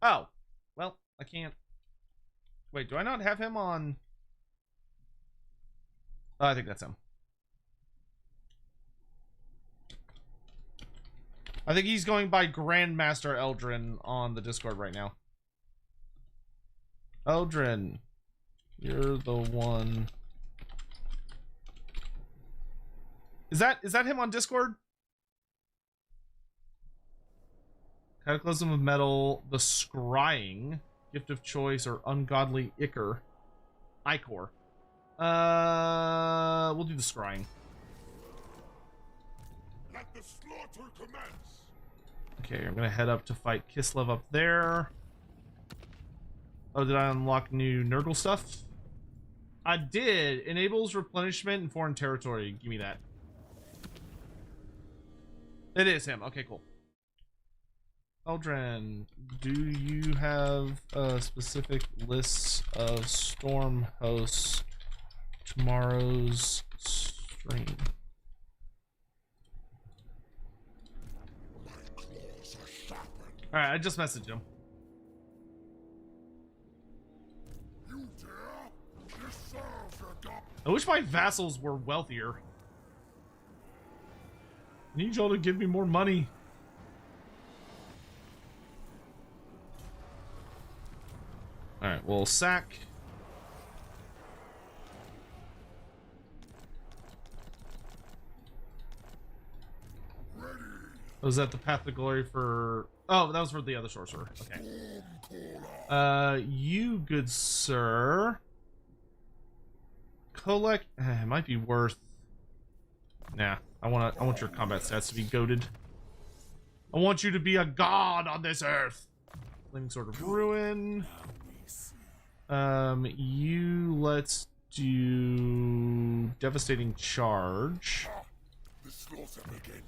Oh, well, I can't. Wait, do I not have him on? Oh, I think that's him. I think he's going by Grandmaster Eldrin on the Discord right now. Eldrin, you're the one. Is that him on Discord? Cataclysm of Metal, the Scrying, Gift of Choice, or Ungodly Ichor. We'll do the Scrying. Let the slaughter commence. Okay, I'm gonna head up to fight Kislev up there. Oh, did I unlock new Nurgle stuff? I did. Enables replenishment in foreign territory. Give me that. It is him. Okay, cool. Eldrin, do you have specific lists of storm hosts tomorrow's stream? Alright, I just messaged him. You dare? This serves your god. I wish my vassals were wealthier. I need y'all to give me more money. Alright, we'll sack. Was that the Path to Glory for... Oh, that was for the other sorcerer. Okay. You, good sir. Kholek, it might be worth... Nah, I want your combat stats to be goated. I want you to be a god on this earth. Flaming Sword of Ruin. Let's do Devastating Charge.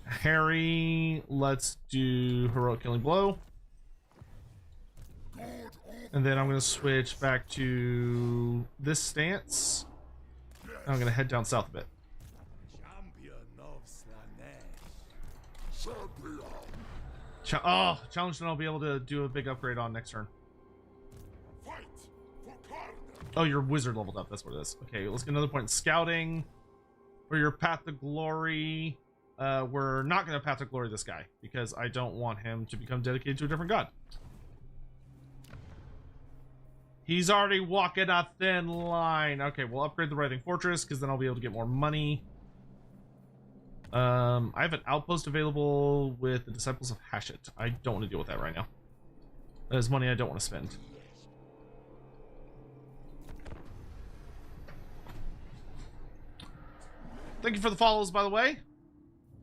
Harry, let's do Heroic Killing Blow. And then I'm going to switch back to this stance. I'm going to head down south a bit. Challenge, then I'll be able to do a big upgrade on next turn. Oh, your wizard leveled up. That's what it is. Okay, let's get another point in scouting. For your Path to Glory, we're not going to Path to Glory this guy because I don't want him to become dedicated to a different god. He's already walking a thin line. Okay, we'll upgrade the Writhing Fortress because then I'll be able to get more money. I have an outpost available with the Disciples of Hashut. I don't want to deal with that right now. That is money I don't want to spend. Thank you for the follows, by the way.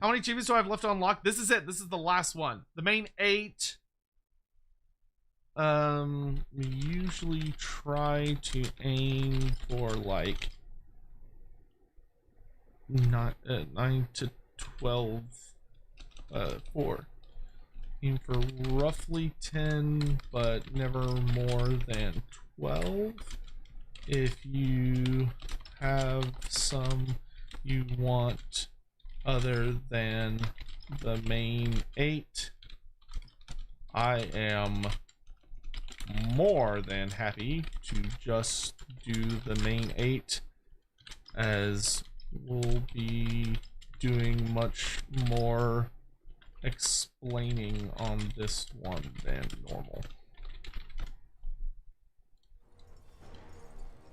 How many achievements do I have left to unlock? This is it. This is the last one. The main 8. We usually try to aim for like 9 to 12. Aim for roughly 10, but never more than 12. If you have some you want other than the main 8, I am more than happy to just do the main 8, as we'll be doing much more explaining on this one than normal.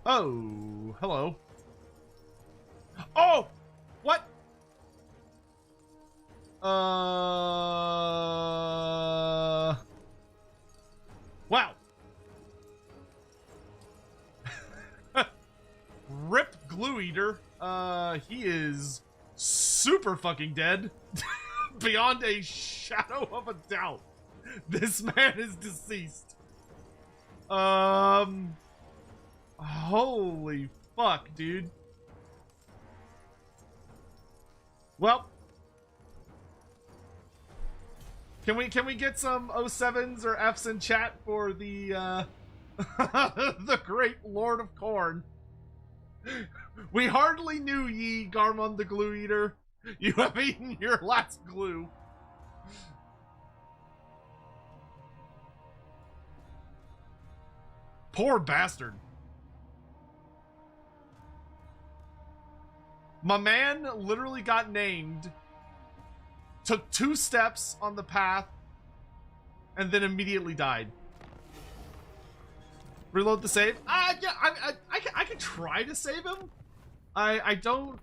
Oh, hello. Oh! What? Wow. Rip Glue Eater. He is super fucking dead. Beyond a shadow of a doubt. This man is deceased. Holy fuck, dude. Well, Can we get some 07s or Fs in chat for the the great Lord of Corn? We hardly knew ye, Garmon the Glue Eater. You have eaten your last glue. Poor bastard. My man literally got named, took 2 steps on the path, and then immediately died. Reload the save? Yeah, I could try to save him. I don't...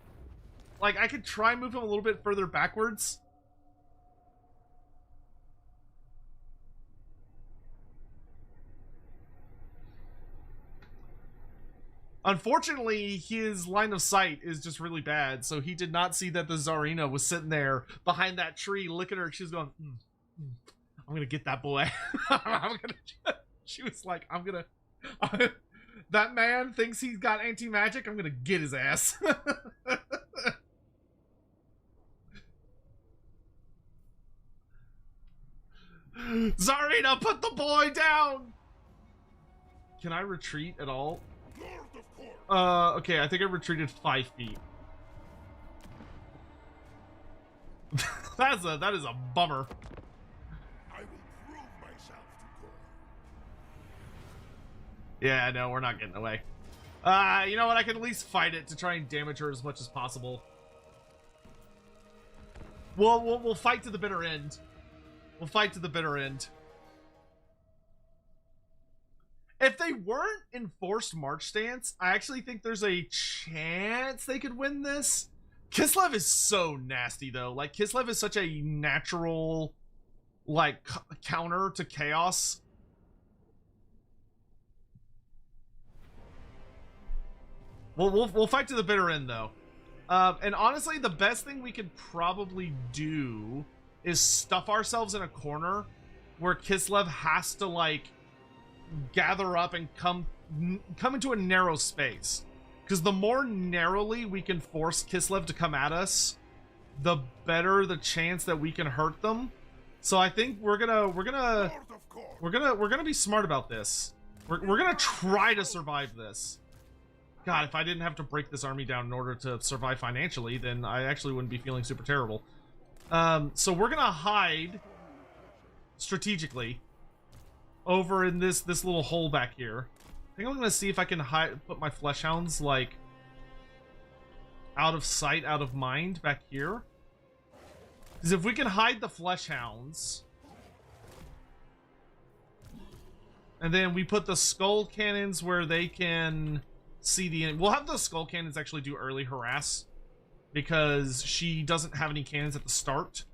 Like, I could try move him a little bit further backwards. Unfortunately, his line of sight is just really bad, so he did not see that the Tsarina was sitting there behind that tree looking at her. She was going, I'm gonna get that boy. She was like, that man thinks he's got anti-magic, I'm gonna get his ass. Tsarina, put the boy down! Can I retreat at all? Okay, I think I retreated 5 feet. That is a bummer. I will prove myself to Kholek. Yeah, no, we're not getting away. You know what? I can at least fight it to try and damage her as much as possible. We'll fight to the bitter end. We'll fight to the bitter end. If they weren't in forced march stance, I actually think there's a chance they could win this. Kislev is so nasty, though. Like, Kislev is such a natural, like, counter to chaos. We'll fight to the bitter end, though. And honestly, the best thing we could probably do is stuff ourselves in a corner where Kislev has to, like, gather up and come into a narrow space, because the more narrowly we can force Kislev to come at us, the better the chance that we can hurt them. So I think we're gonna be smart about this. We're gonna try to survive this. God, if I didn't have to break this army down in order to survive financially, then I actually wouldn't be feeling super terrible. So we're gonna hide strategically over in this little hole back here. I think I'm gonna see if I can put my flesh hounds, like, out of sight, out of mind back here. Because if we can hide the flesh hounds, and then we put the skull cannons where they can see the enemy. We'll have the skull cannons actually do early harass, because she doesn't have any cannons at the start.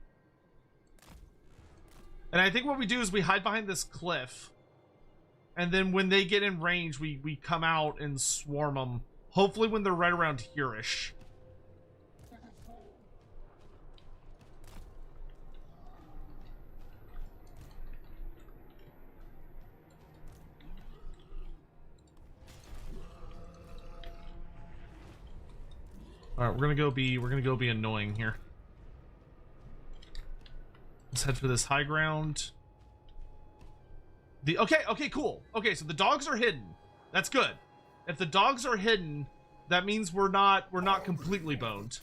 And I think what we do is we hide behind this cliff, and then when they get in range, we come out and swarm them. Hopefully when they're right around here-ish. All right, we're gonna go be annoying here. Let's head for this high ground. Okay, cool. Okay, so the dogs are hidden. That's good. If the dogs are hidden, that means we're not completely boned.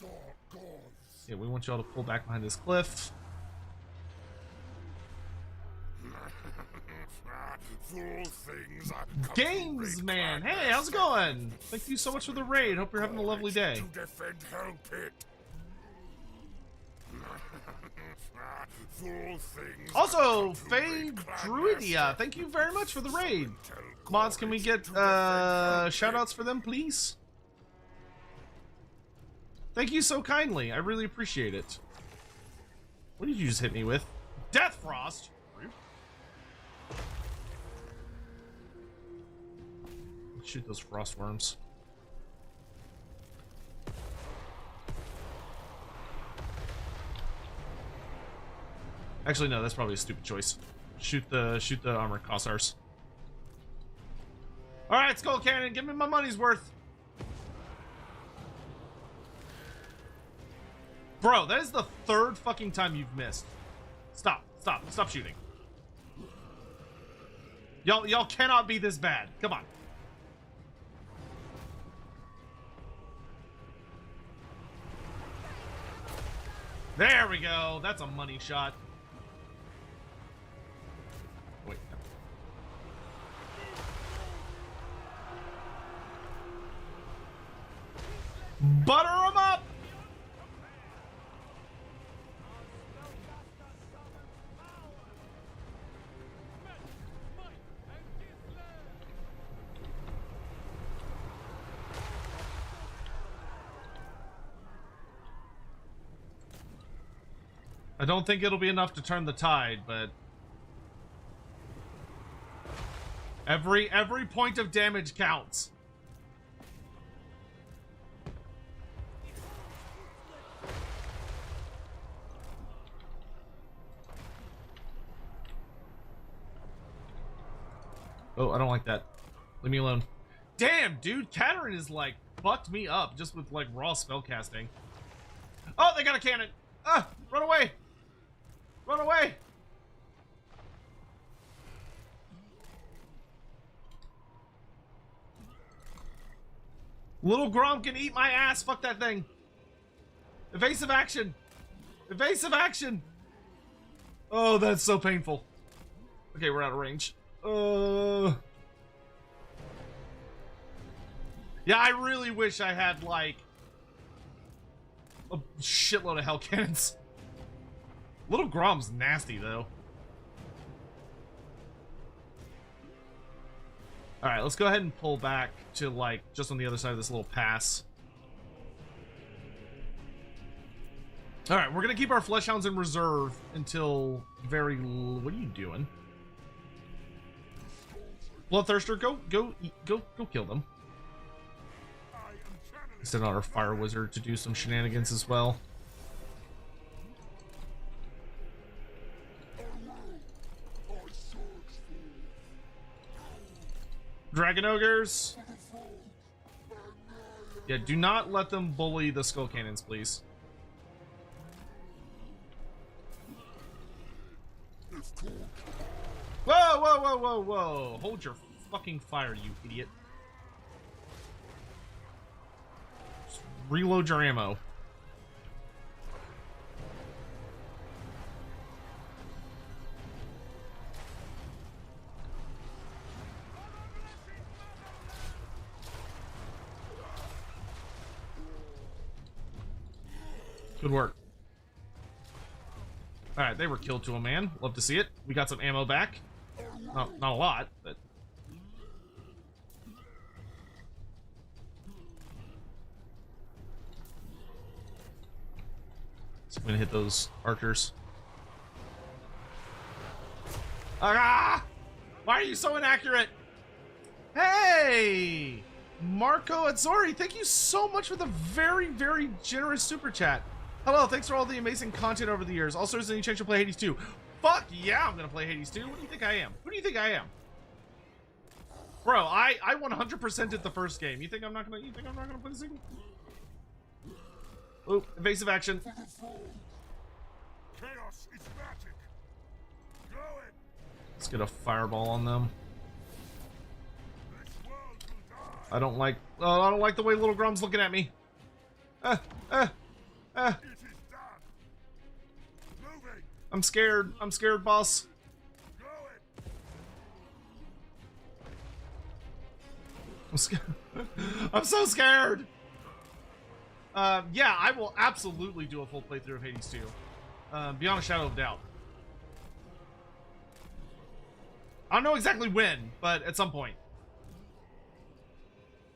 Yeah, we want y'all to pull back behind this cliff. Games, man. Hey, how's it going? Thank you so much for the raid. Hope you're having a lovely day. To defend Hellpit. Also, Faye Druidia, thank you very much for the raid. Mods, can we get shoutouts for them, please? Thank you so kindly. I really appreciate it. What did you just hit me with? Death Frost? Let's shoot those frost worms. Actually, no, that's probably a stupid choice. Shoot the armored Cossars. All right, Skull Cannon, give me my money's worth. Bro, that is the 3rd fucking time you've missed. Stop. Stop shooting. Y'all cannot be this bad. Come on. There we go. That's a money shot. Wait. Butter them up. I don't think it'll be enough to turn the tide, but every point of damage counts. Oh, I don't like that. Leave me alone. Damn, dude, Katarine is like fucked me up just with like raw spellcasting. Oh, they got a cannon. Ah, run away. Run away! Little Grom can eat my ass. Fuck that thing. Evasive action. Evasive action. Oh, that's so painful. Okay, we're out of range. Yeah, I really wish I had like a shitload of hell cannons. Little Grom's nasty, though. Alright, let's go ahead and pull back to, like, just on the other side of this little pass. Alright, we're gonna keep our Fleshhounds in reserve until very... What are you doing? Bloodthirster, go kill them. Send out our Fire Wizard to do some shenanigans as well. Dragon Ogres. Yeah, do not let them bully the Skull Cannons, please. Whoa, whoa, whoa, whoa, whoa. Hold your fucking fire, you idiot. Just reload your ammo. Good work. Alright, they were killed to a man. Love to see it. We got some ammo back. Not a lot, but... So I'm gonna hit those archers. Ah! Why are you so inaccurate? Hey! Marco Azzori, thank you so much for the very, very generous super chat. Hello, thanks for all the amazing content over the years. Also, is there any chance you'll play Hades 2? Fuck yeah, I'm gonna play Hades 2. What do you think I am? Who do you think I am? Bro, I 100% did the first game. You think I'm not gonna play the second? Oh, evasive action. Chaos is magic. Go it. Let's get a fireball on them. This world will die. I don't like the way Little Grom's looking at me. It is done. Moving. I'm scared, boss. Go it. I'm scared. I'm so scared. Yeah, I will absolutely do a full playthrough of Hades 2. Beyond a shadow of doubt. I don't know exactly when, but at some point.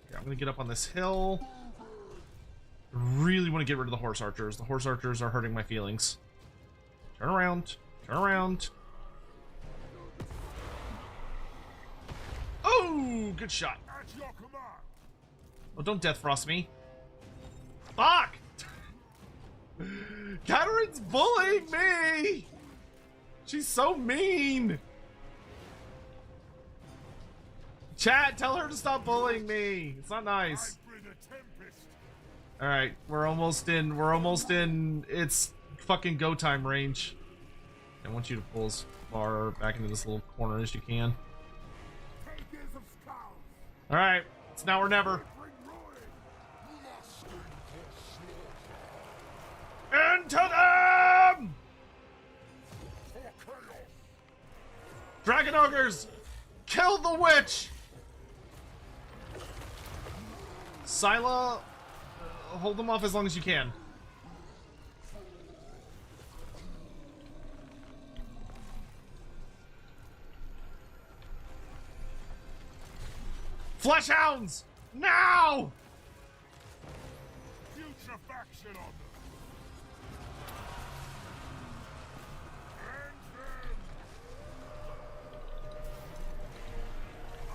Okay, I'm gonna get up on this hill. I really want to get rid of the horse archers. The horse archers are hurting my feelings. Turn around. Turn around. Oh, good shot. At your command. Oh, don't death frost me. Fuck! Katarine's bullying me! She's so mean! Chat, tell her to stop bullying me. It's not nice. I bring a tempest. Alright, we're almost in it's fucking go time range. I want you to pull as far back into this little corner as you can. Alright, it's now or never. Into them! Dragon ogres! Kill the witch! Scylla, hold them off as long as you can. Flesh hounds! Now! Future faction on them. And them.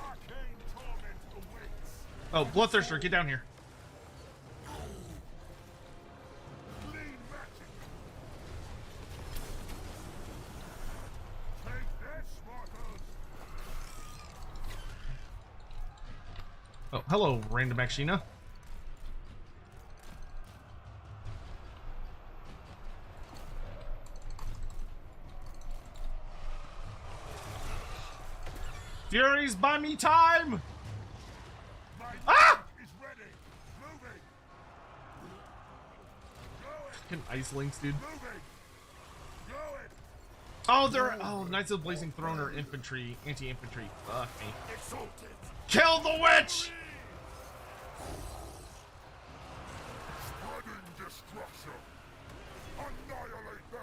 Arcane torment awaits. Oh, Bloodthirster, get down here. Clean magic. Take this, mortals. Oh, hello, random Akshina. Furies, buy me time! Ah! Is ready. Moving. Fucking ice links, dude. Moving. Going. Oh, they're... Oh, Knights of the Blazing Throne are infantry, anti-infantry. Fuck me. Exalted. Kill the witch! Spreading destruction. Annihilate them.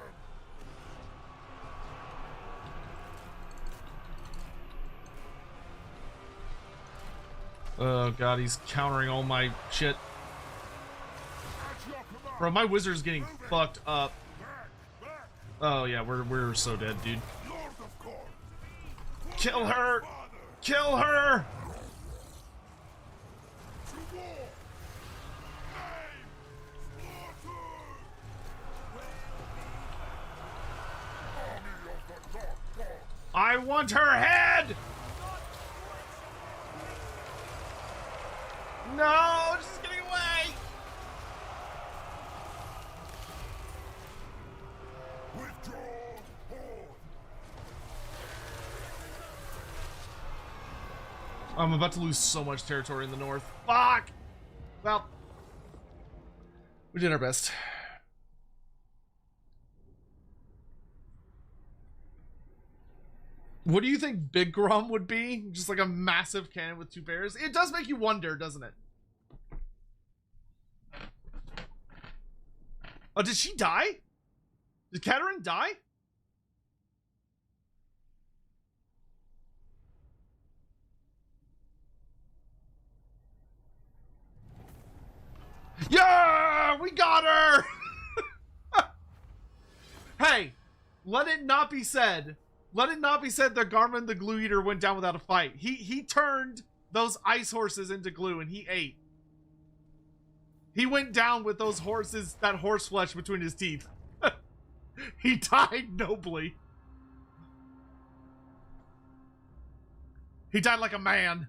Oh god, he's countering all my shit. At your command. Bro, my wizard's getting fucked up. Back. Back. Oh yeah, we're so dead, dude. Lord of God. Kill her! Father. Kill her! To war. Aim. Slaughter. Army of the Dark God. I want her head! No, she's getting away! Withdraw. Horde. I'm about to lose so much territory in the north. Fuck! Well, we did our best. What do you think Big Grum would be? Just like a massive cannon with two bears? It does make you wonder, doesn't it? Oh, did she die? Did Katerin die? Yeah, we got her. Hey, let it not be said. Let it not be said that Garmin the Glue Eater went down without a fight. He turned those ice horses into glue and he ate. He went down with those horses, that horse flesh between his teeth. He died nobly. He died like a man.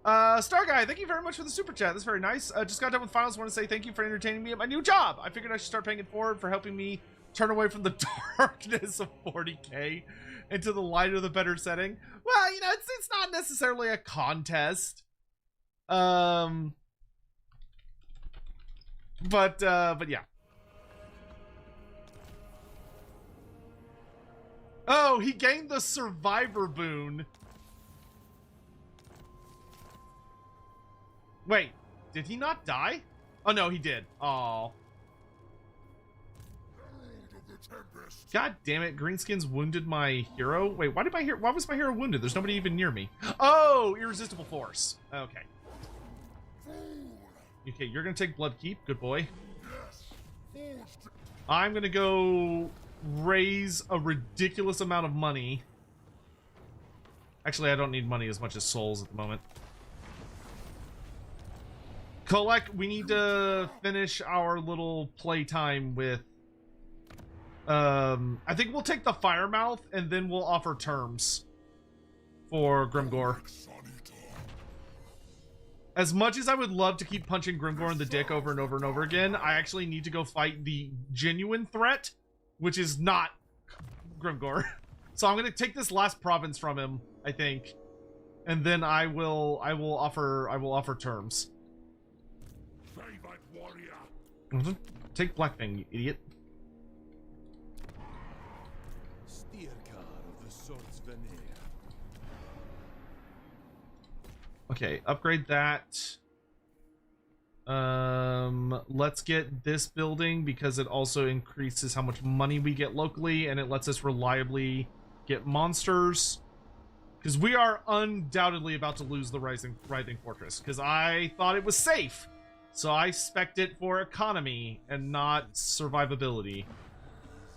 Star Guy, thank you very much for the super chat. That's very nice. Just got done with finals. Want to say thank you for entertaining me at my new job. I figured I should start paying it forward for helping me turn away from the darkness of 40K into the light of the better setting. Well, you know, it's not necessarily a contest. But yeah. Oh, he gained the survivor boon. Wait, did he not die? Oh no, he did. Oh. God damn it, Greenskins wounded my hero. Wait, why was my hero wounded? There's nobody even near me. Oh, irresistible force. Okay. Okay, you're gonna take Bloodkeep, good boy. I'm gonna go raise a ridiculous amount of money. Actually, I don't need money as much as souls at the moment. Kholek, we need to finish our little playtime with... I think we'll take the Firemouth, and then we'll offer terms for Grimgore. As much as I would love to keep punching Grimgor in the dick over and over and over again, I actually need to go fight the genuine threat, which is not Grimgor. So I'm gonna take this last province from him, I think, and then I will offer terms. Favored warrior. Take Blackfang, you idiot. Steercar of the Swords Veneer. Okay, upgrade that. Let's get this building because it also increases how much money we get locally, and it lets us reliably get monsters. Because we are undoubtedly about to lose the Writhing Fortress, because I thought it was safe. So I spec'd it for economy and not survivability.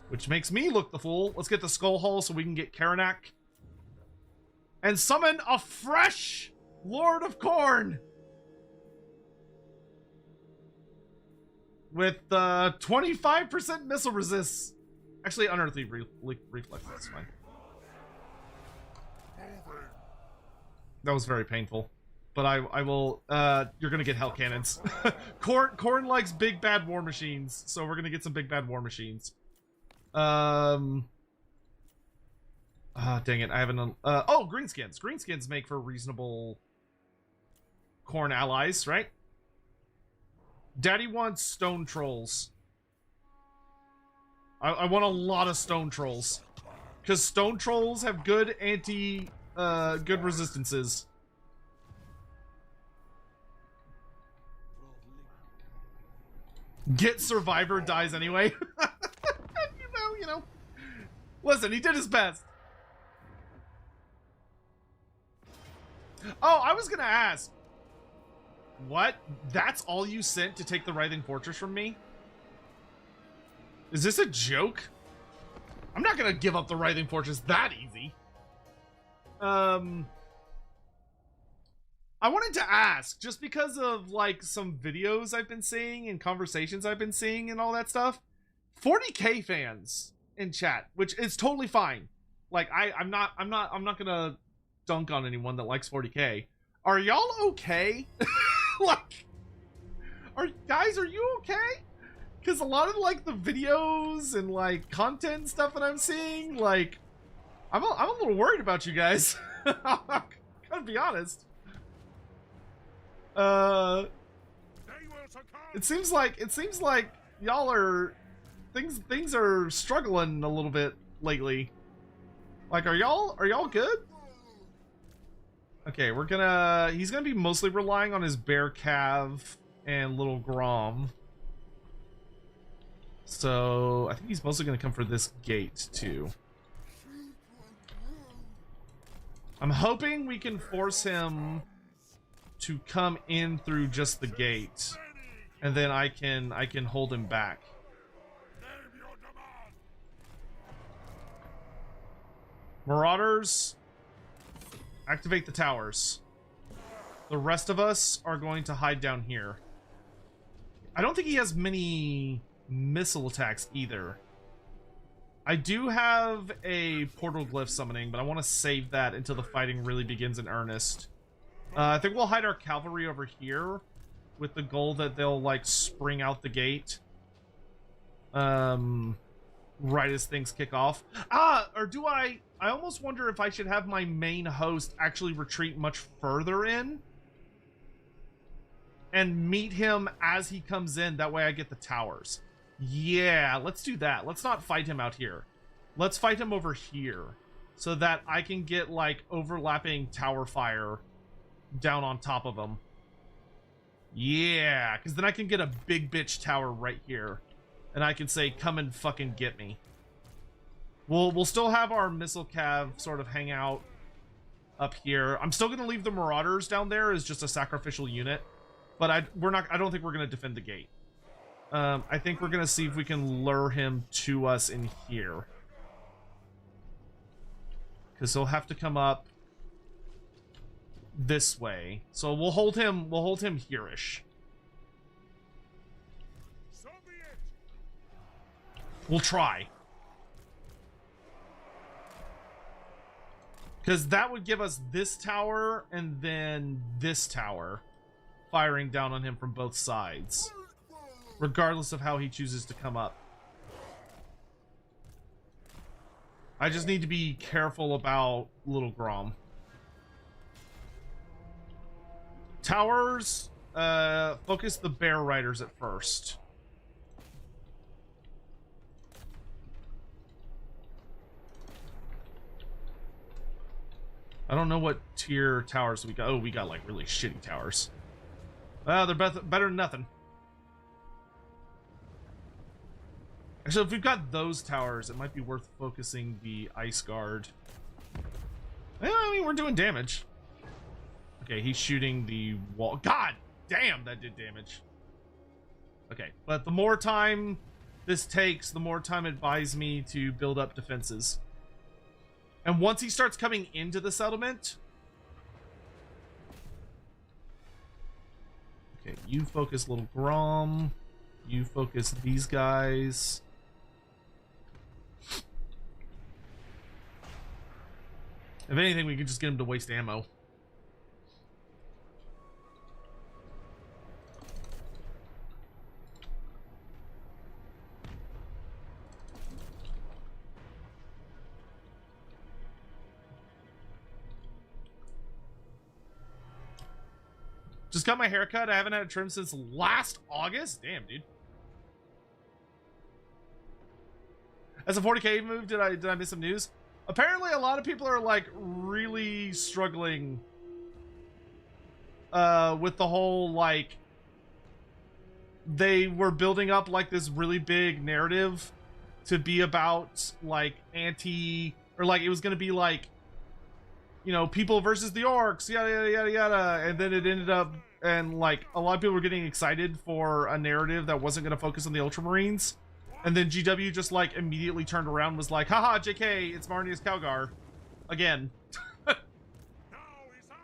Which makes me look the fool. Let's get the Skull Hole so we can get Karanak. And summon a fresh Lord of Khorne! With 25% missile resist. Actually, unearthly reflex, that's fine. That was very painful. But I will, you're gonna get hell cannons. Khorne likes big bad war machines, so we're gonna get some big bad war machines. Dang it, I haven't, oh, greenskins. Greenskins make for reasonable Khorne allies, right? Daddy wants stone trolls. I want a lot of stone trolls. Because stone trolls have good good resistances. Get Survivor dies anyway. you know. Listen, he did his best. Oh, I was gonna ask. What? That's all you sent to take the Writhing Fortress from me? Is this a joke? I'm not gonna give up the Writhing Fortress that easy. I wanted to ask, just because of, like, some videos I've been seeing and conversations I've been seeing and all that stuff. 40k fans in chat, which is totally fine. Like, I'm not gonna dunk on anyone that likes 40k. Are y'all okay? Like, guys, are you okay? Because a lot of, like, the videos and, like, content and stuff that I'm seeing, like, I'm a little worried about you guys. I'm gonna be honest. It seems like y'all are things are struggling a little bit lately. Like, are y'all good? Okay, he's gonna be mostly relying on his bear cav and little Grom. So I think he's mostly gonna come for this gate too. I'm hoping we can force him to come in through just the gate, and then I can hold him back. Marauders, activate the towers. The rest of us are going to hide down here. I don't think he has many missile attacks either. I do have a portal glyph summoning, but I want to save that until the fighting really begins in earnest. I think we'll hide our cavalry over here with the goal that they'll, like, spring out the gate right as things kick off. Or do I almost wonder if I should have my main host actually retreat much further in and meet him as he comes in. That way I get the towers. Yeah, let's do that. Let's not fight him out here. Let's fight him over here so that I can get, like, overlapping tower fire down on top of him. Yeah, because then I can get a big bitch tower right here, and I can say, come and fucking get me. We'll still have our missile cav sort of hang out up here. I'm still gonna leave the Marauders down there as just a sacrificial unit, but I don't think we're gonna defend the gate. I think we're gonna see if we can lure him to us in here, because he'll have to come up this way. So we'll hold him here-ish. We'll try. Because that would give us this tower and then this tower. firing down on him from both sides, regardless of how he chooses to come up. I just need to be careful about Little Grom. Towers, focus the bear riders at first. I don't know what tier towers we got. Oh, we got like really shitty towers. Well, they're better than nothing. Actually, if we've got those towers, it might be worth focusing the ice guard. Well, I mean, we're doing damage. Okay, he's shooting the wall. God damn, that did damage. Okay, but the more time this takes, the more time it buys me to build up defenses. And once he starts coming into the settlement... Okay, you focus Little Grom. You focus these guys. If anything, we can just get him to waste ammo. Just got my hair cut. I haven't had a trim since last August. Damn, dude. As a 40K move, did I miss some news? Apparently, a lot of people are like really struggling with the whole like they were building up like this really big narrative to be about like anti or like it was going to be like, you know, people versus the orcs, yada yada yada yada, and then it ended up and like a lot of people were getting excited for a narrative that wasn't going to focus on the Ultramarines. And then GW just like immediately turned around and was like, haha, JK, it's Marnius Calgar. Again. Now is our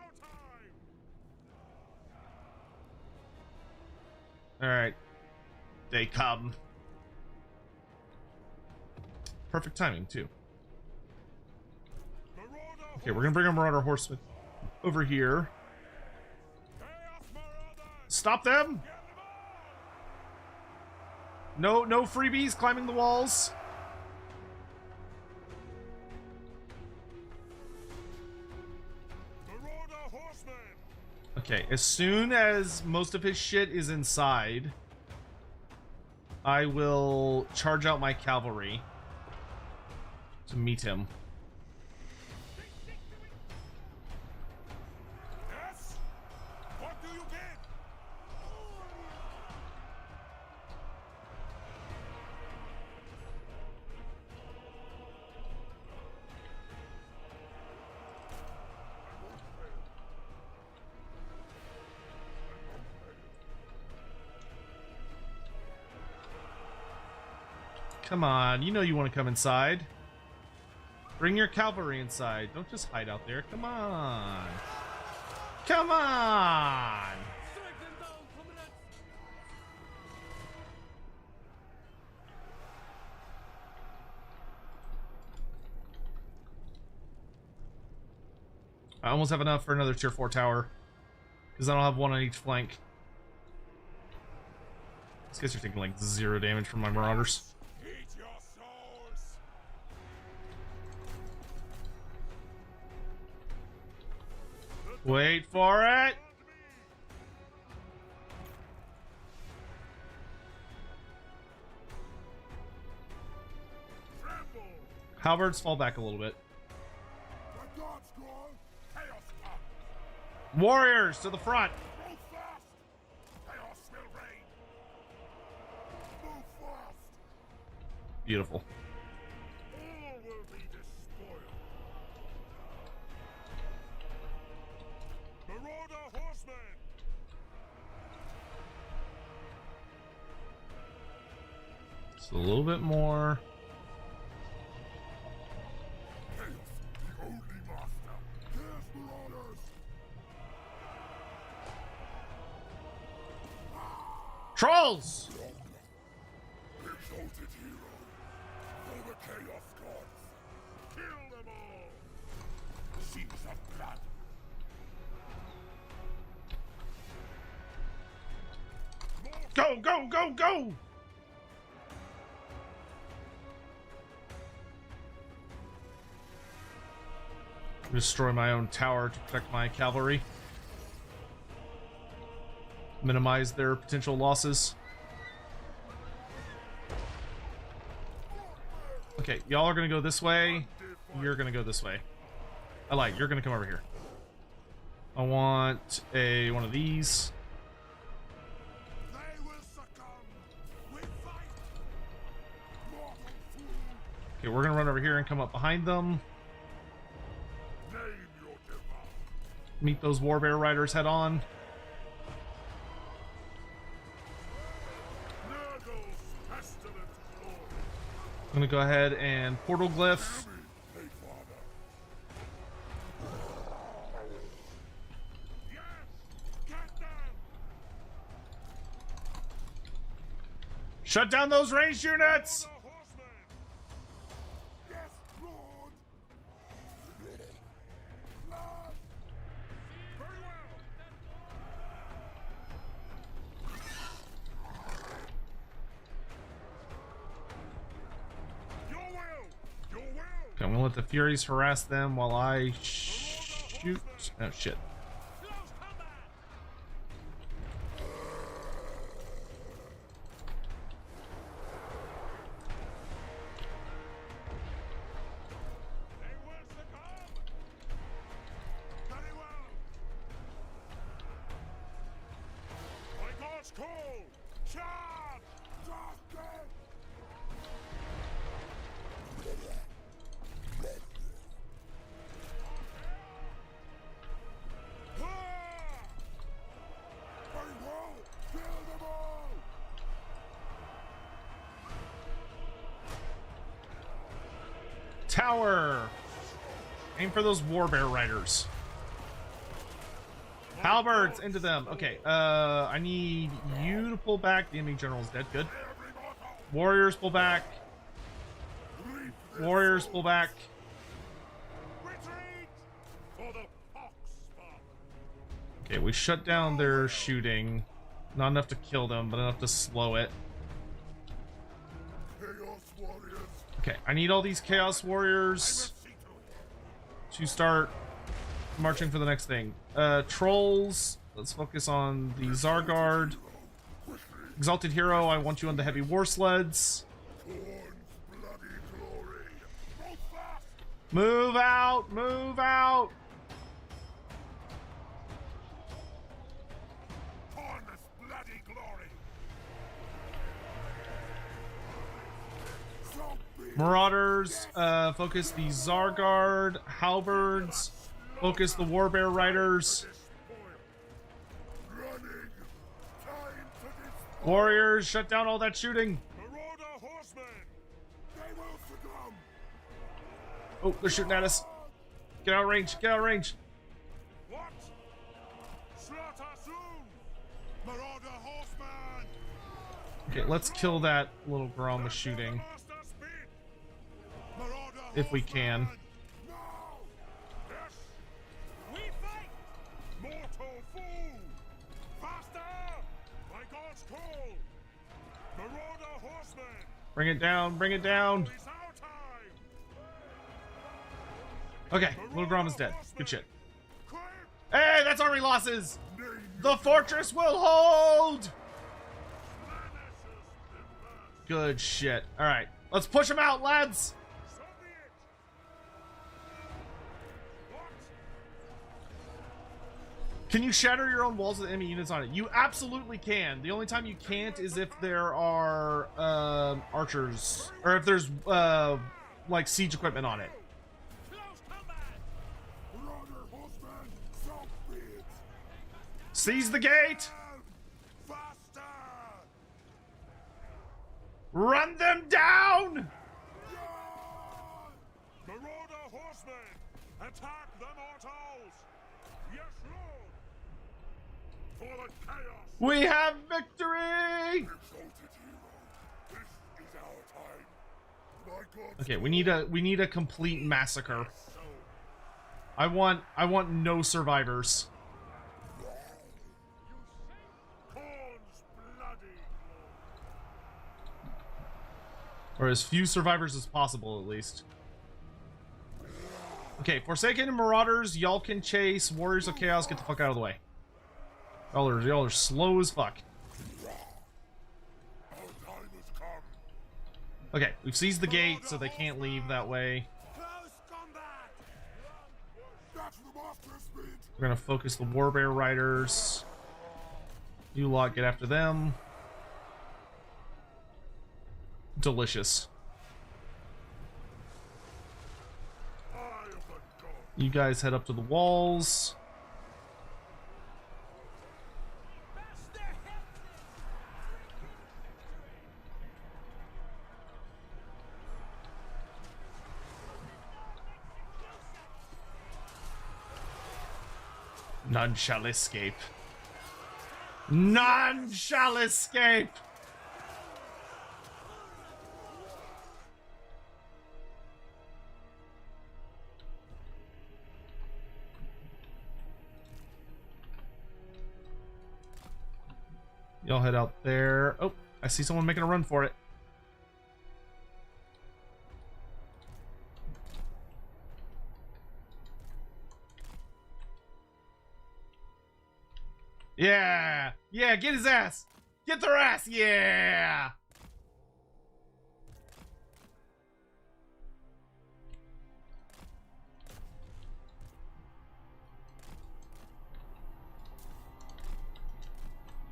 time. Alright. They come. Perfect timing, too. Okay, we're gonna bring our Marauder Horseman over here. Stop them! No freebies climbing the walls. Okay, as soon as most of his shit is inside, I will charge out my cavalry to meet him. Yes? What do you get? Come on, you know you want to come inside. Bring your cavalry inside. Don't just hide out there. Come on. Come on! I almost have enough for another tier 4 tower. Because I don't have one on each flank. These guys are taking like 0 damage from my marauders. Eat your souls. Wait for it! Tremble. Halberds fall back a little bit. The gods call. Chaos comes. Warriors to the front! Move fast. Chaos will reign. Move fast. Beautiful. All will be despoiled. Marauder horsemen. Just a little bit more. Chaos, the only master. Here's marauders. Trolls! Exalted hero. For the chaos gods. Kill them all. Seas of blood. go, go, go, go! Destroy my own tower to protect my cavalry. Minimize their potential losses. Okay, y'all are gonna go this way. You're gonna go this way. I lied, you're gonna come over here. I want one of these. They will succumb. We fight. Mortal fool. Okay, we're gonna run over here and come up behind them. Name your demand. Meet those warbear riders head on. Nurgle's pestilent glory. I'm gonna go ahead and portal glyph. Hey, father. Yes! Get them! Shut down those ranged units! The horsemen! Yes, Lord! Lord! Very well! Your will! Your will! Okay, I'm gonna let the Furies harass them while I shoot. Oh shit. Close combat! They will succumb! Very well! By God's call! Charge! Charge! Very well! Kill them all! Tower! Aim for those warbear riders. Halberds into them. Okay, I need you to pull back. The enemy general's dead. Good. Every mortal! Warriors pull back. Reap their Warriors souls. pull back. Retreat! For the pox spot! Okay, we shut down their shooting. Not enough to kill them, but enough to slow it. Chaos warriors! Okay, I need all these Chaos I will Warriors see to it! to start marching for the next thing. Trolls, let's focus on the Zargard. Exalted Hero, I want you on the heavy war sleds. Corn's bloody glory! Move fast! Move out! Move out! Corn's bloody glory! So be it. Marauders, focus the Zargard. Halberds, focus the Warbear Riders. Running! Time to destroy! Warriors, shut down all that shooting. Marauder horsemen! They will succumb! Oh, they're shooting at us. Get out of range, get out of range. What? Slaughter soon! Marauder horseman! Okay, let's kill that little Grom with shooting. Master speed! Marauder If we can. horseman! Now! Yes! We fight! Mortal fool! Faster! By God's call! Marauder horseman! Bring it down, bring it down. It's our time! Okay, little Grom is dead. Good shit. Quick! Hey, that's army losses. Name The fortress will hold. Menaces diverse! Good shit. All right, let's push them out, lads. So be it! What? Can you shatter your own walls with enemy units on it? You absolutely can. The only time you can't is if there are archers, or if there's like siege equipment on it. Close combat! Marauder horseman! So be it! Seize the gate. Faster! Run them down. Marauder horsemen! Attack the mortals! Yes, Lord! For the chaos! We have victory. Exalted hero! This is our time! My God! Okay, we need a complete massacre. So, I want no survivors. Corn's bloody Or as few survivors as possible, at least. Okay, Forsaken and Marauders, y'all can chase. Warriors of Chaos, get the fuck out of the way. Y'all are slow as fuck. Okay, we've seized the gate, so they can't leave that way. We're gonna focus the Warbear Riders. You lot get after them. Delicious. You guys head up to the walls. None shall escape. None shall escape! Y'all head out there. Oh, I see someone making a run for it. Yeah! Yeah, get his ass! Get their ass! Yeah!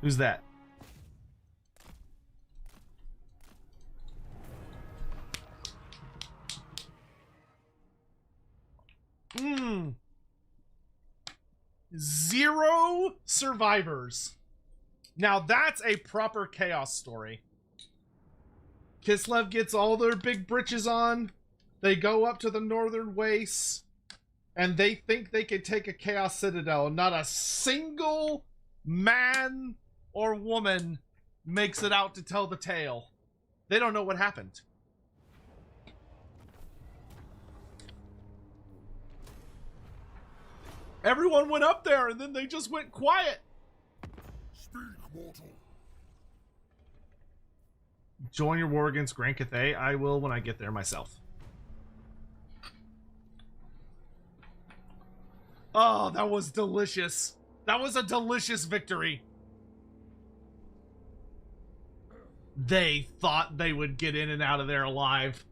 Who's that? Mmm. 0 survivors. Now that's a proper chaos story. Kislev gets all their big britches on. They go up to the northern wastes, and they think they can take a chaos citadel. Not a single man or woman makes it out to tell the tale. They don't know what happened. Everyone went up there and then they just went quiet. Speak, mortal. Join your war against Grand Cathay. I will when I get there myself. Oh, that was delicious. That was a delicious victory. They thought they would get in and out of there alive.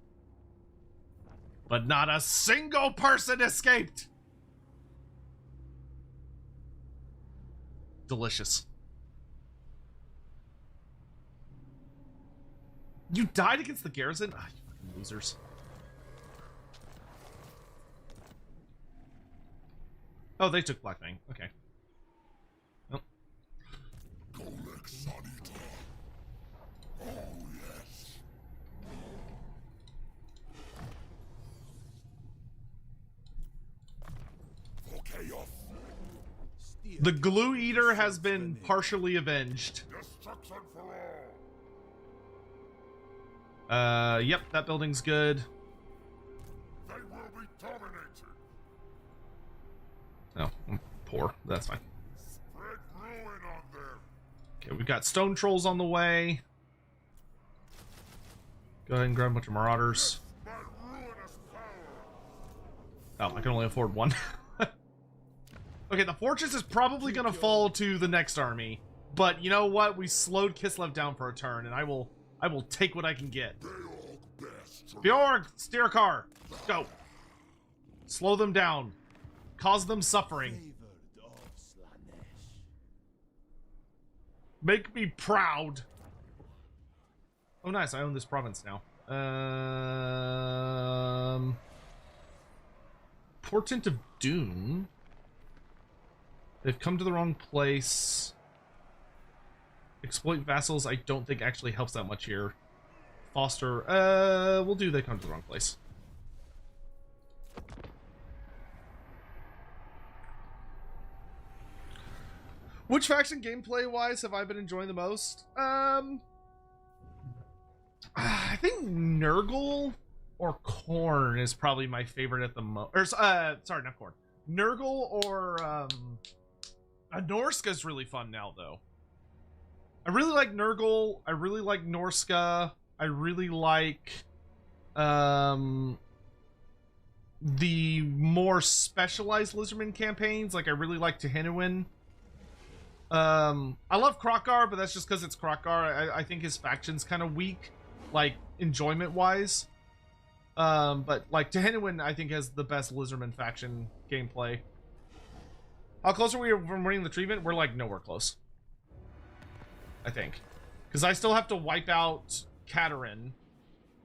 But not a single person escaped. Delicious. You died against the garrison? Ah, you fucking losers. Oh, they took Black Fang. Okay. Nope. Kholek Sanita. Oh, yes. For chaos. The Glue Eater has been partially avenged. Destruction for all. Yep, that building's good. They will be dominated. Oh, I'm poor. That's fine. Spread ruin on them. Okay, we've got stone trolls on the way. Go ahead and grab a bunch of marauders. My ruinous power. Oh, I can only afford one. Okay, the fortress is probably gonna fall to the next army. But you know what? We slowed Kislev down for a turn, and I will take what I can get. Bjorg, steer a car. Go. Slow them down. Cause them suffering. Make me proud. Oh, nice. I own this province now. Portent of Doom. They've come to the wrong place. Exploit vassals, I don't think actually helps that much here. Foster, we'll do they come to the wrong place. Which faction gameplay-wise have I been enjoying the most? I think Nurgle or Khorne is probably my favorite at the moment. Or, sorry, not Khorne. Nurgle or, Norska is really fun now, though. I really like Nurgle. I really like Norska. I really like the more specialized Lizardman campaigns. Like, I really like Tehinuin. I love Krokgar, but that's just because it's Krokgar. I think his faction's kind of weak, like, enjoyment-wise. But, like, Tehinuin, I think, has the best Lizardman faction gameplay. How close are we from winning the treatment? We're, like, nowhere close. I think. Because I still have to wipe out Katerin.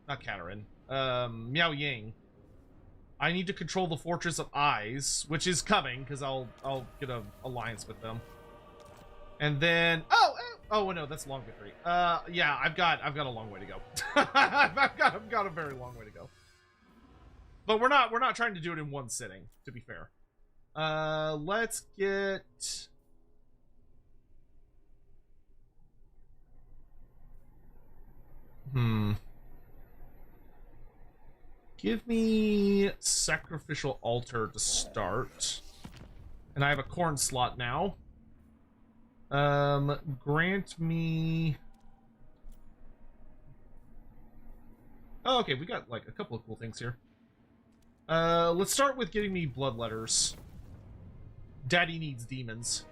Not Katerin. Miao Ying. I need to control the Fortress of Eyes, which is coming, because I'll get an alliance with them. And then... Oh, no, that's long victory. Yeah, I've got a long way to go. I've got a very long way to go. But we're not trying to do it in one sitting, to be fair. Let's get... Give me Sacrificial Altar to start. And I have a corn slot now. Grant me... Oh, okay, we got, like, a couple of cool things here. Let's start with getting me Bloodletters. Daddy needs demons.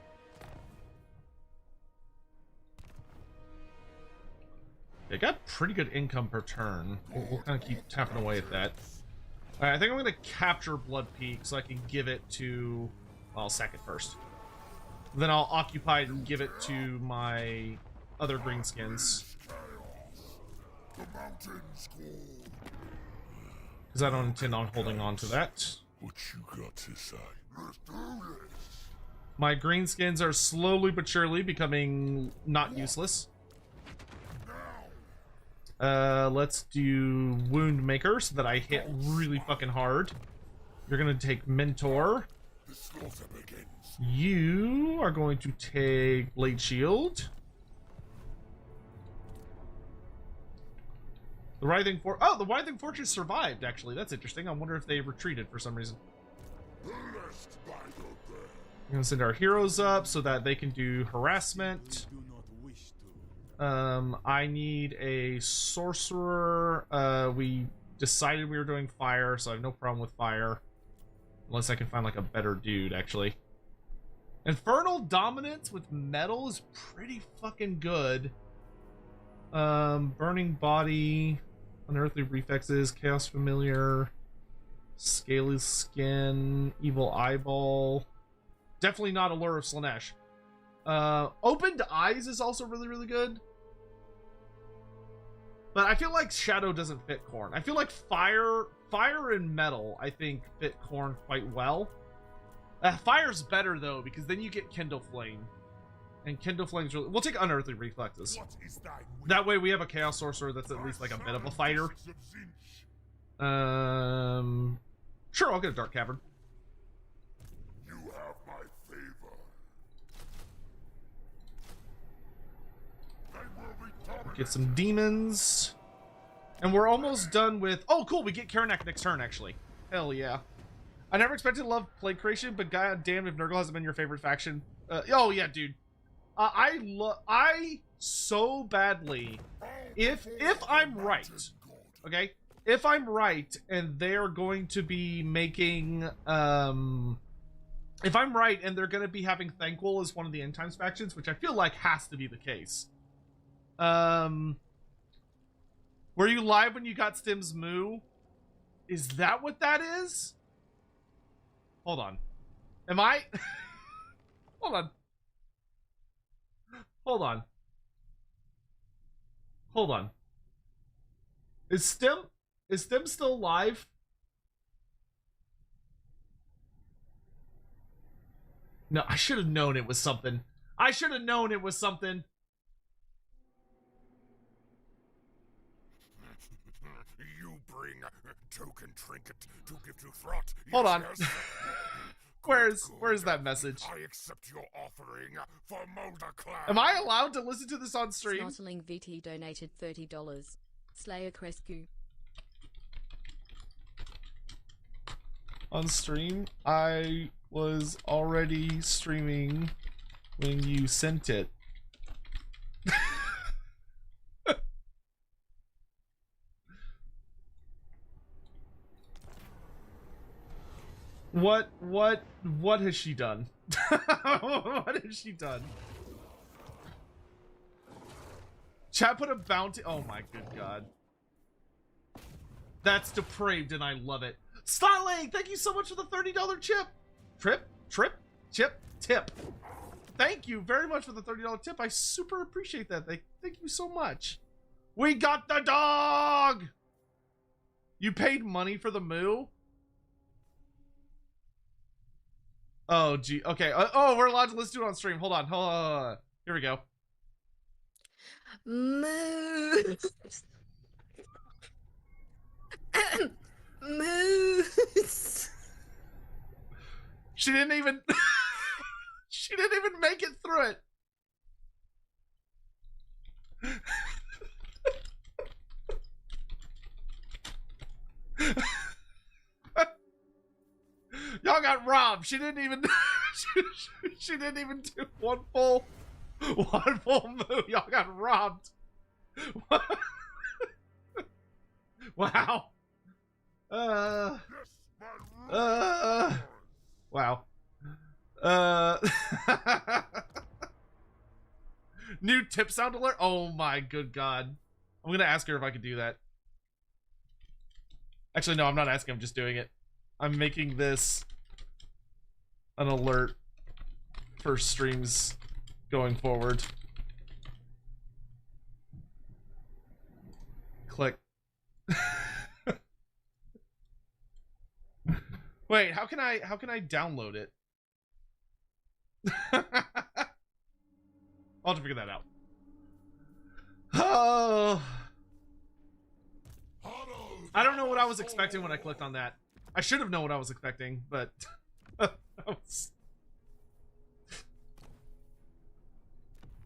I got pretty good income per turn. We'll kind of keep tapping away at that. Alright, I think I'm going to capture Blood Peak so I can give it to... Well, I'll sack it first. Then I'll occupy it and give it to my other greenskins. Because I don't intend on holding on to that. What you got to say? My greenskins are slowly but surely becoming not useless. Let's do Wound Maker so that I hit really fucking hard. You're gonna take Mentor. You are going to take Blade Shield. The Writhing Fortress survived, actually. That's interesting. I wonder if they retreated for some reason. We're gonna send our heroes up so that they can do harassment. I need a sorcerer. We decided we were doing fire, so I have no problem with fire. Unless I can find, like, a better dude, actually. Infernal Dominance with metal is pretty fucking good. Burning Body, Unearthly Reflexes, Chaos Familiar, Scaly Skin, Evil Eyeball. Definitely not Allure of Slanesh. Opened Eyes is also really, really good. But I feel like Shadow doesn't fit Khorne. I feel like Fire and Metal, I think, fit Khorne quite well. Fire's better, though, because then you get Kindle Flame. And Kindle Flame's really... We'll take Unearthly Reflexes. That way we have a Chaos Sorcerer that's at least, like, a bit of a fighter. Sure, I'll get a Dark Cavern. You have my favor. Get some demons. And we're almost done with... Oh, cool, we get Karanak next turn, actually. Hell yeah. I never expected to love Plague Creation, but god damn if Nurgle hasn't been your favorite faction. Oh, yeah, dude. I so badly... If I'm right, okay? If I'm right, and they're going to be making... If I'm right, and they're going to be having Thanquol as one of the End Times factions, which I feel like has to be the case. Were you live when you got Stim's Moo? Is that what that is? Hold on. Am I? Hold on. Hold on. Hold on. Is Stim still live? No, I should have known it was something. I should have known it was something. You bring token trinket to give to Throt. Hold on. Yes. Where's that message? I accept your offering for Molder Clan. Am I allowed to listen to this on stream? Snotling VT donated $30. Slayer Crescu. On stream? I was already streaming when you sent it. What has she done? What has she done? Chat put a bounty. Oh my good god. That's depraved and I love it. Starling, thank you so much for the $30 tip. Thank you very much for the $30 tip. I super appreciate that. Thank you so much. We got the dog! You paid money for the moo? Oh, gee. Okay. Oh, we're allowed to listen to it on stream. Hold on. Here we go. Moose. Moose. She didn't even she didn't even make it through it. Y'all got robbed. She didn't even she didn't even do one full move. Y'all got robbed. Wow. Wow. New tip sound alert. Oh my good god. I'm gonna ask her if I could do that. Actually, no, I'm not asking. I'm just doing it. I'm making this an alert for streams going forward. Click. Wait, how can I download it? I'll have to figure that out. Oh. I don't know what I was expecting when I clicked on that. I should have known what I was expecting, but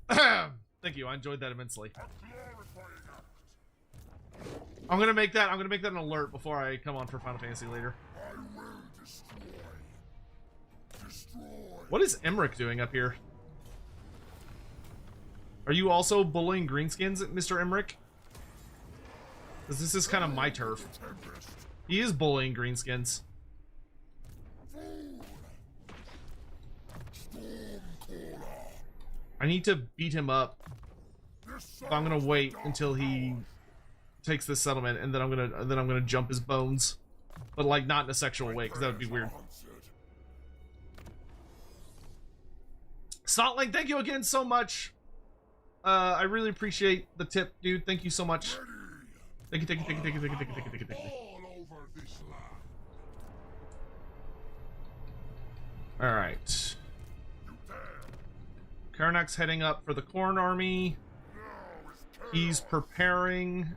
Thank you. I enjoyed that immensely. I'm gonna make that an alert before I come on for Final Fantasy later. What is Emmerich doing up here? Are you also bullying greenskins, Mr. Emmerich? Because this is kind of my turf. He is bullying greenskins. I need to beat him up. So I'm gonna wait until he takes this settlement, and then I'm gonna jump his bones, but like not in a sexual way, because that would be weird. Snotling, thank you again so much. I really appreciate the tip, dude. Thank you so much. Thank you. All right. Karnak's heading up for the Corn Army. He's preparing.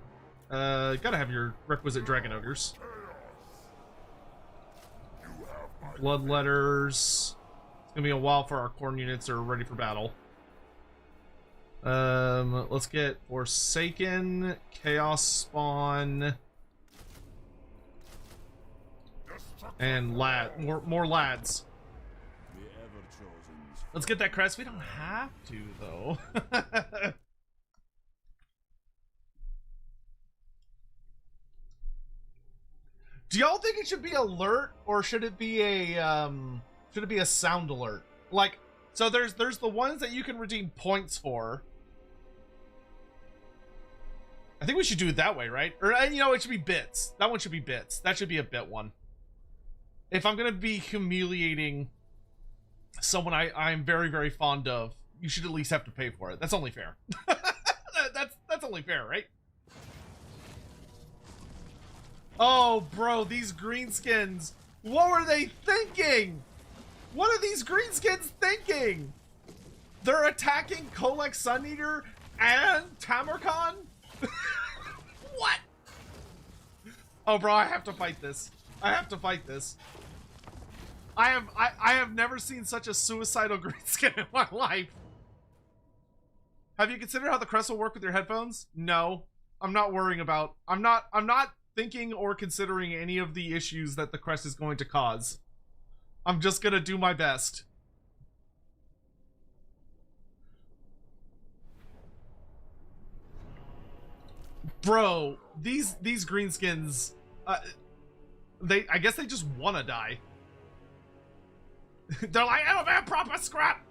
Gotta have your requisite dragon ogres. Bloodletters. It's gonna be a while for our corn units are ready for battle. Let's get Forsaken, Chaos Spawn, and more lads. Let's get that crest. We don't have to though. Do y'all think it should be alert, or should it be a sound alert? Like, so there's the ones that you can redeem points for. I think we should do it that way, right? Or, you know, it should be bits. That one should be bits. That should be a bit one. If I'm gonna be humiliating someone I'm very, very fond of, you should at least have to pay for it. That's only fair. That's only fair, right? Oh, bro, these greenskins. What were they thinking? What are these greenskins thinking? They're attacking Kholek Sun Eater and Tamarkan? What? Oh, bro, I have to fight this. I have never seen such a suicidal greenskin in my life. Have you considered how the crest will work with your headphones? No. I'm not worrying about. I'm not thinking or considering any of the issues that the crest is going to cause. I'm just gonna do my best. Bro, these greenskins, I guess they just wanna die. They're like, it'll be a proper scrap.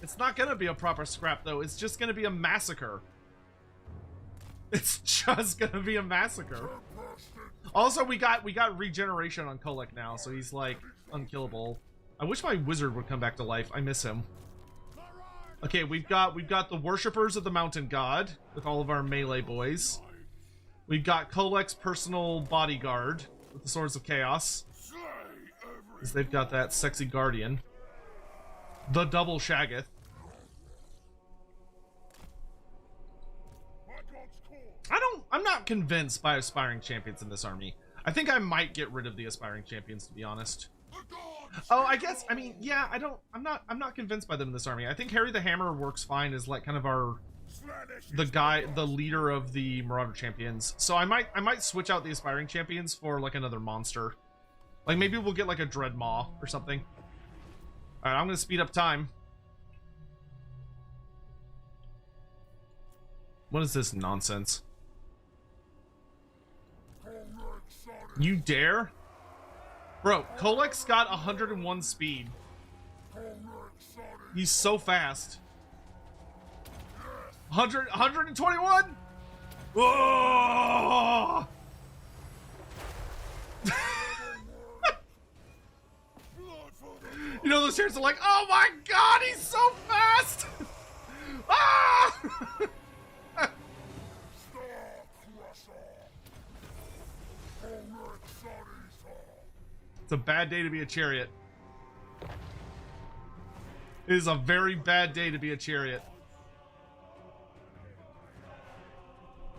It's not gonna be a proper scrap though. It's just gonna be a massacre. It's just gonna be a massacre. Also, we got regeneration on Kholek now, so he's like unkillable. I wish my wizard would come back to life. I miss him. Okay, we've got the worshippers of the mountain god with all of our melee boys. We've got Kholek's personal bodyguard with the swords of chaos, because they've got that sexy guardian, the double Shaggoth. I'm not convinced by aspiring champions in this army. I think I might get rid of the aspiring champions, to be honest. Oh, I guess, I mean, yeah, I'm not convinced by them in this army. I think Harry the Hammer works fine as like kind of the leader of the Marauder champions. So I might switch out the aspiring champions for like another monster. Like maybe we'll get like a Dread Maw or something. All right, I'm gonna speed up time. What is this nonsense? You dare? Bro, Kholek's got 101 speed. He's so fast. 121? Whoa! You know, those heroes are like, oh my god, he's so fast! Ah! It's a bad day to be a chariot. It is a very bad day to be a chariot.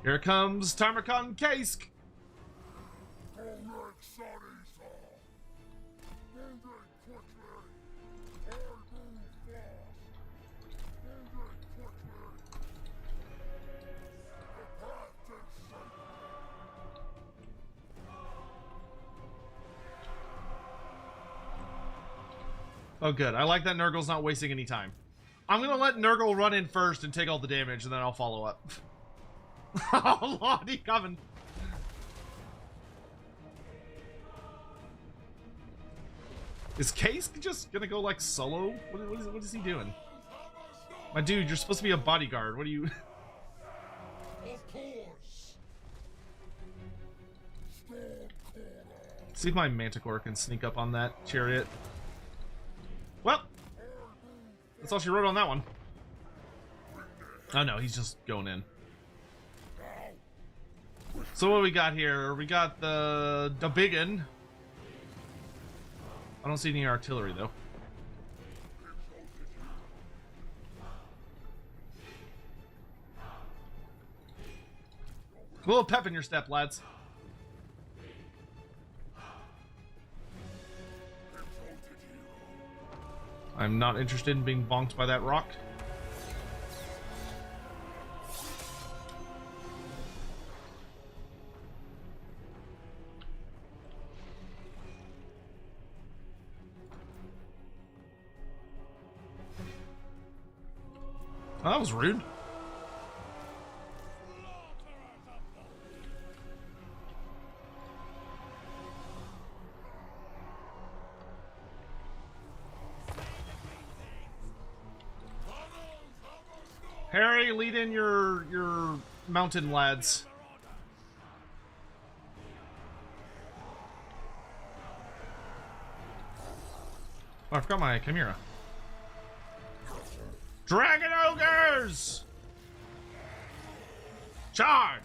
Here comes Tarmakon Kaisk. Oh, good. I like that Nurgle's not wasting any time. I'm gonna let Nurgle run in first and take all the damage, and then I'll follow up. Oh, Lord, he's coming. Is Case just gonna go, like, solo? What is he doing? My dude, you're supposed to be a bodyguard. What are you... Of course. See if my Manticore can sneak up on that chariot. Well, that's all she wrote on that one. Oh no, he's just going in. So what we got here? We got the biggin. I don't see any artillery though. A little pep in your step, lads. I'm not interested in being bonked by that rock. Oh, that was rude. Harry, lead in your mountain lads. Oh, I forgot my Chimera. Dragon Ogres! Charge!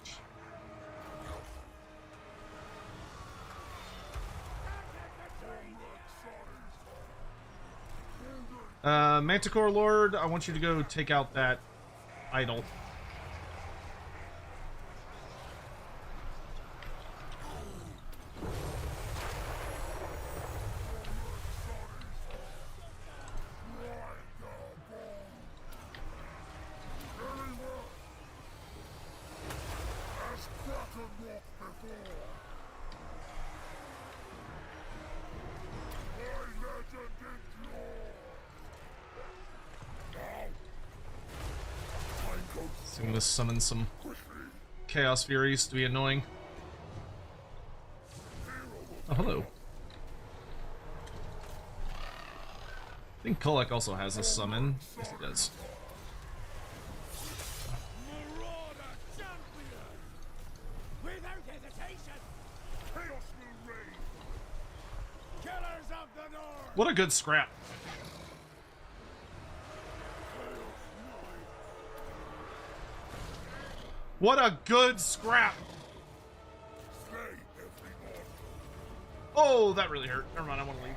Manticore Lord, I want you to go take out that idol. So I'm gonna summon some Chaos Furies to be annoying. Oh, hello. think Kholek also has a summon. Yes, he does. Marauder champion! Without hesitation! Chaos will reign! Killers of the North! What a good scrap. What a good scrap. Slay everyone. Oh, that really hurt. Never mind, I want to leave.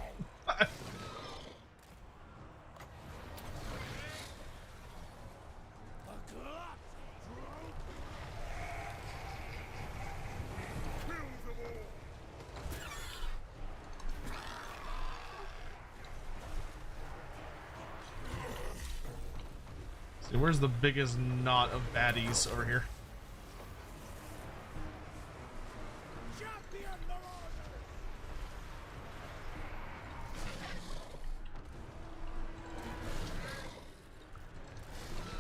See, where's the biggest knot of baddies over here? Champion Marauder!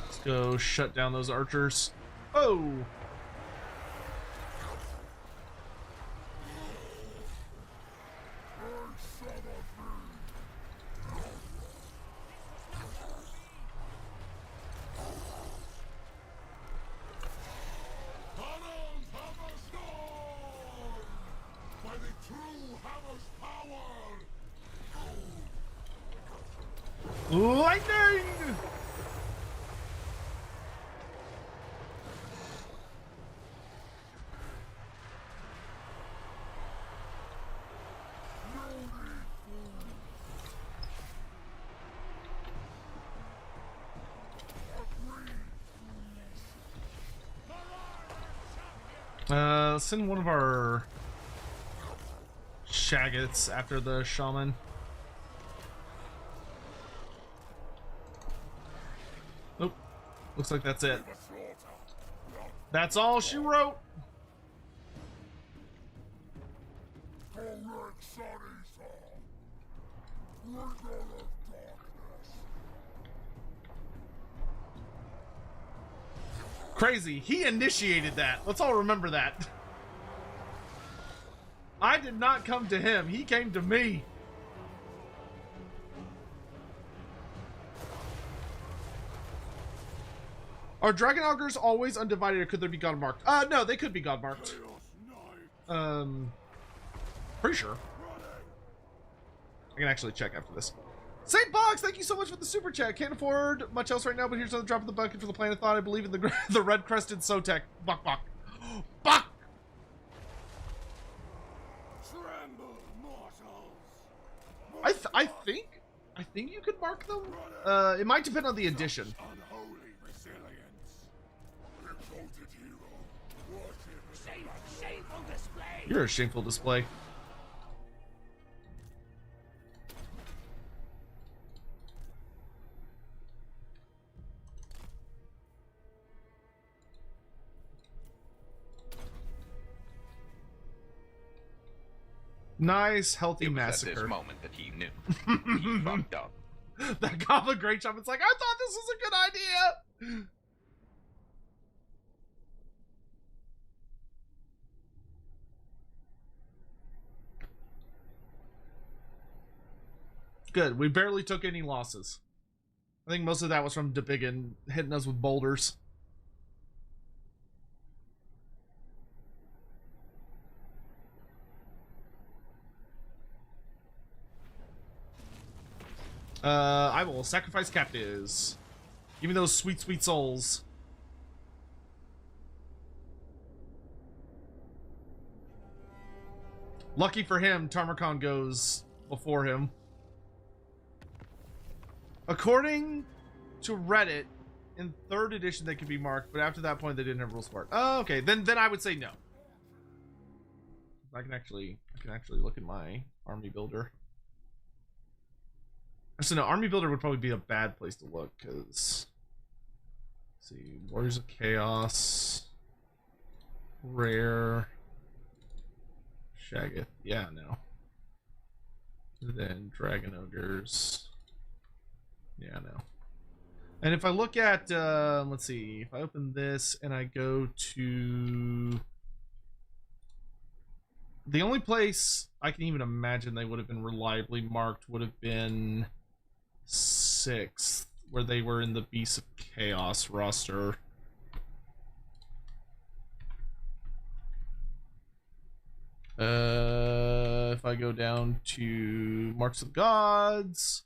Let's go shut down those archers. Oh! Tunnels Hammer Storm! By the true hammer's power! Lightning! Send one of our Shaggets after the shaman. Nope. Looks like that's it. That's all she wrote. Kholek Sarisa! Bringer of darkness! Crazy. He initiated that. Let's all remember that. I did not come to him. He came to me. Are Dragon Augurs always undivided, or could they be God marked? No, they could be God marked. Pretty sure. I can actually check after this. St. Box, thank you so much for the super chat. Can't afford much else right now, but here's another drop of the bucket for the planet thought. I believe in the the red crested Sotek. Buck, buck. Buck! Tremble, mortals! I think you could mark them. It might depend on the edition. Unholy resilience! Exalted hero! Worship! Shameful display! You're a shameful display. Nice, healthy It was massacre. at this moment that he knew. He fucked up. That Goblin Great Shaman's like, I thought this was a good idea. Good. We barely took any losses. I think most of that was from DeBiggin hitting us with boulders. I will sacrifice captives. Give me those sweet, sweet souls. Lucky for him, Tarmakon goes before him. According to Reddit, in 3rd edition they could be marked, but after that point they didn't have rules for it. Oh, okay. Then I would say no. I can actually look at my army builder. So no, army builder would probably be a bad place to look, because let's see, Warriors of Chaos, Rare, Shaggoth, yeah, no. Then Dragon Ogres, yeah, no. And if I look at, let's see, if I open this and I go to the only place I can even imagine they would have been reliably marked would have been 6th, where they were in the Beasts of Chaos roster. If I go down to Marks of Gods,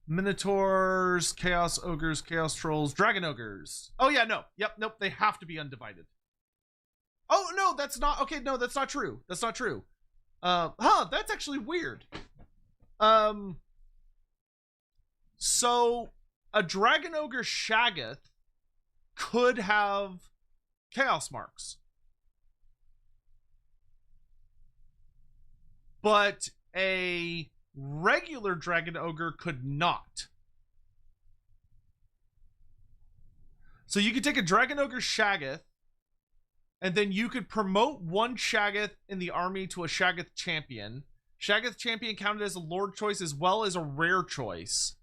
Minotaurs, Chaos Ogres, Chaos Trolls, Dragon Ogres. Oh yeah, no. Yep, nope, they have to be undivided. Oh no, that's not okay, no, that's not true. That's not true. That's actually weird. So a Dragon Ogre Shaggoth could have Chaos Marks. But a regular Dragon Ogre could not. So you could take a Dragon Ogre Shaggoth, and then you could promote one Shaggoth in the army to a Shaggoth champion. Shaggoth champion counted as a Lord choice as well as a rare choice,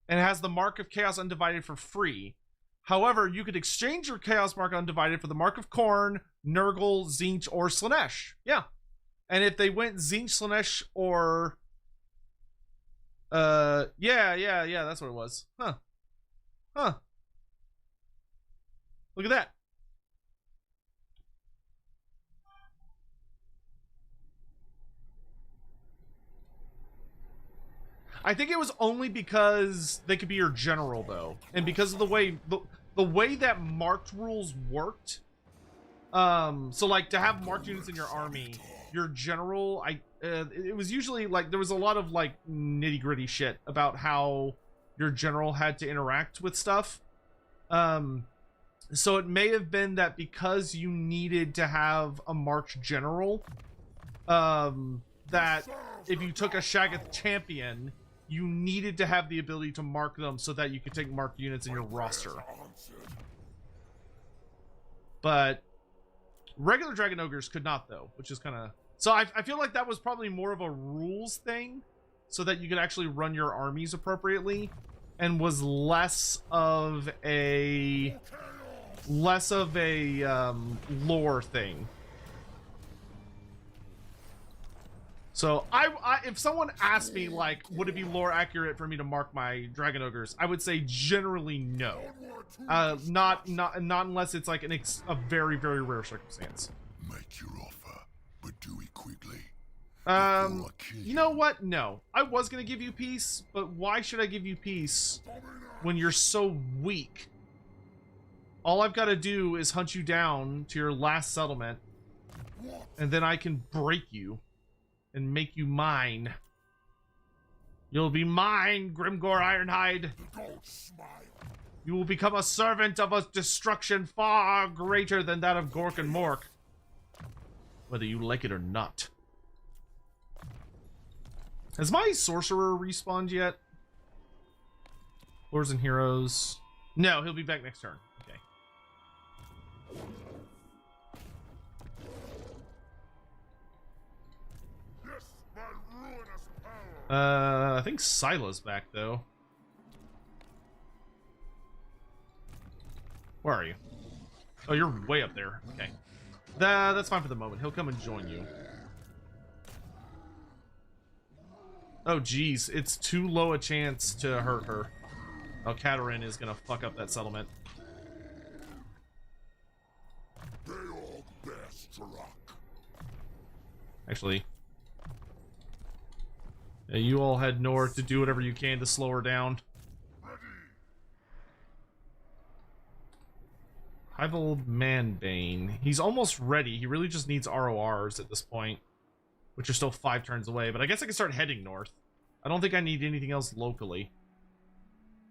and has the Mark of Chaos Undivided for free. However, you could exchange your Chaos Mark Undivided for the Mark of Khorne, Nurgle, Tzeentch, or Slaanesh. Yeah. And if they went Tzeentch, Slaanesh, or... yeah, that's what it was. Huh. Look at that. I think it was only because they could be your general, though. And because of the way that marked rules worked. So, like, to have marked units in your army, your general, it was usually, like, there was a lot of, like, nitty-gritty shit about how your general had to interact with stuff. So it may have been that because you needed to have a marked general, that if you took a Shaggoth champion, you needed to have the ability to mark them so that you could take marked units in your roster. But regular Dragon Ogres could not, though, which is kind of... So I feel like that was probably more of a rules thing, so that you could actually run your armies appropriately, and was less of a lore thing. So if someone asked me, like, would it be lore accurate for me to mark my Dragon Ogres, I would say generally no. Not unless it's like a very, very rare circumstance. Make your offer, but do it quickly. You know what? No. I was gonna give you peace, but why should I give you peace when you're so weak? All I've got to do is hunt you down to your last settlement, and then I can break you and make you mine. You'll be mine, Grimgor Ironhide. Don't smile. You will become a servant of a destruction far greater than that of Gork and Mork, whether you like it or not. Has my sorcerer respawned yet? Lords and Heroes. No, he'll be back next turn. Okay. Yes, my ruinous power. I think Sila's back, though. Where are you? Oh, you're way up there. Okay. That's fine for the moment. He'll come and join you. Oh, geez. It's too low a chance to hurt her. Oh, Katarin is gonna fuck up that settlement. They all best rock. Actually, you all head north to do whatever you can to slow her down. Hivold Manbane. He's almost ready. He really just needs RORs at this point, which are still 5 turns away, but I guess I can start heading north. I don't think I need anything else locally.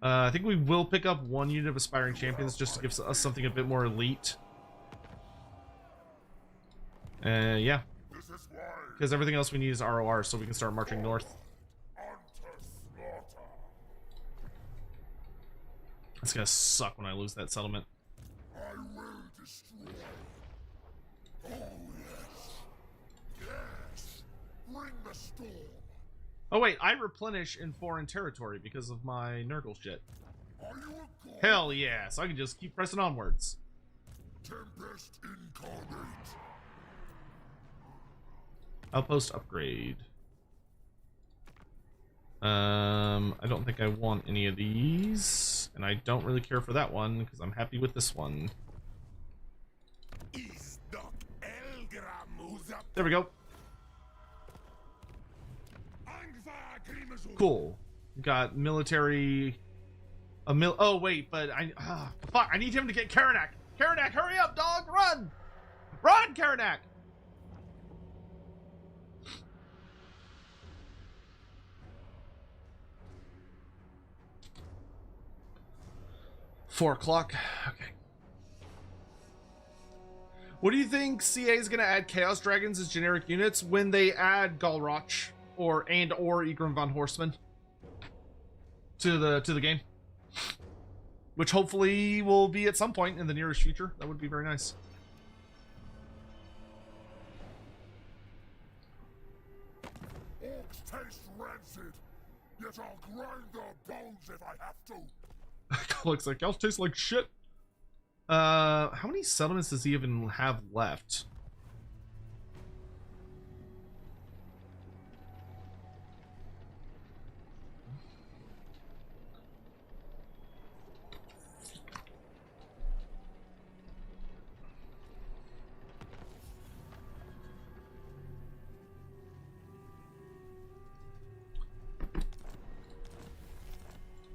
I think we will pick up 1 unit of Aspiring Champions just to give us something a bit more elite. Yeah. Because everything else we need is ROR, so we can start marching north. It's gonna suck when I lose that settlement. I will destroy. Oh, yes. Yes. Bring the storm. Oh wait, I replenish in foreign territory because of my Nurgle shit. Are you a god? Hell yeah, so I can just keep pressing onwards. Tempest incarnate. Outpost upgrade. I don't think I want any of these, and I don't really care for that one because I'm happy with this one. There we go. Cool. Got military. Oh wait, but fuck! I need him to get Karanak. Karanak, hurry up, dog! Run! Run, Karanak! 4 o'clock. Okay. What do you think CA is going to add Chaos Dragons as generic units when they add Galroch or Egrim von Horseman to the game? Which hopefully will be at some point in the nearest future. That would be very nice. Orcs taste rancid, yet I'll grind their bones if I have to. Looks like elves taste like shit. How many settlements does he even have left?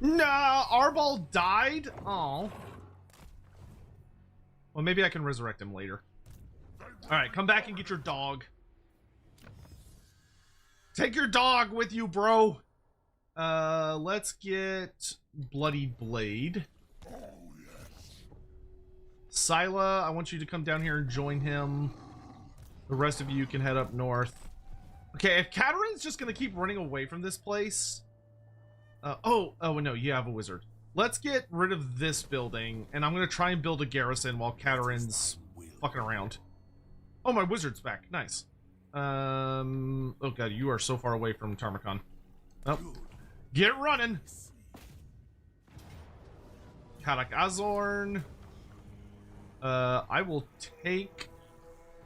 Nah, Arbol died? Oh. Well, maybe I can resurrect him later. Alright, come back and get your dog. Take your dog with you, bro! Let's get Bloody Blade. Scylla, I want you to come down here and join him. The rest of you can head up north. Okay, if Katarin's just gonna keep running away from this place... oh no, you have a wizard. Let's get rid of this building, and I'm gonna try and build a garrison while Katarin's fucking around. Oh, my wizard's back. Nice. Oh god, you are so far away from Tarmakon. Oh, get running! Kadak Azorn. I will take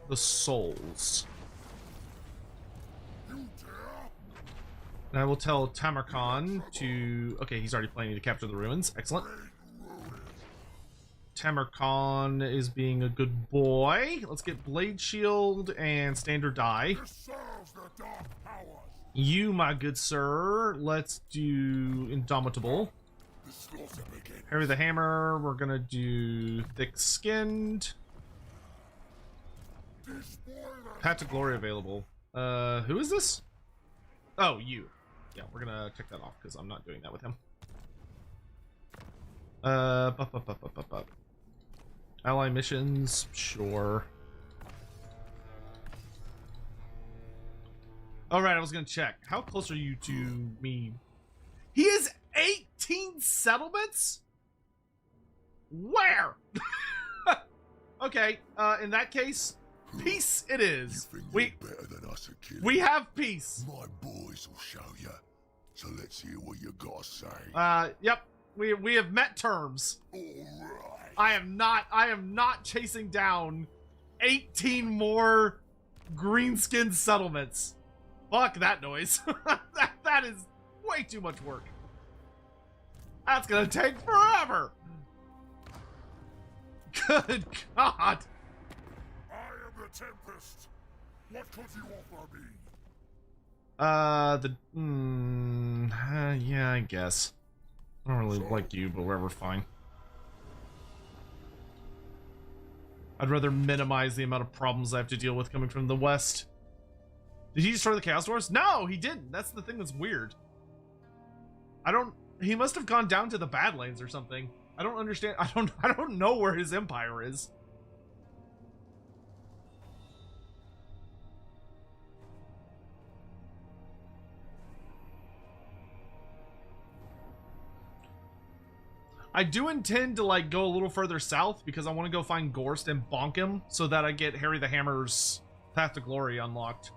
the souls. And I will tell Tamarkon to... Okay, he's already planning to capture the ruins. Excellent. Tamarkon is being a good boy. Let's get Blade Shield and Standard Die. You, my good sir. Let's do Indomitable. Harry the Hammer. We're gonna do Thick-Skinned. Path to Glory available. Who is this? Oh, you. Yeah, we're gonna check that off because I'm not doing that with him. Ally missions, sure. Alright, I was gonna check. How close are you to me? He has 18 settlements? Where? Okay, in that case, peace it is. We have peace. My boys will show you. So let's hear what you gotta say. Yep. We have met terms. All right. I am not chasing down 18 more green-skinned settlements. Fuck that noise. that is way too much work. That's gonna take forever. Good God. I am the Tempest. What could you offer me? Yeah, I guess. I don't really like you, but whatever, fine. I'd rather minimize the amount of problems I have to deal with coming from the west. Did he destroy the Chaos Dwarfs? No, he didn't. That's the thing that's weird. He must have gone down to the Badlands or something. I don't understand. I don't know where his empire is. I do intend to like go a little further south because I want to go find Gorst and bonk him so that I get Harry the Hammer's Path to Glory unlocked.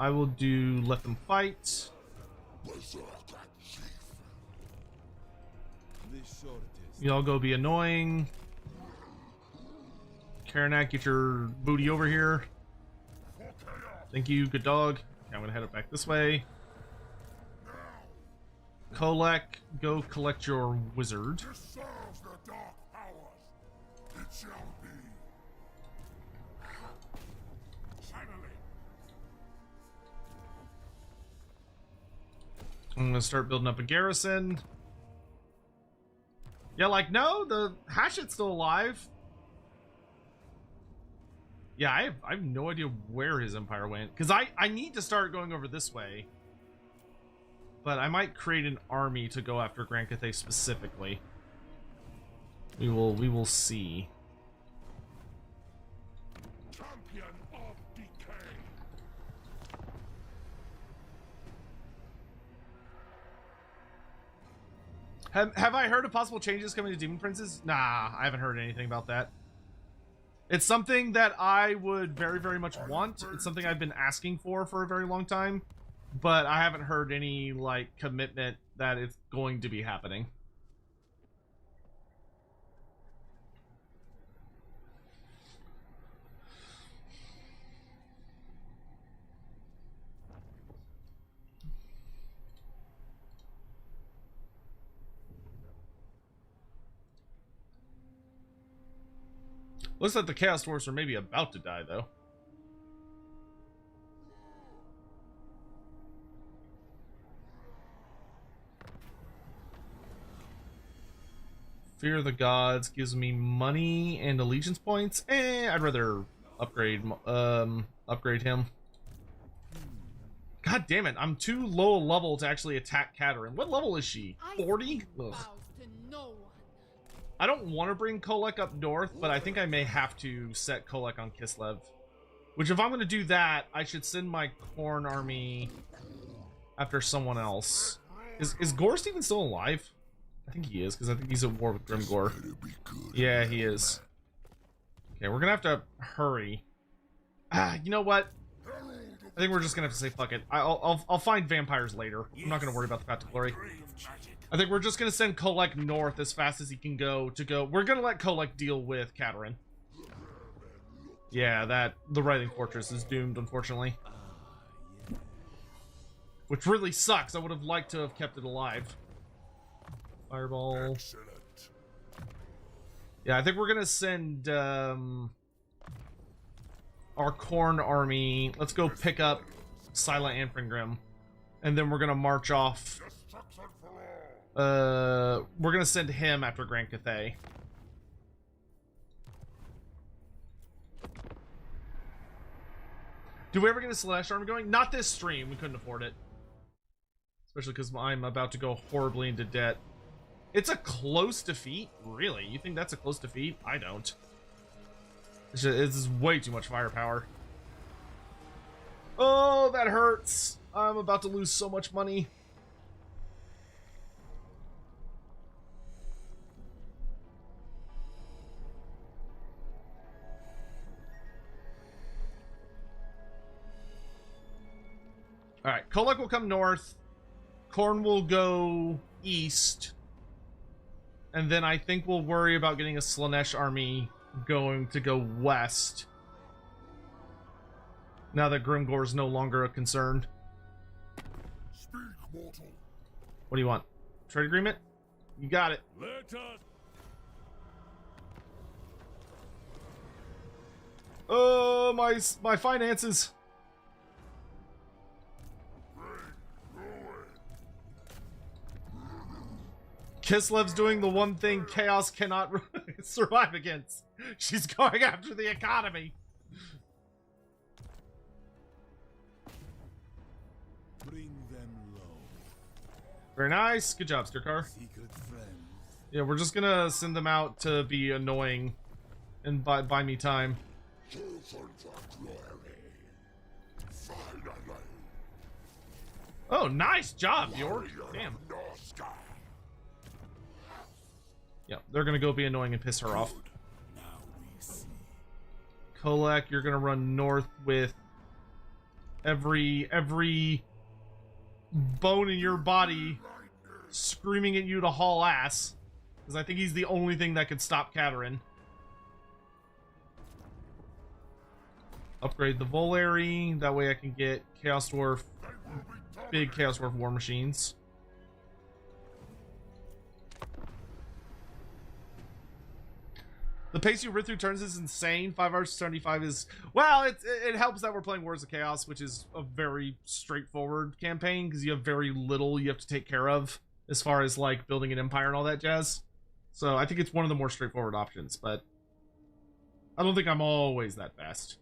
I will do let them fight. Y'all go be annoying. Karanak, get your booty over here. Thank you, good dog. Okay, I'm gonna head it back this way. Kholek, go collect your wizard. To serve the dark powers, it shall be. Finally. I'm gonna start building up a garrison. Yeah, like, no, the Hashit's still alive. Yeah, I have no idea where his empire went. Because I need to start going over this way. But I might create an army to go after Grand Cathay specifically. We will see. Champion of decay. Have I heard of possible changes coming to Demon Princes? Nah, I haven't heard anything about that. It's something that I would very, very much want. It's something I've been asking for a very long time. But I haven't heard any, like, commitment that it's going to be happening. Looks like the Chaos Dwarfs are maybe about to die, though. Fear of the Gods gives me money and allegiance points. I'd rather upgrade him. God damn it, I'm too low a level to actually attack Katerin. What level is she? 40? Ugh. I don't want to bring Kholek up north, but I think I may have to set Kholek on Kislev. Which, if I'm going to do that, I should send my Khorne army after someone else. Is Gorst even still alive? I think he is, because I think he's at war with Grimgor. Yeah, he is. Okay, we're going to have to hurry. You know what? I think we're just going to have to say fuck it. I'll find vampires later. I'm not going to worry about the Path to Glory. I think we're just going to send Kholek north as fast as he can go to go. We're going to let Kholek deal with Katerin. Yeah, the Writhing Fortress is doomed, unfortunately. Which really sucks. I would have liked to have kept it alive. Fireball. Excellent. Yeah, I think we're going to send our Khorne army. Let's go pick up Silent Anfringrim. And then we're going to march off. We're gonna send him after Grand Cathay. Do we ever get a Slash army going? Not this stream. We couldn't afford it. Especially because I'm about to go horribly into debt. It's a close defeat? Really? You think that's a close defeat? I don't. It's just way too much firepower. Oh, that hurts. I'm about to lose so much money. Alright, Kholek will come north. Khorne will go east. And then I think we'll worry about getting a Slaanesh army going to go west. Now that Grimgor is no longer a concern. Speak, mortal. What do you want? Trade agreement? You got it. Let us. Oh, my finances. Kislev's doing the one thing Chaos cannot survive against. She's going after the economy. Bring them low. Very nice. Good job, Stirkar. Secret friends. Yeah, we're just gonna send them out to be annoying and buy me time. Oh, nice job, Bjork. Damn. Yeah, they're gonna go be annoying and piss her off. Now we see. Kholek, you're gonna run north with every bone in your body screaming at you to haul ass. Because I think he's the only thing that could stop Katerin. upgrade the Volary. That way I can get Chaos Dwarf, big Chaos Dwarf war machines. The pace you run through turns is insane. 5 hours 75 is, well, it helps that we're playing Wars of Chaos, which is a very straightforward campaign because you have very little you have to take care of as far as like building an empire and all that jazz. So I think it's one of the more straightforward options, but I don't think I'm always that fast.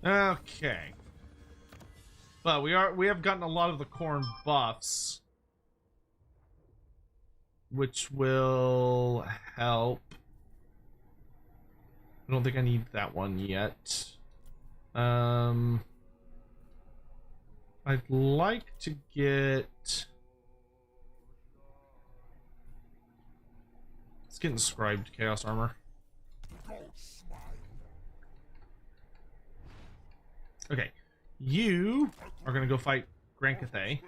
Okay. But we have gotten a lot of the corn buffs, which will help. I don't think I need that one yet. I'd like to get, let's get inscribed chaos armor. Okay, you are gonna go fight Grand Cathay.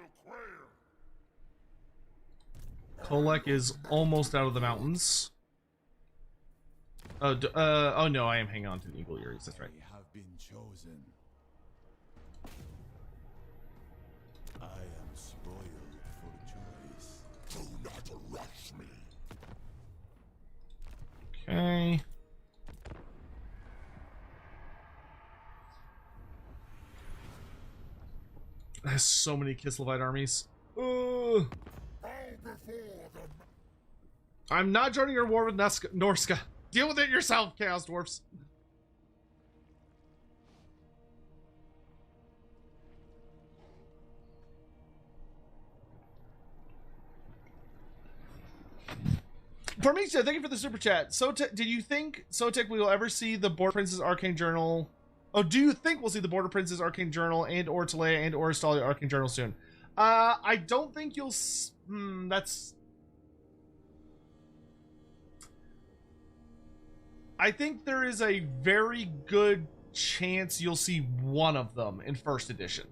Kholek is almost out of the mountains. Oh no, I am hanging on to the Eagle Earrings, that's right. I have been chosen. I am spoiled for choice. Do not rush me. Okay. There's so many Kislevite armies. Ugh. I'm not joining your war with Norska. Deal with it yourself, Chaos Dwarfs. Parmesia, thank you for the super chat. Sotek, did you think Sotek we will ever see the Border Prince's Arcane Journal? Oh, do you think we'll see the Border Prince's Arcane Journal and or Talea and or Astalia Arcane Journal soon? I don't think you'll. That's. I think there is a very good chance you'll see one of them in first edition,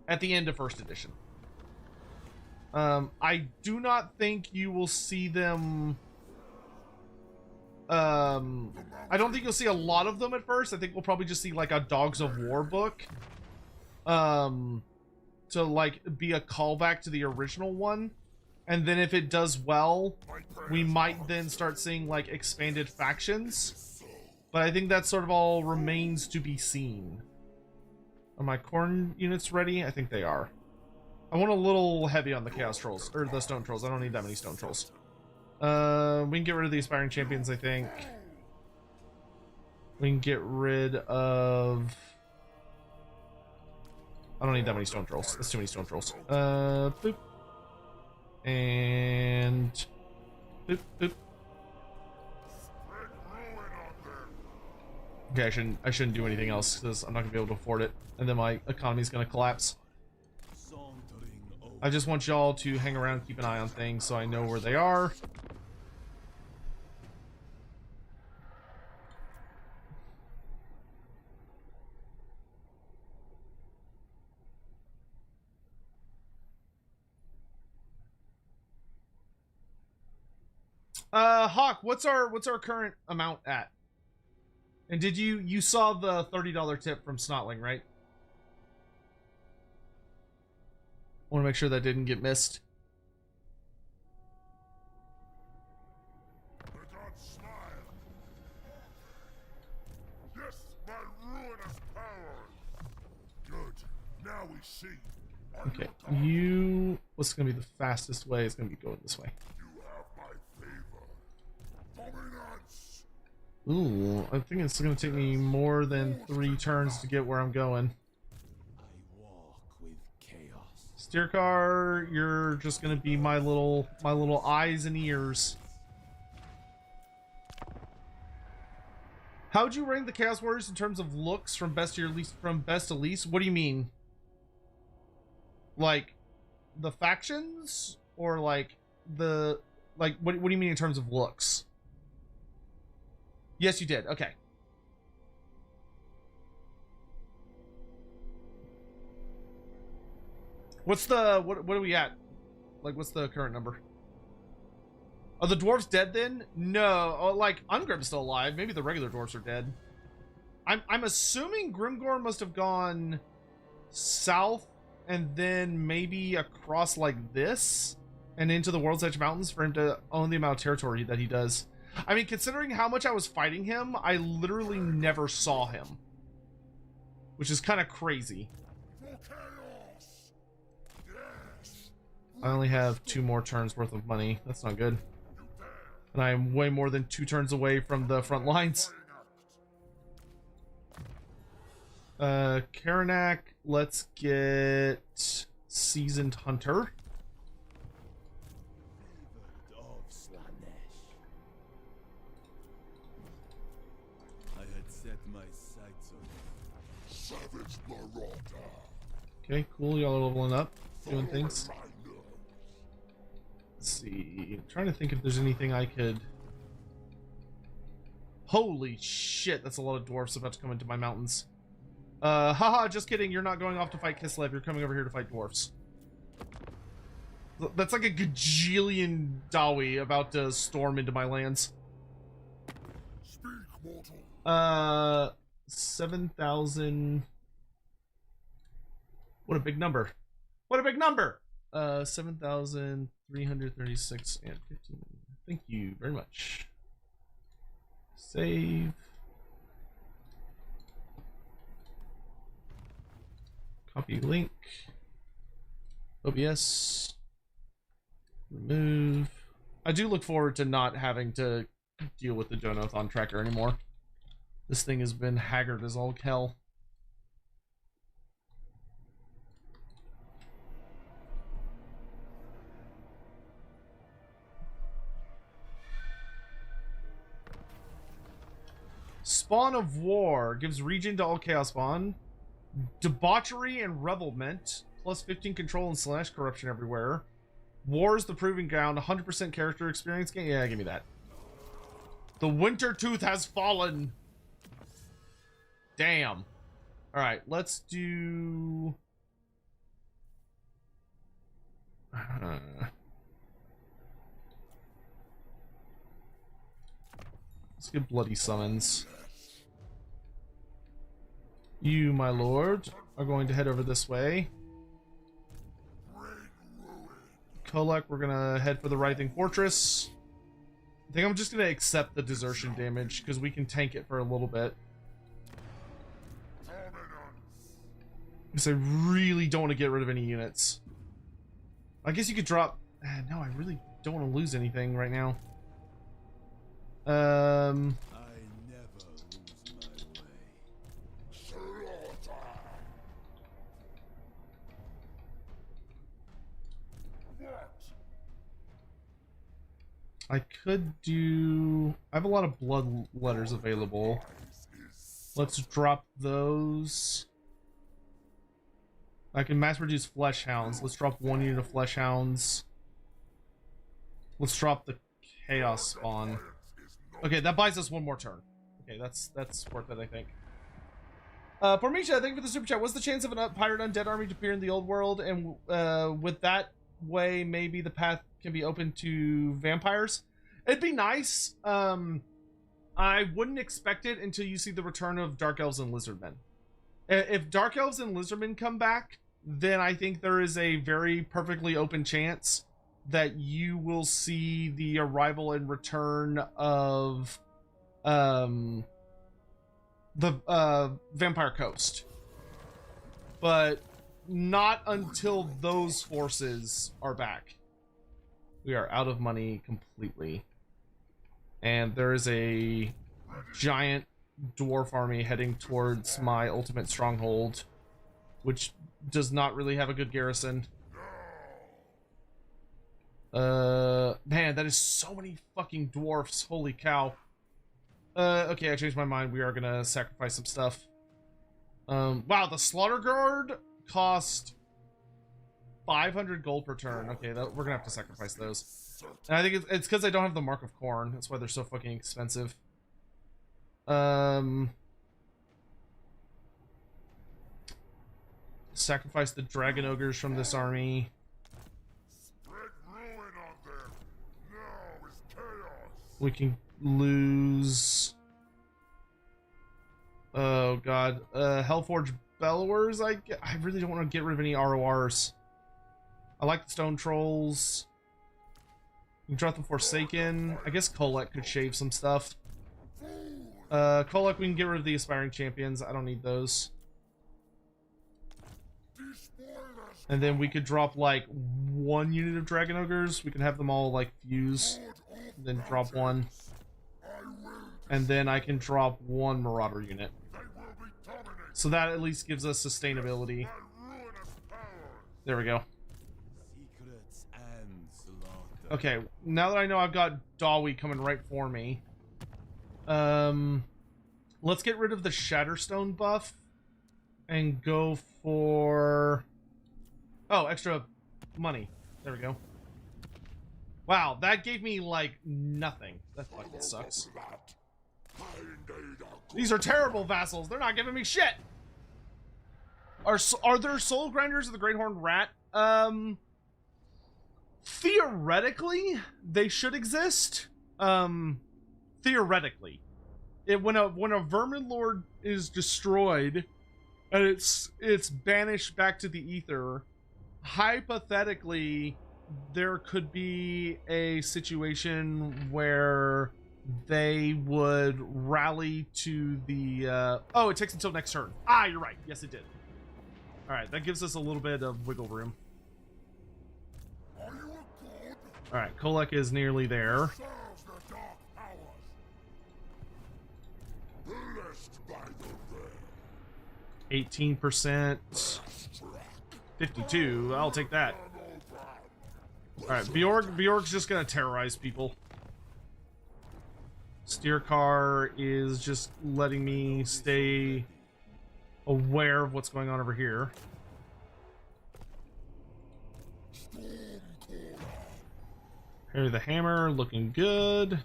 at the end of first edition. I do not think you will see them. I don't think you'll see a lot of them at first. I think we'll probably just see like a Dogs of War book. To like be a callback to the original one. And then if it does well, we might then start seeing like expanded factions. But I think that sort of all remains to be seen. Are my corn units ready? I think they are. I want a little heavy on the Chaos Trolls, or the Stone Trolls. I don't need that many Stone Trolls. We can get rid of the Aspiring Champions, I think. We can get rid of... I don't need that many Stone Trolls. That's too many Stone Trolls. Boop. And... boop, boop. Okay, I shouldn't do anything else, because I'm not going to be able to afford it. And then my economy's going to collapse. I just want y'all to hang around, keep an eye on things, so I know where they are. Hawk, what's our current amount at? And did you saw the $30 tip from Snotling, right? Want to make sure that didn't get missed. The gods smile. Yes, my ruinous power. Good. Now we see. Okay, you... what's going to be the fastest way? It's going to be going this way. You have my favor. Dominance. Ooh, I think it's going to take me more than 3 turns to get where I'm going. Steer car, you're just gonna be my little eyes and ears. How'd you rank the Chaos Warriors in terms of looks from best to your least, from best to least? What do you mean? Like the factions, or like the like what do you mean in terms of looks? Yes, you did. Okay. What's the what are we at? Like what's the current number? Are the dwarves dead then? No. Oh, like Ungrim's still alive. Maybe the regular dwarves are dead. I'm assuming Grimgor must have gone south and then maybe across like this and into the World's Edge Mountains for him to own the amount of territory that he does. I mean, considering how much I was fighting him, I literally never saw him, which is kind of crazy. I only have 2 more turns worth of money. That's not good. And I am way more than 2 turns away from the front lines. Karanak, let's get Seasoned Hunter. I had set my sights on Savage Marauder. Okay, cool. Y'all are leveling up, doing things. Let's see. I'm trying to think if there's anything I could... Holy shit, that's a lot of dwarfs about to come into my mountains. Haha, just kidding. You're not going off to fight Kislev. You're coming over here to fight dwarfs. That's like a gajillion Dawi about to storm into my lands. Speak, mortal. 7,000. What a big number. What a big number. 7,336 and 15. Thank you very much. Save. Copy link. OBS. Remove. I do look forward to not having to deal with the DONOTHON tracker anymore. This thing has been haggard as all hell. Spawn of War gives region to all Chaos Spawn. Debauchery and Revelment, plus 15 control and slash corruption everywhere. War is the proving ground, 100% character experience gain. Yeah, give me that. The Winter Tooth has fallen. Damn. Alright, let's do... Let's get Bloody Summons. You, my lord, are going to head over this way. Kholek, we're gonna head for the Writhing Fortress. I think I'm just gonna accept the desertion damage because we can tank it for a little bit. Because I really don't want to get rid of any units. I guess you could drop... No, I really don't want to lose anything right now. I never lose my way. I could do... I have a lot of blood letters available. Let's drop those. I can mass produce flesh hounds. Let's drop 1 unit of flesh hounds. Let's drop the chaos spawn. Okay, that buys us 1 more turn. Okay, that's worth it, I think. Pormisha, thank you for the super chat. What's the chance of a pirate undead army to appear in the old world? And with that way, maybe the path can be open to vampires? It'd be nice. I wouldn't expect it until you see the return of Dark Elves and Lizardmen. If Dark Elves and Lizardmen come back, then I think there is a very perfectly open chance that you will see the arrival and return of the Vampire Coast. But not until those forces are back. We are out of money completely. And there is a giant dwarf army heading towards my ultimate stronghold, which does not really have a good garrison. Man, that is so many fucking dwarfs. Holy cow. Okay, I changed my mind. We are gonna sacrifice some stuff. Wow, the Slaughter Guard cost 500 gold per turn. Okay, we're gonna have to sacrifice those. And I think it's because I don't have the Mark of Corn. That's why they're so fucking expensive. Sacrifice the dragon ogres from this army. Spread ruin on them. Now is chaos. We can lose. Oh god, Hellforge Bellowers. I really don't want to get rid of any RORs. I like the Stone Trolls. We can drop the Forsaken. I guess Kholek could shave some stuff. Kholek, we can get rid of the Aspiring Champions. I don't need those. And then we could drop like 1 unit of Dragon Ogres. We can have them all like fuse. Then drop 1. And then I can drop 1 Marauder unit. So that at least gives us sustainability. There we go. Okay, now that I know I've got Dawi coming right for me, let's get rid of the Shatterstone buff and go for extra money. There we go. Wow, that gave me like nothing. That fucking sucks. These are terrible vassals. They're not giving me shit. Are there soul grinders of the Great Horned Rat? Theoretically, they should exist. Theoretically, when a Vermin Lord is destroyed and it's banished back to the ether, hypothetically, there could be a situation where they would rally to the. Oh, it takes until next turn. Ah, you're right. Yes, it did. All right, that gives us a little bit of wiggle room. All right, Kholek is nearly there. 18%. 52. I'll take that. All right, Bjork's just gonna terrorize people. Steer car is just letting me stay aware of what's going on over here. Harry the Hammer, looking good.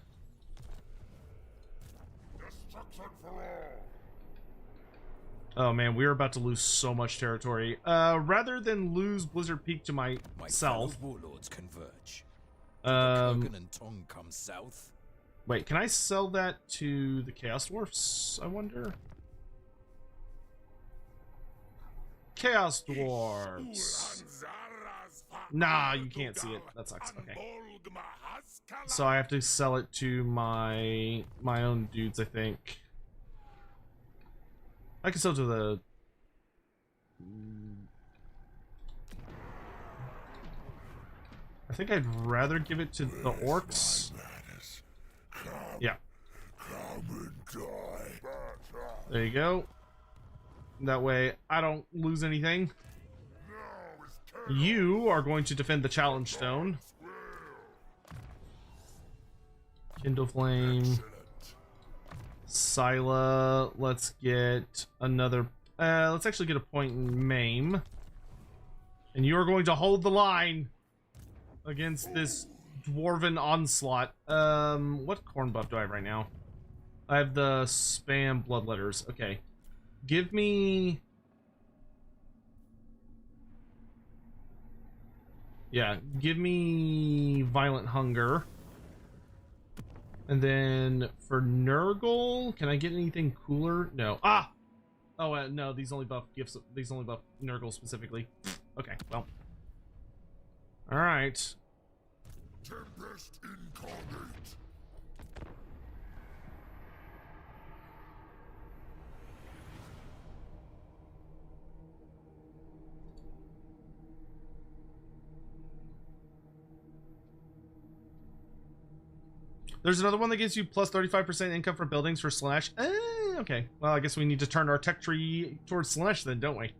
Oh man, we're about to lose so much territory. Rather than lose Blizzard Peak to myself, warlords converge. and Tong come south. Wait, can I sell that to the Chaos Dwarfs? I wonder. Chaos Dwarfs. Nah, you can't see it. That sucks. Okay. So I have to sell it to my own dudes, I think. I can sell to the... I think I'd rather give it to the orcs. Yeah. There you go. That way I don't lose anything. You are going to defend the challenge stone. Kindle Flame. Scylla. Let's get another... let's actually get a point in Maim. And you are going to hold the line against this dwarven onslaught. What corn buff do I have right now? I have the spam bloodletters. Okay. Give me... Yeah, give me Violent Hunger. And then for Nurgle, can I get anything cooler? No. Ah! Oh, no, these only buff gifts. These only buff Nurgle specifically. Okay, well. Alright. Tempest incarnate. There's another one that gives you plus 35% income from buildings for Slash. Okay. Well, I guess we need to turn our tech tree towards Slash then, don't we?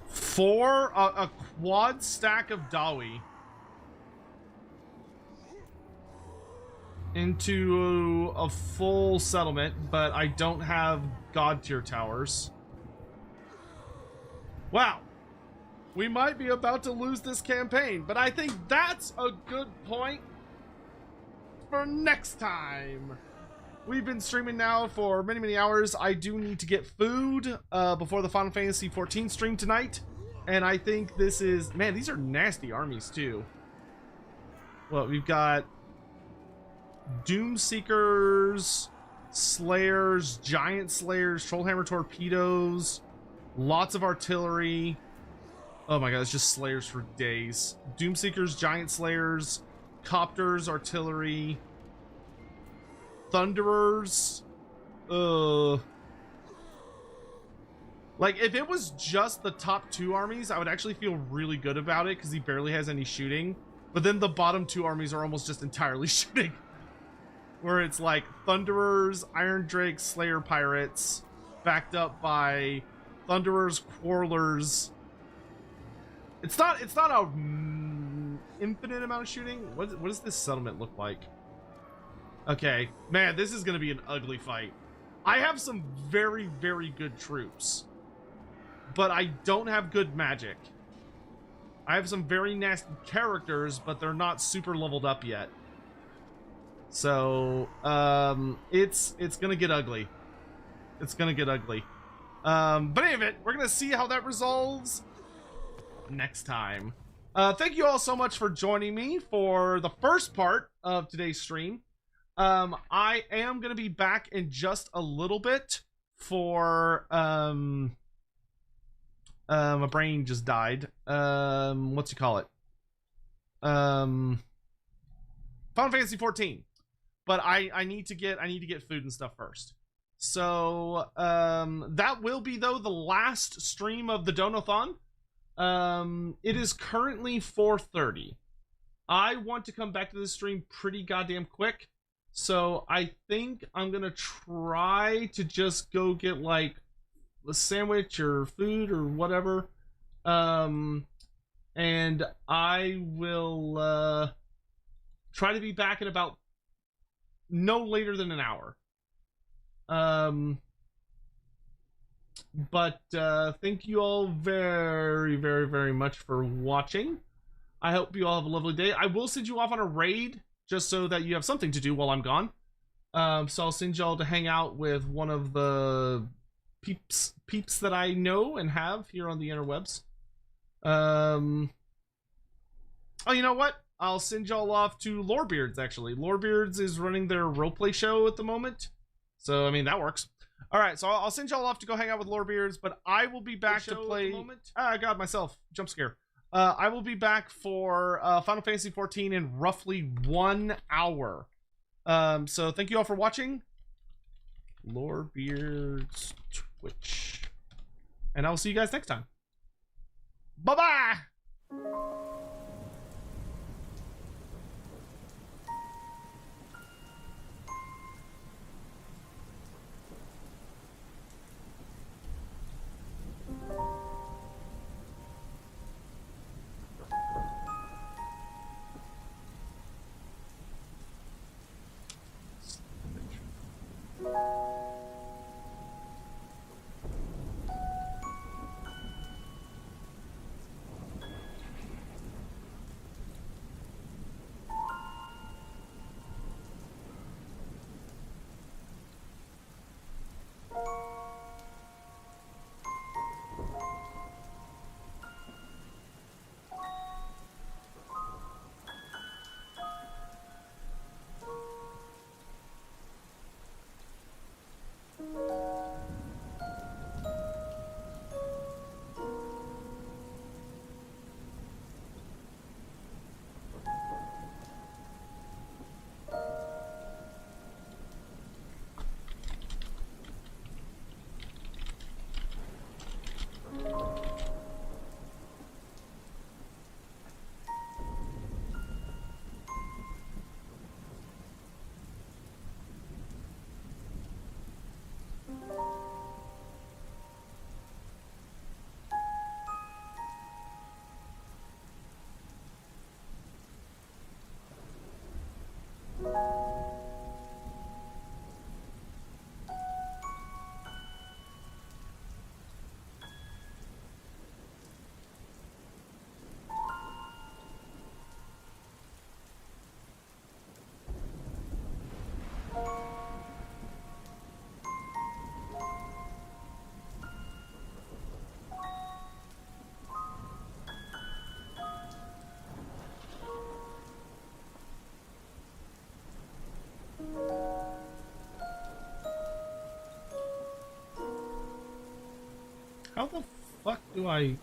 For a quad stack of Dawi into a full settlement, but I don't have God tier towers. Wow. we might be about to lose this campaign. But I think that's a good point for next time. We've been streaming now for many, many hours. I do need to get food before the Final Fantasy 14 stream tonight. And I think this is... Man, these are nasty armies, too. Well, we've got Doom Seekers, Slayers, Giant Slayers, Trollhammer Torpedoes, lots of artillery. Oh my god, it's just Slayers for days. Doom Seekers, Giant Slayers, Copters, artillery, Thunderers. Like, if it was just the top 2 armies, I would actually feel really good about it because he barely has any shooting. But then the bottom 2 armies are almost just entirely shooting. Where it's like Thunderers, Iron Drake, Slayer Pirates, backed up by Thunderers, Quarrelers. It's not a infinite amount of shooting. What does this settlement look like? Okay, man, this is gonna be an ugly fight. I have some very, very good troops, but I don't have good magic. I have some very nasty characters, but they're not super leveled up yet. So, it's gonna get ugly. It's gonna get ugly. But anyway, we're gonna see how that resolves next time. Thank you all so much for joining me for the first part of today's stream. I am gonna be back in just a little bit for my brain just died. What's you call it? Final Fantasy 14. But I need to get food and stuff first. So that will be though the last stream of the Donothon. It is currently 4:30. I want to come back to this stream pretty goddamn quick. So I think I'm gonna try to just go get like a sandwich or food or whatever. And I will try to be back in about no later than an hour. But thank you all very, very, very much for watching. I hope you all have a lovely day. I will send you off on a raid just so that you have something to do while I'm gone. So I'll send y'all to hang out with one of the peeps that I know and have here on the interwebs. Oh, you know what? I'll send y'all off to Lorebeards, actually. Lorebeards is running their roleplay show at the moment. So, I mean, that works. Alright, so I'll send y'all off to go hang out with Lorebeards, but I will be back to play... I got myself. Jump scare. I will be back for Final Fantasy 14 in roughly 1 hour. So thank you all for watching. Lorebeards Twitch. And I will see you guys next time. Bye-bye! the fuck do I